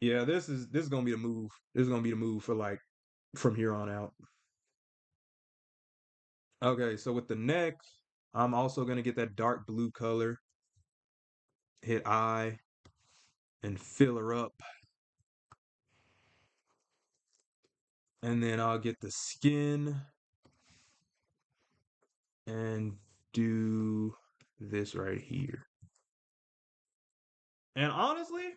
Yeah, this is gonna be the move. This is gonna be the move for like from here on out. Okay, so with the neck, I'm also gonna get that dark blue color, hit eye, and fill her up. And then I'll get the skin and do this right here. And honestly,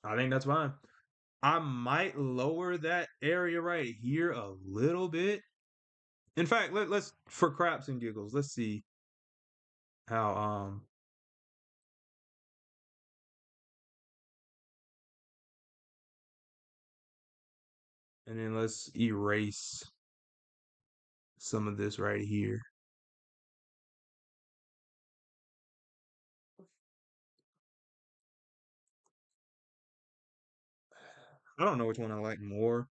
I think that's fine. I might lower that area right here a little bit. In fact, let's for craps and giggles, let's see how and then let's erase some of this right here. I don't know which one I like more.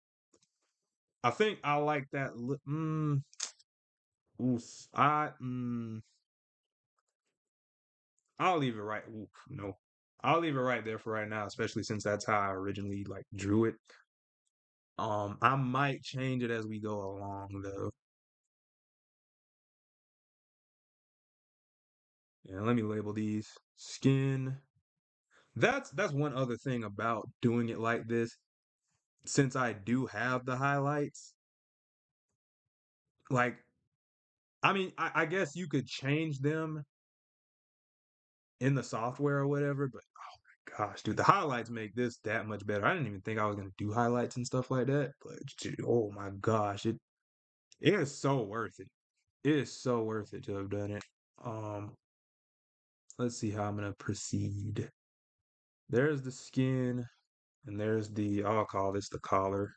I think I like that. Oof. I'll leave it right. Oof, no, I'll leave it right there for right now, especially since that's how I originally like drew it. I might change it as we go along though. Yeah, let me label these skin. That's one other thing about doing it like this. Since I do have the highlights, like I mean, I guess you could change them in the software or whatever, but gosh, dude, the highlights make this that much better. I didn't even think I was gonna do highlights and stuff like that, but dude, oh my gosh, it is so worth it. It is so worth it to have done it. Um, let's see how I'm gonna proceed. There's the skin, and there's the I'll call this the collar.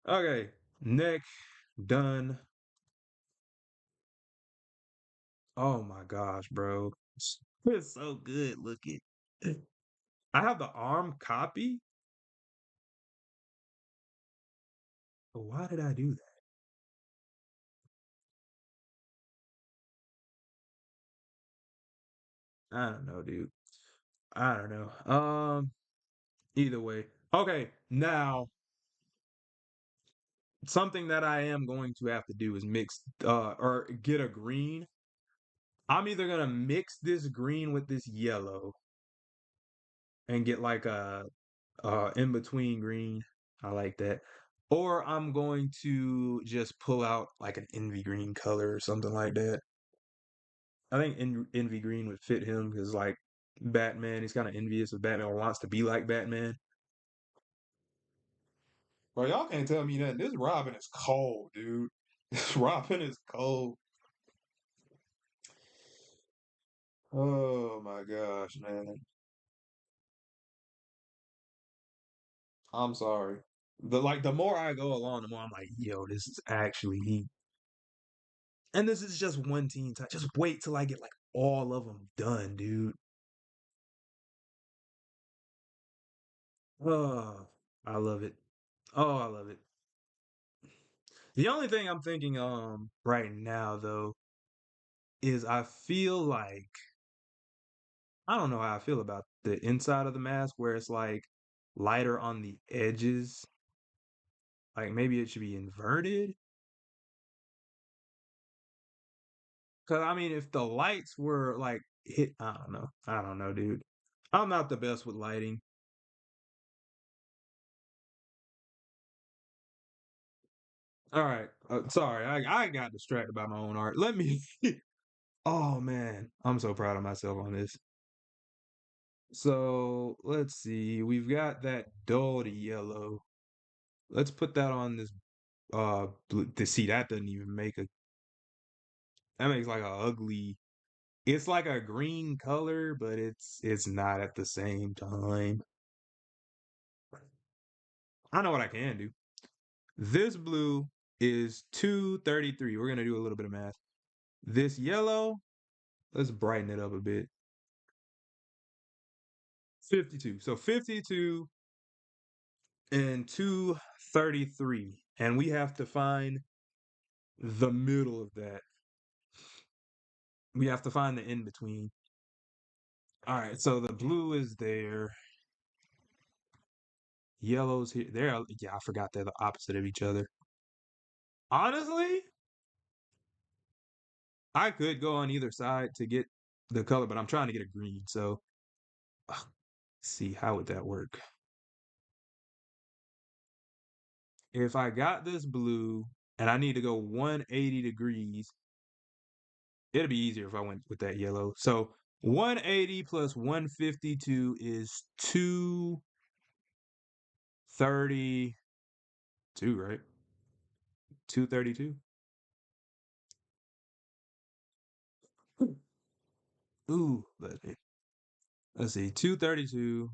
Okay, neck done. Oh my gosh, bro. It's so good looking. I have the arm copy. But why did I do that? I don't know, dude. I don't know. Either way. Okay, now something that I am going to have to do is mix or get a green. I'm either gonna mix this green with this yellow and get like a in between green. I like that. Or I'm going to just pull out like an envy green color or something like that. I think envy green would fit him because like Batman, he's kind of envious of Batman or wants to be like Batman. Bro, y'all can't tell me that this Robin is cold, dude. This Robin is cold. Oh my gosh, man. I'm sorry. The more I go along, the more I'm like, yo, this is actually he. And this is just one team type. Just wait till I get like all of them done, dude. Oh, I love it. Oh, I love it. The only thing I'm thinking right now though is I feel like I don't know how I feel about the inside of the mask where it's like lighter on the edges. Like maybe it should be inverted. Cause I mean if the lights were like hit I don't know. I don't know, dude. I'm not the best with lighting. All right. Sorry, I got distracted by my own art. Let me. Oh man, I'm so proud of myself on this. So let's see. We've got that dull yellow. Let's put that on this blue. To see that doesn't even make a. That makes like a ugly. It's like a green color, but it's not at the same time. I know what I can do. This blue is 233. We're gonna do a little bit of math. This yellow, let's brighten it up a bit. 52. So 52 and 233. And we have to find the middle of that. We have to find the in between. All right, so the blue is there. Yellow's here. There. Yeah, I forgot they're the opposite of each other. Honestly, I could go on either side to get the color, but I'm trying to get a green. So, let's see, how would that work? If I got this blue and I need to go 180 degrees, it'd be easier if I went with that yellow. So 180 plus 152 is 232, right? 232. Ooh, let's see, 232.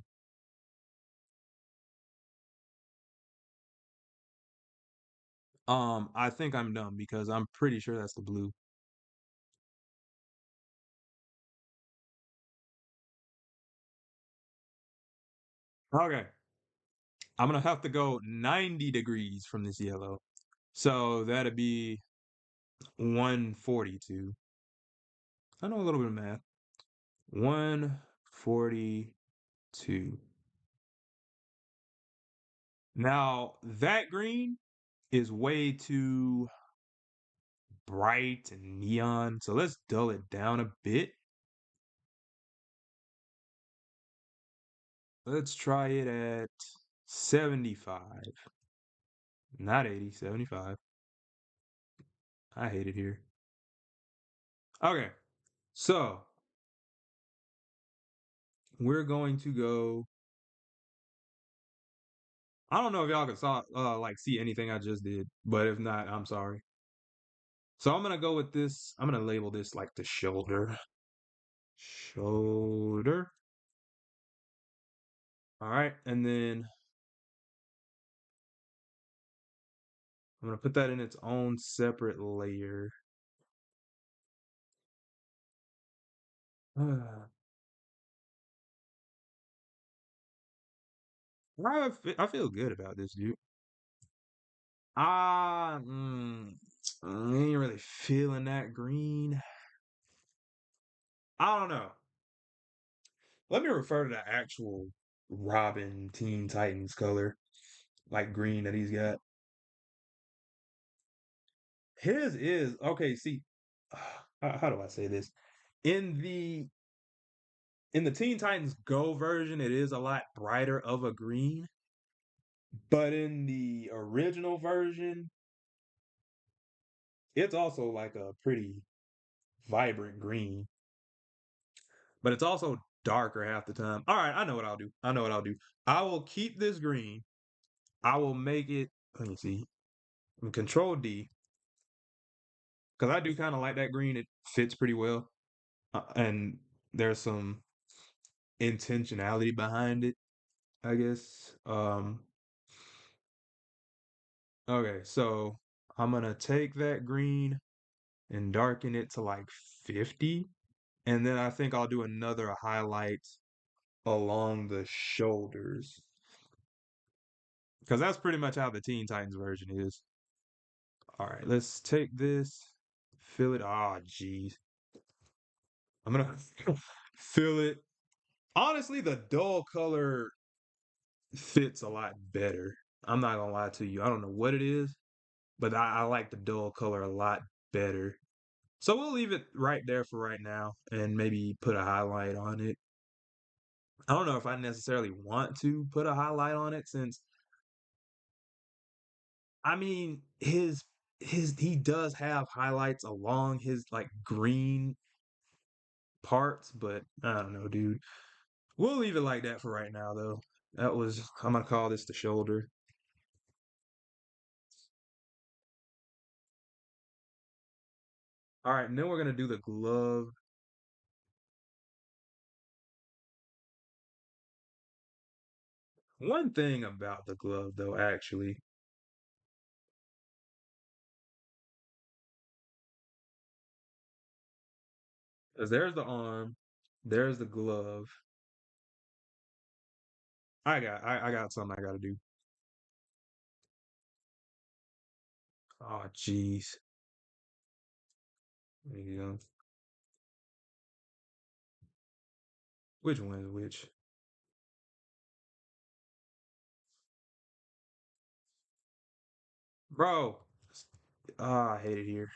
I think I'm dumb because I'm pretty sure that's the blue. Okay, I'm gonna have to go 90 degrees from this yellow. So that'd be 142. I know a little bit of math. 142. Now that green is way too bright and neon. So let's dull it down a bit. Let's try it at 75. Not 80, 75. I hate it here. Okay. So we're going to go. I don't know if y'all can saw like see anything I just did, but if not, I'm sorry. So I'm gonna go with this. I'm gonna label this like the shoulder. Shoulder. All right, and then I'm gonna put that in its own separate layer. I feel good about this, dude. Ah, I ain't really feeling that green. I don't know. Let me refer to the actual Robin Teen Titans color, like green that he's got. His is okay. See, how do I say this? In the in the Teen Titans Go version, it is a lot brighter of a green. But in the original version, it's also like a pretty vibrant green, but it's also darker half the time. All right, I know what I'll do. I know what I'll do. I will keep this green. I will make it, let me see, Control D, because I do kind of like that green. It fits pretty well. And there's some intentionality behind it, I guess. Okay, so I'm gonna take that green and darken it to like 50. And then I think I'll do another highlight along the shoulders. Because that's pretty much how the Teen Titans version is. All right, let's take this, fill it. Ah, geez. I'm gonna fill it. Honestly, the dull color fits a lot better. I'm not gonna lie to you. I don't know what it is, but I like the dull color a lot better. So we'll leave it right there for right now and maybe put a highlight on it. I don't know if I necessarily want to put a highlight on it since I mean his he does have highlights along his like green parts, but I don't know, dude. We'll leave it like that for right now though. That was I'm gonna call this the shoulder. All right, and then we're gonna do the glove. One thing about the glove though, actually, is there's the arm, there's the glove. I got something I gotta do. Oh jeez. There you go. Which one is which? Bro. Ah, I hate it here.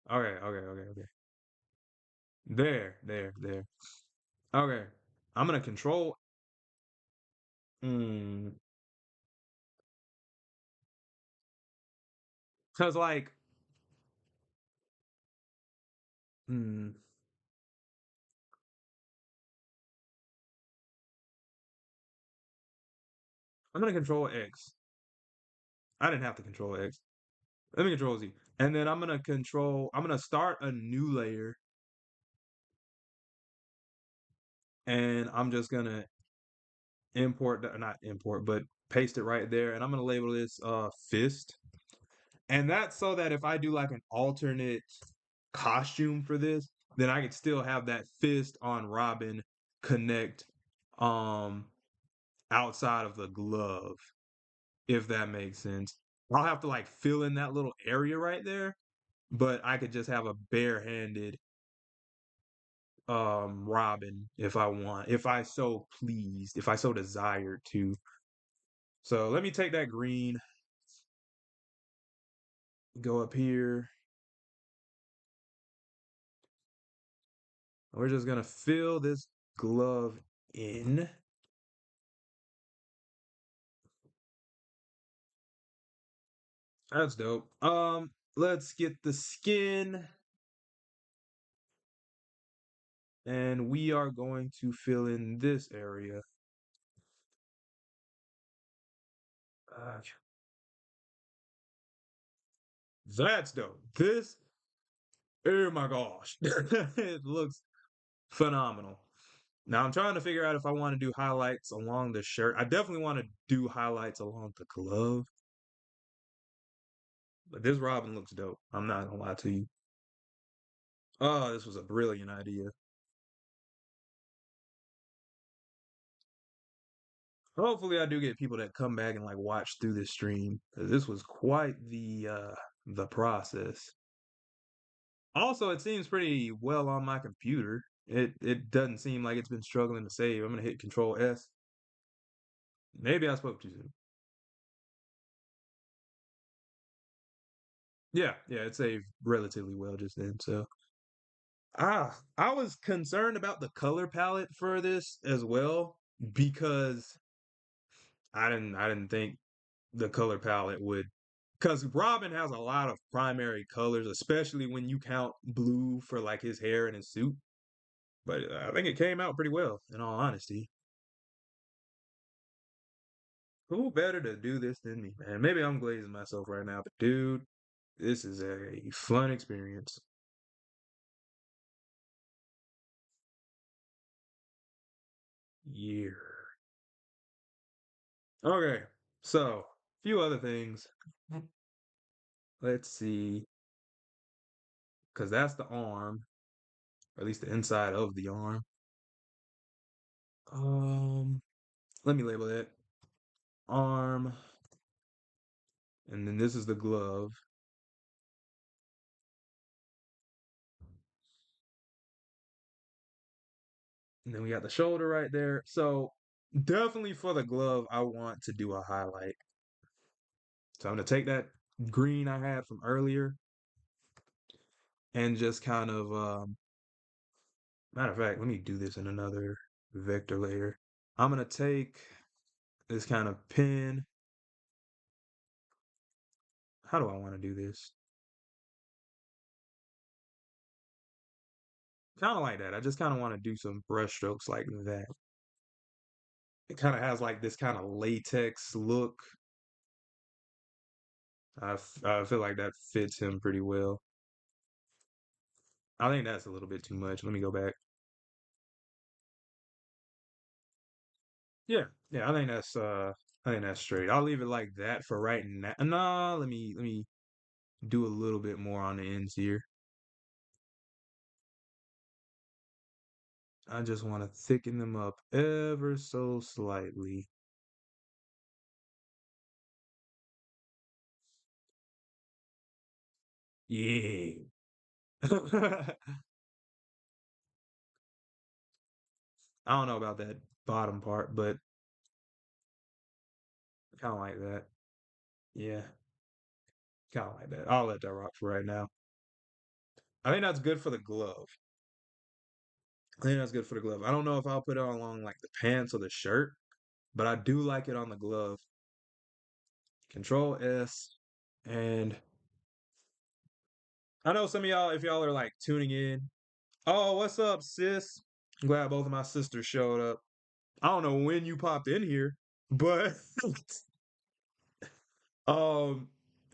Okay. There. Okay. I'm gonna control. Hmm. Cause like, hmm. I'm gonna control X. I didn't have to control X. Let me control Z. And then I'm gonna start a new layer and I'm just gonna import that, not import, but paste it right there. And I'm gonna label this fist. And that's so that if I do like an alternate costume for this, then I could still have that fist on Robin connect um outside of the glove, if that makes sense. I'll have to like fill in that little area right there, but I could just have a barehanded Robin if I want, if I so pleased, if I so desired to. So let me take that green, go up here. We're just gonna fill this glove in. That's dope. Let's get the skin, and we are going to fill in this area. Uh, that's dope. This, oh my gosh, it looks phenomenal. Now I'm trying to figure out if I want to do highlights along the shirt. I definitely want to do highlights along the glove, but this Robin looks dope. I'm not gonna lie to you. Oh, this was a brilliant idea. Hopefully, I do get people that come back and like watch through this stream. 'Cause this was quite the process. Also, it seems pretty well on my computer. It doesn't seem like it's been struggling to save. I'm gonna hit Control S. Maybe I spoke too soon. Yeah, it saved relatively well just then. So I was concerned about the color palette for this as well because I didn't think the color palette would because Robin has a lot of primary colors, especially when you count blue for like his hair and his suit. But I think it came out pretty well, in all honesty. Who better to do this than me, man? Maybe I'm glazing myself right now, but dude, this is a fun experience. Year. Okay, so a few other things. Let's see, because that's the arm, or at least the inside of the arm. Um, Let me label it arm, and then this is the glove. And then we got the shoulder right there. So definitely for the glove, I want to do a highlight. So I'm gonna take that green I had from earlier and just kind of matter of fact, let me do this in another vector layer. I'm gonna take this kind of pen. How do I want to do this? Kind of like that. I just kind of want to do some brush strokes like that. It kind of has like this kind of latex look. I feel like that fits him pretty well. I think that's a little bit too much. Let me go back. Yeah, yeah, I think that's straight. I'll leave it like that for right now. No, let me do a little bit more on the ends here. I just want to thicken them up ever so slightly. Yeah. I don't know about that bottom part, but kind of like that. Yeah, kind of like that. I'll let that rock for right now. I think that's good for the glove. I think that's good for the glove. I don't know if I'll put it on along like the pants or the shirt, but I do like it on the glove. Control S. And I know some of y'all, if y'all are like tuning in, oh, what's up, sis? I'm glad both of my sisters showed up. I don't know when you popped in here, but um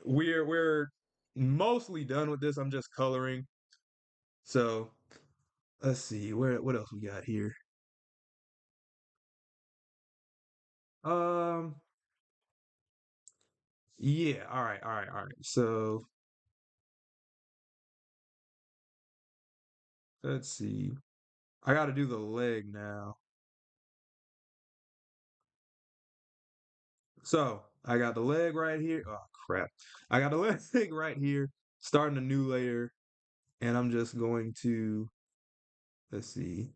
we're mostly done with this. I'm just coloring. So let's see, what else we got here? Um yeah, all right. So let's see. I gotta do the leg now. So I got the leg right here. Oh crap. I got the leg right here, starting a new layer, and I'm just going to let's see,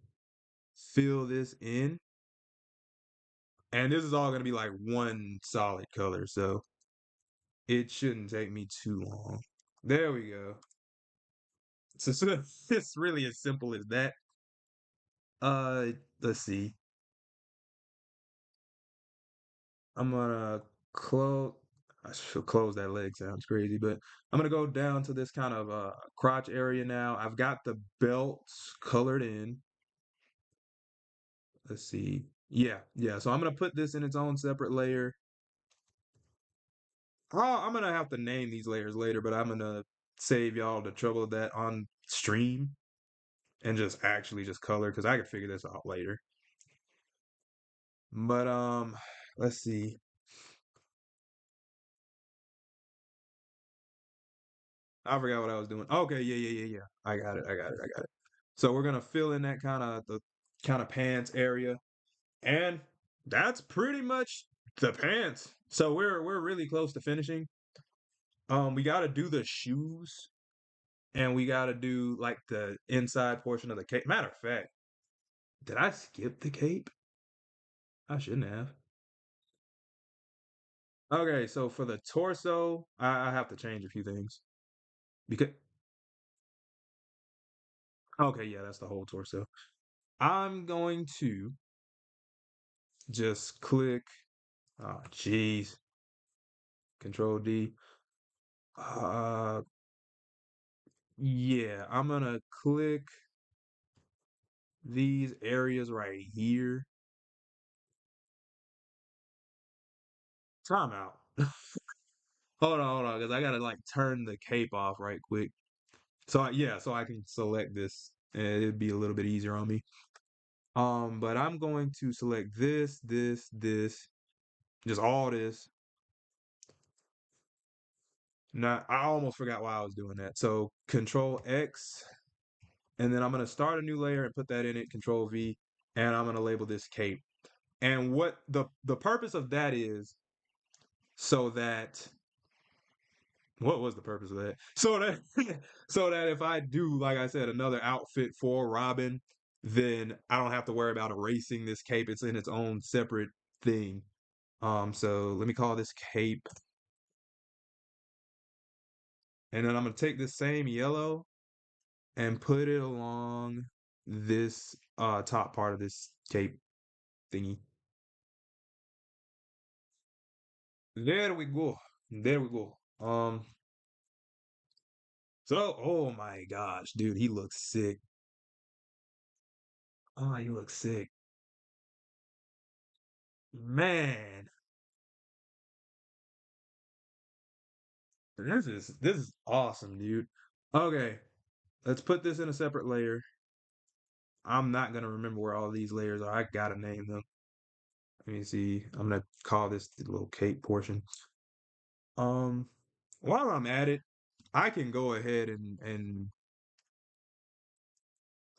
fill this in. And this is all going to be like one solid color, so it shouldn't take me too long. There we go. So it's really as simple as that. Let's see. I'm gonna close. I should close that leg. Sounds crazy, but I'm gonna go down to this kind of crotch area now. I've got the belts colored in. Let's see. Yeah, yeah. So I'm gonna put this in its own separate layer. I'm gonna have to name these layers later, but I'm gonna save y'all the trouble of that on stream and just actually just color because I can figure this out later. But let's see. I forgot what I was doing. Okay, yeah. I got it. So we're gonna fill in that kind of pants area, and that's pretty much the pants. So we're really close to finishing. We got to do the shoes, and we got to do like the inside portion of the cape. Matter of fact, did I skip the cape? I shouldn't have. Okay, so for the torso, I have to change a few things because Okay, yeah, that's the whole torso. I'm going to just click, oh, jeez, Control D. Uh, yeah, I'm gonna click these areas right here. Time out. Hold on, because I gotta like turn the cape off right quick. So yeah, so I can select this, and it'd be a little bit easier on me. But I'm going to select this, just all this. Not, I almost forgot why I was doing that. So Control X, and then I'm gonna start a new layer and put that in it. Control V, and I'm gonna label this cape. And what the purpose of that is, so that what was the purpose of that? So that so that if I do, like I said, another outfit for Robin, then I don't have to worry about erasing this cape. It's in its own separate thing. So let me call this cape, and then I'm gonna take this same yellow and put it along this top part of this cape thingy. There we go. There we go. So oh my gosh, dude, he looks sick. Oh, he looks sick. Man, this is awesome, dude. Okay, let's put this in a separate layer. I'm not gonna remember where all these layers are. I gotta name them. Let me see. I'm gonna call this the little cape portion. Um, while I'm at it, I can go ahead and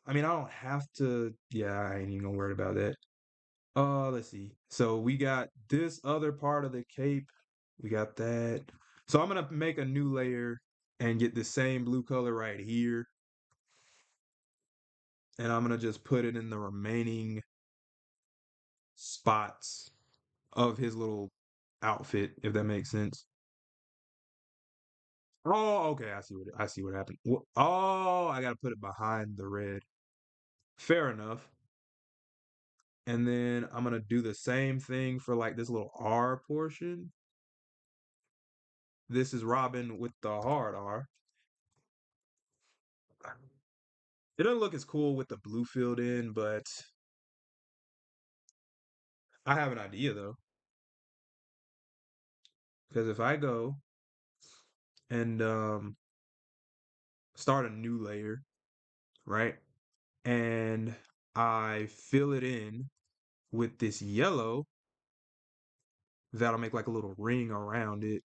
I mean I don't have to. Yeah, I ain't even gonna worry about that. Let's see. So we got this other part of the cape. We got that. So I'm gonna make a new layer and get the same blue color right here, and I'm gonna just put it in the remaining spots of his little outfit, if that makes sense. Oh, okay, I see what happened. Oh, I gotta put it behind the red. Fair enough. And then I'm gonna do the same thing for like this little R portion. This is Robin with the hard R. It doesn't look as cool with the blue filled in, but I have an idea though. Because if I go and start a new layer, right? And I fill it in with this yellow, that'll make like a little ring around it.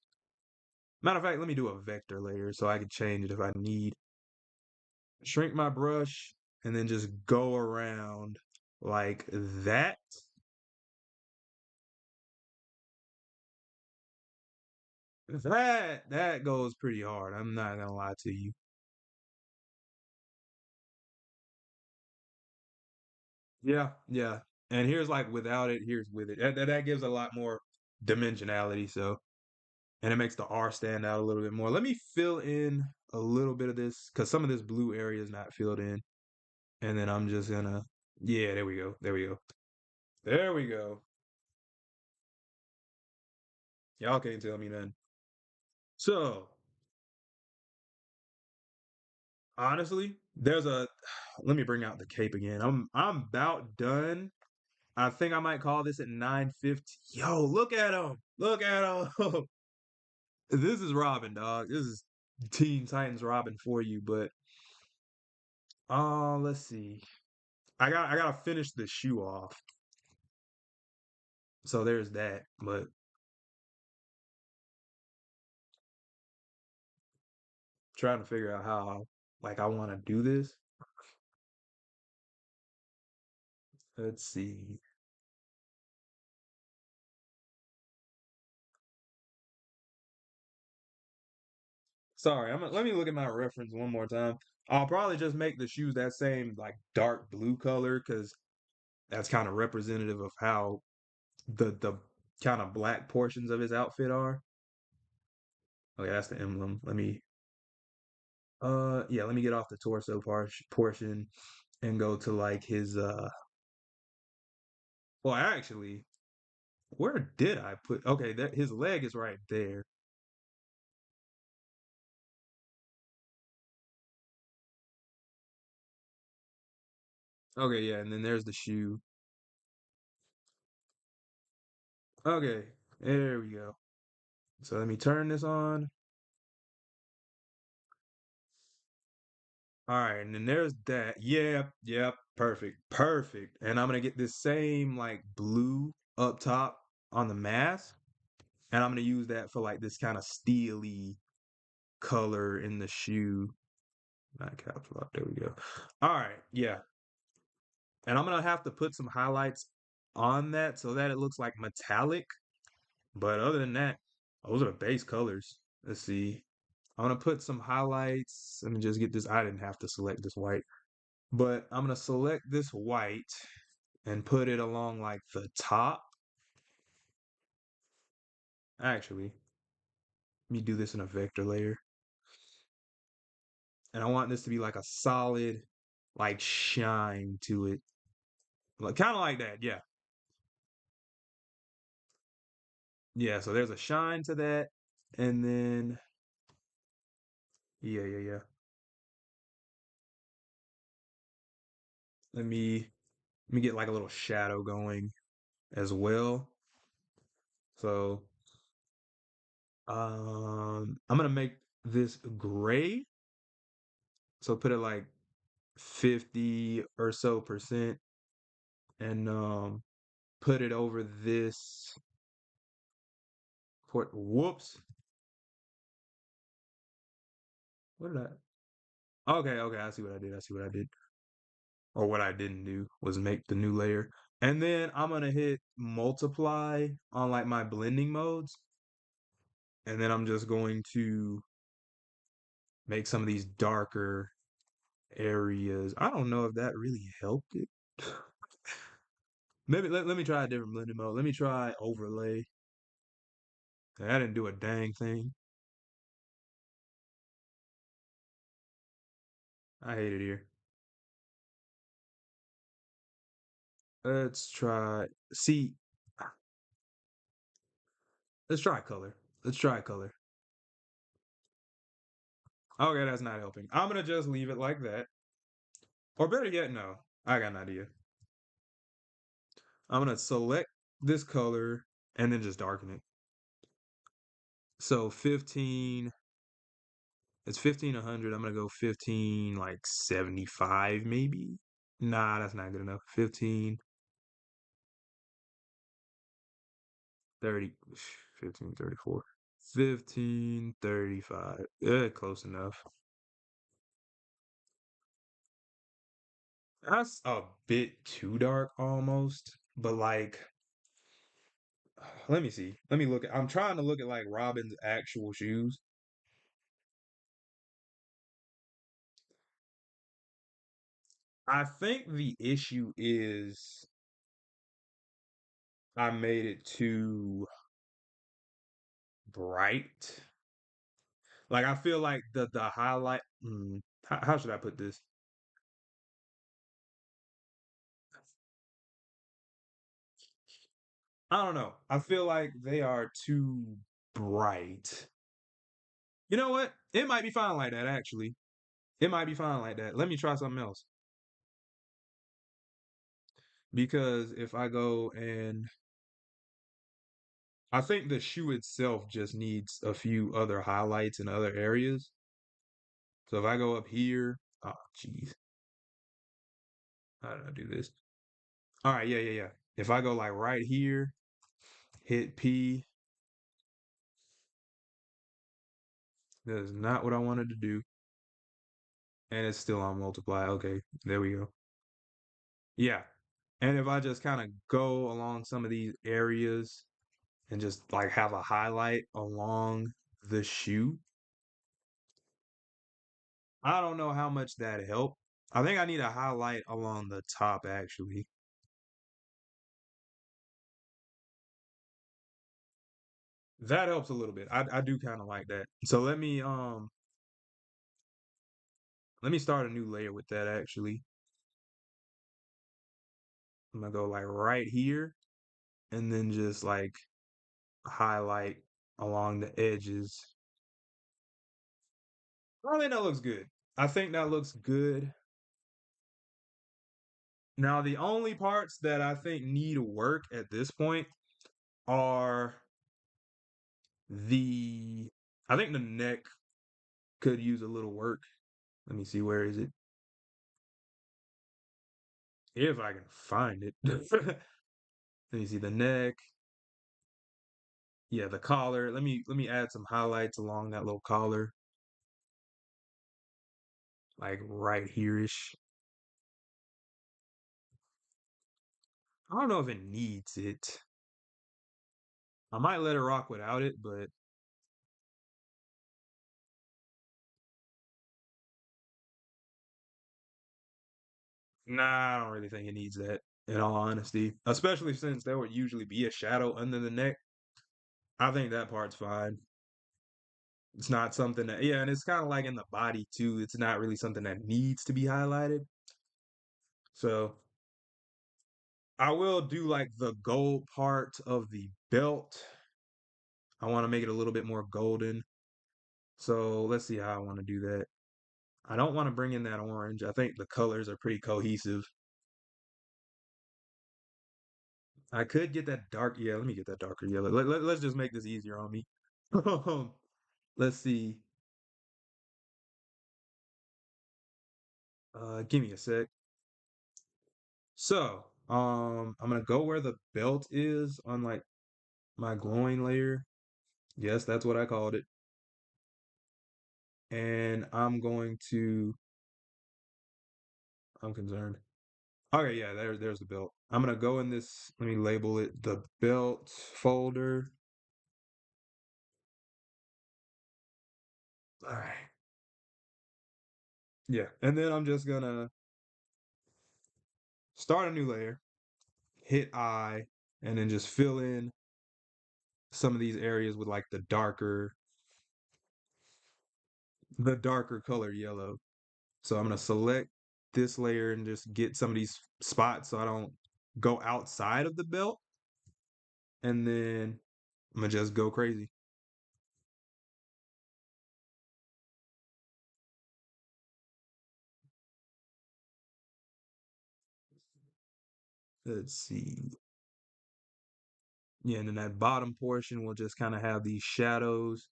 Matter of fact, let me do a vector layer so I can change it if I need. Shrink my brush and then just go around like that. That goes pretty hard. I'm not gonna lie to you. Yeah, yeah. And here's like without it, here's with it. That gives a lot more dimensionality, so and it makes the R stand out a little bit more. Let me fill in a little bit of this because some of this blue area is not filled in. And then I'm just gonna, yeah, there we go. There we go. There we go. Y'all can't tell me nothing. So, honestly, there's a let me bring out the cape again. I'm about done. I think I might call this at 9:50. Yo, look at him. Look at him. This is Robin, dog. This is Teen Titans Robin for you, but let's see. I gotta finish the shoe off. So there's that. But trying to figure out how like I want to do this. Let's see. Sorry, let me look at my reference one more time. I'll probably just make the shoes that same like dark blue color because that's kind of representative of how the kind of black portions of his outfit are. Okay, that's the emblem. Let me Yeah, let me get off the torso portion and go to like his well, actually, where did I put okay, that his leg is right there. Okay, yeah, and then there's the shoe. Okay, there we go. So let me turn this on. All right, and then there's that. Yep, yep, perfect, perfect. And I'm gonna get this same like blue up top on the mask, and I'm gonna use that for like this kind of steely color in the shoe. Not caps lock. There we go. All right, yeah, and I'm gonna have to put some highlights on that so that it looks like metallic. But other than that, those are the base colors. Let's see. I'm gonna put some highlights. Let me just get this. I didn't have to select this white. But I'm gonna select this white and put it along like the top. Actually, let me do this in a vector layer. And I want this to be like a solid, like shine to it. Like kind of like that, yeah. Yeah, so there's a shine to that. And then yeah. Let me let me get like a little shadow going as well. So I'm gonna make this gray. So put it like 50 or so percent and put it over this port. Whoops. What did I? Okay. I see what I did. I see what I did. Or what I didn't do was make the new layer. And then I'm gonna hit multiply on like my blending modes. And then I'm just going to make some of these darker areas. I don't know if that really helped it. Maybe let me try a different blending mode. Let me try overlay. I didn't do a dang thing. I hate it here. Let's try. See, let's try color. Let's try color. Okay, that's not helping. I'm gonna just leave it like that. Or better yet, no. I got an idea. I'm gonna select this color and then just darken it. So 15, it's 15 100. I'm gonna go 15 like 75 maybe. Nah, that's not good enough. 15 30, 15 34, 15 35. Close enough. That's a bit too dark almost, but like let me see. Let me look at I'm trying to look at like Robin's actual shoes. I think the issue is I made it too bright. Like I feel like the highlight. How should I put this? I don't know. I feel like they are too bright. You know what? It might be fine like that. Actually, it might be fine like that. Let me try something else. Because if I go and I think the shoe itself just needs a few other highlights in other areas. So if I go up here, oh jeez, how did I do this? All right, yeah. If I go like right here, hit P, that is not what I wanted to do, and it's still on multiply. Okay, there we go. Yeah, and if I just kind of go along some of these areas and just like have a highlight along the shoe, I don't know how much that helped. I think I need a highlight along the top actually. That helps a little bit. I do kind of like that. So let me let me start a new layer with that actually. I'm gonna go like right here and then just like highlight along the edges. I think that looks good. I think that looks good. Now, the only parts that I think need work at this point are the I think the neck could use a little work. Let me see, where is it? If I can find it. Let me see the neck. Yeah, the collar. Let me add some highlights along that little collar, like right here-ish. I don't know if it needs it. I might let it rock without it, but nah, I don't really think it needs that, in all honesty. Especially since there would usually be a shadow under the neck. I think that part's fine. It's not something that, yeah, and it's kind of like in the body too. It's not really something that needs to be highlighted. So I will do like the gold part of the belt. I want to make it a little bit more golden. So let's see how I want to do that. I don't want to bring in that orange. I think the colors are pretty cohesive. I could get that dark. Yeah, let me get that darker yellow. Let's just make this easier on me. Let's see. Give me a sec. So, I'm gonna go where the belt is on like my glowing layer. Yes, that's what I called it. And I'm concerned. Okay, yeah, there's the belt. I'm gonna go in this, let me label it the belt folder. All right. Yeah, and then I'm just gonna start a new layer, hit I, and then just fill in some of these areas with like the darker color yellow. So I'm gonna select this layer and just get some of these spots so I don't go outside of the belt, and then I'm gonna just go crazy. Let's see. Yeah, and then that bottom portion will just kind of have these shadows.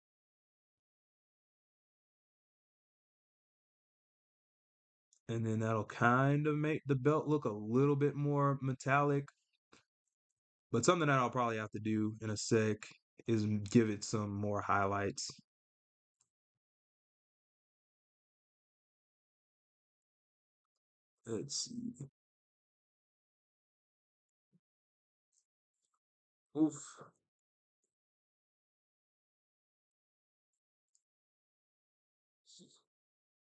And then that'll kind of make the belt look a little bit more metallic. But something that I'll probably have to do in a sec is give it some more highlights. Let's see. Oof.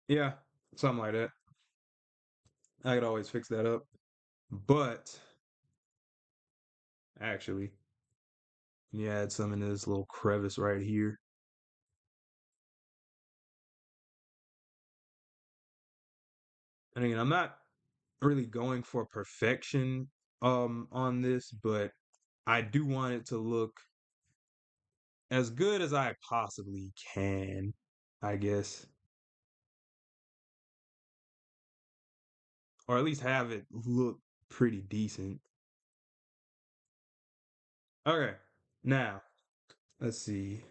Yeah, something like that. I could always fix that up. But actually, you add some in this little crevice right here. And again, I'm not really going for perfection on this, but I do want it to look as good as I possibly can, I guess. Or at least have it look pretty decent. Okay, now let's see.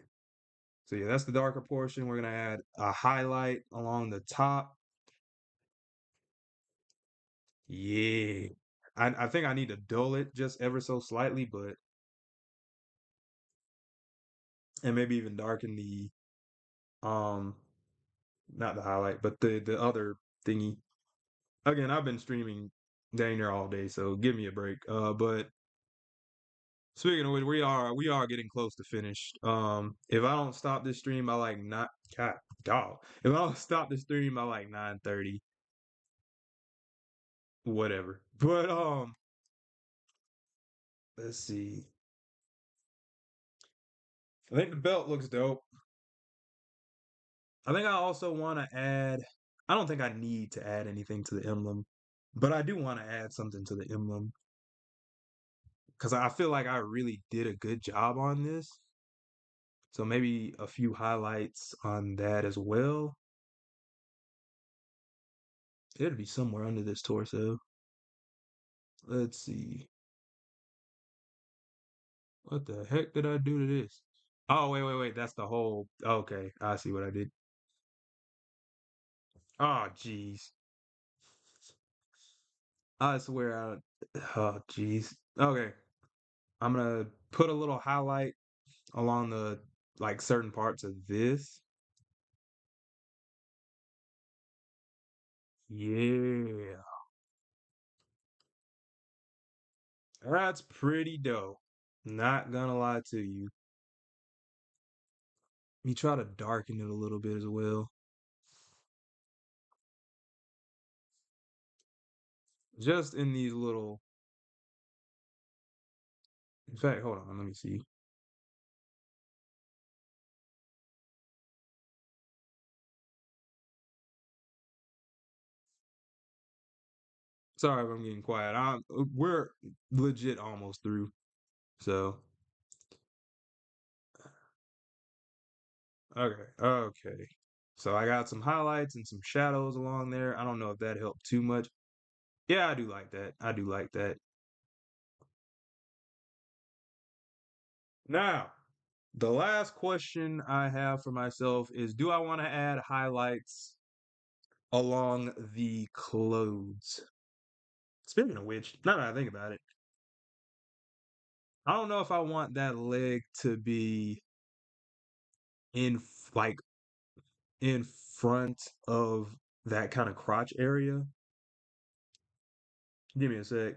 So yeah, that's the darker portion. We're gonna add a highlight along the top. Yeah. I think I need to dull it just ever so slightly, but and maybe even darken the um not the highlight, but the other thingy. Again, I've been streaming dang near all day, so give me a break. But speaking of which, we are getting close to finished. If I don't stop this stream by like not God dog, if I don't stop the stream by like 9:30, whatever. But let's see. I think the belt looks dope. I think I also want to add. I don't think I need to add anything to the emblem, but I do want to add something to the emblem because I feel like I really did a good job on this. So maybe a few highlights on that as well. It'll be somewhere under this torso. Let's see. What the heck did I do to this? Oh, wait. That's the whole. Okay, I see what I did. Oh, jeez. I swear I. Oh, jeez. Okay, I'm gonna put a little highlight along the like certain parts of this. Yeah, that's pretty dope. Not gonna lie to you. You try to darken it a little bit as well. Just in these little. In fact, hold on. Let me see. Sorry if I'm getting quiet. We're legit almost through. So, okay. So I got some highlights and some shadows along there. I don't know if that helped too much. Yeah, I do like that. I do like that. Now, the last question I have for myself is, do I want to add highlights along the clothes? Speaking of which, now that I think about it, I don't know if I want that leg to be like in front of that kind of crotch area. Give me a sec.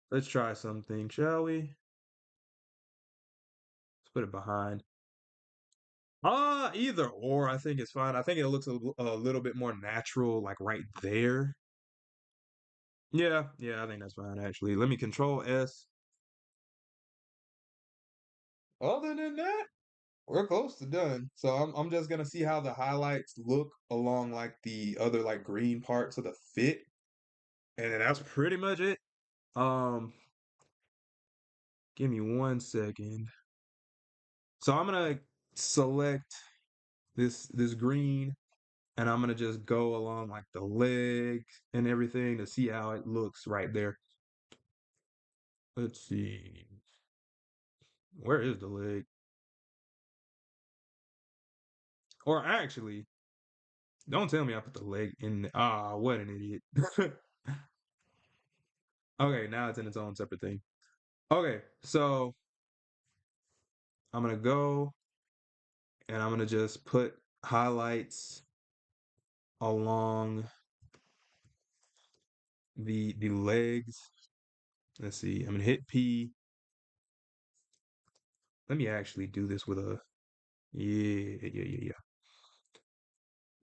Let's try something, shall we? Let's put it behind. Either or, I think it's fine. I think it looks a little bit more natural, like right there. Yeah, I think that's fine actually. Let me control S. Other than that, we're close to done. So I'm just gonna see how the highlights look along like the other like green parts of the fit. And then that's pretty much it. Um, give me 1 second. So I'm gonna select this green and I'm gonna just go along like the legs and everything to see how it looks right there. Let's see. Where is the leg? Or actually, don't tell me I put the leg in what an idiot. Okay, now it's in its own separate thing. Okay, so I'm gonna go and I'm gonna just put highlights along the legs. Let's see. I'm gonna hit P. Let me actually do this with a yeah.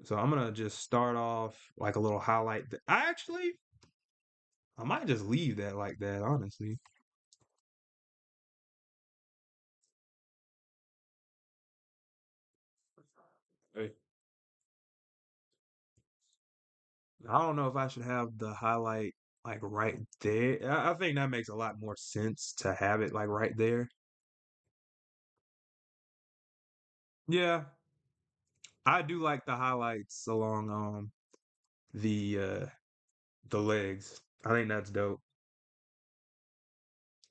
So I'm gonna just start off like a little highlight. I might just leave that like that, honestly. Hey, I don't know if I should have the highlight like right there. I think that makes a lot more sense to have it like right there. Yeah, I do like the highlights along the legs. I think that's dope.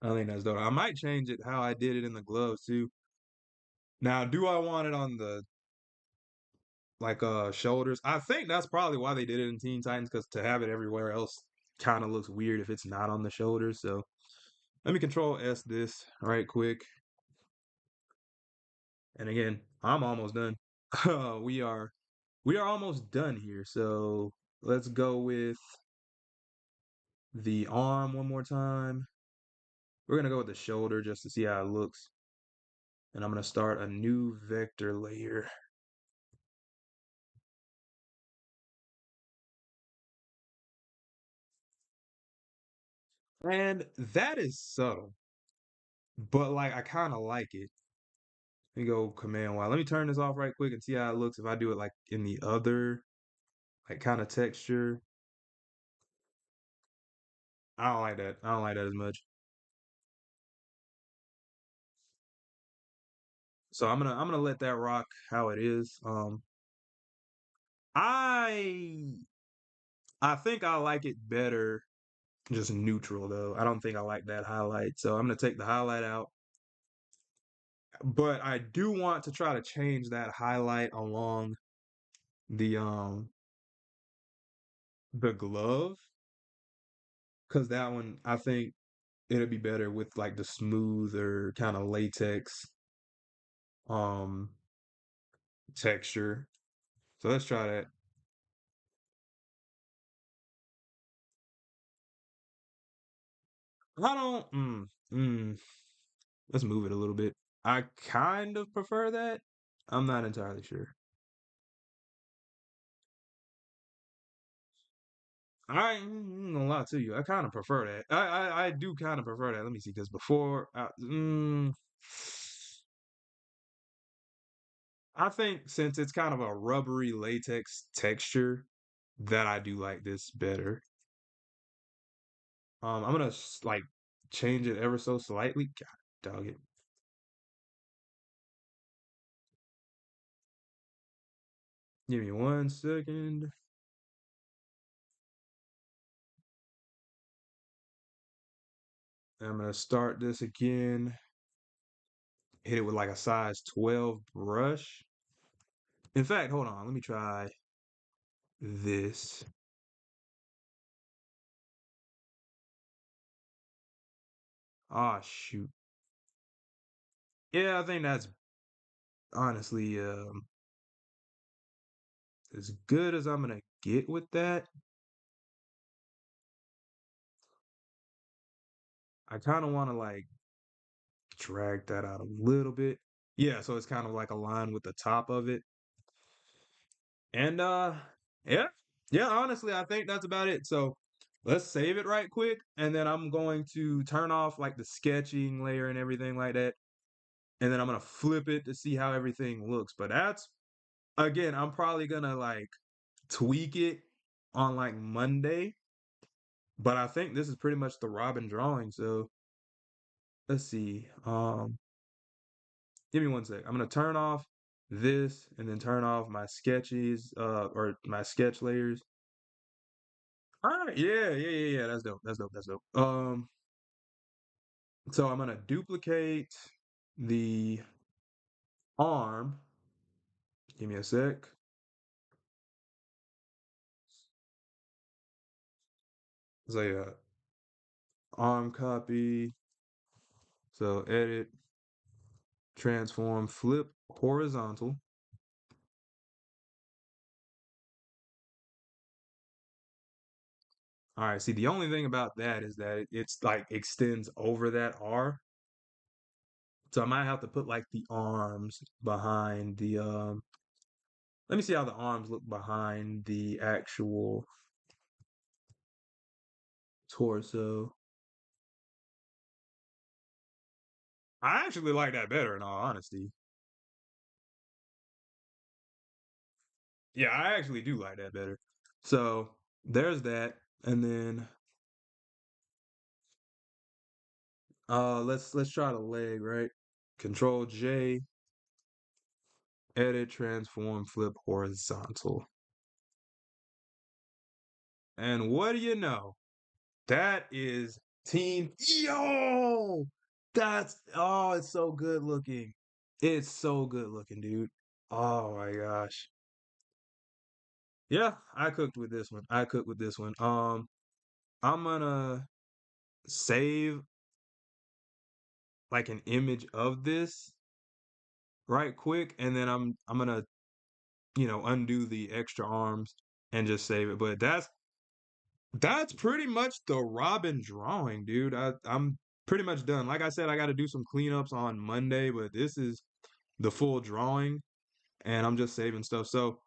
I think that's dope. I might change it how I did it in the gloves too. Now, do I want it on the like shoulders? I think that's probably why they did it in Teen Titans because to have it everywhere else kind of looks weird if it's not on the shoulders. So let me control S this right quick. And again, I'm almost done. We are almost done here. So let's go with the arm one more time. We're gonna go with the shoulder just to see how it looks. And I'm gonna start a new vector layer. And that is subtle, but like I kind of like it. me go Command Y. Let me turn this off right quick and see how it looks if I do it like in the other like kind of texture. I don't like that. I don't like that as much. So I'm gonna let that rock how it is. I I think I like it better just neutral though. I don't think I like that highlight. So I'm gonna take the highlight out. But I do want to try to change that highlight along the glove because that one I think it'll be better with like the smoother kind of latex um texture. So let's try that. I don't let's move it a little bit. I kind of prefer that. I'm not entirely sure. I ain't gonna lie to you. I kind of prefer that. I do kind of prefer that. Let me see, because before, I think since it's kind of a rubbery latex texture, that I do like this better. I'm gonna like change it ever so slightly. God, dog it. Give me 1 second. I'm gonna start this again. Hit it with like a size 12 brush. In fact, hold on. Let me try this. Ah, shoot. Yeah, I think that's honestly as good as I'm gonna get with that. I kind of want to like drag that out a little bit. Yeah, so it's kind of like aligned with the top of it. And yeah. Yeah, honestly, I think that's about it. So let's save it right quick and then I'm going to turn off like the sketching layer and everything like that. And then I'm gonna flip it to see how everything looks. But that's again, I'm probably gonna like tweak it on like Monday. But I think this is pretty much the Robin drawing. So let's see. Give me 1 sec. I'm gonna turn off this and then turn off my sketches, or my sketch layers. All right, yeah. That's dope. That's dope. That's dope. So I'm gonna duplicate the arm. Give me a sec. So yeah, arm copy. So edit, transform, flip, horizontal. All right. See, the only thing about that is that it's like extends over that R. So I might have to put like the arms behind the let me see how the arms look behind the actual torso. I actually like that better in all honesty. Yeah, I actually do like that better. So there's that. And then let's try the leg, right? Control J, edit, transform, flip horizontal. And what do you know? That is Team Yo! That's oh, it's so good looking. It's so good looking, dude. Oh my gosh. Yeah, I cooked with this one. I cooked with this one. I'm gonna save like an image of this right quick, and then I'm gonna undo the extra arms and just save it. But that's pretty much the Robin drawing, dude. I'm pretty much done. Like I said, I got to do some cleanups on Monday, but this is the full drawing, and I'm just saving stuff. So,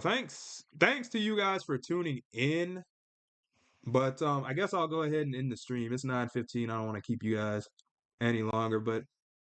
thanks to you guys for tuning in. But I guess I'll go ahead and end the stream. It's 9:15. I don't want to keep you guys any longer, but